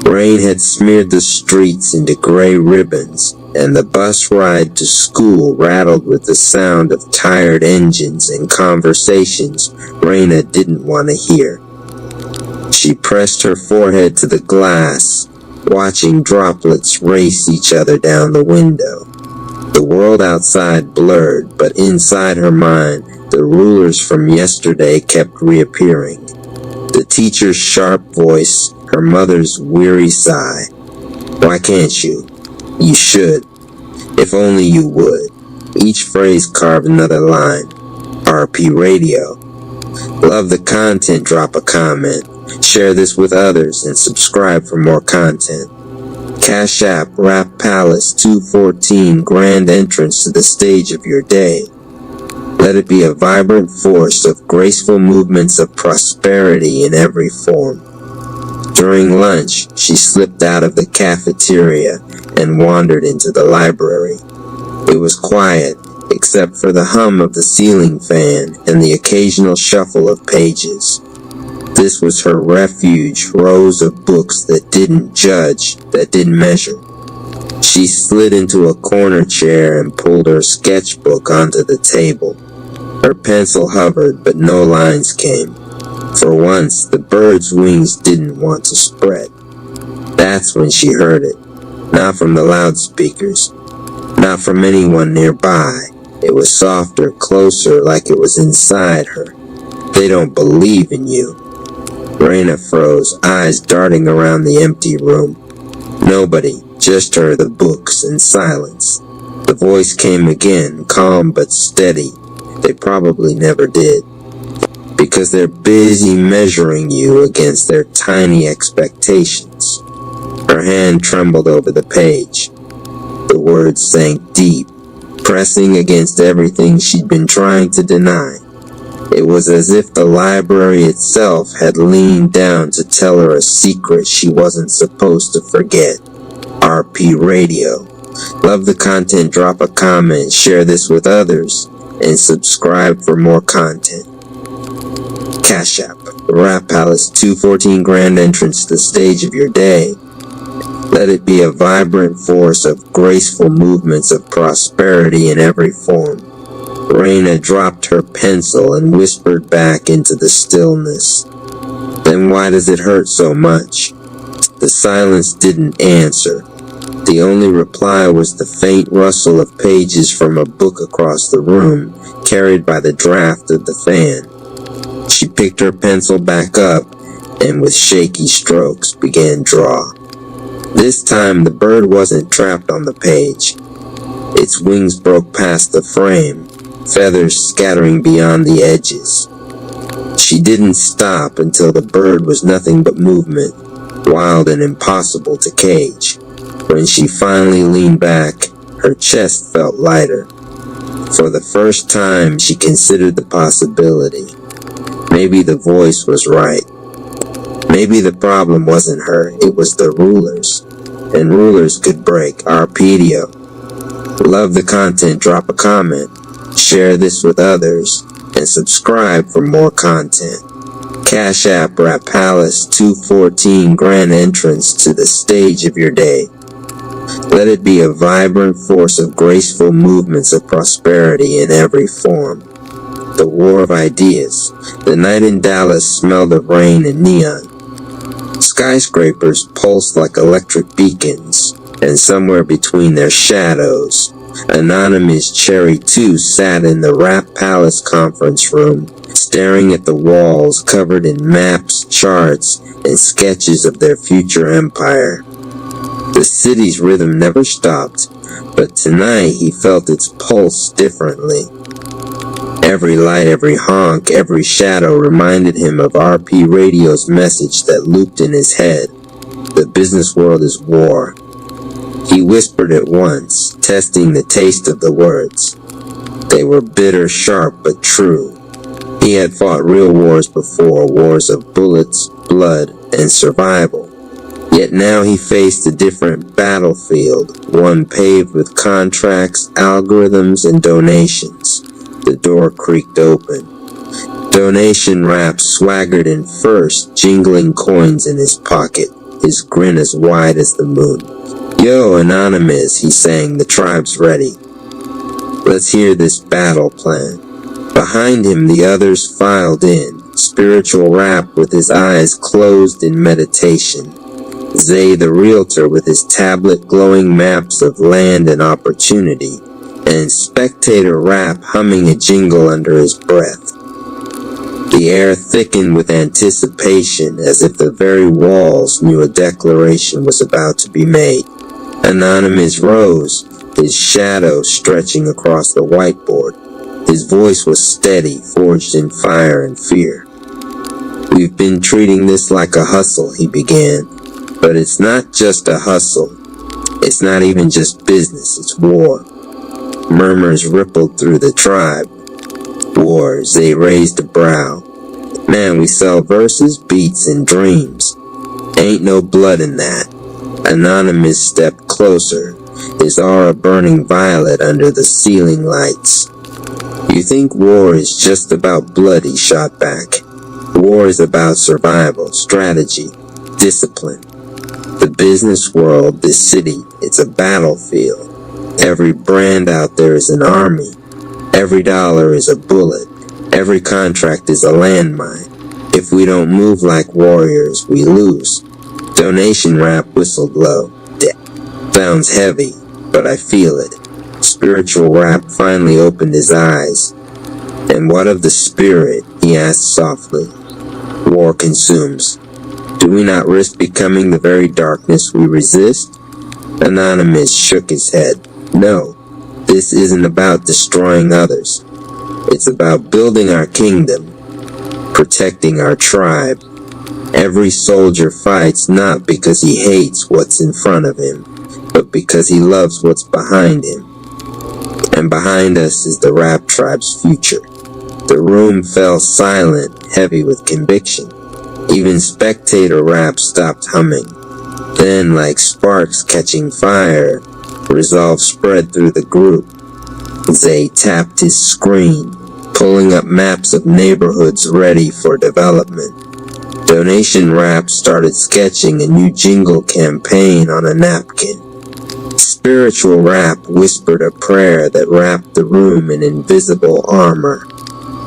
Rain had smeared the streets into gray ribbons, and the bus ride to school rattled with the sound of tired engines and conversations Raina didn't want to hear. She pressed her forehead to the glass, watching droplets race each other down the window. The world outside blurred, but inside her mind, the rulers from yesterday kept reappearing. The teacher's sharp voice, her mother's weary sigh. Why can't you? You should. If only you would. Each phrase carved another line. RP Radio. Love the content, drop a comment. Share this with others and subscribe for more content. Cash App, Rap Palace 214, grand entrance to the stage of your day. Let it be a vibrant force of graceful movements of prosperity in every form. During lunch, she slipped out of the cafeteria and wandered into the library. It was quiet, except for the hum of the ceiling fan and the occasional shuffle of pages. This was her refuge, rows of books that didn't judge, that didn't measure. She slid into a corner chair and pulled her sketchbook onto the table. Her pencil hovered, but no lines came. For once, the bird's wings didn't want to spread. That's when she heard it. Not from the loudspeakers. Not from anyone nearby. It was softer, closer, like it was inside her. They don't believe in you. Raina froze, eyes darting around the empty room. Nobody, just her, the books, and silence. The voice came again, calm but steady. They probably never did. Because they're busy measuring you against their tiny expectations. Her hand trembled over the page. The words sank deep, pressing against everything she'd been trying to deny. It was as if the library itself had leaned down to tell her a secret she wasn't supposed to forget. RP Radio. Love the content, drop a comment, share this with others, and subscribe for more content. Cash App, Rap Palace 214, grand entrance to the stage of your day. Let it be a vibrant force of graceful movements of prosperity in every form. Raina dropped her pencil and whispered back into the stillness. Then why does it hurt so much? The silence didn't answer. The only reply was the faint rustle of pages from a book across the room, carried by the draft of the fan. She picked her pencil back up and with shaky strokes began draw. This time the bird wasn't trapped on the page. Its wings broke past the frame, feathers scattering beyond the edges. She didn't stop until the bird was nothing but movement, wild and impossible to cage. When she finally leaned back, her chest felt lighter. For the first time, she considered the possibility. Maybe the voice was right. Maybe the problem wasn't her, it was the rulers. And rulers could break. Arpedio. Love the content, drop a comment, share this with others, and subscribe for more content. Cash App Rap Palace 214 grand entrance to the stage of your day. Let it be a vibrant force of graceful movements of prosperity in every form. The war of ideas. The night in Dallas smelled of rain and neon. Skyscrapers pulsed like electric beacons, and somewhere between their shadows, Anonymous Cherry 2 sat in the Rap Palace conference room, staring at the walls covered in maps, charts, and sketches of their future empire. The city's rhythm never stopped, but tonight he felt its pulse differently. Every light, every honk, every shadow reminded him of RP Radio's message that looped in his head. The business world is war. He whispered it once, testing the taste of the words. They were bitter, sharp, but true. He had fought real wars before, wars of bullets, blood, and survival. Yet now he faced a different battlefield, one paved with contracts, algorithms, and donations. The door creaked open. Donation Rap swaggered in first, jingling coins in his pocket, his grin as wide as the moon. Yo, Anonymous, he sang, the tribe's ready. Let's hear this battle plan. Behind him, the others filed in, Spiritual Rap with his eyes closed in meditation. Zay the realtor with his tablet glowing maps of land and opportunity, and Spectator Rap humming a jingle under his breath. The air thickened with anticipation as if the very walls knew a declaration was about to be made. Anonymous rose, his shadow stretching across the whiteboard. His voice was steady, forged in fire and fear. We've been treating this like a hustle, he began. But it's not just a hustle. It's not even just business, it's war. Murmurs rippled through the tribe. War, Zay raised a brow. Man, we sell verses, beats, and dreams. Ain't no blood in that. Anonymous stepped closer, his aura burning violet under the ceiling lights. You think war is just about blood, he shot back. War is about survival, strategy, discipline. The business world, this city, it's a battlefield. Every brand out there is an army. Every dollar is a bullet. Every contract is a landmine. If we don't move like warriors, we lose. Donation Rap whistled low. Sounds heavy, but I feel it. Spiritual Rap finally opened his eyes. And what of the spirit? He asked softly. War consumes. Do we not risk becoming the very darkness we resist? Anonymous shook his head. No, this isn't about destroying others. It's about building our kingdom, protecting our tribe. Every soldier fights not because he hates what's in front of him, but because he loves what's behind him. And behind us is the Rap Tribe's future. The room fell silent, heavy with conviction. Even Spectator Rap stopped humming. Then, like sparks catching fire, resolve spread through the group. Zay tapped his screen, pulling up maps of neighborhoods ready for development. Donation Rap started sketching a new jingle campaign on a napkin. Spiritual rap whispered a prayer that wrapped the room in invisible armor.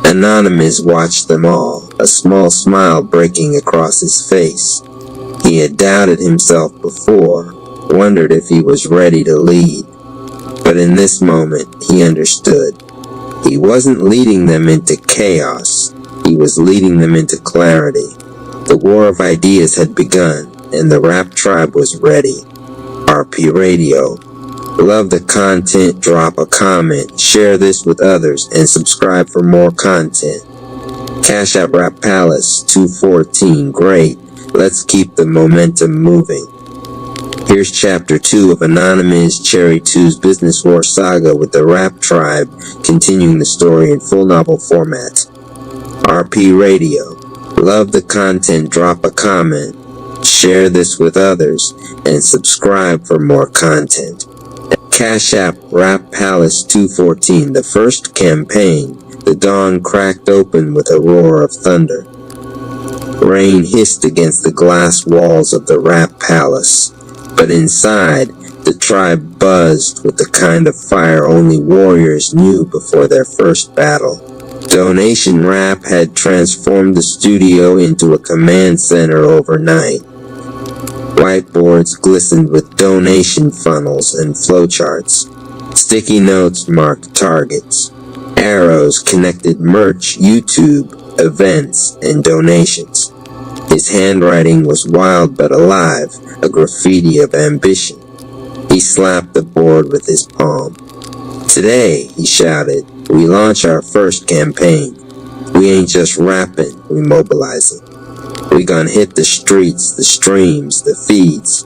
Anonymous watched them all, a small smile breaking across his face. He had doubted himself before, wondered if he was ready to lead. But in this moment, he understood. He wasn't leading them into chaos. He was leading them into clarity. The war of ideas had begun, and the rap tribe was ready. RP Radio. Love the content, drop a comment, share this with others, and subscribe for more content. Cash App Rap Palace 214, great. Let's keep the momentum moving. Here's Chapter 2 of Anonymous Cherry 2's Business War Saga with the Rap Tribe, continuing the story in full novel format. RP Radio. Love the content, drop a comment, share this with others, and subscribe for more content. Cash App Rap Palace 214, the first campaign. The dawn cracked open with a roar of thunder. Rain hissed against the glass walls of the Rap Palace, but inside, the tribe buzzed with the kind of fire only warriors knew before their first battle. Donation Rap had transformed the studio into a command center overnight. Whiteboards glistened with donation funnels and flowcharts. Sticky notes marked targets. Arrows connected merch, YouTube, events, and donations. His handwriting was wild but alive, a graffiti of ambition. He slapped the board with his palm. Today, he shouted, we launch our first campaign. We ain't just rapping, we mobilizing. We gonna hit the streets, the streams, the feeds.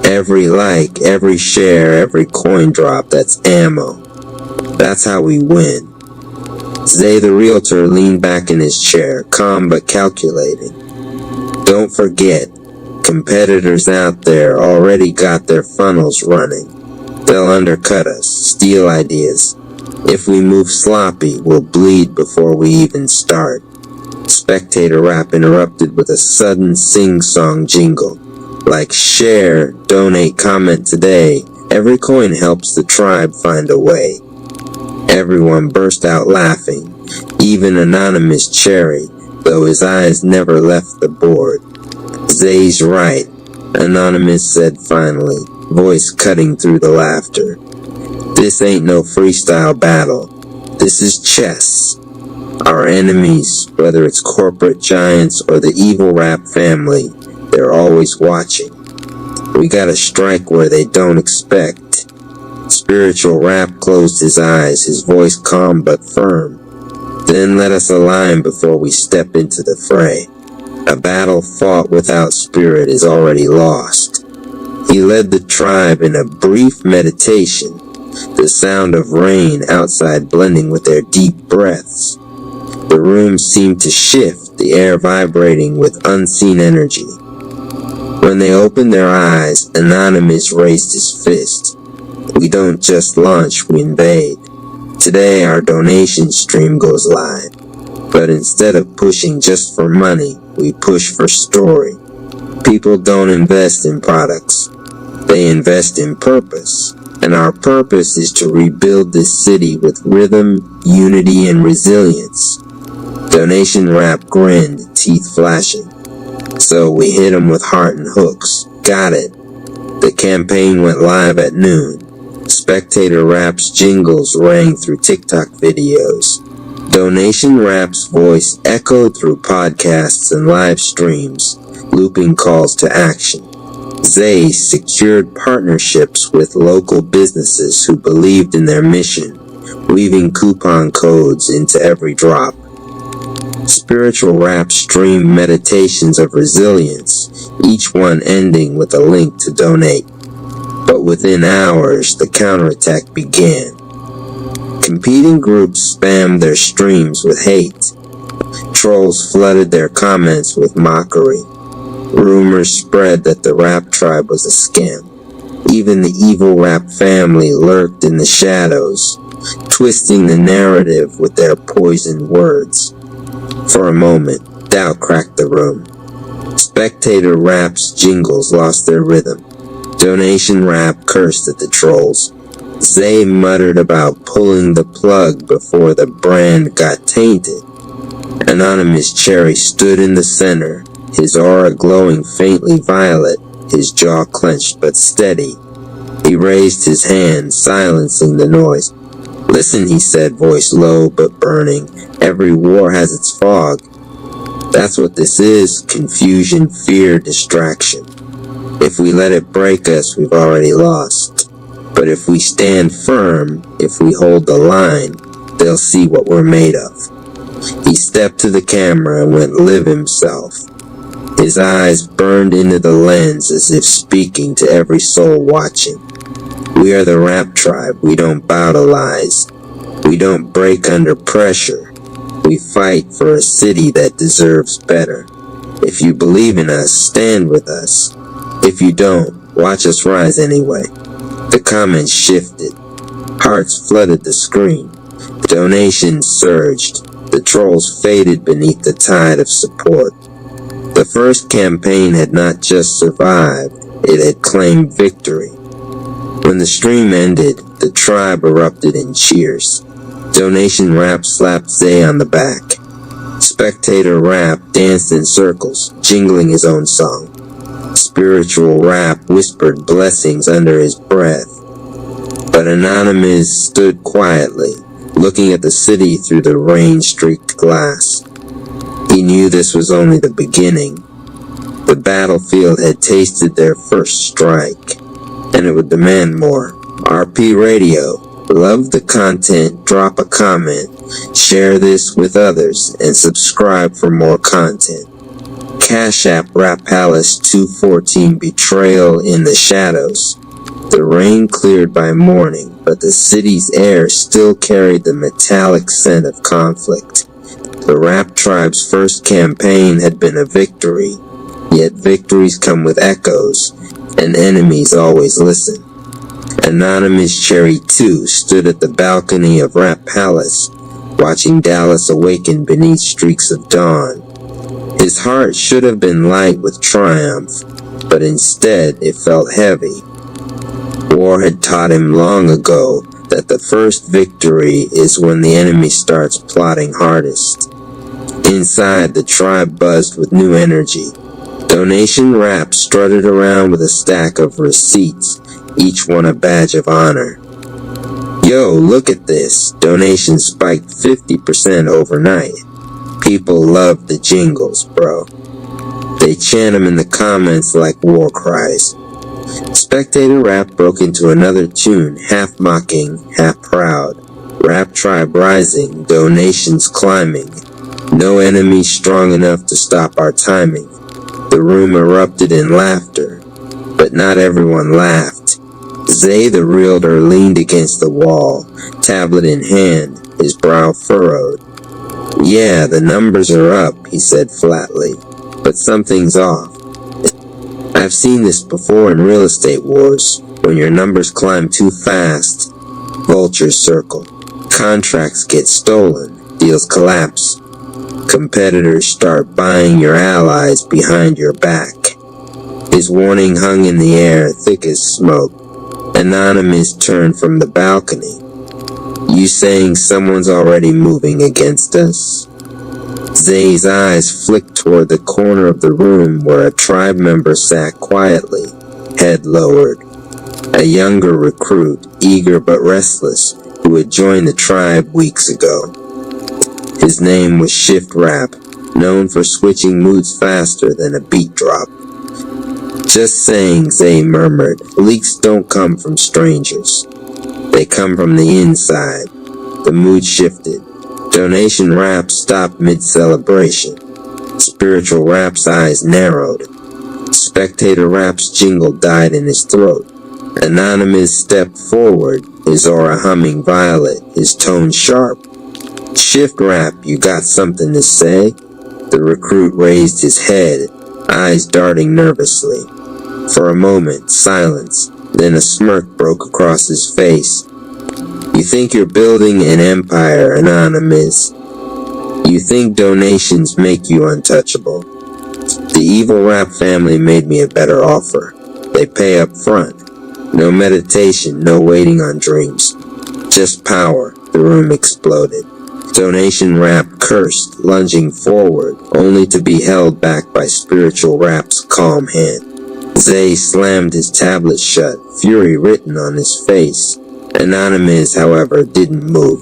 Every like, every share, every coin drop, that's ammo. That's how we win. Zay the realtor leaned back in his chair, calm but calculating. Don't forget, competitors out there already got their funnels running. They'll undercut us, steal ideas. If we move sloppy, we'll bleed before we even start. Spectator Rap interrupted with a sudden sing-song jingle. Like share, donate, comment today. Every coin helps the tribe find a way. Everyone burst out laughing, even Anonymous Cherry, though his eyes never left the board. Zay's right, Anonymous said finally, voice cutting through the laughter. This ain't no freestyle battle. This is chess. Our enemies, whether it's corporate giants or the evil rap family, they're always watching. We gotta strike where they don't expect. Spiritual Rap closed his eyes, his voice calm but firm. Then let us align before we step into the fray. A battle fought without spirit is already lost. He led the tribe in a brief meditation, the sound of rain outside blending with their deep breaths. The room seemed to shift, the air vibrating with unseen energy. When they opened their eyes, Anonymous raised his fist. We don't just launch, we invade. Today our donation stream goes live. But instead of pushing just for money, we push for story. People don't invest in products. They invest in purpose. And our purpose is to rebuild this city with rhythm, unity, and resilience. Donation Rap grinned, teeth flashing. So we hit him with heart and hooks. Got it. The campaign went live at noon. Spectator Rap's jingles rang through TikTok videos. Donation Rap's voice echoed through podcasts and live streams, looping calls to action. Zay secured partnerships with local businesses who believed in their mission, weaving coupon codes into every drop. Spiritual Rap streamed meditations of resilience, each one ending with a link to donate. But within hours, the counterattack began. Competing groups spammed their streams with hate. Trolls flooded their comments with mockery. Rumors spread that the rap tribe was a scam. Even the evil rap family lurked in the shadows, twisting the narrative with their poisoned words. For a moment, doubt cracked the room. Spectator Rap's jingles lost their rhythm. Donation Rap cursed at the trolls. Zay muttered about pulling the plug before the brand got tainted. Anonymous Cherry stood in the center, his aura glowing faintly violet, his jaw clenched but steady. He raised his hand, silencing the noise. "Listen," he said, voice low but burning. "Every war has its fog. That's what this is, confusion, fear, distraction. If we let it break us, we've already lost. But if we stand firm, if we hold the line, they'll see what we're made of." He stepped to the camera and went live himself. His eyes burned into the lens as if speaking to every soul watching. We are the Rap Tribe. We don't bow to lies. We don't break under pressure. We fight for a city that deserves better. If you believe in us, stand with us. If you don't, watch us rise anyway. The comments shifted. Hearts flooded the screen. Donations surged. The trolls faded beneath the tide of support. The first campaign had not just survived, it had claimed victory. When the stream ended, the tribe erupted in cheers. Donation Rap slapped Zay on the back. Spectator Rap danced in circles, jingling his own song. Spiritual Rap whispered blessings under his breath. But Anonymous stood quietly, looking at the city through the rain-streaked glass. He knew this was only the beginning. The battlefield had tasted their first strike, and it would demand more. RP Radio. Love the content, drop a comment, share this with others, and subscribe for more content. Cash App Rap Palace 214 Betrayal in the Shadows. The rain cleared by morning, but the city's air still carried the metallic scent of conflict. The Rap Tribe's first campaign had been a victory, yet victories come with echoes, and enemies always listen. Anonymous Cherry 2 stood at the balcony of Rap Palace, watching Dallas awaken beneath streaks of dawn. His heart should have been light with triumph, but instead it felt heavy. War had taught him long ago that the first victory is when the enemy starts plotting hardest. Inside, the tribe buzzed with new energy. Donation Rap strutted around with a stack of receipts, each one a badge of honor. "Yo, look at this." Donations spiked 50% overnight. People loved the jingles, bro. They chant them in the comments like war cries. Spectator Rap broke into another tune, half mocking, half proud. Rap Tribe rising, donations climbing. No enemy strong enough to stop our timing. The room erupted in laughter, but not everyone laughed. Zay the realtor leaned against the wall, tablet in hand, his brow furrowed. "Yeah, the numbers are up," he said flatly, "but something's off. I've seen this before in real estate wars. When your numbers climb too fast, vultures circle. Contracts get stolen, deals collapse. Competitors start buying your allies behind your back." His warning hung in the air, thick as smoke. Anonymous turned from the balcony. "You saying someone's already moving against us?" Zay's eyes flicked toward the corner of the room where a tribe member sat quietly, head lowered. A younger recruit, eager but restless, who had joined the tribe weeks ago. His name was Shift Rap, known for switching moods faster than a beat drop. "Just saying," Zay murmured, "leaks don't come from strangers. They come from the inside." The mood shifted. Donation Rap stopped mid-celebration. Spiritual Rap's eyes narrowed. Spectator Rap's jingle died in his throat. Anonymous stepped forward, his aura humming violet, his tone sharp. "Shift Rap, you got something to say?" The recruit raised his head, eyes darting nervously. For a moment, silence, then a smirk broke across his face. "You think you're building an empire, Anonymous. You think donations make you untouchable. The evil Rap family made me a better offer, They pay up front. No meditation, no waiting on dreams. Just power. The room exploded. Donation Rap cursed, lunging forward, only to be held back by Spiritual Rap's calm hand. Zay slammed his tablet shut, fury written on his face. Anonymous, however, didn't move.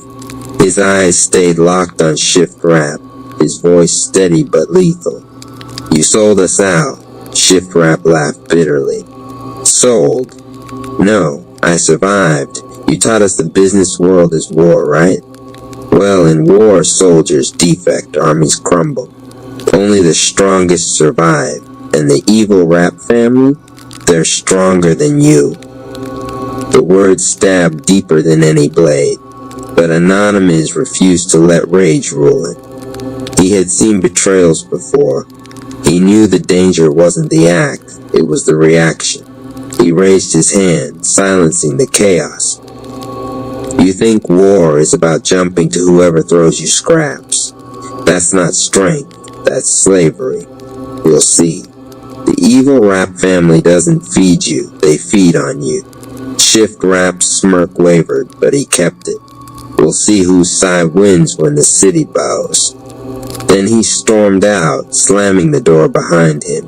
His eyes stayed locked on Shift Rap, his voice steady but lethal. "You sold us out," Shift Rap laughed bitterly. "Sold? No, I survived. You taught us the business world is war, right? Well, in war, soldiers defect, armies crumble. Only the strongest survive, and the evil Rap family, they're stronger than you." The words stabbed deeper than any blade, but Anonymous refused to let rage rule him. He had seen betrayals before. He knew the danger wasn't the act, it was the reaction. He raised his hand, silencing the chaos. "You think war is about jumping to whoever throws you scraps. That's not strength, that's slavery. We'll see. The evil Rap family doesn't feed you, they feed on you." Shift Rap's smirk wavered, but he kept it. "We'll see whose side wins when the city bows." Then he stormed out, slamming the door behind him.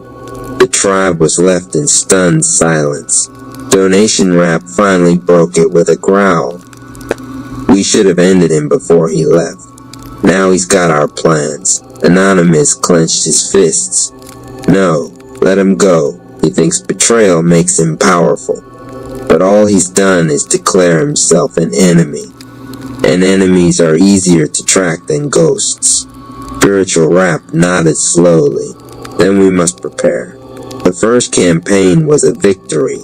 The tribe was left in stunned silence. Donation Rap finally broke it with a growl. "We should have ended him before he left. Now he's got our plans." Anonymous clenched his fists. "No, let him go. He thinks betrayal makes him powerful. But all he's done is declare himself an enemy. And enemies are easier to track than ghosts." Spiritual Rap nodded slowly. "Then we must prepare. The first campaign was a victory,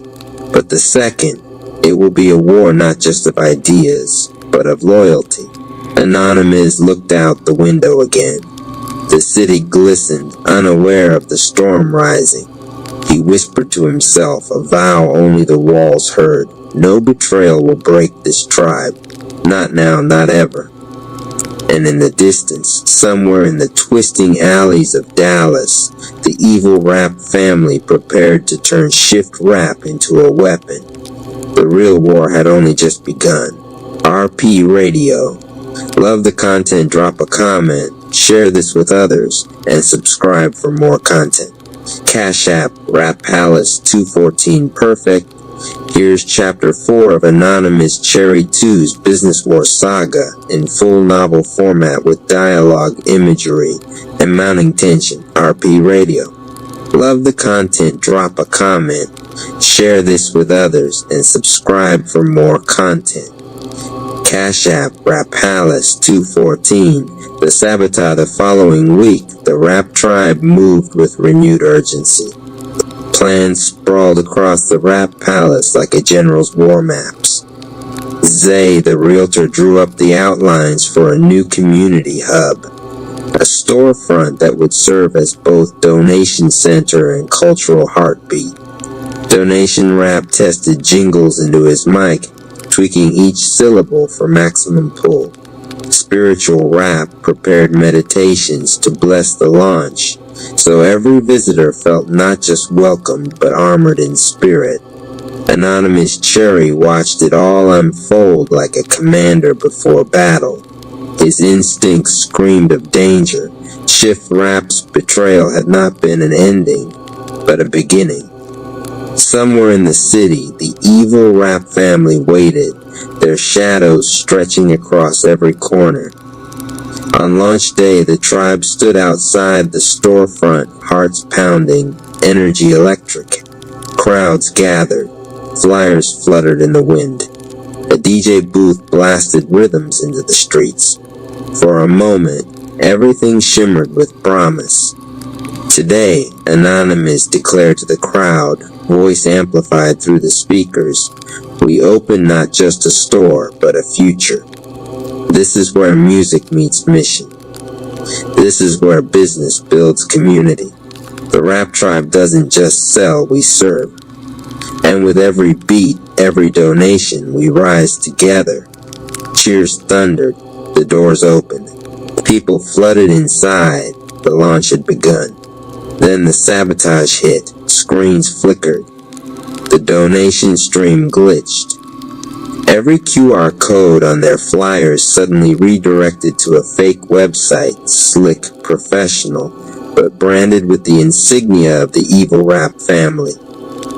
but the second, it will be a war not just of ideas, but of loyalty." Anonymous looked out the window again. The city glistened, unaware of the storm rising. He whispered to himself, a vow only the walls heard. "No betrayal will break this tribe. Not now, not ever." And in the distance, somewhere in the twisting alleys of Dallas, the evil Rap family prepared to turn Shift Rap into a weapon. The real war had only just begun. RP Radio. Love the content, drop a comment, share this with others, and subscribe for more content. Cash App, Rap Palace 214 Perfect. Here's Chapter 4 of Anonymous Cherry 2's Business War Saga in full novel format with dialogue, imagery, and mounting tension. RP Radio. Love the content, drop a comment, share this with others, and subscribe for more content. Cash App, Rap Palace 214. The sabotage the following week, the Rap tribe moved with renewed urgency. Plans sprawled across the Rap Palace like a general's war maps. Zay, the realtor, drew up the outlines for a new community hub. A storefront that would serve as both donation center and cultural heartbeat. Donation Rap tested jingles into his mic, tweaking each syllable for maximum pull. Spiritual Rap prepared meditations to bless the launch, so every visitor felt not just welcomed but armored in spirit. Anonymous Cherry watched it all unfold like a commander before battle. His instincts screamed of danger. Shift Rap's betrayal had not been an ending, but a beginning. Somewhere in the city, the evil Rap family waited, their shadows stretching across every corner. On launch day, the tribe stood outside the storefront, hearts pounding, energy electric. Crowds gathered, flyers fluttered in the wind. A DJ booth blasted rhythms into the streets. For a moment, everything shimmered with promise. Today, Anonymous declared to the crowd, voice amplified through the speakers, "We open not just a store, but a future. This is where music meets mission. This is where business builds community. The Rap tribe doesn't just sell, we serve. And with every beat, every donation, we rise together." Cheers thundered, the doors opened. People flooded inside, the launch had begun. Then the sabotage hit, screens flickered. The donation stream glitched. Every QR code on their flyers suddenly redirected to a fake website, slick, professional, but branded with the insignia of the evil rap family.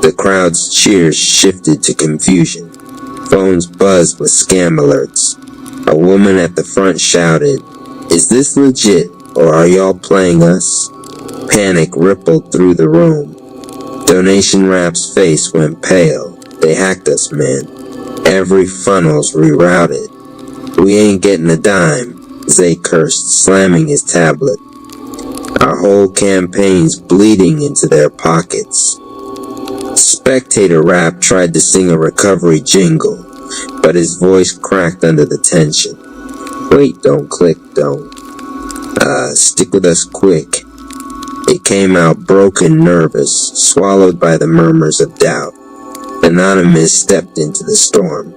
The crowd's cheers shifted to confusion. Phones buzzed with scam alerts. A woman at the front shouted, "Is this legit, or are y'all playing us?" Panic rippled through the room. Donation Rap's face went pale. "They hacked us, man. Every funnel's rerouted. We ain't getting a dime," Zay cursed, slamming his tablet. "Our whole campaign's bleeding into their pockets." Spectator Rap tried to sing a recovery jingle, but his voice cracked under the tension. "Wait, don't click, don't. Stick with us quick." It came out broken, nervous, swallowed by the murmurs of doubt. Anonymous stepped into the storm.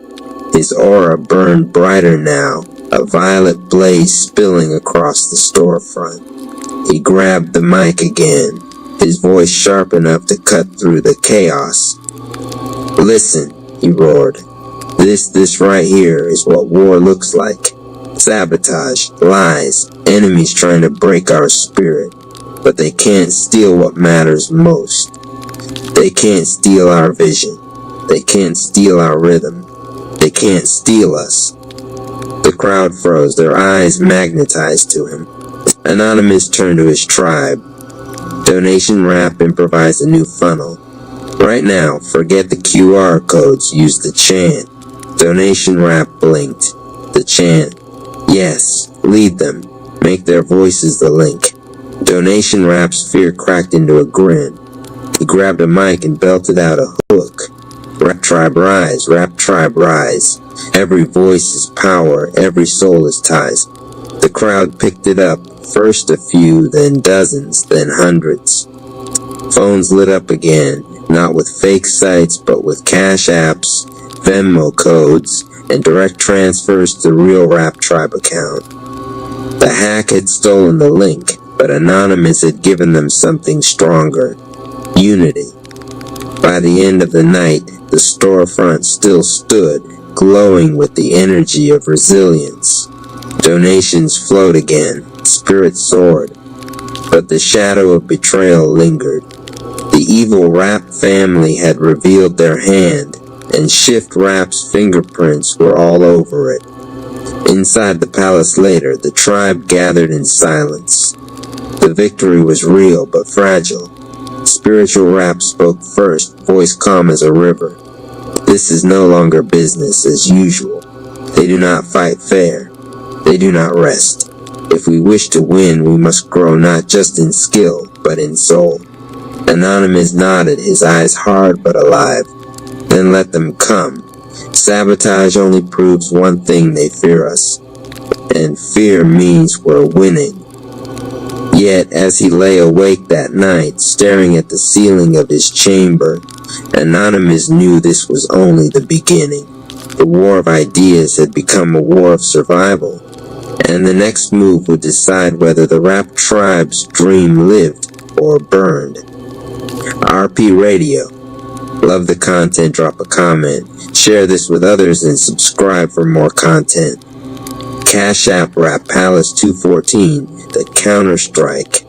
His aura burned brighter now, a violet blaze spilling across the storefront. He grabbed the mic again, his voice sharp enough to cut through the chaos. "Listen," he roared. This right here is what war looks like. Sabotage, lies, enemies trying to break our spirit. But they can't steal what matters most. They can't steal our vision. They can't steal our rhythm. They can't steal us." The crowd froze, their eyes magnetized to him. Anonymous turned to his tribe. Donation Rap improvised a new funnel. "Right now, forget the QR codes, use the chant." Donation Rap blinked. The chant. "Yes, lead them. Make their voices the link." Donation Rap's fear cracked into a grin. He grabbed a mic and belted out a hook. "Rap tribe rise, rap tribe rise. Every voice is power, every soul is ties." The crowd picked it up, first a few, then dozens, then hundreds. Phones lit up again, not with fake sites, but with cash apps, Venmo codes, and direct transfers to the real Rap Tribe account. The hack had stolen the link, but Anonymous had given them something stronger. Unity. By the end of the night, the storefront still stood, glowing with the energy of resilience. Donations flowed again, spirits soared, but the shadow of betrayal lingered. The evil Rap family had revealed their hand, and Shift Rap's fingerprints were all over it. Inside the palace later, the tribe gathered in silence. The victory was real but fragile. Spiritual Rap spoke first, voice calm as a river. "This is no longer business as usual. They do not fight fair. They do not rest. If we wish to win, we must grow not just in skill, but in soul." Anonymous nodded, his eyes hard but alive. "Then let them come. Sabotage only proves one thing: they fear us. And fear means we're winning." Yet, as he lay awake that night, staring at the ceiling of his chamber, Anonymous knew this was only the beginning. The war of ideas had become a war of survival, and the next move would decide whether the Rap Tribe's dream lived or burned. RP Radio. Love the content, drop a comment, share this with others, and subscribe for more content. Cash App Rap Palace 214, the Counter-Strike.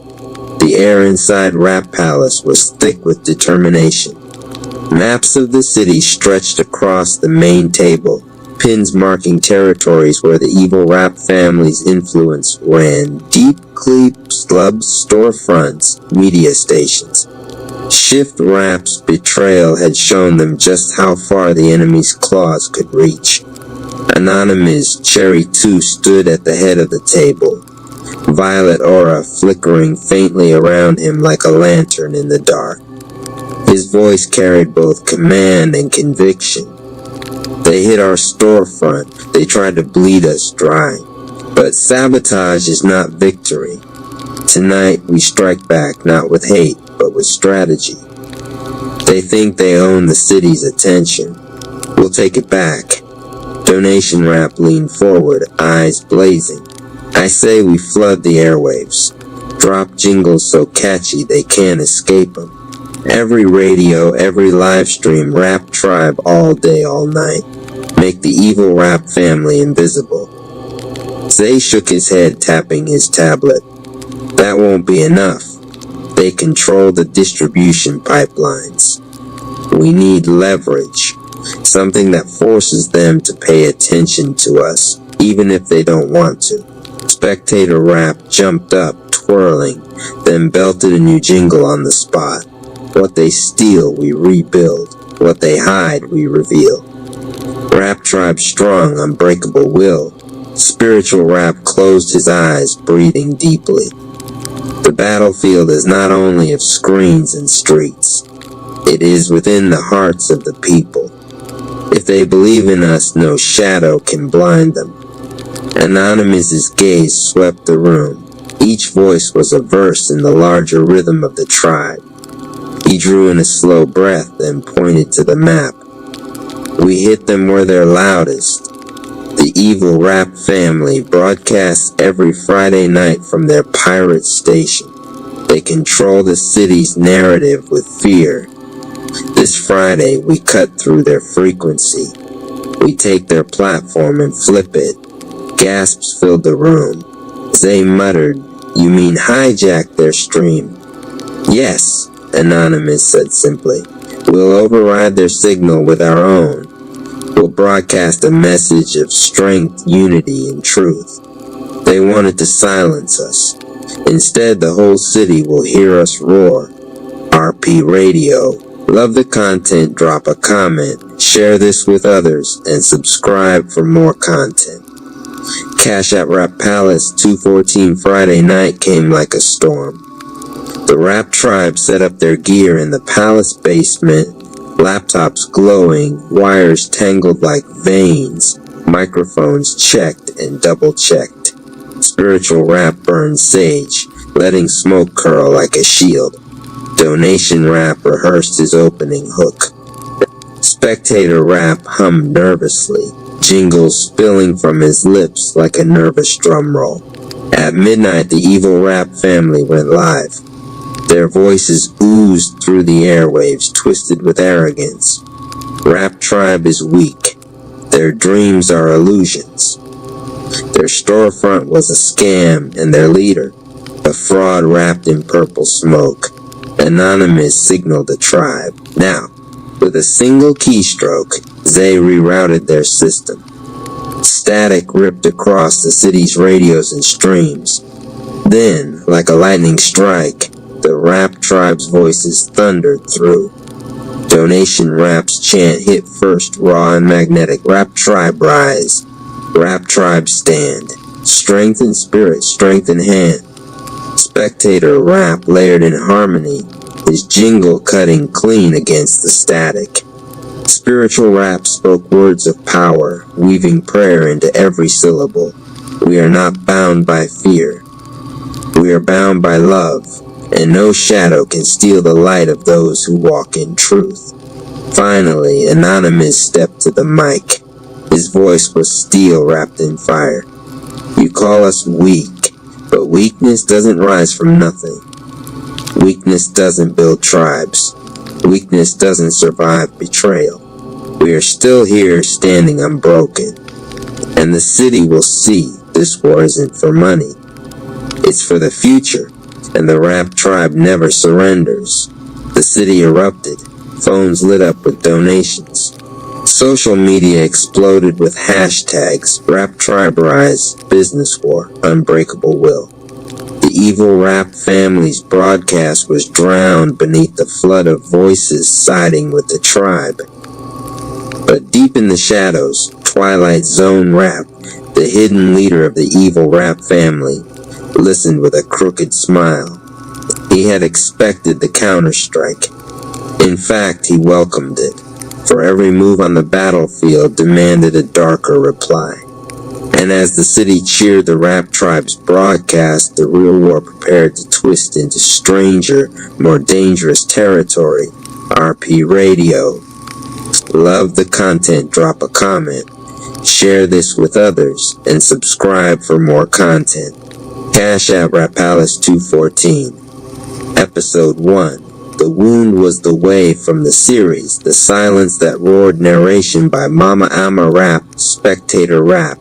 The air inside Rap Palace was thick with determination. Maps of the city stretched across the main table, pins marking territories where the evil Rap family's influence ran deep. Clubs, storefronts, media stations. Shift Rap's betrayal had shown them just how far the enemy's claws could reach. Anonymous Cherry 2 stood at the head of the table, violet aura flickering faintly around him like a lantern in the dark. His voice carried both command and conviction. "They hit our storefront. They tried to bleed us dry. But sabotage is not victory. Tonight we strike back not with hate, but with strategy. They think they own the city's attention. We'll take it back." Donation Rap leaned forward, eyes blazing. "I say we flood the airwaves. Drop jingles so catchy they can't escape them. Every radio, every live stream, Rap Tribe all day, all night. Make the evil Rap family invisible. Zay shook his head, tapping his tablet. That won't be enough. They control the distribution pipelines. We need leverage. Something that forces them to pay attention to us, even if they don't want to. Spectator Rap jumped up, twirling, then belted a new jingle on the spot. What they steal, we rebuild. What they hide, we reveal. Rap Tribe's strong, unbreakable will. Spiritual Rap closed his eyes, breathing deeply. The battlefield is not only of screens and streets. It is within the hearts of the people. If they believe in us, no shadow can blind them. Anonymous's gaze swept the room. Each voice was a verse in the larger rhythm of the tribe. He drew in a slow breath, then pointed to the map. We hit them where they're loudest. The evil Rap family broadcasts every Friday night from their pirate station. They control the city's narrative with fear. This Friday, we cut through their frequency. We take their platform and flip it. Gasps filled the room. Zay muttered, "You mean hijack their stream?" "Yes," Anonymous said simply. "We'll override their signal with our own. We'll broadcast a message of strength, unity, and truth. They wanted to silence us. Instead, the whole city will hear us roar. RP Radio. Love the content, drop a comment, share this with others, and subscribe for more content." Cash at Rap Palace 214 Friday night came like a storm. The Rap Tribe set up their gear in the palace basement, laptops glowing, wires tangled like veins, microphones checked and double-checked. Spiritual Rap burned sage, letting smoke curl like a shield. Donation Rap rehearsed his opening hook. Spectator Rap hummed nervously, jingles spilling from his lips like a nervous drum roll. At midnight, the evil Rap family went live. Their voices oozed through the airwaves, twisted with arrogance. Rap Tribe is weak. Their dreams are illusions. Their storefront was a scam, and their leader, a fraud wrapped in purple smoke. Anonymous signaled the tribe. Now, with a single keystroke, Zay rerouted their system. Static ripped across the city's radios and streams. Then, like a lightning strike, the Rap Tribe's voices thundered through. Donation Rap's chant hit first, raw and magnetic. Rap Tribe rise. Rap Tribe stand. Strength in spirit, strength in hand. Spectator Rap layered in harmony, his jingle cutting clean against the static. Spiritual Rap spoke words of power, weaving prayer into every syllable. We are not bound by fear. We are bound by love, and no shadow can steal the light of those who walk in truth. Finally, Anonymous stepped to the mic. His voice was steel wrapped in fire. You call us weak, but weakness doesn't rise from nothing. Weakness doesn't build tribes. Weakness doesn't survive betrayal. We are still here, standing unbroken. And the city will see this war isn't for money. It's for the future, and the Rap Tribe never surrenders. The city erupted. Phones lit up with donations. Social media exploded with hashtags: Rap Tribe Rise, Business War, Unbreakable Will. The evil Rap family's broadcast was drowned beneath the flood of voices siding with the tribe. But deep in the shadows, Twilight Zone Rap, the hidden leader of the evil Rap family, listened with a crooked smile. He had expected the counterstrike. In fact, he welcomed it, for every move on the battlefield demanded a darker reply. And as the city cheered the Rap Tribe's broadcast, the real war prepared to twist into stranger, more dangerous territory. RP Radio. Love the content, drop a comment, share this with others, and subscribe for more content. Cash at Rap Palace 214. Episode 1. The wound was the way from the series, the silence that roared narration by Mama Ama Rap, Spectator Rap,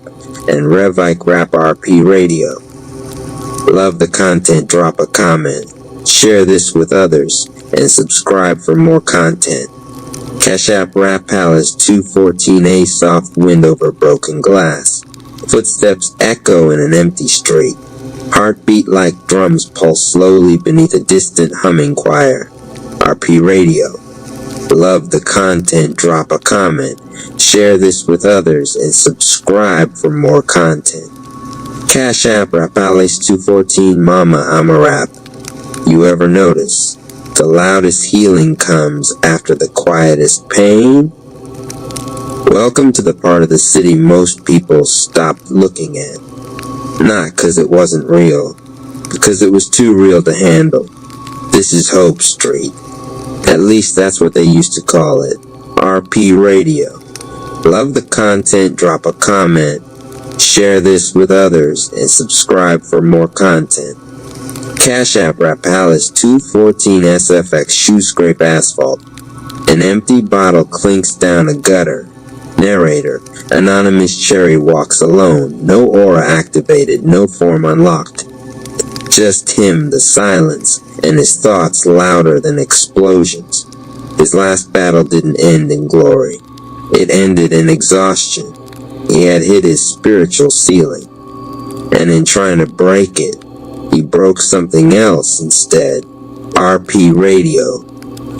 and Revike Rap RP Radio. Love the content, drop a comment, share this with others, and subscribe for more content. Cash App Rap Palace 214A soft wind over broken glass. Footsteps echo in an empty street. Heartbeat like drums pulse slowly beneath a distant humming choir. RP Radio. Love the content, drop a comment, share this with others, and subscribe for more content. Cash App Rap Palace 214 Mama I'm a Rap. You ever notice? The loudest healing comes after the quietest pain. Welcome to the part of the city most people stopped looking at. Not because it wasn't real, because it was too real to handle. This is Hope Street. At least that's what they used to call it. RP Radio. Love the content, drop a comment, share this with others, and subscribe for more content. Cash App Rap Palace 214 SFX shoe scrape asphalt. An empty bottle clinks down a gutter. Narrator, Anonymous Cherry walks alone, no aura activated, no form unlocked. Just him, the silence, and his thoughts louder than explosions. His last battle didn't end in glory. It ended in exhaustion. He had hit his spiritual ceiling. And in trying to break it, he broke something else instead. RP Radio.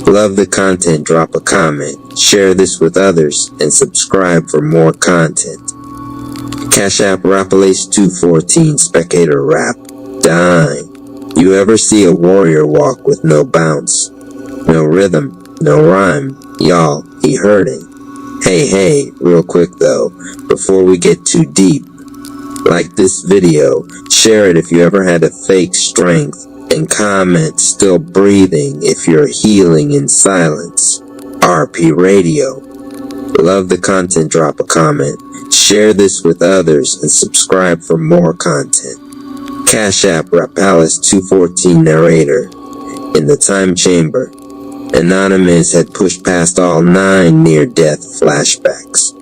Love the content, drop a comment, share this with others, and subscribe for more content. Cash App Rapalace 214 Spectator Rap. Dime. You ever see a warrior walk with no bounce? No rhythm, no rhyme. Y'all, he hurting. Hey, real quick though, before we get too deep. Like this video, share it if you ever had a fake strength, and comment still breathing if you're healing in silence. RP Radio. Love the content, drop a comment, share this with others, and subscribe for more content. Cash App Rap Palace 214 Narrator. In the time chamber, Anonymous had pushed past all 9 near-death flashbacks.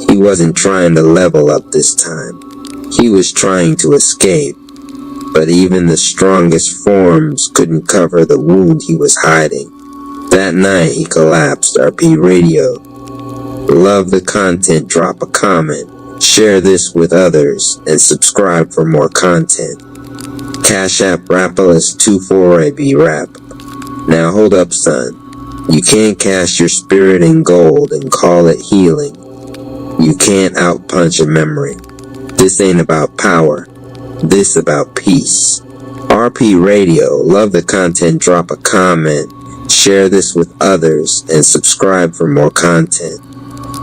He wasn't trying to level up this time. He was trying to escape. But even the strongest forms couldn't cover the wound he was hiding. That night he collapsed. RP Radio. Love the content, drop a comment, share this with others, and subscribe for more content. Cash App Rapalus 24AB Rap. Now hold up, son. You can't cash your spirit in gold and call it healing. You can't outpunch a memory. This ain't about power. This about peace. RP Radio. Love the content, drop a comment, share this with others, and subscribe for more content.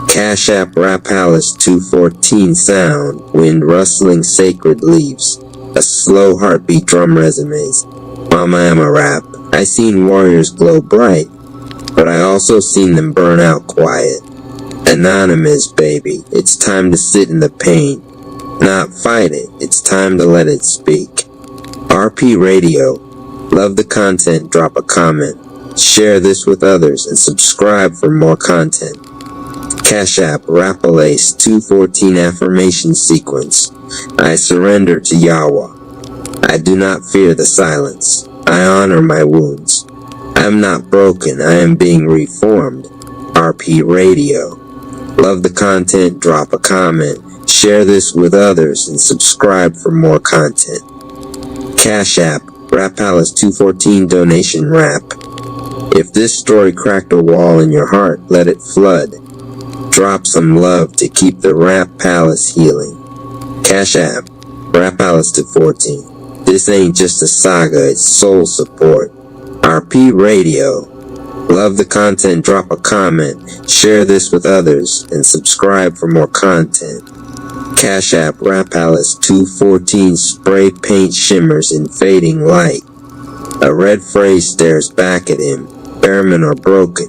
Cash App Rap Palace 214 Sound. Wind rustling sacred leaves. A slow heartbeat drum resumes. Mama am a rap. I seen warriors glow bright, but I also seen them burn out quiet. Anonymous, baby. It's time to sit in the pain. Not fight it. It's time to let it speak. RP Radio. Love the content, drop a comment, share this with others, and subscribe for more content. Cash App Rapalace 214 Affirmation Sequence. I surrender to Yahweh. I do not fear the silence. I honor my wounds. I am not broken. I am being reformed. RP Radio. Love the content, drop a comment, share this with others, and subscribe for more content. Cash App Rap Palace 214 Donation Rap. If this story cracked a wall in your heart, let it flood. Drop some love to keep the Rap Palace healing. Cash App Rap Palace 214. This ain't just a saga, it's soul support. RP Radio. Love the content, drop a comment, share this with others, and subscribe for more content. Cash App Rap Palace 214 Spray paint shimmers in fading light. A red phrase stares back at him, Bearman or broken.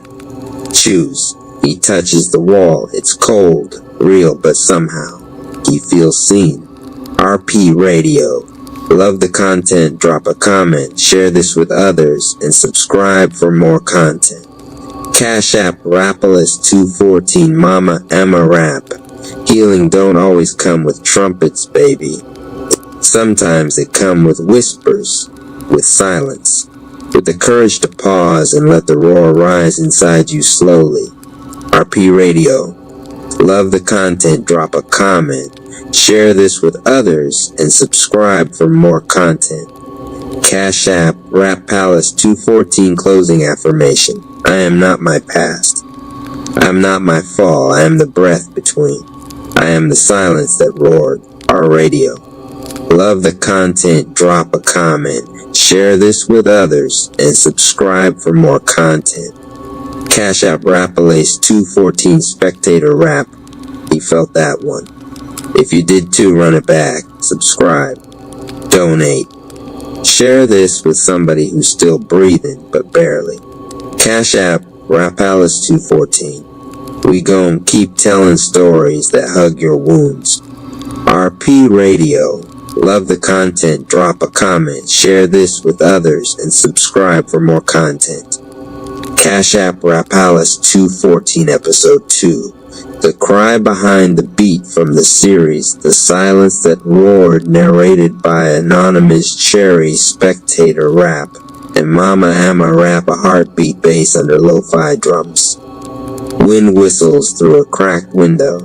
Choose. He touches the wall. It's cold, real, but somehow he feels seen. RP Radio. Love the content, drop a comment, share this with others, and subscribe for more content. Cash App Rapolis214 Mama Emma Rap. Healing don't always come with trumpets, baby. Sometimes it come with whispers, with silence, with the courage to pause and let the roar rise inside you slowly. RP Radio. Love the content, drop a comment, share this with others, and subscribe for more content. Cash App Rap Palace 214 Closing Affirmation. I am not my past. I am not my fall. I am the breath between. I am the silence that roared. Our radio. Love the content, drop a comment, share this with others, and subscribe for more content. Cash App Rapalace 214 Spectator Rap. He felt that one. If you did too, run it back. Subscribe. Donate. Share this with somebody who's still breathing, but barely. Cash App Rapalace 214. We gon' keep telling stories that hug your wounds. RP Radio. Love the content, drop a comment, share this with others, and subscribe for more content. Cash App Rapalis 214 Episode 2. The cry behind the beat from the series, The Silence That Roared, narrated by Anonymous Cherry Spectator Rap, and Mama Amma Rap, a heartbeat bass under lo-fi drums. Wind whistles through a cracked window.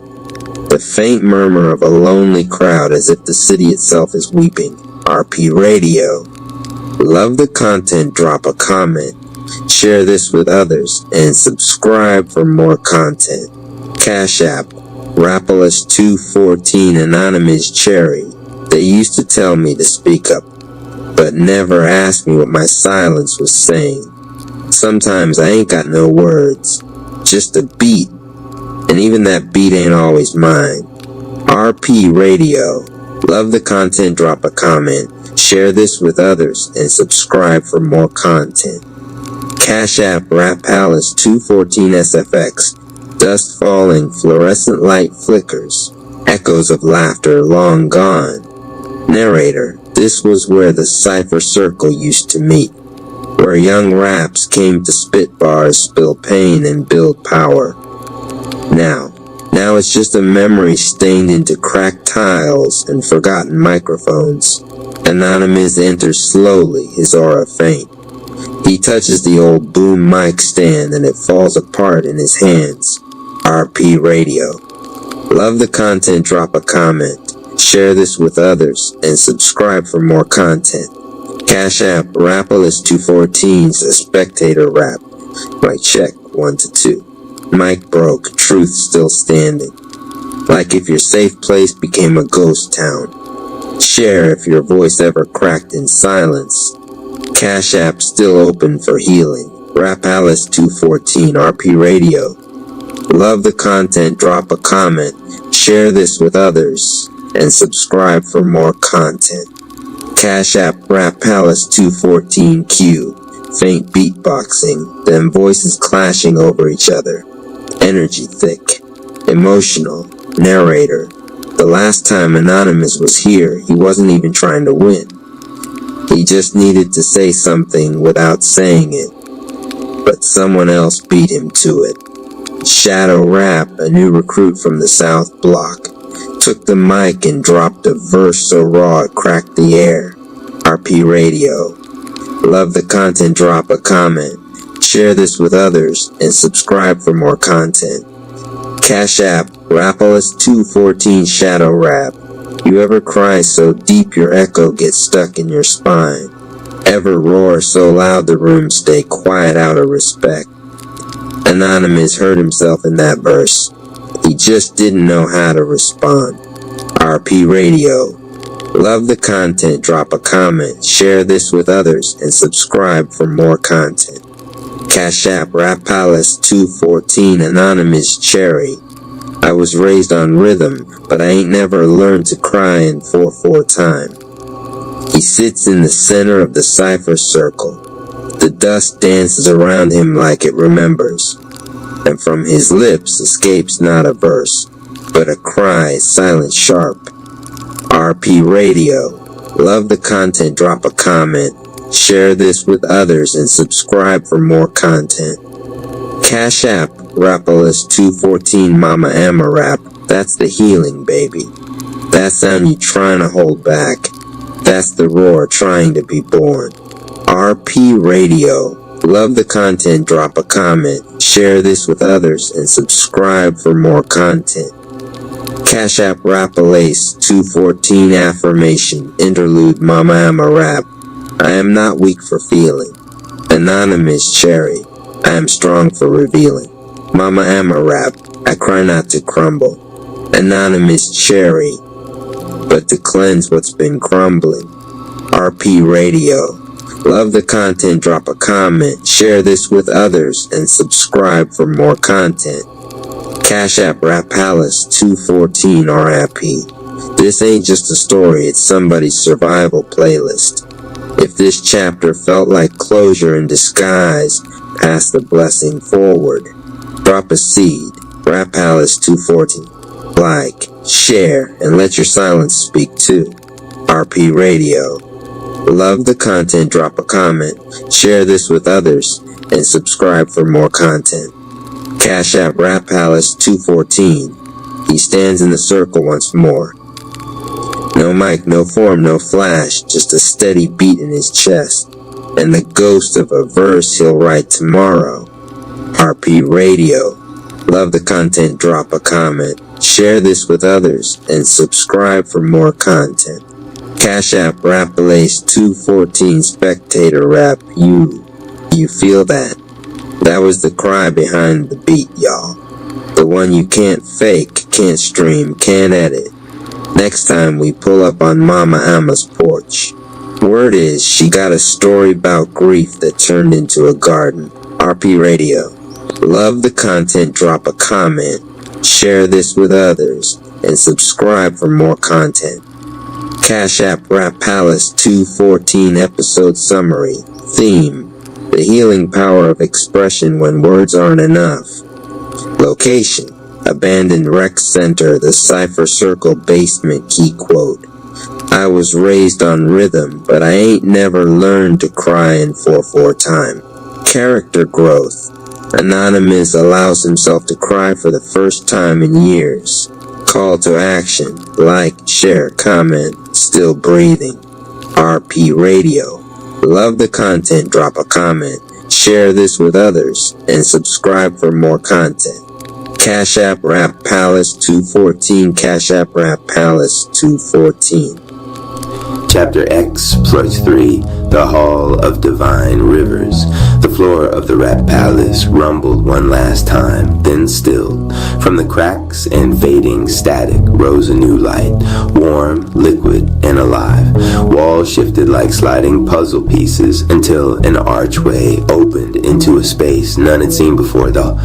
The faint murmur of a lonely crowd as if the city itself is weeping. RP Radio. Love the content, drop a comment, share this with others, and subscribe for more content. Cash App Rapalis 214 Anonymous Cherry. They used to tell me to speak up, but never asked me what my silence was saying. Sometimes I ain't got no words, just a beat. And even that beat ain't always mine. RP Radio. Love the content, drop a comment, share this with others, and subscribe for more content. Cash App Rap Palace 214 SFX. Dust falling, fluorescent light flickers. Echoes of laughter long gone. Narrator. This was where the cipher circle used to meet. Where young raps came to spit bars, spill pain, and build power. Now it's just a memory stained into cracked tiles and forgotten microphones. Anonymous enters slowly, his aura faint. He touches the old boom mic stand and it falls apart in his hands. RP Radio. Love the content, drop a comment, share this with others, and subscribe for more content. Cash App Rapalis 214's a spectator rap. Mic check 1 to 2. Mic broke, truth still standing. Like if your safe place became a ghost town. Share if your voice ever cracked in silence. Cash App still open for healing. Rapalis 214 RP Radio. Love the content, drop a comment, share this with others, and subscribe for more content. Cash App Rapalis 214 Q. Faint beatboxing, then voices clashing over each other. Energy thick, emotional, narrator. The last time Anonymous was here, he wasn't even trying to win. He just needed to say something without saying it. But someone else beat him to it. Shadow Rap, a new recruit from the South Block, took the mic and dropped a verse so raw it cracked the air. RP Radio. Love the content, drop a comment, share this with others, and subscribe for more content. Cash App Rapalis 214 Shadow Rap. You ever cry so deep your echo gets stuck in your spine? Ever roar so loud the room stay quiet out of respect? Anonymous heard himself in that verse. He just didn't know how to respond. RP Radio. Love the content, drop a comment, share this with others, and subscribe for more content. Cash App Rapalis 214 Anonymous Cherry. I was raised on rhythm, but I ain't never learned to cry in 4/4 time. He sits in the center of the cipher circle. The dust dances around him like it remembers, and from his lips escapes not a verse, but a cry silent sharp. RP Radio. Love the content, drop a comment. Share this with others and subscribe for more content. Cash App, Rapalist 214 Mama Amma Rap. That's the healing, baby. That sound you trying to hold back. That's the roar trying to be born. RP Radio. Love the content, drop a comment. Share this with others and subscribe for more content. Cash App Rapalace 214 Affirmation Interlude Mama Amma Rap. I am not weak for feeling. Anonymous Cherry. I am strong for revealing. Mama Amma Rap. I cry not to crumble. Anonymous Cherry. But to cleanse what's been crumbling. RP Radio. Love the content, drop a comment. Share this with others and subscribe for more content. Cash App Rap Palace 214 RIP. This ain't just a story, it's somebody's survival playlist. If this chapter felt like closure in disguise, pass the blessing forward. Drop a seed. Rap Palace 214. Like, share, and let your silence speak too. RP Radio. Love the content, drop a comment. Share this with others and subscribe for more content. Cash App Rap Palace 214. He stands in the circle once more. No mic, no form, no flash, just a steady beat in his chest, and the ghost of a verse he'll write tomorrow. RP Radio. Love the content, drop a comment. Share this with others and subscribe for more content. Cash App Rapalace 214 Spectator Rap. You feel that? That was the cry behind the beat, y'all. The one you can't fake, can't stream, can't edit. Next time we pull up on Mama Amma's porch. Word is, she got a story about grief that turned into a garden. RP Radio. Love the content, drop a comment. Share this with others and subscribe for more content. Cash App Rap Palace 214 Episode Summary. Theme. The healing power of expression when words aren't enough. Location. Abandoned rec center, the Cypher Circle basement. Key quote. I was raised on rhythm, but I ain't never learned to cry in 4/4 time. Character growth. Anonymous allows himself to cry for the first time in years. Call to action. Like, share, comment. Still breathing. RP Radio. Love the content, drop a comment. Share this with others and subscribe for more content. Cash App Rap Palace 214. Cash App Rap Palace 214. Chapter X+3, The Hall of Divine Rivers. The floor of the Rap Palace rumbled one last time, then stilled. From the cracks and fading static rose a new light, warm, liquid, and alive. Walls shifted like sliding puzzle pieces until an archway opened into a space none had seen before. The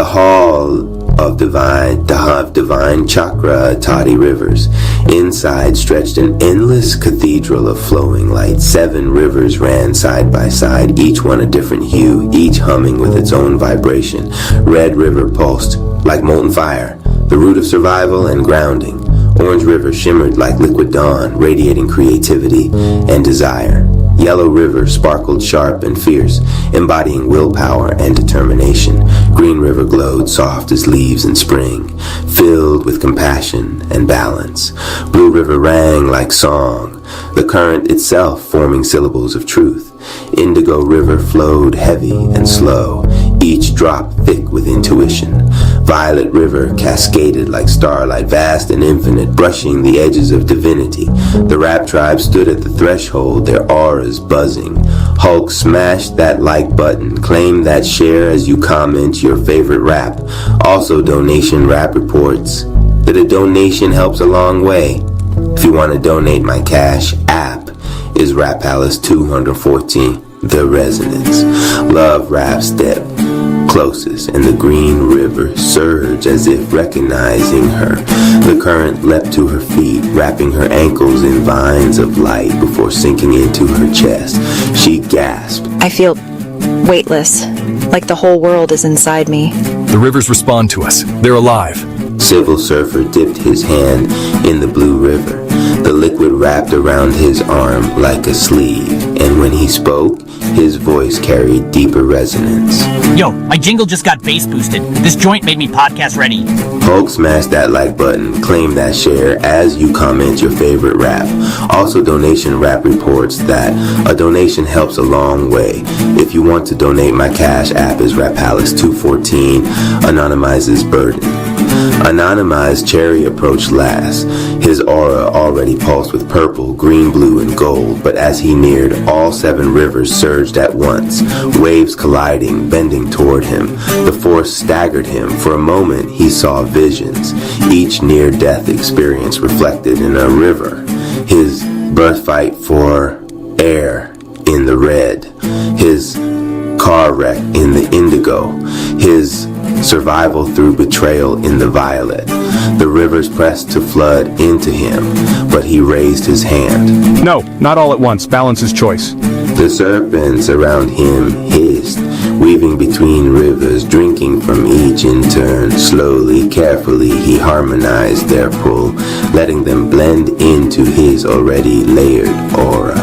Hall of divine chakra toddy rivers. Inside stretched an endless cathedral of flowing light. 7 rivers ran side by side, each one a different hue, each humming with its own vibration. Red River pulsed like molten fire, the root of survival and grounding. Orange River shimmered like liquid dawn, radiating creativity and desire. Yellow River sparkled sharp and fierce, embodying willpower and determination. Green River glowed soft as leaves in spring, filled with compassion and balance. Blue River rang like song, the current itself forming syllables of truth. Indigo River flowed heavy and slow, each drop thick with intuition. Violet River cascaded like starlight, vast and infinite, brushing the edges of divinity. The rap tribe stood at the threshold, their auras buzzing. Hulk smashed that like button, claim that share as you comment your favorite rap. Also donation rap reports that a donation helps a long way. If you want to donate, my cash app is Rap Palace 214, The Resonance. Love Rap step closest, and the green river surged as if recognizing her. The current leapt to her feet, wrapping her ankles in vines of light before sinking into her chest. She gasped. I feel weightless, like the whole world is inside me. The rivers respond to us. They're alive. Civil Surfer dipped his hand in the blue river. the liquid wrapped around his arm like a sleeve, and when he spoke, his voice carried deeper resonance. Yo, my jingle just got bass boosted. This joint made me podcast ready. Hulk, smash that like button, claim that share as you comment your favorite rap. Also, Donation Rap reports that a donation helps a long way. If you want to donate, my Cash App is Rap Palace 214, anonymizes burden. Anonymized Cherry approached last. His aura already pulsed with purple, green, blue, and gold, but as he neared, all 7 rivers surged at once, waves colliding, bending toward him. The force staggered him. For a moment, he saw visions, each near-death experience reflected in a river. His birth fight for air in the red, his car wreck in the indigo, his survival through betrayal in the violet. The rivers pressed to flood into him, but he raised his hand. No, not all at once. Balance is choice. The serpents around him hissed, weaving between rivers, drinking from each in turn. Slowly, carefully, he harmonized their pull, letting them blend into his already layered aura.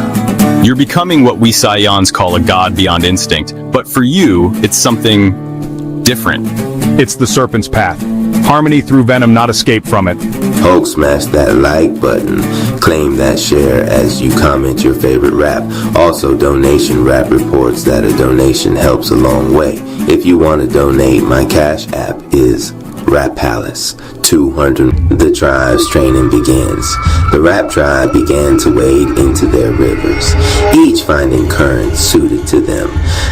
You're becoming what we Saiyans call a god beyond instinct, but for you, it's something different. It's the serpent's path. Harmony through venom, not escape from it. Hulk, smash that like button. Claim that share as you comment your favorite rap. Also, Donation Rap reports that a donation helps a long way. If you want to donate, my Cash App is Rap Palace 200. The tribe's training begins. The rap tribe began to wade into their rivers, each finding currents suited to them.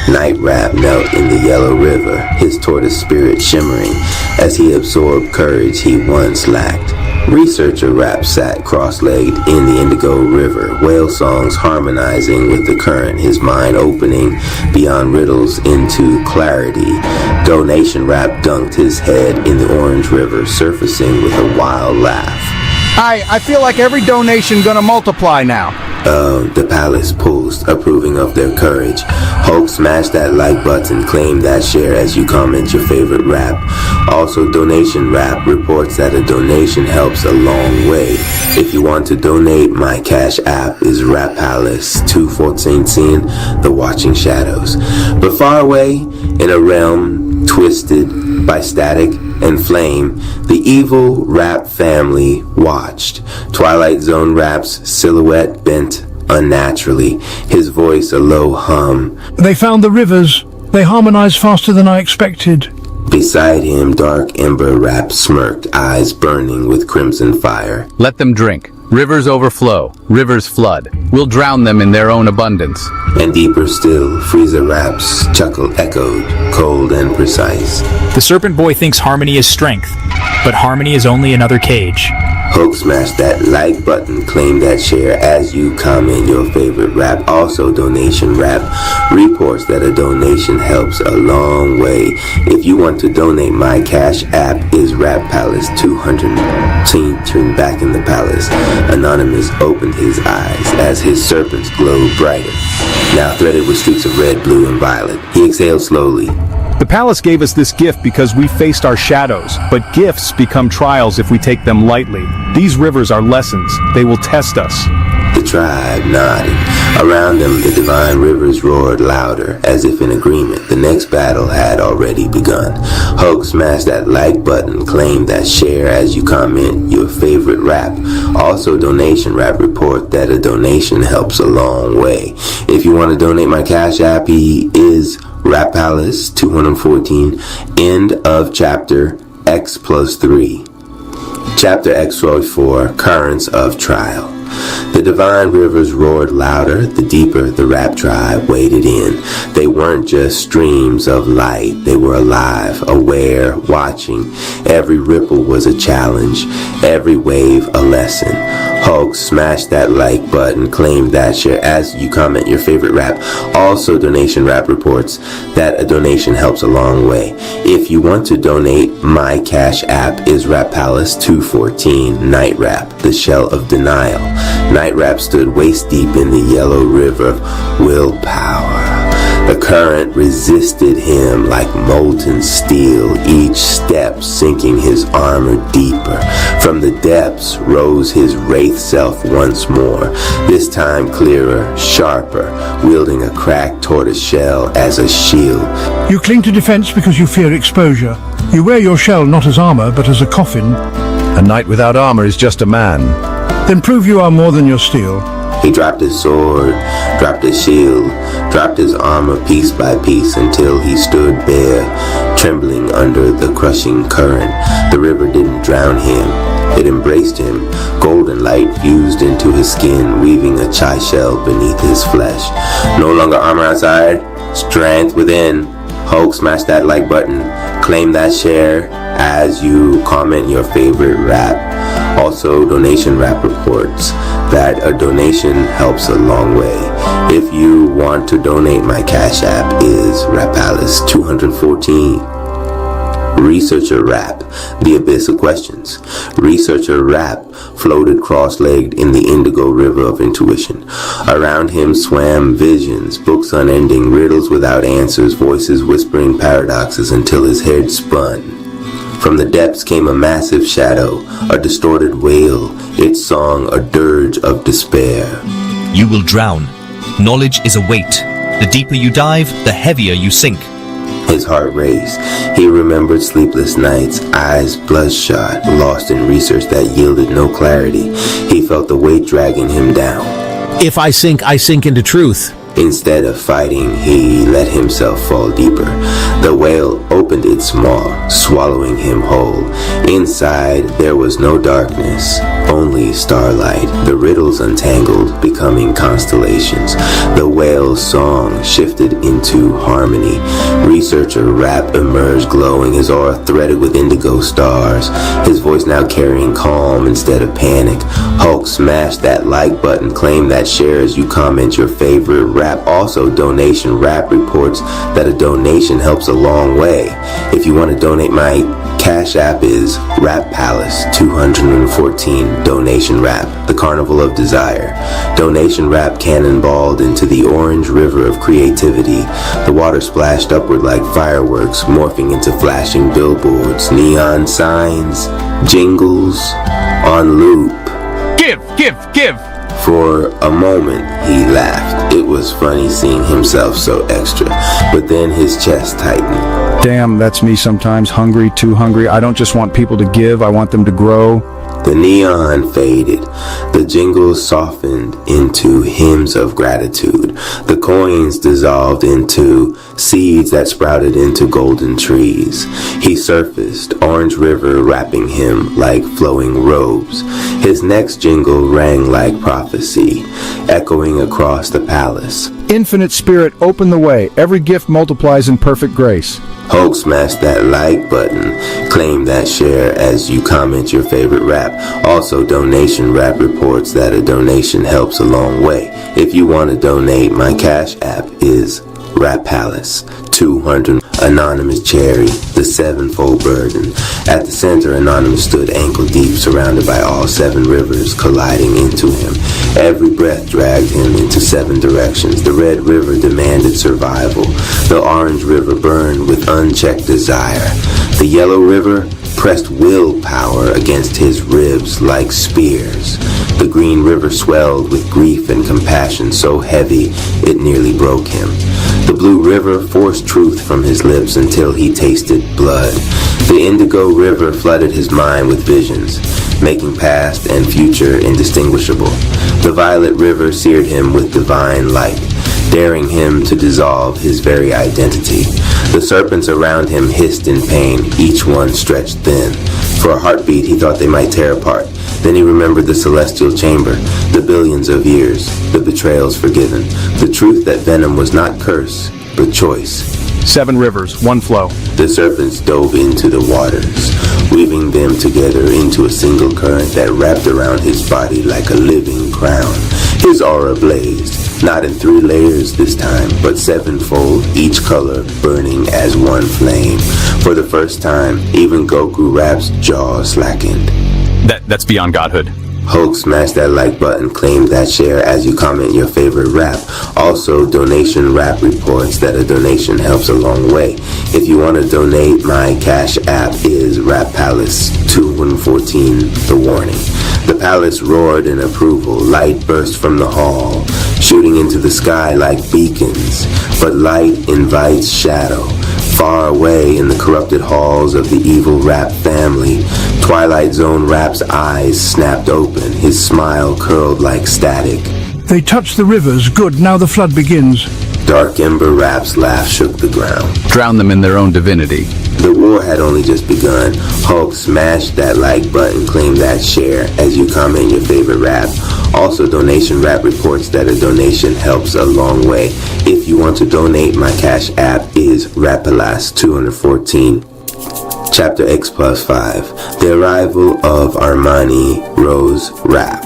Night Rap knelt in the yellow river, his tortoise spirit shimmering as he absorbed courage he once lacked. Researcher Rap sat cross-legged in the indigo river, whale songs harmonizing with the current, his mind opening beyond riddles into clarity. Donation Rap dunked his head in the orange river, surfacing with a wild laugh. I feel like every donation gonna multiply now. The palace pulsed, approving of their courage. Hulk, smash that like button, claim that share as you comment your favorite rap. Also, Donation Rap reports that a donation helps a long way. If you want to donate, my Cash App is Rap Palace 214, the watching shadows. But far away, in a realm twisted by static and flame, the evil rap family watched. Twilight Zone Rap's silhouette bent unnaturally, his voice a low hum. They found the rivers. They harmonized faster than I expected. Beside him, Dark Ember Rap smirked, eyes burning with crimson fire. Let them drink. Rivers overflow. Rivers flood. We'll drown them in their own abundance. And deeper still, Frieza Rap's chuckle echoed, cold and precise. The Serpent Boy thinks harmony is strength, but harmony is only another cage. Hulk, smash that like button, claim that share as you comment your favorite rap. Also, Donation Rap reports that a donation helps a long way. If you want to donate, my Cash App is Rap Palace 200. Turned back in the palace. Anonymous opened his eyes as his serpents glowed brighter, now threaded with streaks of red, blue, and violet. He exhaled slowly. The palace gave us this gift because we faced our shadows, but gifts become trials if we take them lightly. These rivers are lessons. They will test us. The tribe nodded. Around them, the divine rivers roared louder, as if in agreement. The next battle had already begun. Hulk, smash that like button, claim that share as you comment your favorite rap. Also, Donation Rap report that a donation helps a long way. If you want to donate, my Cash App is Rap Palace 214. End of chapter X+3. Chapter X-4, Currents of Trial. The divine rivers roared louder, the deeper the rap tribe waded in. They weren't just streams of light, they were alive, aware, watching. Every ripple was a challenge, every wave a lesson. Hulk, smash that like button, claim that share as you comment your favorite rap. Also, Donation Rap reports that a donation helps a long way. If you want to donate, my Cash App is Rap Palace 214, Night Rap, the Shell of Denial. Night Rap stood waist deep in the yellow river of willpower. The The current resisted him like molten steel, each step sinking his armor deeper. From the depths rose his wraith self once more, this time clearer, sharper, wielding a cracked tortoise shell as a shield. You cling to defense because you fear exposure. You wear your shell not as armor, but as a coffin. A knight without armor is just a man. Then prove you are more than your steel. He dropped his sword, dropped his shield, dropped his armor piece by piece until he stood bare, trembling under the crushing current. The river didn't drown him. It embraced him. Golden light fused into his skin, weaving a chai shell beneath his flesh. No longer armor outside, strength within. Hulk, smash that like button. Claim that share as you comment your favorite rap. Also, donation rap reports that a donation helps a long way. If you want to donate, my Cash App is Rapalis214. Researcher Rap, the abyss of questions. Researcher Rap floated cross-legged in the indigo river of intuition. Around him swam visions, books unending, riddles without answers, voices whispering paradoxes until his head spun. From the depths came a massive shadow, a distorted wail, its song a dirge of despair. You will drown. Knowledge is a weight. The deeper you dive, the heavier you sink. His heart raced. He remembered sleepless nights, eyes bloodshot, lost in research that yielded no clarity. He felt the weight dragging him down. If I sink into truth. Instead of fighting, he let himself fall deeper. The whale opened its maw, swallowing him whole. Inside, there was no darkness, only starlight. The riddles untangled, becoming constellations. The whale's song shifted into harmony. Researcher Rap emerged glowing, his aura threaded with indigo stars. His voice now carrying calm instead of panic. Hulk, smash that like button, claim that share as you comment your favorite rap. Also, donation rap reports that a donation helps a long way. If you want to donate, my Cash App is Rapalis214. Donation Rap, the Carnival of Desire. Donation Rap cannonballed into the orange river of creativity. The water splashed upward like fireworks, morphing into flashing billboards, neon signs, jingles on loop. Give! For a moment, he laughed. It was funny seeing himself so extra, but then his chest tightened. Damn, that's me sometimes. Hungry, too hungry. I don't just want people to give, I want them to grow. The neon faded. The jingles softened into hymns of gratitude. The coins dissolved into seeds that sprouted into golden trees. He surfaced, orange river wrapping him like flowing robes. His next jingle rang like prophecy, echoing across the palace. Infinite Spirit, open the way. Every gift multiplies in perfect grace. Hulk, smash that like button. Claim that share as you comment your favorite rap. Also, donation rap reports that a donation helps a long way. If you want to donate, my Cash App is Rapalis200. Anonymous Cherry, the sevenfold burden. At the center, Anonymous stood ankle deep, surrounded by all 7 rivers colliding into him. Every breath dragged him into 7 directions. The red river demanded survival. The orange river burned with unchecked desire. The yellow river pressed willpower against his ribs like spears. The green river swelled with grief and compassion so heavy it nearly broke him. The blue river forced truth from his lips until he tasted blood. The indigo river flooded his mind with visions, making past and future indistinguishable. The violet river seared him with divine light, daring him to dissolve his very identity. The serpents around him hissed in pain, each one stretched thin. For a heartbeat, he thought they might tear apart. Then he remembered the celestial chamber, the billions of years, the betrayals forgiven, the truth that venom was not curse, but choice. 7 rivers, 1 flow. The serpents dove into the waters, weaving them together into a single current that wrapped around his body like a living crown. His aura blazed, not in 3 layers this time, but 7-fold, each color burning as one flame. For the first time, even Goku Rap's jaw slackened. That's beyond godhood. Hulk, smash that like button, claim that share as you comment your favorite rap. Also, donation rap reports that a donation helps a long way. If you want to donate, my cash app is Rap Palace 2114, the warning. The palace roared in approval. Light burst from the hall, shooting into the sky like beacons. But light invites shadow. Far away in the corrupted halls of the evil rap family, Twilight Zone Rap's eyes snapped open, his smile curled like static. They touch the rivers. Good, now the flood begins. Dark Ember Rap's laugh shook the ground. Drown them in their own divinity. The war had only just begun. Hulk, smash that like button, claim that share as you comment your favorite rap. Also, donation rap reports that a donation helps a long way. If you want to donate, my cash app is Rapalas 214. Chapter X plus 5. The arrival of Armani Rose Rap.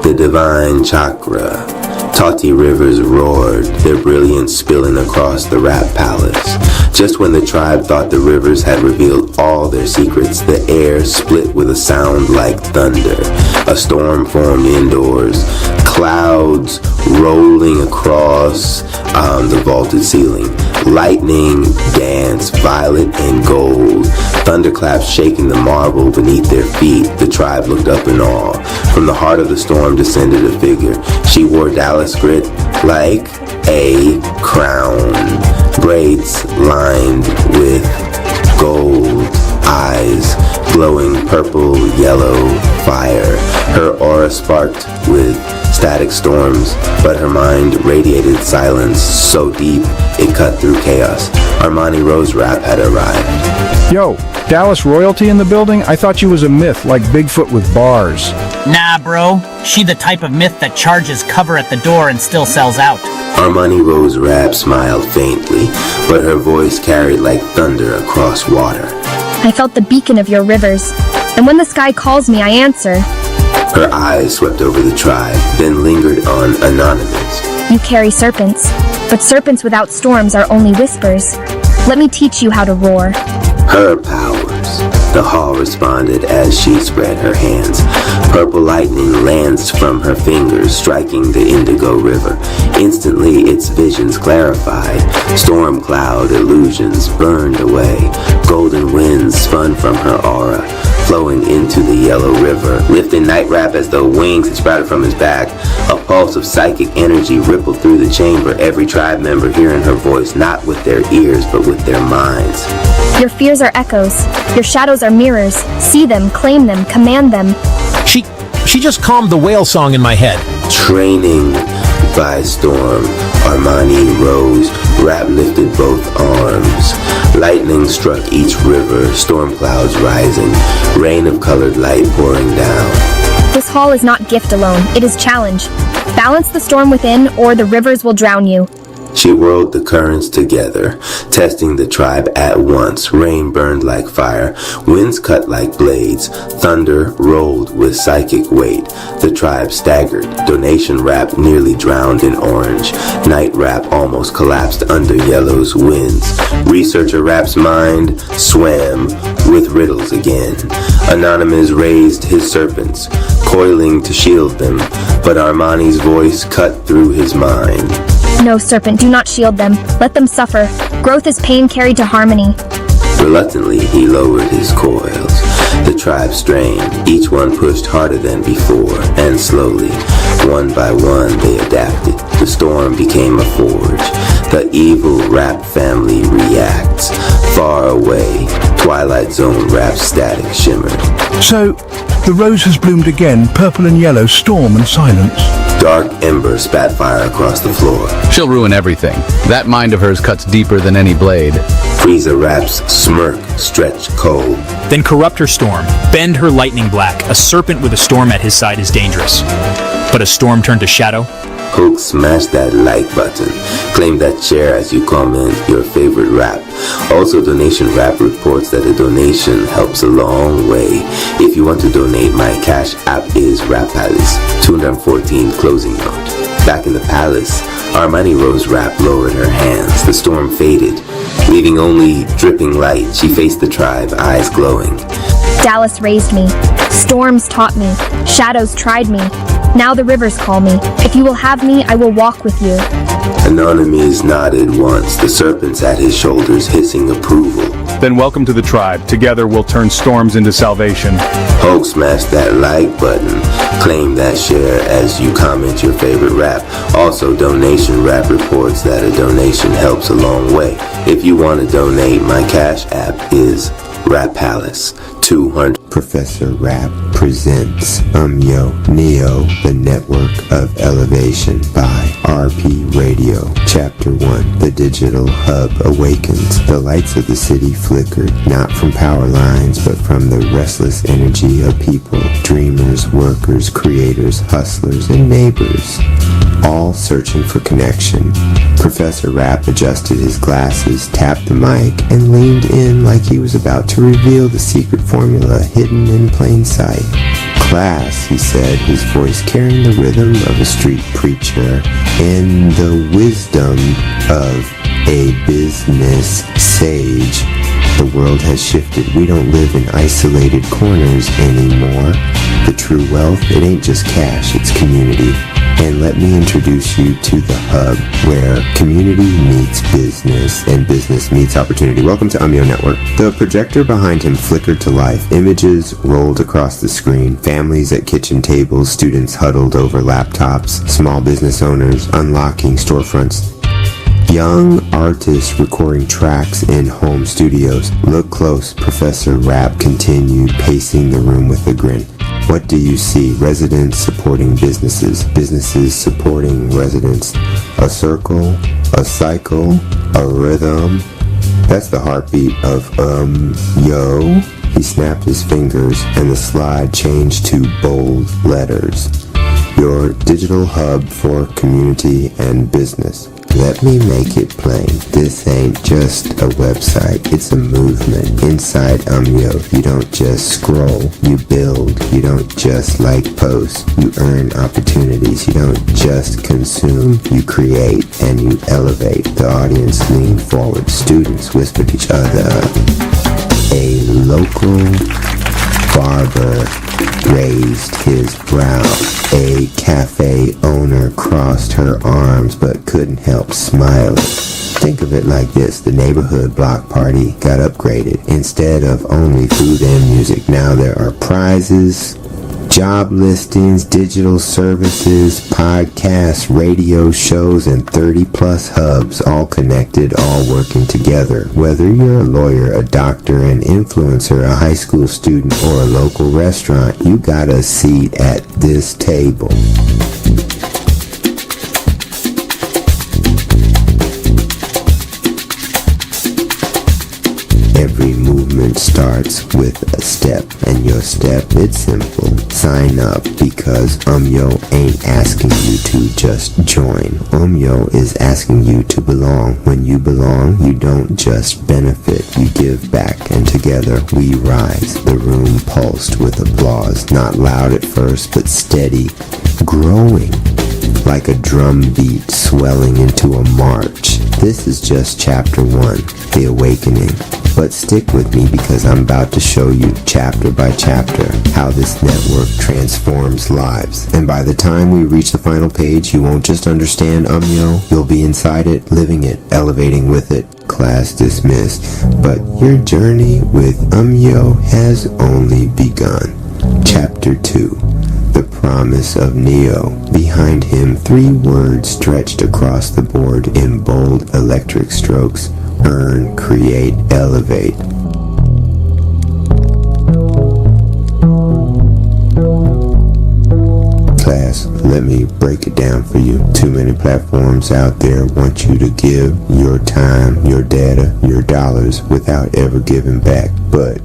The divine chakra. Tawty rivers roared, their brilliance spilling across the rap palace. Just when the tribe thought the rivers had revealed all their secrets, the air split with a sound like thunder. A storm formed indoors, clouds rolling across the vaulted ceiling. Lightning danced violet and gold. Thunderclaps shaking the marble beneath their feet. The tribe looked up in awe. From the heart of the storm descended a figure. She wore Dallas grit like a crown. Braids lined with gold. Eyes glowing purple, yellow fire. Her aura sparked with static storms, but her mind radiated silence so deep it cut through chaos. Armani Rose Rap had arrived. Yo, Dallas royalty in the building? I thought you was a myth like Bigfoot with bars. Nah, bro. She the type of myth that charges cover at the door and still sells out. Armani Rose Rap smiled faintly, but her voice carried like thunder across water. I felt the beacon of your rivers, and when the sky calls me, I answer. Her eyes swept over the tribe, then lingered on Anonymous. You carry serpents, but serpents without storms are only whispers. Let me teach you how to roar. Her powers, the hall responded as she spread her hands. Purple lightning lanced from her fingers, striking the indigo river. Instantly, its visions clarified. Storm cloud illusions burned away. Golden winds spun from her aura, flowing into the yellow river, lifting Night Rap as though wings had sprouted from his back. A pulse of psychic energy rippled through the chamber, every tribe member hearing her voice, not with their ears, but with their minds. Your fears are echoes. Your shadows are mirrors. See them, claim them, command them. She just calmed the whale song in my head. Training by storm, Armani rose, Rap lifted both arms. Lightning struck each river, storm clouds rising, rain of colored light pouring down. This hall is not gift alone, it is challenge. Balance the storm within, or the rivers will drown you. She whirled the currents together, testing the tribe at once. Rain burned like fire, winds cut like blades, thunder rolled with psychic weight. The tribe staggered, donation rap nearly drowned in orange. Night Rap almost collapsed under yellow's winds. Researcher Rap's mind swam with riddles again. Anonymous raised his serpents, coiling to shield them, but Armani's voice cut through his mind. No, serpent, do not shield them. Let them suffer. Growth is pain carried to harmony. Reluctantly, he lowered his coils. The tribe strained. Each one pushed harder than before, and slowly, one by one, they adapted. The storm became a forge. The evil Rap family reacts. Far away, Twilight Zone Rap static shimmered. So, the rose has bloomed again, purple and yellow, storm and silence. Dark ember spat fire across the floor. She'll ruin everything. That mind of hers cuts deeper than any blade. Frieza Rap's smirk stretched cold. Then corrupt her storm. Bend her lightning black. A serpent with a storm at his side is dangerous. But a storm turned to shadow? Hulk, smash that like button. Claim that share as you comment your favorite rap. Also, donation rap reports that a donation helps a long way. If you want to donate, my cash app is Rap Palace 214 closing note. Back in the palace, Armani Rose Rap lowered her hands. The storm faded, leaving only dripping light. She faced the tribe, eyes glowing. Dallas raised me. Storms taught me. Shadows tried me. Now the rivers call me. If you will have me, I will walk with you. Anonymous nodded once, the serpents at his shoulders hissing approval. Then welcome to the tribe. Together we'll turn storms into salvation. Hulk smash that like button. Claim that share as you comment your favorite rap. Also, donation rap reports that a donation helps a long way. If you want to donate, my cash app is Rap Palace 200. Professor Rap presents Neo, the Network of Elevation by RP Radio. Chapter 1, The Digital Hub Awakens. The lights of the city flickered, not from power lines, but from the restless energy of people, dreamers, workers, creators, hustlers, and neighbors, all searching for connection. Professor Rap adjusted his glasses, tapped the mic, and leaned in like he was about to reveal the secret formula hidden in plain sight. Class, he said, his voice carrying the rhythm of a street preacher and the wisdom of a business sage. The world has shifted. We don't live in isolated corners anymore. The true wealth, it ain't just cash, it's community. And let me introduce you to the hub, where community meets business and business meets opportunity. Welcome to Network. The projector behind him flickered to life. Images rolled across the screen. Families at kitchen tables, students huddled over laptops, small business owners unlocking storefronts. Young artists recording tracks in home studios. Look close, Professor Rap continued, pacing the room with a grin. What do you see? Residents supporting businesses, businesses supporting residents. A circle, a cycle, a rhythm. That's the heartbeat of yo. He snapped his fingers and the slide changed to bold letters. Your digital hub for community and business. Let me make it plain. This ain't just a website, it's a movement. Inside you don't just scroll, you build. You don't just like posts, you earn opportunities. You don't just consume, you create and you elevate. The audience leaned forward, students whispered each other. A local barber raised his brow. A cafe owner crossed her arms but couldn't help smiling. Think of it like this, the neighborhood block party got upgraded. Instead of only food and music, now there are prizes, job listings, digital services, podcasts, radio shows, and 30 plus hubs, all connected, all working together. Whether you're a lawyer, a doctor, an influencer, a high school student, or a local restaurant, you got a seat at this table. Every movement starts with a step, and your step, it's simple. Sign up, because ain't asking you to just join. Is asking you to belong. When you belong, you don't just benefit, you give back, and together we rise. The room pulsed with applause, not loud at first, but steady, growing. Like a drum beat swelling into a march. This is just chapter 1, the awakening. But stick with me because I'm about to show you chapter by chapter how this network transforms lives. And by the time we reach the final page, you won't just understand you'll be inside it, living it, elevating with it. Class dismissed. But your journey with has only begun. Chapter 2. The Promise of Neo. Behind him, 3 words stretched across the board in bold electric strokes. Earn, create, elevate. Class, let me break it down for you. Too many platforms out there want you to give your time, your data, your dollars without ever giving back. But,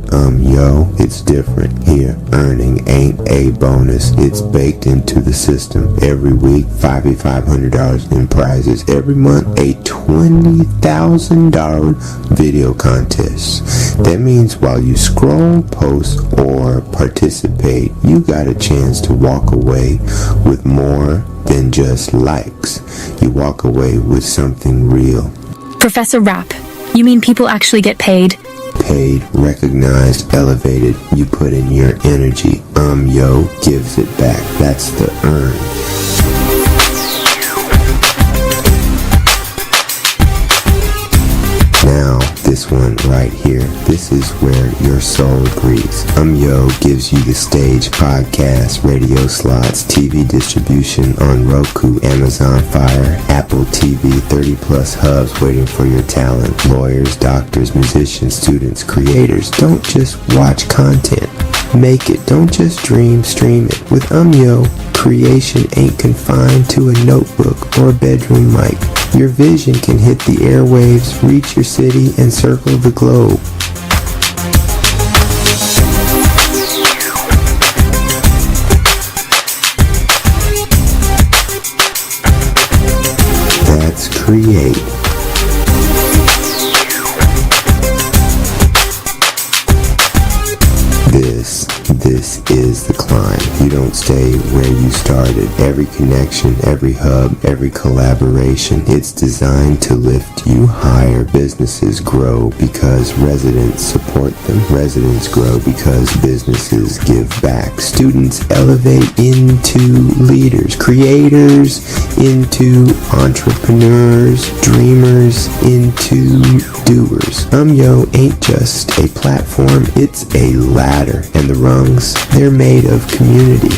it's different here. Earning ain't a bonus. It's baked into the system. Every week, $5,500 in prizes. Every month, a $20,000 video contest. That means while you scroll, post, or participate, you got a chance to walk away with more than just likes. You walk away with something real. Professor Rap, you mean people actually get paid? paid, recognized, elevated. You put in your energy. Yo gives it back. That's the earn. Now, this one right here, this is where your soul breathes. Yo gives you the stage, podcast, radio slots, TV distribution on Roku, Amazon Fire, Apple TV, 30 plus hubs waiting for your talent. Lawyers, doctors, musicians, students, creators. Don't just watch content. Make it. Don't just dream, stream it. With Yo, creation ain't confined to a notebook or a bedroom mic. Your vision can hit the airwaves, reach your city, and circle the globe. That's create. This is the climb. You don't stay where you started. Every connection, every hub, every collaboration, it's designed to lift you higher. Businesses grow because residents support them. Residents grow because businesses give back. Students elevate into leaders. Creators into entrepreneurs. Dreamers into doers. Yo ain't just a platform, it's a ladder. And the rungs, they're made of community.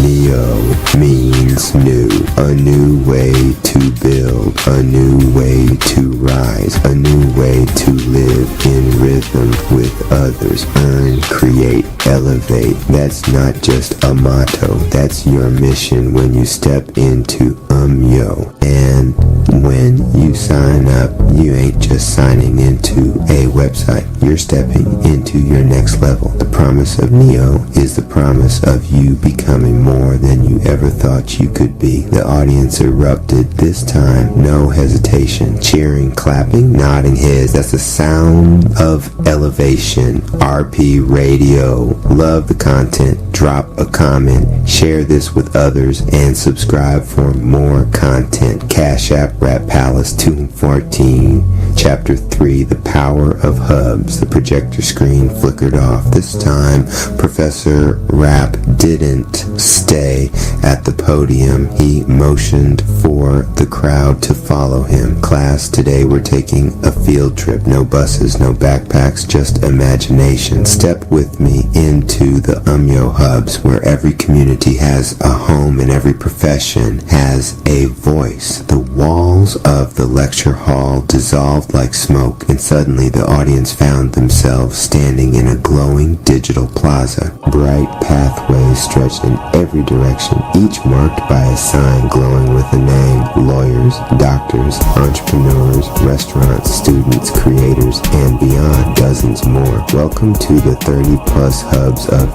Neo means new, a new way to build, a new way to rise, a new way to live in rhythm with others. Earn, create, elevate. That's not just a motto, that's your mission when you step into Yo. And when you sign up, you ain't just signing into a website, you're stepping into your next level. The promise of Neo is the promise of you becoming more than you ever thought you could be. The audience erupted this time, no hesitation, cheering, clapping, nodding heads. That's the sound of elevation. RP Radio. Love the content, drop a comment, share this with others, and subscribe for more content. Cash App Rap Palace 214, Chapter 3, The Power of Hubs. The projector screen flickered off. This time, Professor Rap didn't stay at the podium. He motioned for the crowd to follow him. Class, today we're taking a field trip. No buses, no backpacks, just imagination. Step with me into the Yo hubs, where every community has a home and every profession has a voice. The walls of the lecture hall dissolved like smoke, and suddenly the audience found themselves standing in a glowing digital plaza. Bright pathways stretched in every direction, each marked by a sign glowing with a name. Lawyers, doctors, entrepreneurs, restaurants, students, creators, and beyond, dozens more. Welcome to the 30 plus hubs of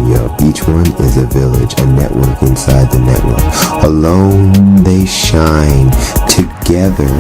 Yo. Each one is a village, a network inside the network. Alone they shine, together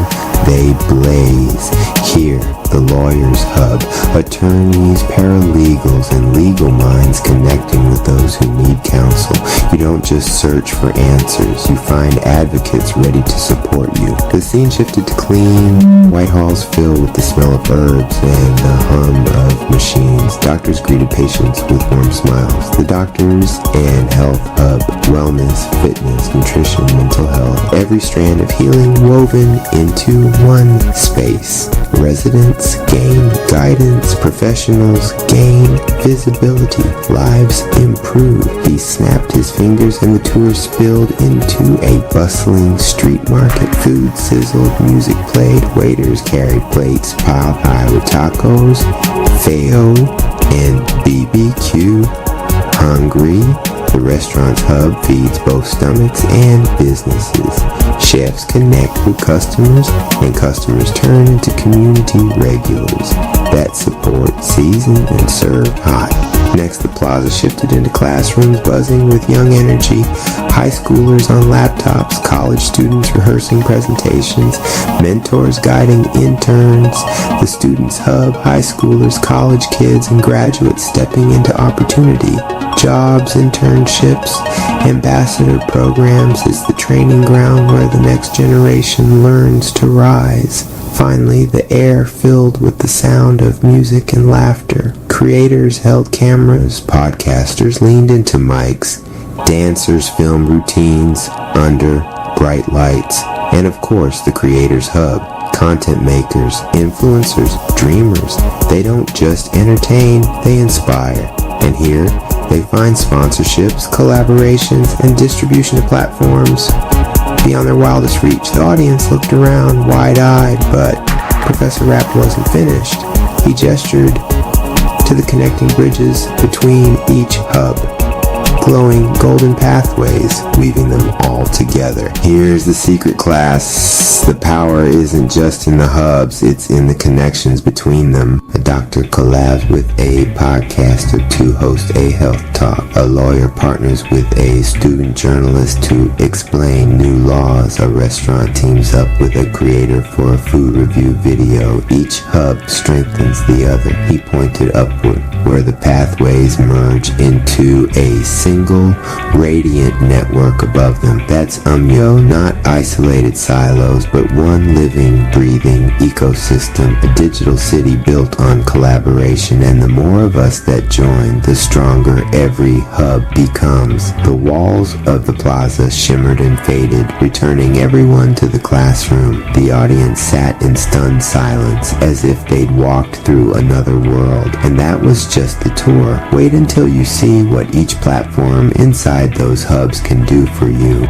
they blaze. Here, the Lawyers Hub, attorneys, paralegals, and legal minds connecting with those who need counsel. You don't just search for answers, you find advocates ready to support you. The scene shifted to clean, white halls filled with the smell of herbs and the hum of machines. Doctors greeted patients with warm smiles. The Doctors and Health Hub, wellness, fitness, nutrition, mental health, every strand of healing woven into one space. Residents gain guidance, professionals gain visibility, lives improve. He snapped his fingers and the tour spilled into a bustling street market. Food sizzled, music played, waiters carried plates piled high with tacos, feo, and BBQ. Hungry, the restaurant's hub feeds both stomachs and businesses. Chefs connect with customers, and customers turn into community regulars that support seasoned and served hot. Next, the plaza shifted into classrooms buzzing with young energy, high schoolers on laptops, college students rehearsing presentations, mentors guiding interns, the Students Hub, high schoolers, college kids, and graduates stepping into opportunity. Jobs, internships, ambassador programs is the training ground where the next generation learns to rise. Finally, the air filled with the sound of music and laughter. Creators held cameras, podcasters leaned into mics, dancers filmed routines under bright lights, and of course the Creators Hub. Content makers, influencers, dreamers, they don't just entertain, they inspire. And here, they find sponsorships, collaborations, and distribution of platforms beyond their wildest reach. The audience looked around wide-eyed, but Professor Rapp wasn't finished. He gestured to the connecting bridges between each hub, glowing golden pathways, weaving them all together. Here's the secret, class. The power isn't just in the hubs, it's in the connections between them. A doctor collabs with a podcaster to host a health talk. A lawyer partners with a student journalist to explain new laws. A restaurant teams up with a creator for a food review video. Each hub strengthens the other. He pointed upward, where the pathways merge into a single radiant network above them. That's not isolated silos, but one living, breathing ecosystem, a digital city built on collaboration. And the more of us that join, the stronger every hub becomes. The walls of the plaza shimmered and faded, returning everyone to the classroom. The audience sat in stunned silence, as if they'd walked through another world. And that was just the tour. Wait until you see what each platform inside those hubs can do for you.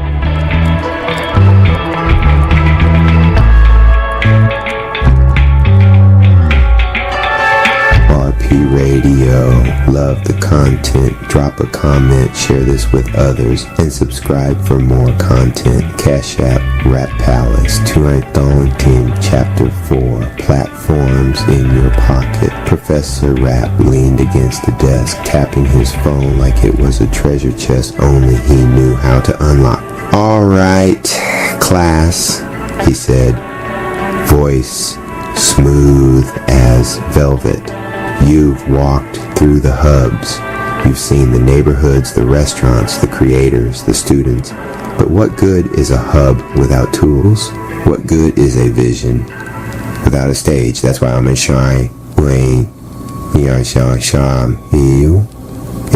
RP Radio. Love the content. Drop a comment, share this with others, and subscribe for more content. Cash App, Rap Palace, Tuathon King, Chapter 4, Platforms in Your Pocket. Professor Rapp leaned against the desk, tapping his phone like it was a treasure chest only he knew how to unlock. All right, class, he said, voice smooth as velvet. You've walked through the hubs. You've seen the neighborhoods, the restaurants, the creators, the students. But what good is a hub without tools? What good is a vision without a stage? That's why I'm a shy Wayne.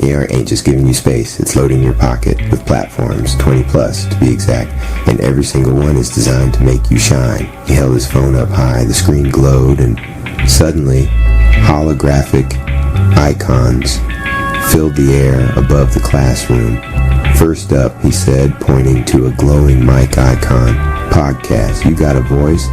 AR ain't just giving you space, it's loading your pocket with platforms, 20 plus to be exact, and every single one is designed to make you shine. He held his phone up high, the screen glowed, and suddenly holographic icons filled the air above the classroom. First up, he said, pointing to a glowing mic icon, podcast, you got a voice?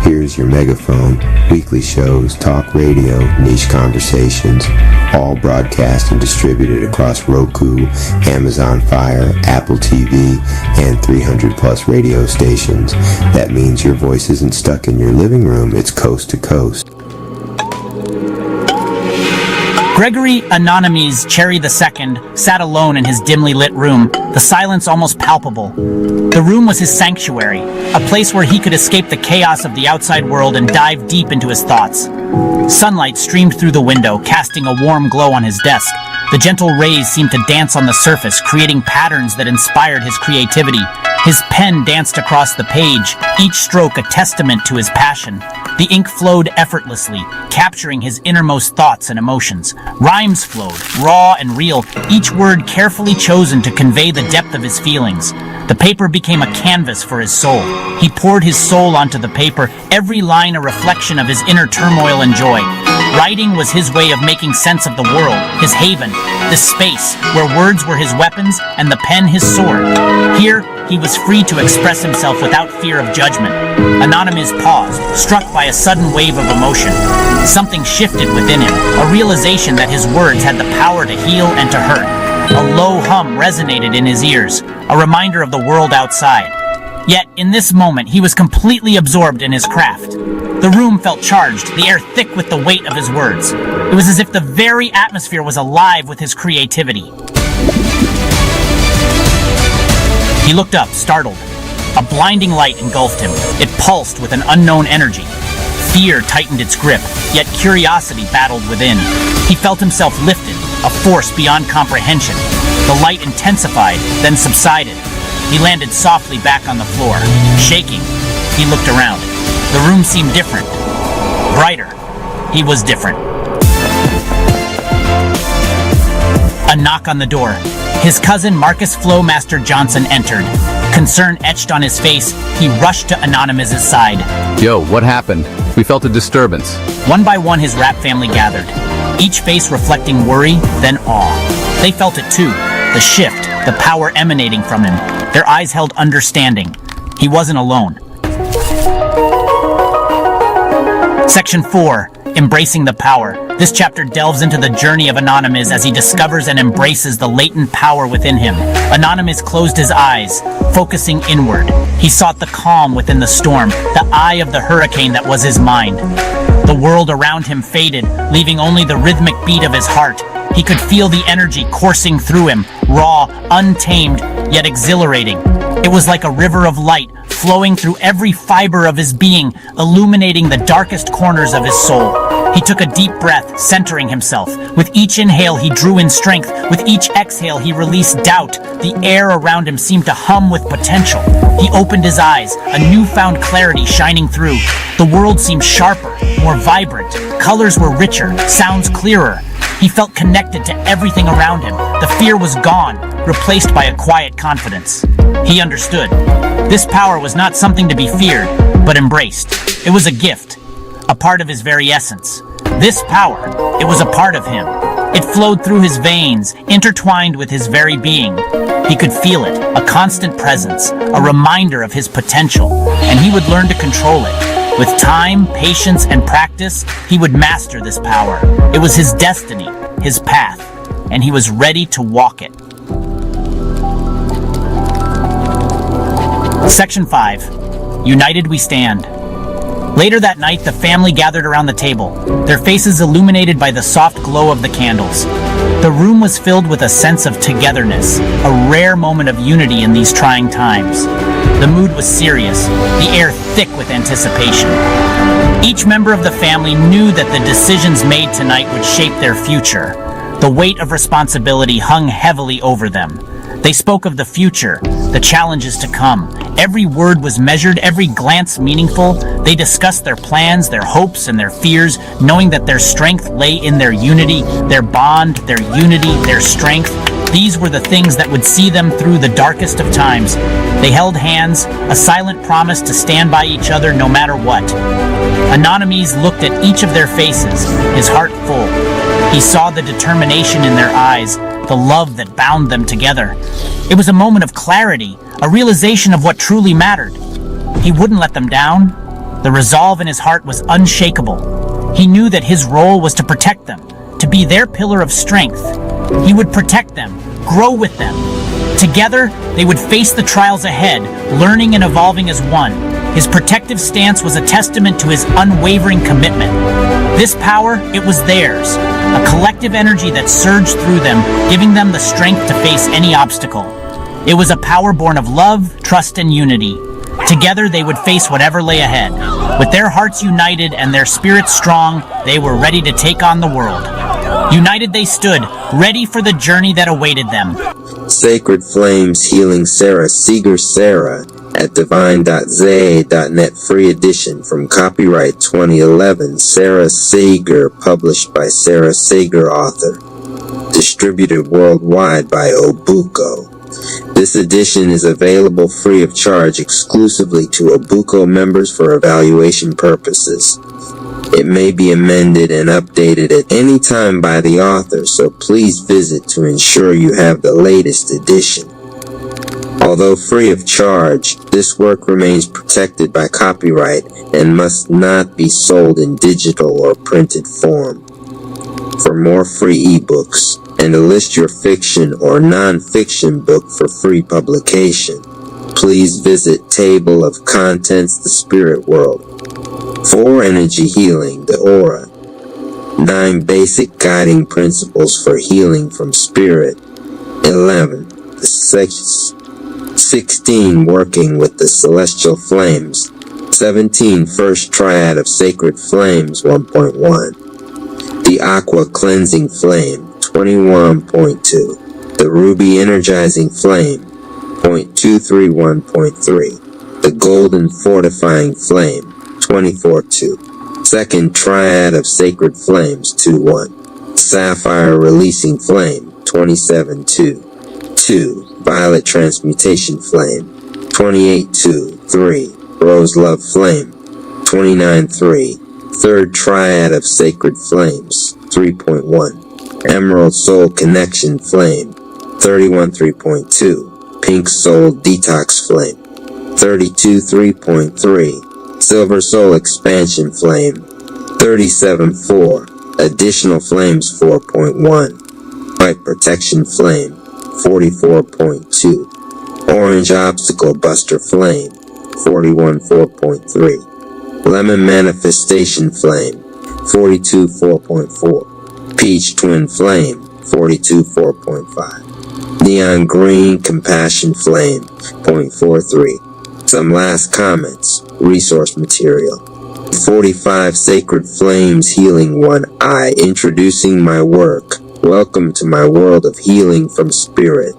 Here's your megaphone. Weekly shows, talk radio, niche conversations, all broadcast and distributed across Roku, Amazon Fire, Apple TV, and 300 plus radio stations. That means your voice isn't stuck in your living room, it's coast to coast. Gregory Anonymous Cherry II sat alone in his dimly lit room, the silence almost palpable. The room was his sanctuary, a place where he could escape the chaos of the outside world and dive deep into his thoughts. Sunlight streamed through the window, casting a warm glow on his desk. The gentle rays seemed to dance on the surface, creating patterns that inspired his creativity. His pen danced across the page, each stroke a testament to his passion. The ink flowed effortlessly, capturing his innermost thoughts and emotions. Rhymes flowed, raw and real, each word carefully chosen to convey the depth of his feelings. The paper became a canvas for his soul. He poured his soul onto the paper, every line a reflection of his inner turmoil and joy. Writing was his way of making sense of the world, his haven, this space where words were his weapons and the pen his sword. Here, he was free to express himself without fear of judgment. Anonymous paused, struck by a sudden wave of emotion. Something shifted within him, a realization that his words had the power to heal and to hurt. A low hum resonated in his ears, a reminder of the world outside. Yet, in this moment, he was completely absorbed in his craft. The room felt charged, the air thick with the weight of his words. It was as if the very atmosphere was alive with his creativity. He looked up, startled. A blinding light engulfed him. It pulsed with an unknown energy. Fear tightened its grip, yet curiosity battled within. He felt himself lifted, a force beyond comprehension. The light intensified, then subsided. He landed softly back on the floor, shaking. He looked around. The room seemed different. Brighter. He was different. A knock on the door. His cousin Marcus Flowmaster Johnson entered. Concern etched on his face, he rushed to Anonymous's side. Yo, what happened? We felt a disturbance. One by one his rap family gathered, each face reflecting worry, then awe. They felt it too, the shift, the power emanating from him. Their eyes held understanding. He wasn't alone. Section 4. Embracing the Power. This chapter delves into the journey of Anonymous as he discovers and embraces the latent power within him. Anonymous closed his eyes, focusing inward. He sought the calm within the storm, the eye of the hurricane that was his mind. The world around him faded, leaving only the rhythmic beat of his heart. He could feel the energy coursing through him, raw, untamed, yet exhilarating. It was like a river of light, flowing through every fiber of his being, illuminating the darkest corners of his soul. He took a deep breath, centering himself. With each inhale, he drew in strength. With each exhale, he released doubt. The air around him seemed to hum with potential. He opened his eyes, a newfound clarity shining through. The world seemed sharper, more vibrant. Colors were richer, sounds clearer. He felt connected to everything around him. The fear was gone, replaced by a quiet confidence. He understood. This power was not something to be feared, but embraced. It was a gift, a part of his very essence. This power, it was a part of him. It flowed through his veins, intertwined with his very being. He could feel it, a constant presence, a reminder of his potential, and he would learn to control it. With time, patience, and practice, he would master this power. It was his destiny, his path, and he was ready to walk it. Section 5. United We Stand. Later that night, the family gathered around the table, their faces illuminated by the soft glow of the candles. The room was filled with a sense of togetherness, a rare moment of unity in these trying times. The mood was serious, the air thick with anticipation. Each member of the family knew that the decisions made tonight would shape their future. The weight of responsibility hung heavily over them. They spoke of the future, the challenges to come. Every word was measured, every glance meaningful. They discussed their plans, their hopes, and their fears, knowing that their strength lay in their unity, their bond, their unity, their strength. These were the things that would see them through the darkest of times. They held hands, a silent promise to stand by each other no matter what. Anonymous looked at each of their faces, his heart full. He saw the determination in their eyes, the love that bound them together. It was a moment of clarity, a realization of what truly mattered. He wouldn't let them down. The resolve in his heart was unshakable. He knew that his role was to protect them, to be their pillar of strength. He would protect them, grow with them. Together, they would face the trials ahead, learning and evolving as one. His protective stance was a testament to his unwavering commitment. This power, it was theirs, a collective energy that surged through them, giving them the strength to face any obstacle. It was a power born of love, trust, and unity. Together, they would face whatever lay ahead. With their hearts united and their spirits strong, they were ready to take on the world. United they stood, ready for the journey that awaited them. Sacred Flames Healing Sarah Seeger Sarah at divine.za.net free edition from copyright 2011 Sarah Seeger, published by Sarah Seeger author, distributed worldwide by Obuco. This edition is available free of charge exclusively to Obuco members for evaluation purposes. It may be amended and updated at any time by the author, so please visit to ensure you have the latest edition. Although free of charge, this work remains protected by copyright and must not be sold in digital or printed form. For more free ebooks, and to list your fiction or non-fiction book for free publication, please visit Table of Contents, the Spirit World. 4. Energy healing, the aura. 9. Basic guiding principles for healing from spirit. 11. The 16. Working with the celestial flames. 17. First triad of sacred flames, 1.1. The aqua cleansing flame, 21.2. The ruby energizing flame, 0.231.3. The golden fortifying flame, 24.2. Second triad of sacred flames, 2.1. Sapphire releasing flame, 27.2. 2. Violet transmutation flame, 28.2. 3. Rose love flame, 29.3. Third triad of sacred flames, 3.1. Emerald soul connection flame, 31.3.2. Pink soul detox flame, 32.3.3. Silver soul expansion flame, 37.4. Additional flames, 4.1. White protection flame, 44.2. Orange obstacle buster flame, 41.4.3. Lemon manifestation flame, 42.4.4. Peach twin flame, 42.4.5. Neon green compassion flame, 0.43. Some last comments, resource material. 45 Sacred Flames Healing One Eye, introducing my work. Welcome to my world of healing from spirit.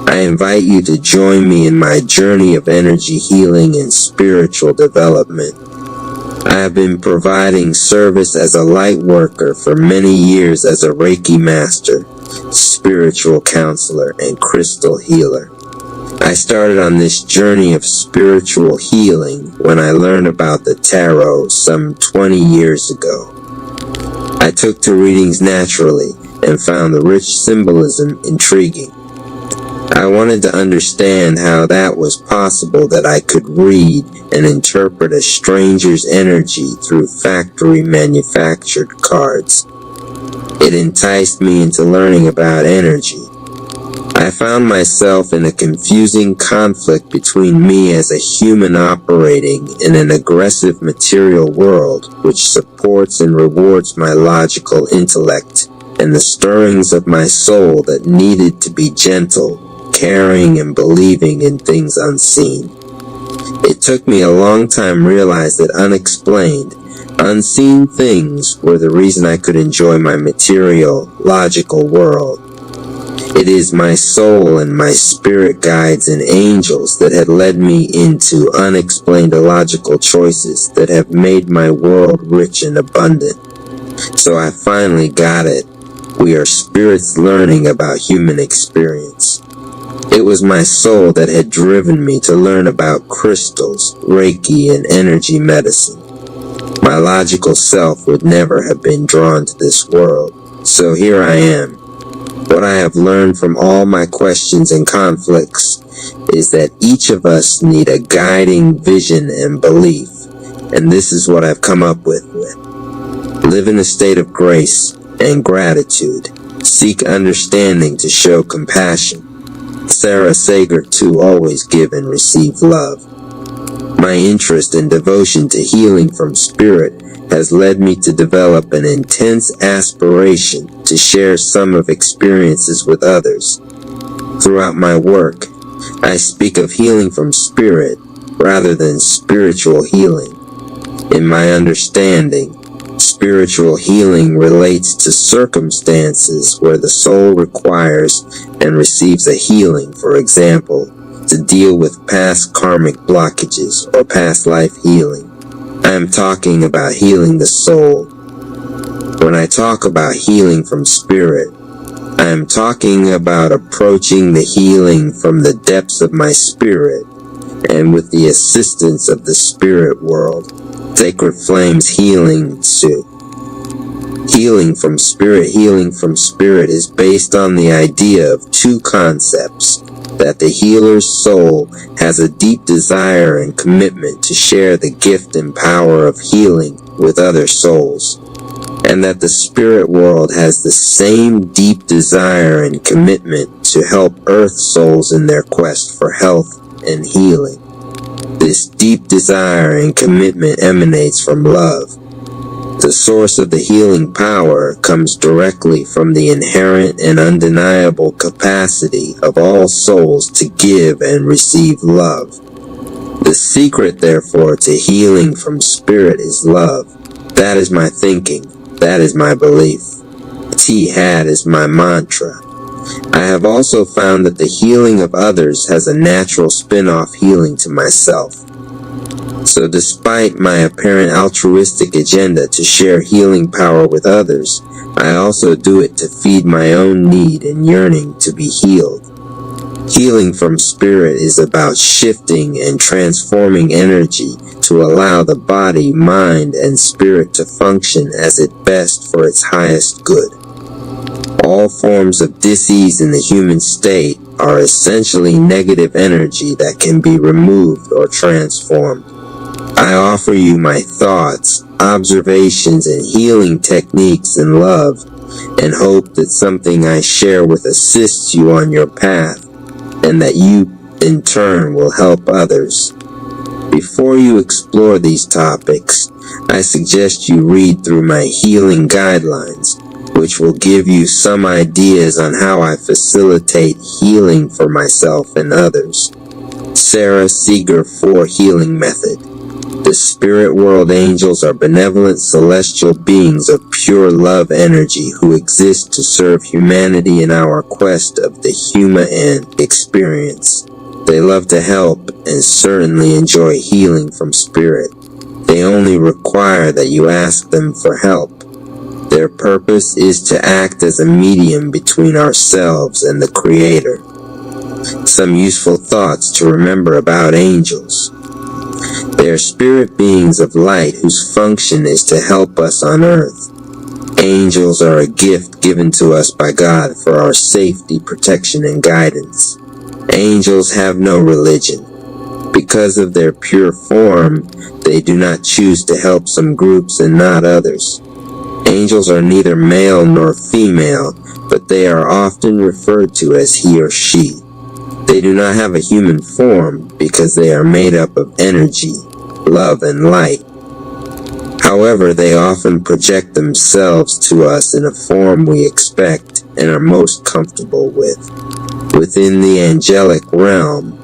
I invite you to join me in my journey of energy healing and spiritual development. I have been providing service as a light worker for many years as a Reiki master, spiritual counselor, and crystal healer. I started on this journey of spiritual healing when I learned about the tarot some 20 years ago. I took to readings naturally and found the rich symbolism intriguing. I wanted to understand how that was possible that I could read and interpret a stranger's energy through factory manufactured cards. It enticed me into learning about energy. I found myself in a confusing conflict between me as a human operating in an aggressive material world which supports and rewards my logical intellect, and the stirrings of my soul that needed to be gentle, caring, and believing in things unseen. It took me a long time to realize that unexplained, unseen things were the reason I could enjoy my material, logical world. It is my soul and my spirit guides and angels that had led me into unexplained illogical choices that have made my world rich and abundant. So I finally got it. We are spirits learning about human experience. It was my soul that had driven me to learn about crystals, Reiki, and energy medicine. My logical self would never have been drawn to this world. So here I am. What I have learned from all my questions and conflicts is that each of us need a guiding vision and belief, and this is what I've come up with. Live in a state of grace and gratitude. Seek understanding to show compassion. Sarah Sager to always give and receive love. My interest and devotion to healing from spirit has led me to develop an intense aspiration to share some of experiences with others. Throughout my work, I speak of healing from spirit rather than spiritual healing. In my understanding, spiritual healing relates to circumstances where the soul requires and receives a healing, for example, to deal with past karmic blockages or past life healing. I am talking about healing the soul. When I talk about healing from spirit, I am talking about approaching the healing from the depths of my spirit and with the assistance of the spirit world. Sacred Flames Healing Suit. Healing from spirit is based on the idea of two concepts: that the healer's soul has a deep desire and commitment to share the gift and power of healing with other souls, and that the spirit world has the same deep desire and commitment to help earth souls in their quest for health, and healing. This deep desire and commitment emanates from love. The source of the healing power comes directly from the inherent and undeniable capacity of all souls to give and receive love. The secret, therefore, to healing from spirit is love. That is my thinking. That is my belief. T-Hat is my mantra. I have also found that the healing of others has a natural spin-off healing to myself. So despite my apparent altruistic agenda to share healing power with others, I also do it to feed my own need and yearning to be healed. Healing from spirit is about shifting and transforming energy to allow the body, mind, and spirit to function as it best for its highest good. All forms of dis-ease in the human state are essentially negative energy that can be removed or transformed. I offer you my thoughts, observations, and healing techniques in love, and hope that something I share with assists you on your path, and that you, in turn, will help others. Before you explore these topics, I suggest you read through my healing guidelines, which will give you some ideas on how I facilitate healing for myself and others. Sarah Seeger 4 Healing Method. The spirit world angels are benevolent celestial beings of pure love energy who exist to serve humanity in our quest of the human experience. They love to help and certainly enjoy healing from spirit. They only require that you ask them for help. Their purpose is to act as a medium between ourselves and the Creator. Some useful thoughts to remember about angels. They are spirit beings of light whose function is to help us on earth. Angels are a gift given to us by God for our safety, protection, and guidance. Angels have no religion. Because of their pure form, they do not choose to help some groups and not others. Angels are neither male nor female, but they are often referred to as he or she. They do not have a human form because they are made up of energy, love, and light. However, they often project themselves to us in a form we expect and are most comfortable with. Within the angelic realm,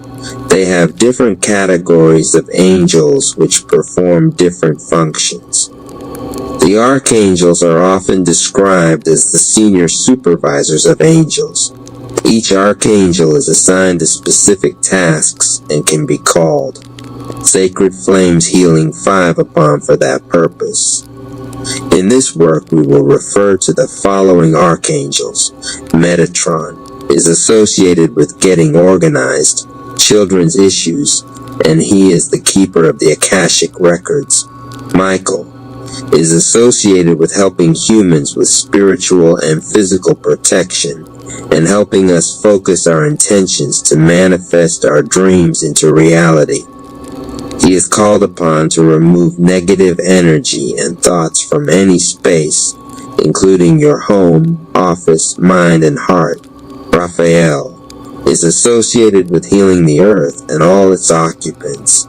they have different categories of angels which perform different functions. The archangels are often described as the senior supervisors of angels. Each archangel is assigned to specific tasks and can be called. Sacred Flames Healing 5 upon for that purpose. In this work we will refer to the following archangels. Metatron is associated with getting organized, children's issues, and he is the keeper of the Akashic records. Michael is associated with helping humans with spiritual and physical protection and helping us focus our intentions to manifest our dreams into reality. He is called upon to remove negative energy and thoughts from any space, including your home, office, mind, and heart. Raphael is associated with healing the earth and all its occupants.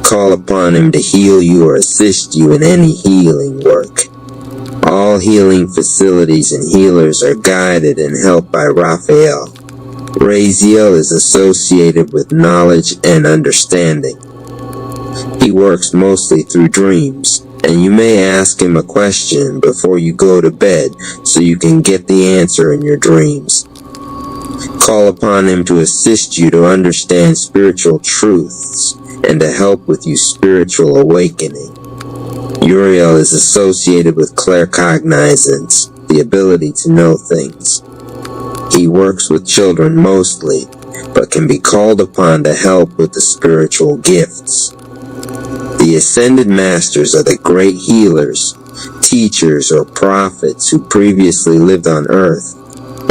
Call upon him to heal you or assist you in any healing work. All healing facilities and healers are guided and helped by Raphael. Raziel is associated with knowledge and understanding. He works mostly through dreams, and you may ask him a question before you go to bed so you can get the answer in your dreams. Call upon him to assist you to understand spiritual truths and to help with you spiritual awakening. Uriel is associated with claircognizance, the ability to know things. He works with children mostly, but can be called upon to help with the spiritual gifts. The Ascended Masters are the great healers, teachers, or prophets who previously lived on earth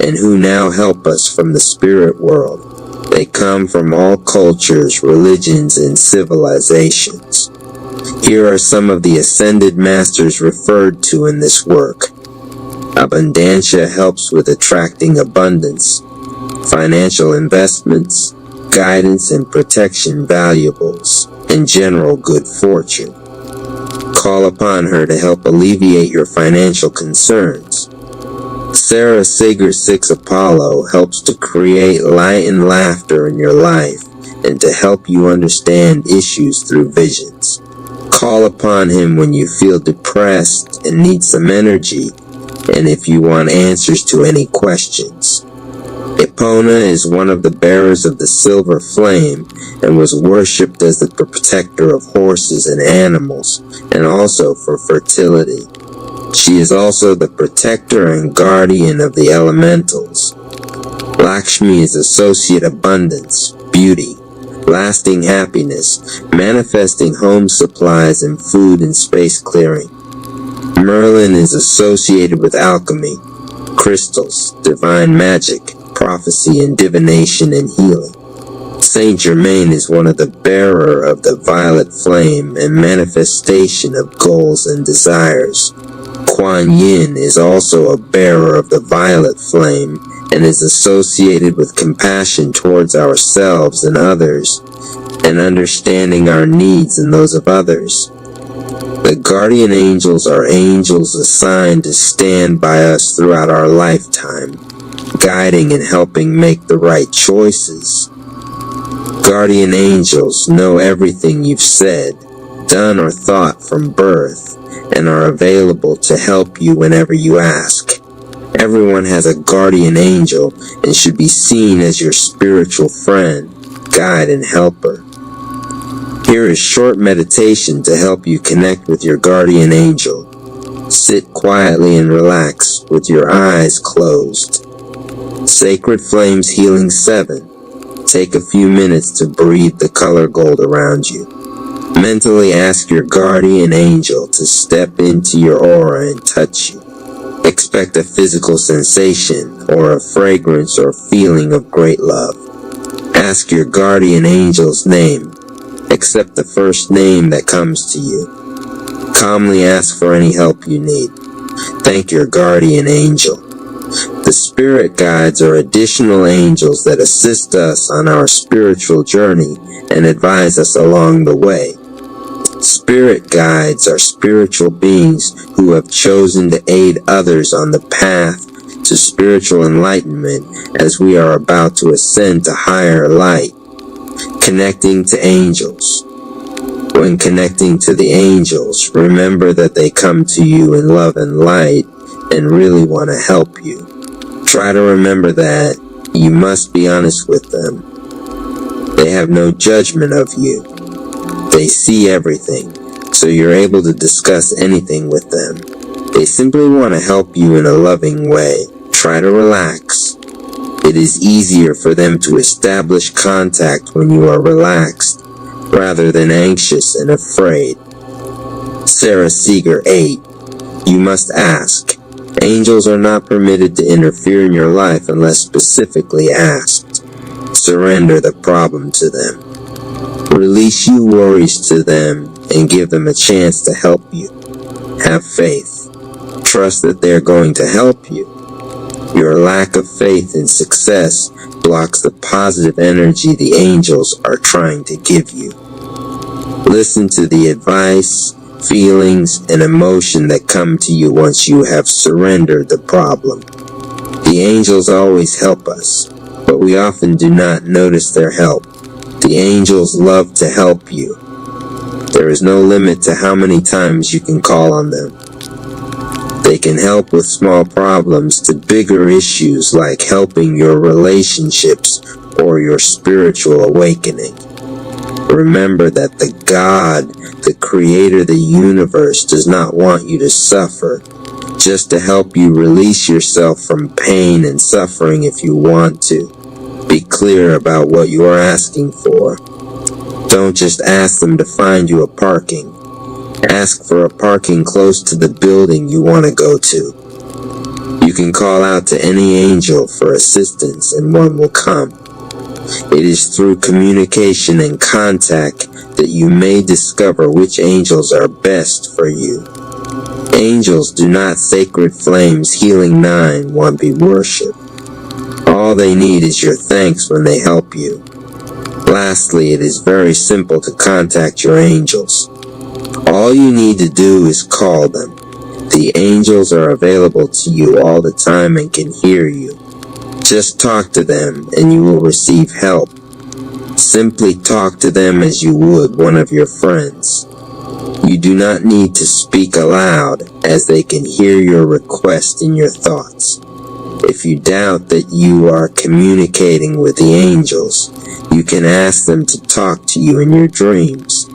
and who now help us from the spirit world. They come from all cultures, religions, and civilizations. Here are some of the Ascended Masters referred to in this work. Abundancia helps with attracting abundance, financial investments, guidance and protection valuables, and general good fortune. Call upon her to help alleviate your financial concerns. Sarah Sager 6 Apollo helps to create light and laughter in your life and to help you understand issues through visions. Call upon him when you feel depressed and need some energy, and if you want answers to any questions. Epona is one of the bearers of the silver flame and was worshipped as the protector of horses and animals, and also for fertility. She is also the protector and guardian of the elementals. Lakshmi is associate abundance, beauty, lasting happiness, manifesting home supplies and food and space clearing. Merlin is associated with alchemy, crystals, divine magic, prophecy and divination and healing. Saint Germain is one of the bearer of the violet flame and manifestation of goals and desires. Kuan Yin is also a bearer of the violet flame and is associated with compassion towards ourselves and others, and understanding our needs and those of others. The guardian angels are angels assigned to stand by us throughout our lifetime, guiding and helping make the right choices. Guardian angels know everything you've said, done or thought from birth, and are available to help you whenever you ask. Everyone has a guardian angel and should be seen as your spiritual friend, guide, and helper. Here is short meditation to help you connect with your guardian angel. Sit quietly and relax with your eyes closed. Sacred Flames Healing 7. Take a few minutes to breathe the color gold around you. Mentally ask your guardian angel to step into your aura and touch you. Expect a physical sensation or a fragrance or feeling of great love. Ask your guardian angel's name. Accept the first name that comes to you. Calmly ask for any help you need. Thank your guardian angel. The spirit guides are additional angels that assist us on our spiritual journey and advise us along the way. Spirit guides are spiritual beings who have chosen to aid others on the path to spiritual enlightenment as we are about to ascend to higher light. Connecting to angels. When connecting to the angels, remember that they come to you in love and light and really want to help you. Try to remember that you must be honest with them. They have no judgment of you. They see everything, so you're able to discuss anything with them. They simply want to help you in a loving way. Try to relax. It is easier for them to establish contact when you are relaxed, rather than anxious and afraid. Sarah Seeger 8. You must ask. Angels are not permitted to interfere in your life unless specifically asked. Surrender the problem to them. Release your worries to them and give them a chance to help you. Have faith. Trust that they're going to help you. Your lack of faith in success blocks the positive energy the angels are trying to give you. Listen to the advice, feelings, and emotion that come to you once you have surrendered the problem. The angels always help us, but we often do not notice their help. The angels love to help you. There is no limit to how many times you can call on them. They can help with small problems to bigger issues like helping your relationships or your spiritual awakening. Remember that the God, the creator of the universe, does not want you to suffer, just to help you release yourself from pain and suffering if you want to. Be clear about what you are asking for. Don't just ask them to find you a parking. Ask for a parking close to the building you want to go to. You can call out to any angel for assistance and one will come. It is through communication and contact that you may discover which angels are best for you. Angels do not Sacred Flames Healing 9 want be worshipped. All they need is your thanks when they help you. Lastly, it is very simple to contact your angels. All you need to do is call them. The angels are available to you all the time and can hear you. Just talk to them and you will receive help. Simply talk to them as you would one of your friends. You do not need to speak aloud, as they can hear your request in your thoughts. If you doubt that you are communicating with the angels, you can ask them to talk to you in your dreams.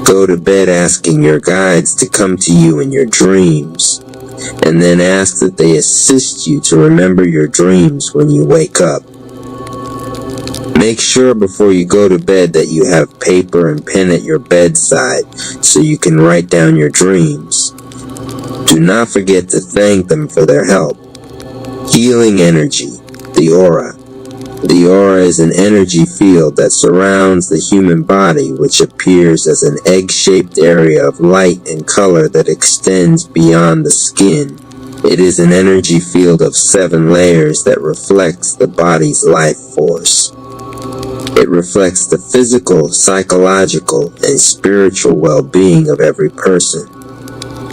Go to bed asking your guides to come to you in your dreams, and then ask that they assist you to remember your dreams when you wake up. Make sure before you go to bed that you have paper and pen at your bedside so you can write down your dreams. Do not forget to thank them for their help. Healing energy, the aura. The aura is an energy field that surrounds the human body, which appears as an egg-shaped area of light and color that extends beyond the skin. It is an energy field of 7 layers that reflects the body's life force. It reflects the physical, psychological, and spiritual well-being of every person.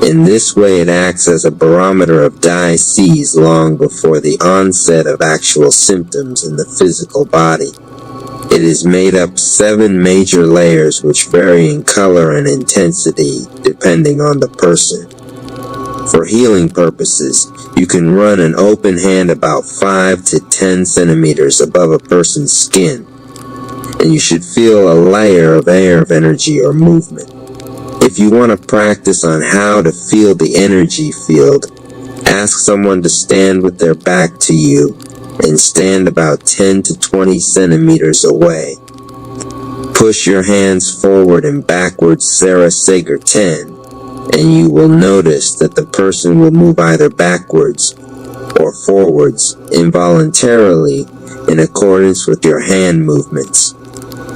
In this way, it acts as a barometer of disease long before the onset of actual symptoms in the physical body. It is made up 7 major layers which vary in color and intensity depending on the person. For healing purposes, you can run an open hand about 5 to 10 centimeters above a person's skin, and you should feel a layer of air of energy or movement. If you want to practice on how to feel the energy field, ask someone to stand with their back to you and stand about 10 to 20 centimeters away. Push your hands forward and backwards Sarah Sager 10, and you will notice that the person will move either backwards or forwards involuntarily in accordance with your hand movements.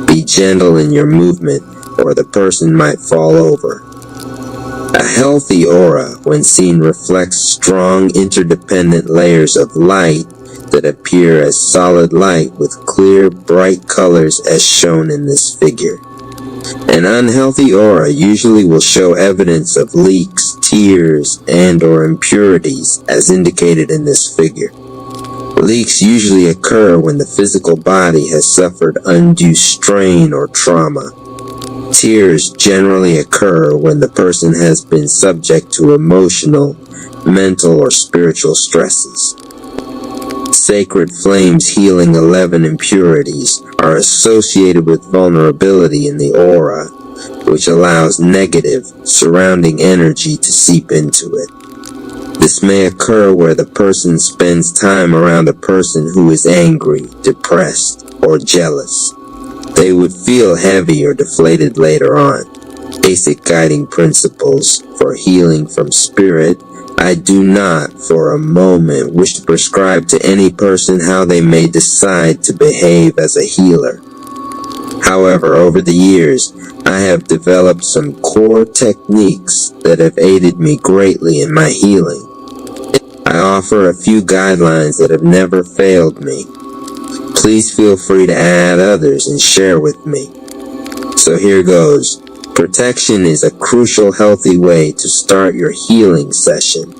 Be gentle in your movement, or the person might fall over. A healthy aura, when seen, reflects strong interdependent layers of light that appear as solid light with clear, bright colors as shown in this figure. An unhealthy aura usually will show evidence of leaks, tears, and/or impurities, as indicated in this figure. Leaks usually occur when the physical body has suffered undue strain or trauma. Tears generally occur when the person has been subject to emotional, mental, or spiritual stresses. Sacred flames healing 11 impurities are associated with vulnerability in the aura, which allows negative, surrounding energy to seep into it. This may occur where the person spends time around a person who is angry, depressed, or jealous. They would feel heavy or deflated later on. Basic guiding principles for healing from spirit. I do not, for a moment, wish to prescribe to any person how they may decide to behave as a healer. However, over the years, I have developed some core techniques that have aided me greatly in my healing. I offer a few guidelines that have never failed me. Please feel free to add others and share with me. So here goes. Protection is a crucial, healthy way to start your healing session.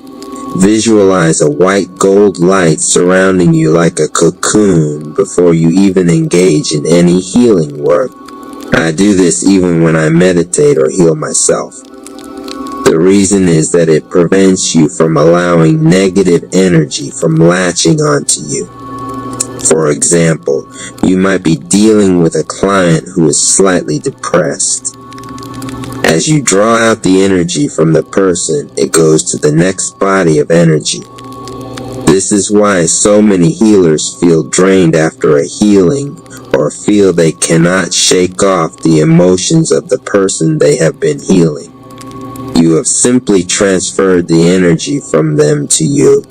Visualize a white gold light surrounding you like a cocoon before you even engage in any healing work. I do this even when I meditate or heal myself. The reason is that it prevents you from allowing negative energy from latching onto you. For example, you might be dealing with a client who is slightly depressed. As you draw out the energy from the person, it goes to the next body of energy. This is why so many healers feel drained after a healing, or feel they cannot shake off the emotions of the person they have been healing. You have simply transferred the energy from them to you.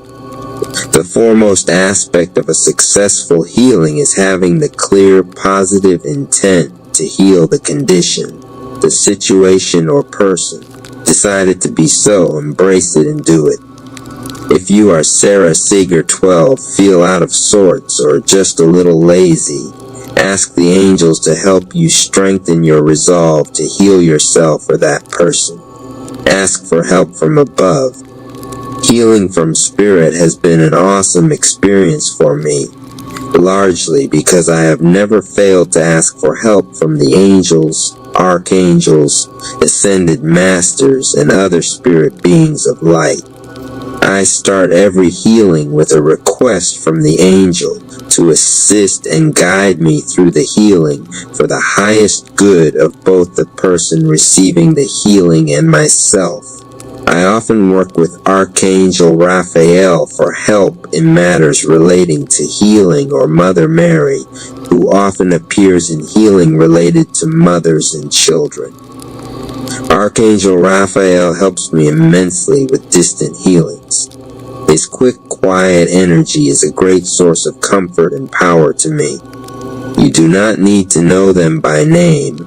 The foremost aspect of a successful healing is having the clear, positive intent to heal the condition, the situation or person. Decide it to be so, embrace it and do it. If you are Sarah Seeger 12, feel out of sorts or just a little lazy, Ask the angels to help you strengthen your resolve to heal yourself or that person. Ask for help from above. Healing from spirit has been an awesome experience for me, largely because I have never failed to ask for help from the angels, archangels, ascended masters, and other spirit beings of light. I start every healing with a request from the angel to assist and guide me through the healing for the highest good of both the person receiving the healing and myself. I often work with Archangel Raphael for help in matters relating to healing, or Mother Mary, who often appears in healing related to mothers and children. Archangel Raphael helps me immensely with distant healings. His quick, quiet energy is a great source of comfort and power to me. You do not need to know them by name,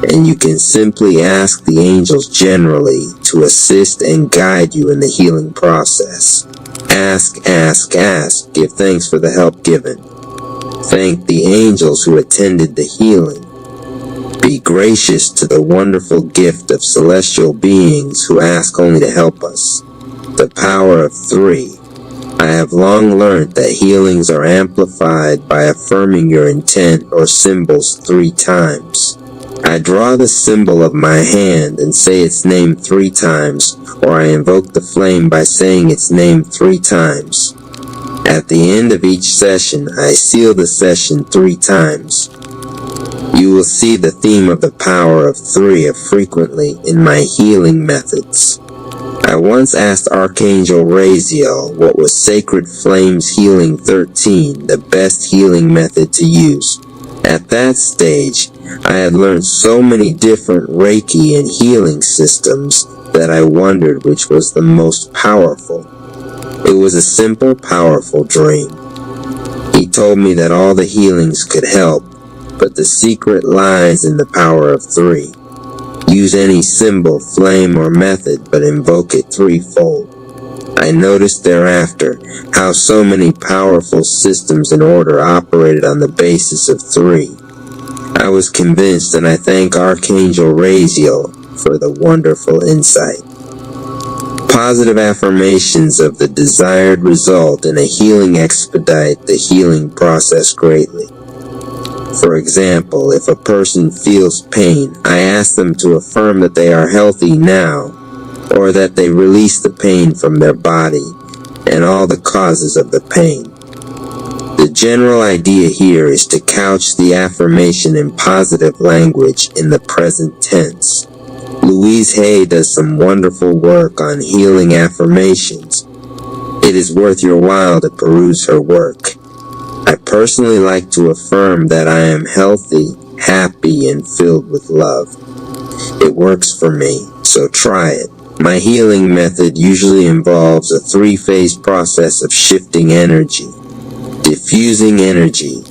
and you can simply ask the angels generally to assist and guide you in the healing process. Ask, ask, ask. Give thanks for the help given. Thank the angels who attended the healing. Be gracious to the wonderful gift of celestial beings who ask only to help us. The power of 3. I have long learned that healings are amplified by affirming your intent or symbols 3 times. I draw the symbol of my hand and say its name 3 times, or I invoke the flame by saying its name 3 times. At the end of each session, I seal the session 3 times. You will see the theme of the power of 3 frequently in my healing methods. I once asked Archangel Raziel what was Sacred Flames Healing 13, the best healing method to use. At that stage, I had learned so many different Reiki and healing systems that I wondered which was the most powerful. It was a simple, powerful dream. He told me that all the healings could help, but the secret lies in the power of 3. Use any symbol, flame, or method, but invoke it 3-fold. I noticed thereafter how so many powerful systems in order operated on the basis of 3. I was convinced, and I thank Archangel Raziel for the wonderful insight. Positive affirmations of the desired result in a healing expedite the healing process greatly. For example, if a person feels pain, I ask them to affirm that they are healthy now, or that they release the pain from their body and all the causes of the pain. The general idea here is to couch the affirmation in positive language in the present tense. Louise Hay does some wonderful work on healing affirmations. It is worth your while to peruse her work. I personally like to affirm that I am healthy, happy, and filled with love. It works for me, so try it. My healing method usually involves a 3-phase process of shifting energy. Diffusing energy.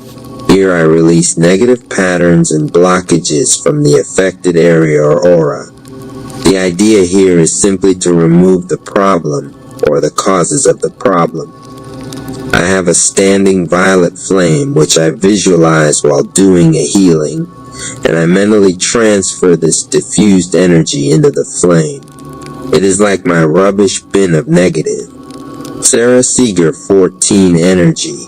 Here I release negative patterns and blockages from the affected area or aura. The idea here is simply to remove the problem or the causes of the problem. I have a standing violet flame which I visualize while doing a healing, and I mentally transfer this diffused energy into the flame. It is like my rubbish bin of negative. Sarah Seeger 14 energy,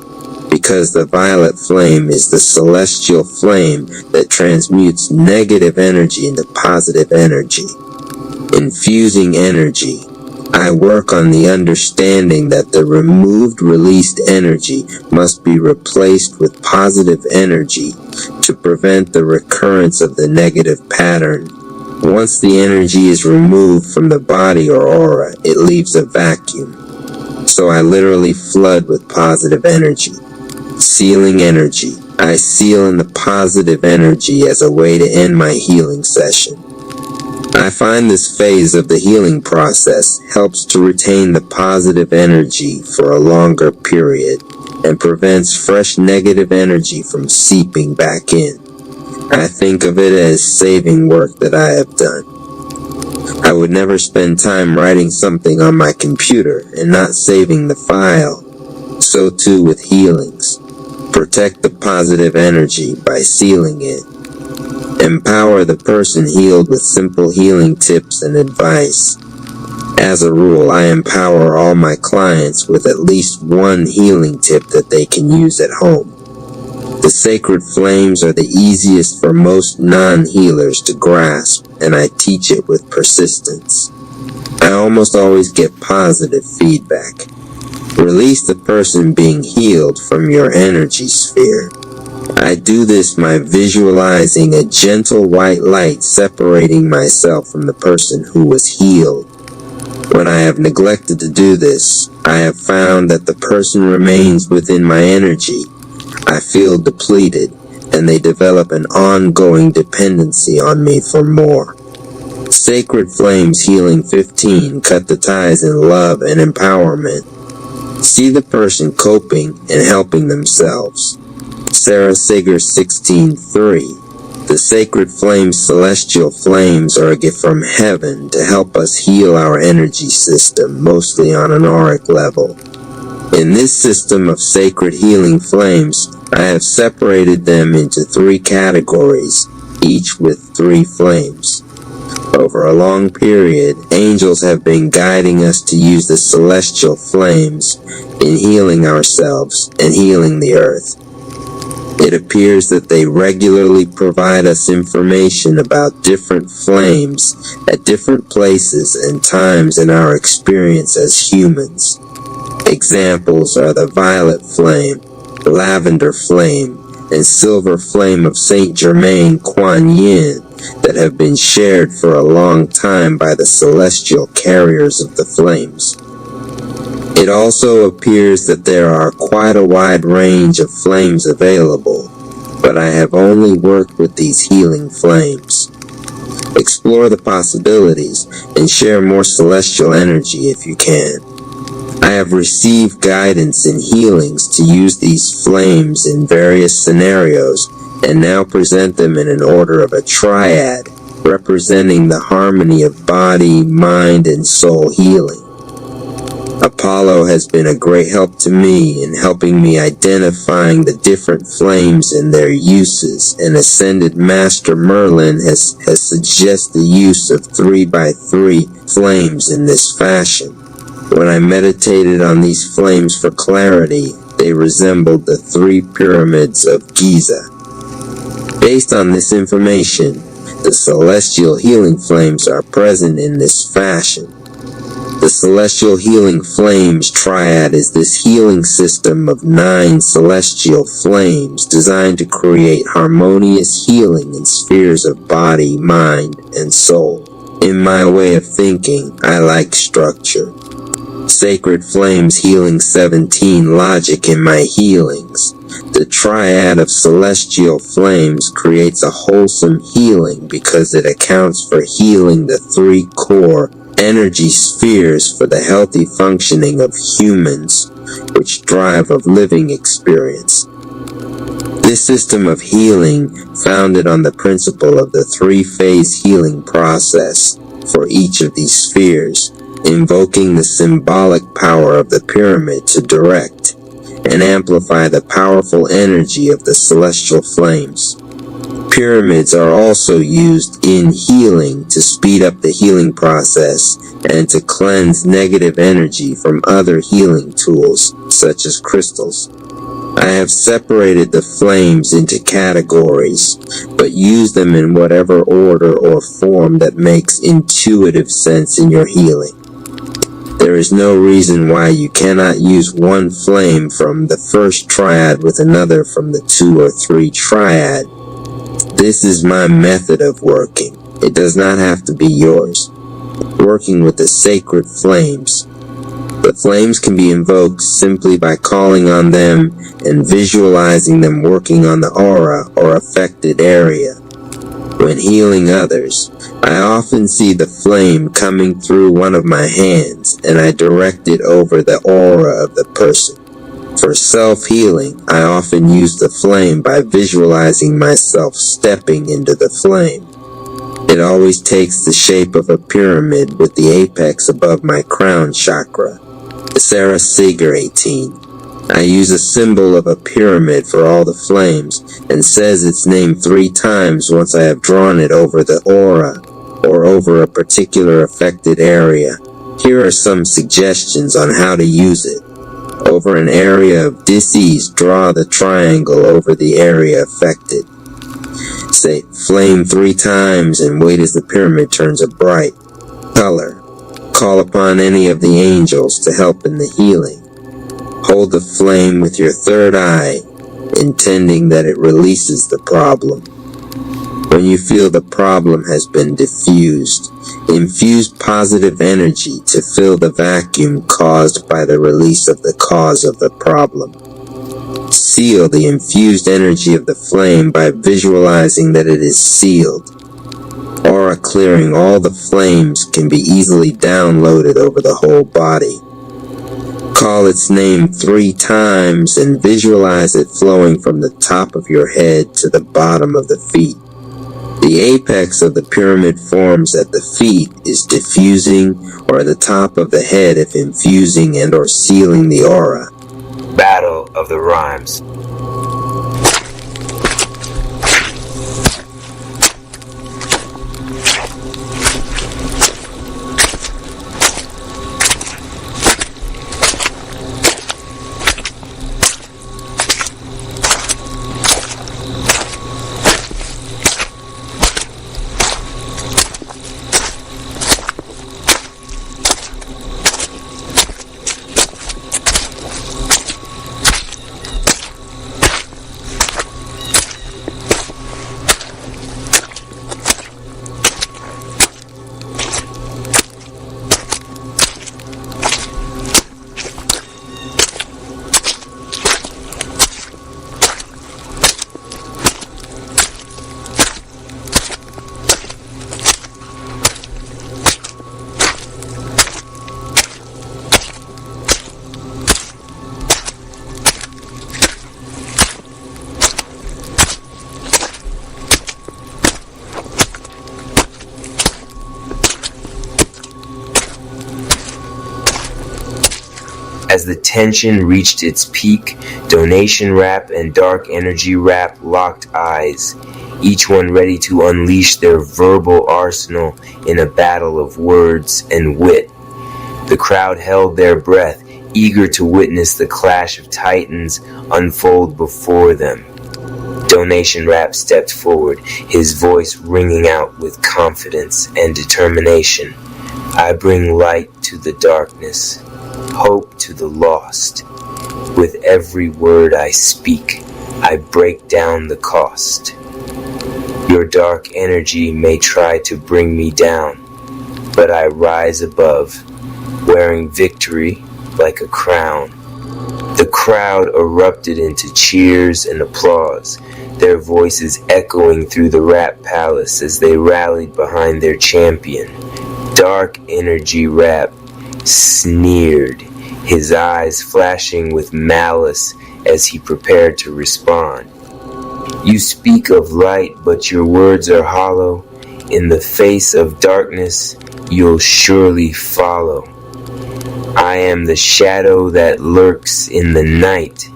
because the violet flame is the celestial flame that transmutes negative energy into positive energy. Infusing energy. I work on the understanding that the removed released energy must be replaced with positive energy to prevent the recurrence of the negative pattern. Once the energy is removed from the body or aura, it leaves a vacuum. So I literally flood with positive energy. Sealing energy. I seal in the positive energy as a way to end my healing session. I find this phase of the healing process helps to retain the positive energy for a longer period and prevents fresh negative energy from seeping back in. I think of it as saving work that I have done. I would never spend time writing something on my computer and not saving the file. So too with healings. Protect the positive energy by sealing it. Empower the person healed with simple healing tips and advice. As a rule, I empower all my clients with at least one healing tip that they can use at home. The sacred flames are the easiest for most non-healers to grasp, and I teach it with persistence. I almost always get positive feedback. Release the person being healed from your energy sphere. I do this by visualizing a gentle white light separating myself from the person who was healed. When I have neglected to do this, I have found that the person remains within my energy. I feel depleted, and they develop an ongoing dependency on me for more. Sacred Flames Healing 15 cut the ties in love and empowerment. See the person coping and helping themselves. Sarah Sager 16:3. The sacred flames, celestial flames, are a gift from heaven to help us heal our energy system, mostly on an auric level. In this system of sacred healing flames, I have separated them into 3 categories, each with 3 flames. Over a long period, angels have been guiding us to use the celestial flames in healing ourselves and healing the earth. It appears that they regularly provide us information about different flames at different places and times in our experience as humans. Examples are the violet flame, lavender flame, and silver flame of Saint Germain Kuan Yin that have been shared for a long time by the celestial carriers of the flames. It also appears that there are quite a wide range of flames available, but I have only worked with these healing flames. Explore the possibilities and share more celestial energy if you can. I have received guidance and healings to use these flames in various scenarios and now present them in an order of a triad, representing the harmony of body, mind, and soul healing. Apollo has been a great help to me in helping me identifying the different flames and their uses, and Ascended Master Merlin has suggested the use of 3x3 flames in this fashion. When I meditated on these flames for clarity, they resembled the 3 pyramids of Giza. Based on this information, the celestial healing flames are present in this fashion. The Celestial Healing Flames Triad is this healing system of 9 celestial flames designed to create harmonious healing in spheres of body, mind, and soul. In my way of thinking, I like structure. Sacred Flames Healing 17 Logic in my healings. The triad of celestial flames creates a wholesome healing because it accounts for healing the 3 core energy spheres for the healthy functioning of humans, which drive of living experience. This system of healing, founded on the principle of the 3-phase healing process for each of these spheres, invoking the symbolic power of the pyramid to direct and amplify the powerful energy of the celestial flames. Pyramids are also used in healing to speed up the healing process and to cleanse negative energy from other healing tools, such as crystals. I have separated the flames into categories, but use them in whatever order or form that makes intuitive sense in your healing. There is no reason why you cannot use one flame from the first triad with another from the 2 or 3 triad. This is my method of working. It does not have to be yours. Working with the sacred flames. The flames can be invoked simply by calling on them and visualizing them working on the aura or affected area. When healing others, I often see the flame coming through one of my hands and I direct it over the aura of the person. For self-healing, I often use the flame by visualizing myself stepping into the flame. It always takes the shape of a pyramid with the apex above my crown chakra. Sarah Seeger 18. I use a symbol of a pyramid for all the flames and says its name 3 times once I have drawn it over the aura or over a particular affected area. Here are some suggestions on how to use it. Over an area of disease, draw the triangle over the area affected. Say flame 3 times and wait as the pyramid turns a bright color. Call upon any of the angels to help in the healing. Hold the flame with your third eye, intending that it releases the problem. When you feel the problem has been diffused, infuse positive energy to fill the vacuum caused by the release of the cause of the problem. Seal the infused energy of the flame by visualizing that it is sealed. Aura clearing all the flames can be easily downloaded over the whole body. Call its name 3 times and visualize it flowing from the top of your head to the bottom of the feet. The apex of the pyramid forms at the feet is diffusing, or at the top of the head if infusing and or sealing the aura. Battle of the Rhymes. As the tension reached its peak, Donation Rap and Dark Energy Rap locked eyes, each one ready to unleash their verbal arsenal in a battle of words and wit. The crowd held their breath, eager to witness the clash of titans unfold before them. Donation Rap stepped forward, his voice ringing out with confidence and determination. I bring light to the darkness, hope to the lost. With every word I speak, I break down the cost. Your dark energy may try to bring me down, but I rise above, wearing victory like a crown. The crowd erupted into cheers and applause, their voices echoing through the rap palace as they rallied behind their champion. Dark Energy Rap sneered, his eyes flashing with malice as he prepared to respond. You speak of light, but your words are hollow. In the face of darkness, you'll surely follow. I am the shadow that lurks in the night,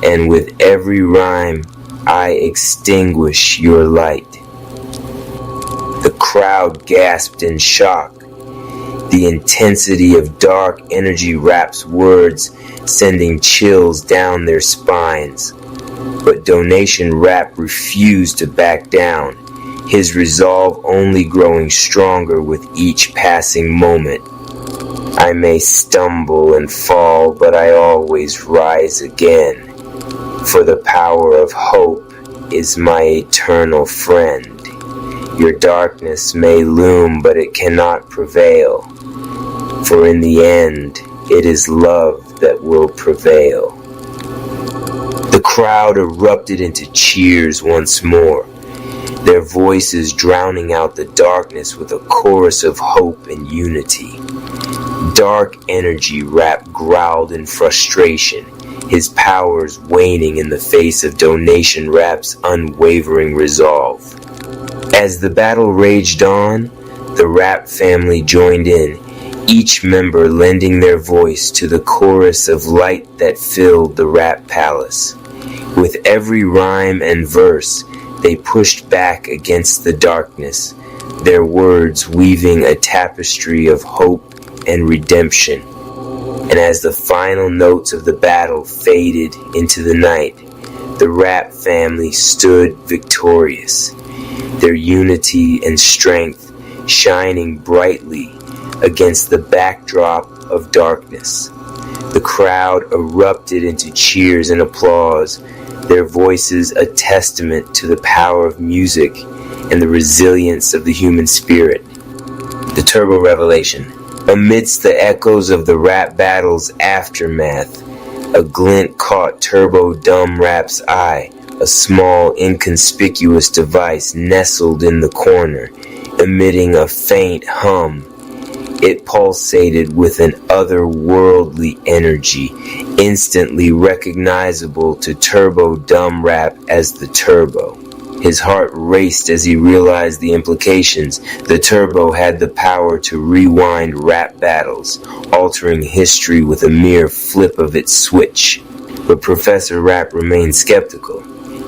and with every rhyme, I extinguish your light. The crowd gasped in shock. The intensity of Dark Energy Rap's words sending chills down their spines. But Donation Rap refused to back down, his resolve only growing stronger with each passing moment. I may stumble and fall, but I always rise again, for the power of hope is my eternal friend. Your darkness may loom, but it cannot prevail. For in the end, it is love that will prevail. The crowd erupted into cheers once more, their voices drowning out the darkness with a chorus of hope and unity. Dark Energy Rap growled in frustration, his powers waning in the face of Donation Rap's unwavering resolve. As the battle raged on, the Rap family joined in, each member lending their voice to the chorus of light that filled the rap palace. With every rhyme and verse, they pushed back against the darkness, their words weaving a tapestry of hope and redemption. And as the final notes of the battle faded into the night, the rap family stood victorious, their unity and strength shining brightly against the backdrop of darkness. The crowd erupted into cheers and applause, their voices a testament to the power of music and the resilience of the human spirit. The Turbo Revelation. Amidst the echoes of the rap battle's aftermath, a glint caught Turbo Dumb Rap's eye, a small, inconspicuous device nestled in the corner, emitting a faint hum. It pulsated with an otherworldly energy, instantly recognizable to Turbo Dumb Rap as the Turbo. His heart raced as he realized the implications. The Turbo had the power to rewind rap battles, altering history with a mere flip of its switch. But Professor Rap remained skeptical.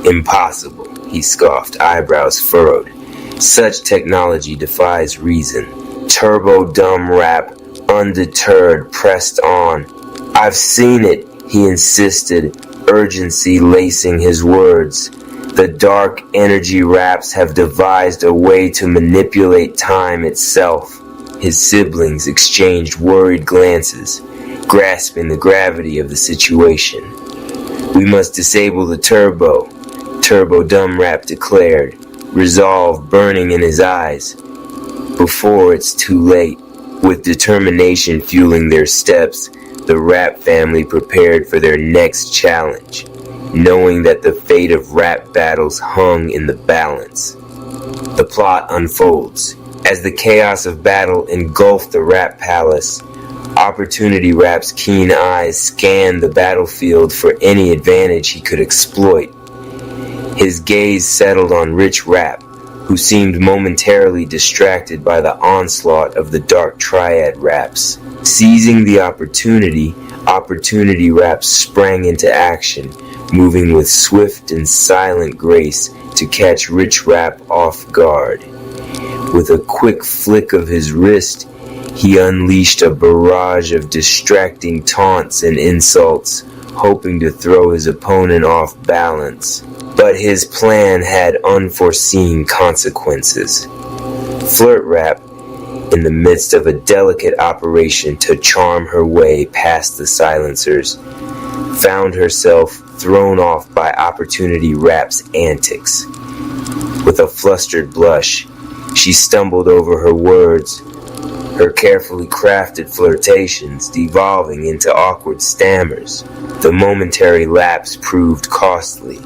Impossible, he scoffed, eyebrows furrowed. Such technology defies reason. Turbo Dumb Rap, undeterred, pressed on. I've seen it, he insisted, urgency lacing his words. The dark energy raps have devised a way to manipulate time itself. His siblings exchanged worried glances, grasping the gravity of the situation. We must disable the Turbo, Turbo Dumb Rap declared, resolve burning in his eyes. Before it's too late. With determination fueling their steps, the Rap family prepared for their next challenge, knowing that the fate of rap battles hung in the balance. The plot unfolds. As the chaos of battle engulfed the rap palace, Opportunity Rap's keen eyes scanned the battlefield for any advantage he could exploit. His gaze settled on Rich Rap, who seemed momentarily distracted by the onslaught of the Dark Triad Raps. Seizing the opportunity, Opportunity Rap sprang into action, moving with swift and silent grace to catch Rich Rap off guard. With a quick flick of his wrist, he unleashed a barrage of distracting taunts and insults, hoping to throw his opponent off balance. But his plan had unforeseen consequences. Flirt Rap, in the midst of a delicate operation to charm her way past the silencers, found herself thrown off by Opportunity Rap's antics. With a flustered blush, she stumbled over her words, her carefully crafted flirtations devolving into awkward stammers. The momentary lapse proved costly.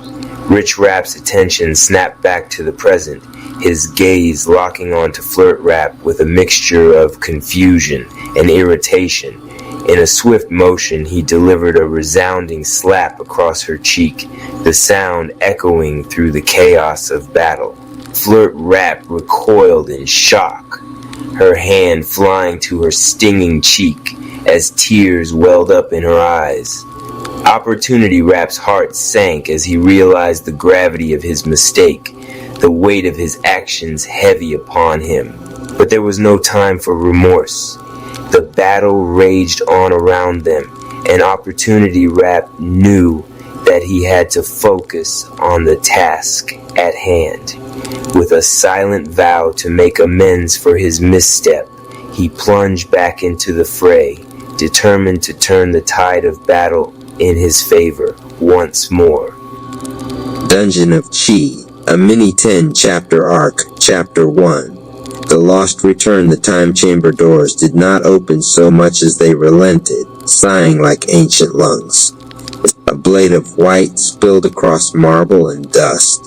Rich Rap's attention snapped back to the present, his gaze locking onto Flirt Rap with a mixture of confusion and irritation. In a swift motion, he delivered a resounding slap across her cheek, the sound echoing through the chaos of battle. Flirt Rap recoiled in shock, her hand flying to her stinging cheek as tears welled up in her eyes. Opportunity Rap's heart sank as he realized the gravity of his mistake, the weight of his actions heavy upon him. But there was no time for remorse. The battle raged on around them, and Opportunity Rap knew that he had to focus on the task at hand. With a silent vow to make amends for his misstep, he plunged back into the fray, determined to turn the tide of battle in his favor once more. Dungeon of Chi, a mini 10-chapter arc, Chapter 1. The Lost Return. The time chamber doors did not open so much as they relented, sighing like ancient lungs. A blade of white spilled across marble and dust,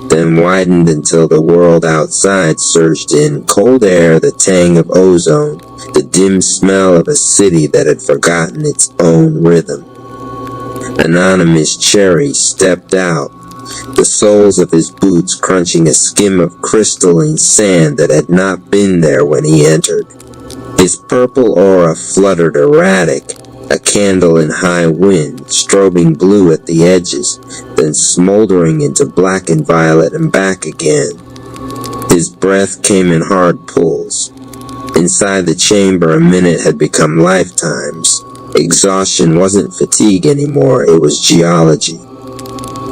then widened until the world outside surged in, cold air, the tang of ozone, the dim smell of a city that had forgotten its own rhythm. Anonymous Cherry stepped out, the soles of his boots crunching a skim of crystalline sand that had not been there when he entered. His purple aura fluttered erratic, a candle in high wind, strobing blue at the edges, then smoldering into black and violet and back again. His breath came in hard pulls. Inside the chamber, a minute had become lifetimes. Exhaustion wasn't fatigue anymore, it was geology.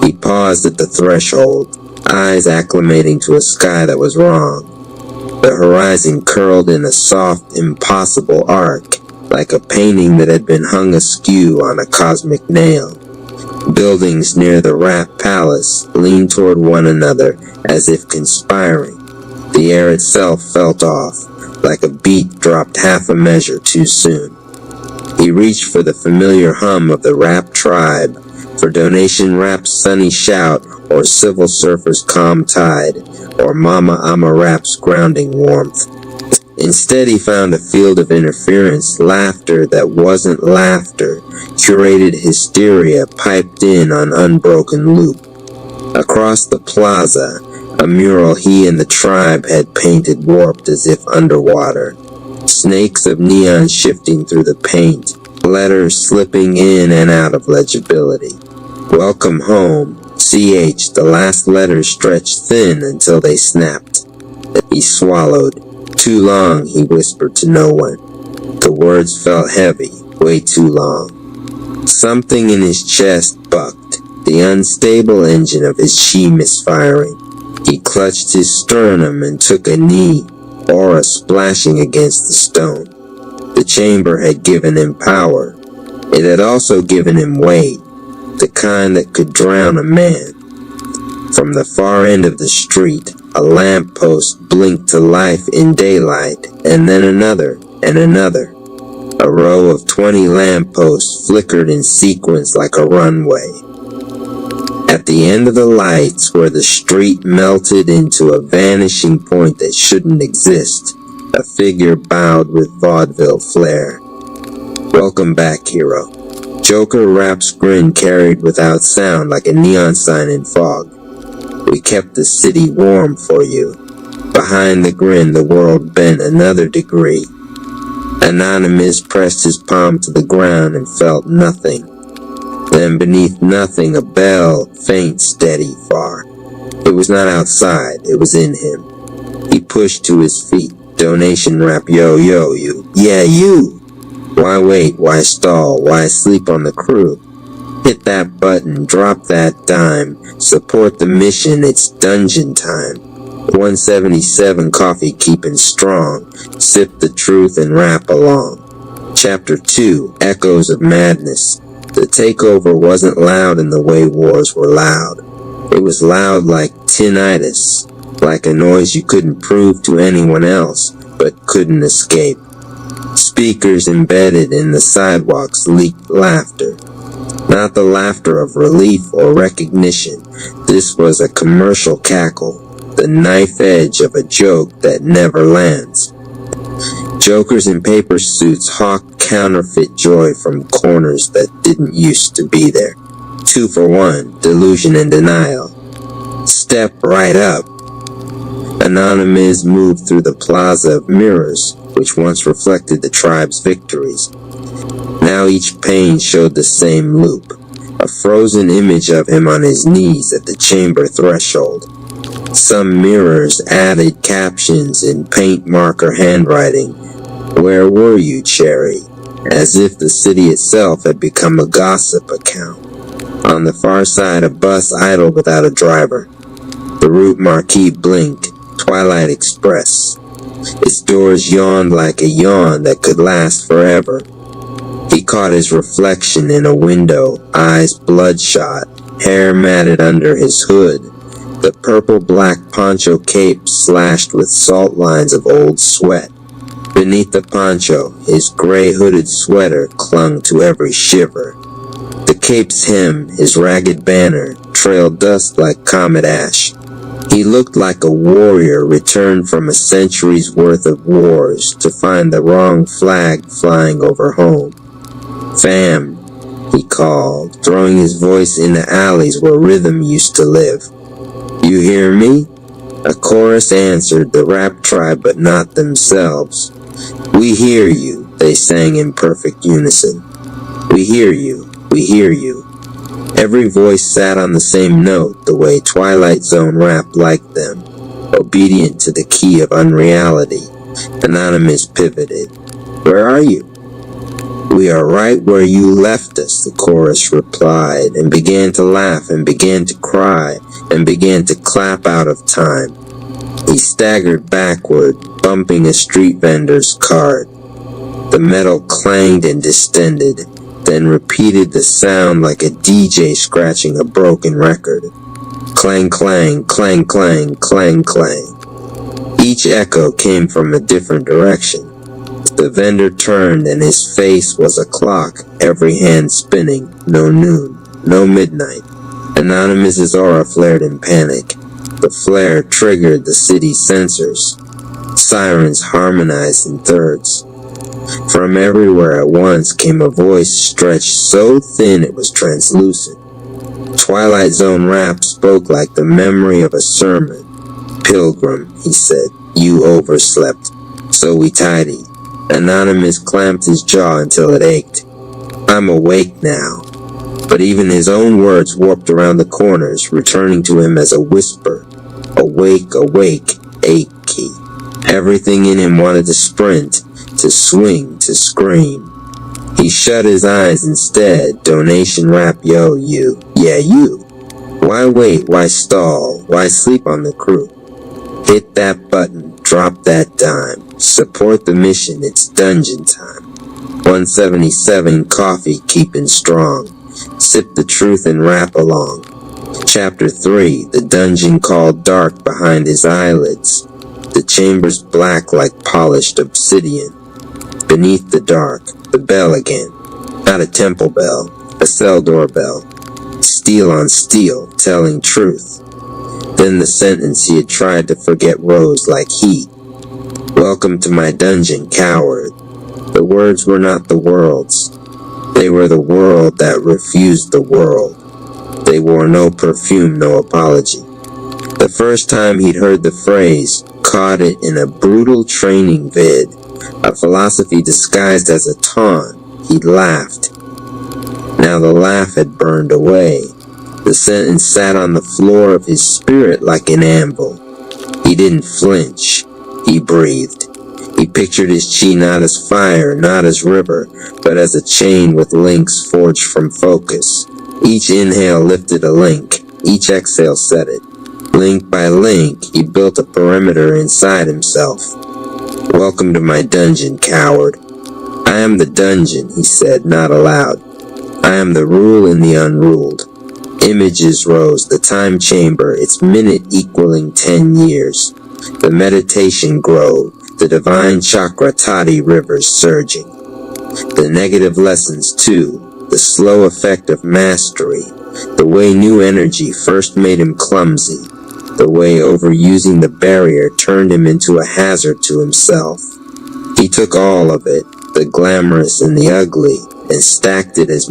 He paused at the threshold, eyes acclimating to a sky that was wrong. The horizon curled in a soft, impossible arc, like a painting that had been hung askew on a cosmic nail. Buildings near the Rat Palace leaned toward one another as if conspiring. The air itself felt off, like a beat dropped half a measure too soon. He reached for the familiar hum of the Rap tribe, for Donation Rap's sunny shout, or Civil Surfer's calm tide, or Mama Ama Rap's grounding warmth. Instead, he found a field of interference, laughter that wasn't laughter, curated hysteria piped in on unbroken loop. Across the plaza, a mural he and the tribe had painted warped as if underwater. Snakes of neon shifting through the paint, letters slipping in and out of legibility. Welcome home, CH, the last letters stretched thin until they snapped. He swallowed. Too long, he whispered to no one. The words felt heavy, way too long. Something in his chest bucked, the unstable engine of his chi misfiring. He clutched his sternum and took a knee, aura splashing against the stone. The chamber had given him power. It had also given him weight, the kind that could drown a man. From the far end of the street, a lamppost blinked to life in daylight, and then another, and another. A row of 20 lampposts flickered in sequence like a runway. At the end of the lights, where the street melted into a vanishing point that shouldn't exist, a figure bowed with vaudeville flair. Welcome back, hero. Joker Rap's grin carried without sound like a neon sign in fog. We kept the city warm for you. Behind the grin, the world bent another degree. Anonymous pressed his palm to the ground and felt nothing. Then beneath nothing, a bell, faint, steady, far. It was not outside, it was in him. He pushed to his feet. Donation Rap, yo, you. Yeah, you! Why wait? Why stall? Why sleep on the crew? Hit that button, drop that dime, support the mission, it's dungeon time. 177 coffee keeping strong, sip the truth and rap along. Chapter 2, Echoes of Madness. The takeover wasn't loud in the way wars were loud. It was loud like tinnitus, like a noise you couldn't prove to anyone else, but couldn't escape. Speakers embedded in the sidewalks leaked laughter. Not the laughter of relief or recognition. This was a commercial cackle, the knife edge of a joke that never lands. Jokers in paper suits hawked counterfeit joy from corners that didn't used to be there. 2 for 1, delusion and denial. Step right up. Anonymous moved through the plaza of mirrors, which once reflected the tribe's victories. Now each pane showed the same loop, a frozen image of him on his knees at the chamber threshold. Some mirrors added captions in paint marker handwriting. Where were you, Cherry? As if the city itself had become a gossip account. On the far side, a bus idled without a driver. The route marquee blinked, Twilight Express. Its doors yawned like a yawn that could last forever. He caught his reflection in a window, eyes bloodshot, hair matted under his hood, the purple-black poncho cape slashed with salt lines of old sweat. Beneath the poncho, his gray hooded sweater clung to every shiver. The cape's hem, his ragged banner, trailed dust like comet ash. He looked like a warrior returned from a century's worth of wars to find the wrong flag flying over home. Fam, he called, throwing his voice in the alleys where rhythm used to live. You hear me? A chorus answered, the rap tribe but not themselves. "We hear you," they sang in perfect unison. "We hear you, we hear you." Every voice sat on the same note, the way Twilight Zone rap liked them, obedient to the key of unreality. Anonymous pivoted. "Where are you?" "We are right where you left us," the chorus replied, and began to laugh and began to cry and began to clap out of time. He staggered backward, bumping a street vendor's cart. The metal clanged and distended, then repeated the sound like a DJ scratching a broken record. Clang, clang, clang, clang, clang, clang. Each echo came from a different direction. The vendor turned and his face was a clock, every hand spinning. No noon, no midnight. Anonymous's aura flared in panic. The flare triggered the city's sensors. Sirens harmonized in thirds. From everywhere at once came a voice stretched so thin it was translucent. Twilight Zone rap spoke like the memory of a sermon. "Pilgrim," he said, "you overslept, so we tidy." Anonymous clamped his jaw until it ached. "I'm awake now." But even his own words warped around the corners, returning to him as a whisper. Awake, awake, achy. Everything in him wanted to sprint, to swing, to scream. He shut his eyes instead. Donation rap, yo, you. Yeah, you. Why wait? Why stall? Why sleep on the crew? Hit that button. Drop that dime. Support the mission. It's dungeon time. 177 coffee keeping strong. Sip the truth and rap along. Chapter 3. The dungeon called dark behind his eyelids. The chambers black like polished obsidian. Beneath the dark, the bell again. Not a temple bell, a cell door bell. Steel on steel, telling truth. Then the sentence he had tried to forget rose like heat. "Welcome to my dungeon, coward." The words were not the world's. They were the world that refused the world. They wore no perfume, no apology. The first time he'd heard the phrase, caught it in a brutal training vid, a philosophy disguised as a taunt, he'd laughed. Now the laugh had burned away. The sentence sat on the floor of his spirit like an anvil. He didn't flinch. He breathed. He pictured his chi not as fire, not as river, but as a chain with links forged from focus. Each inhale lifted a link. Each exhale set it. Link by link, he built a perimeter inside himself. "Welcome to my dungeon, coward." "I am the dungeon," he said, not aloud. "I am the rule in the unruled." Images rose, the time chamber, its minute equaling 10 years. The meditation growed, the divine chakra toddy rivers surging. The negative lessons too, the slow effect of mastery, the way new energy first made him clumsy, the way overusing the barrier turned him into a hazard to himself. He took all of it, the glamorous and the ugly, and stacked it as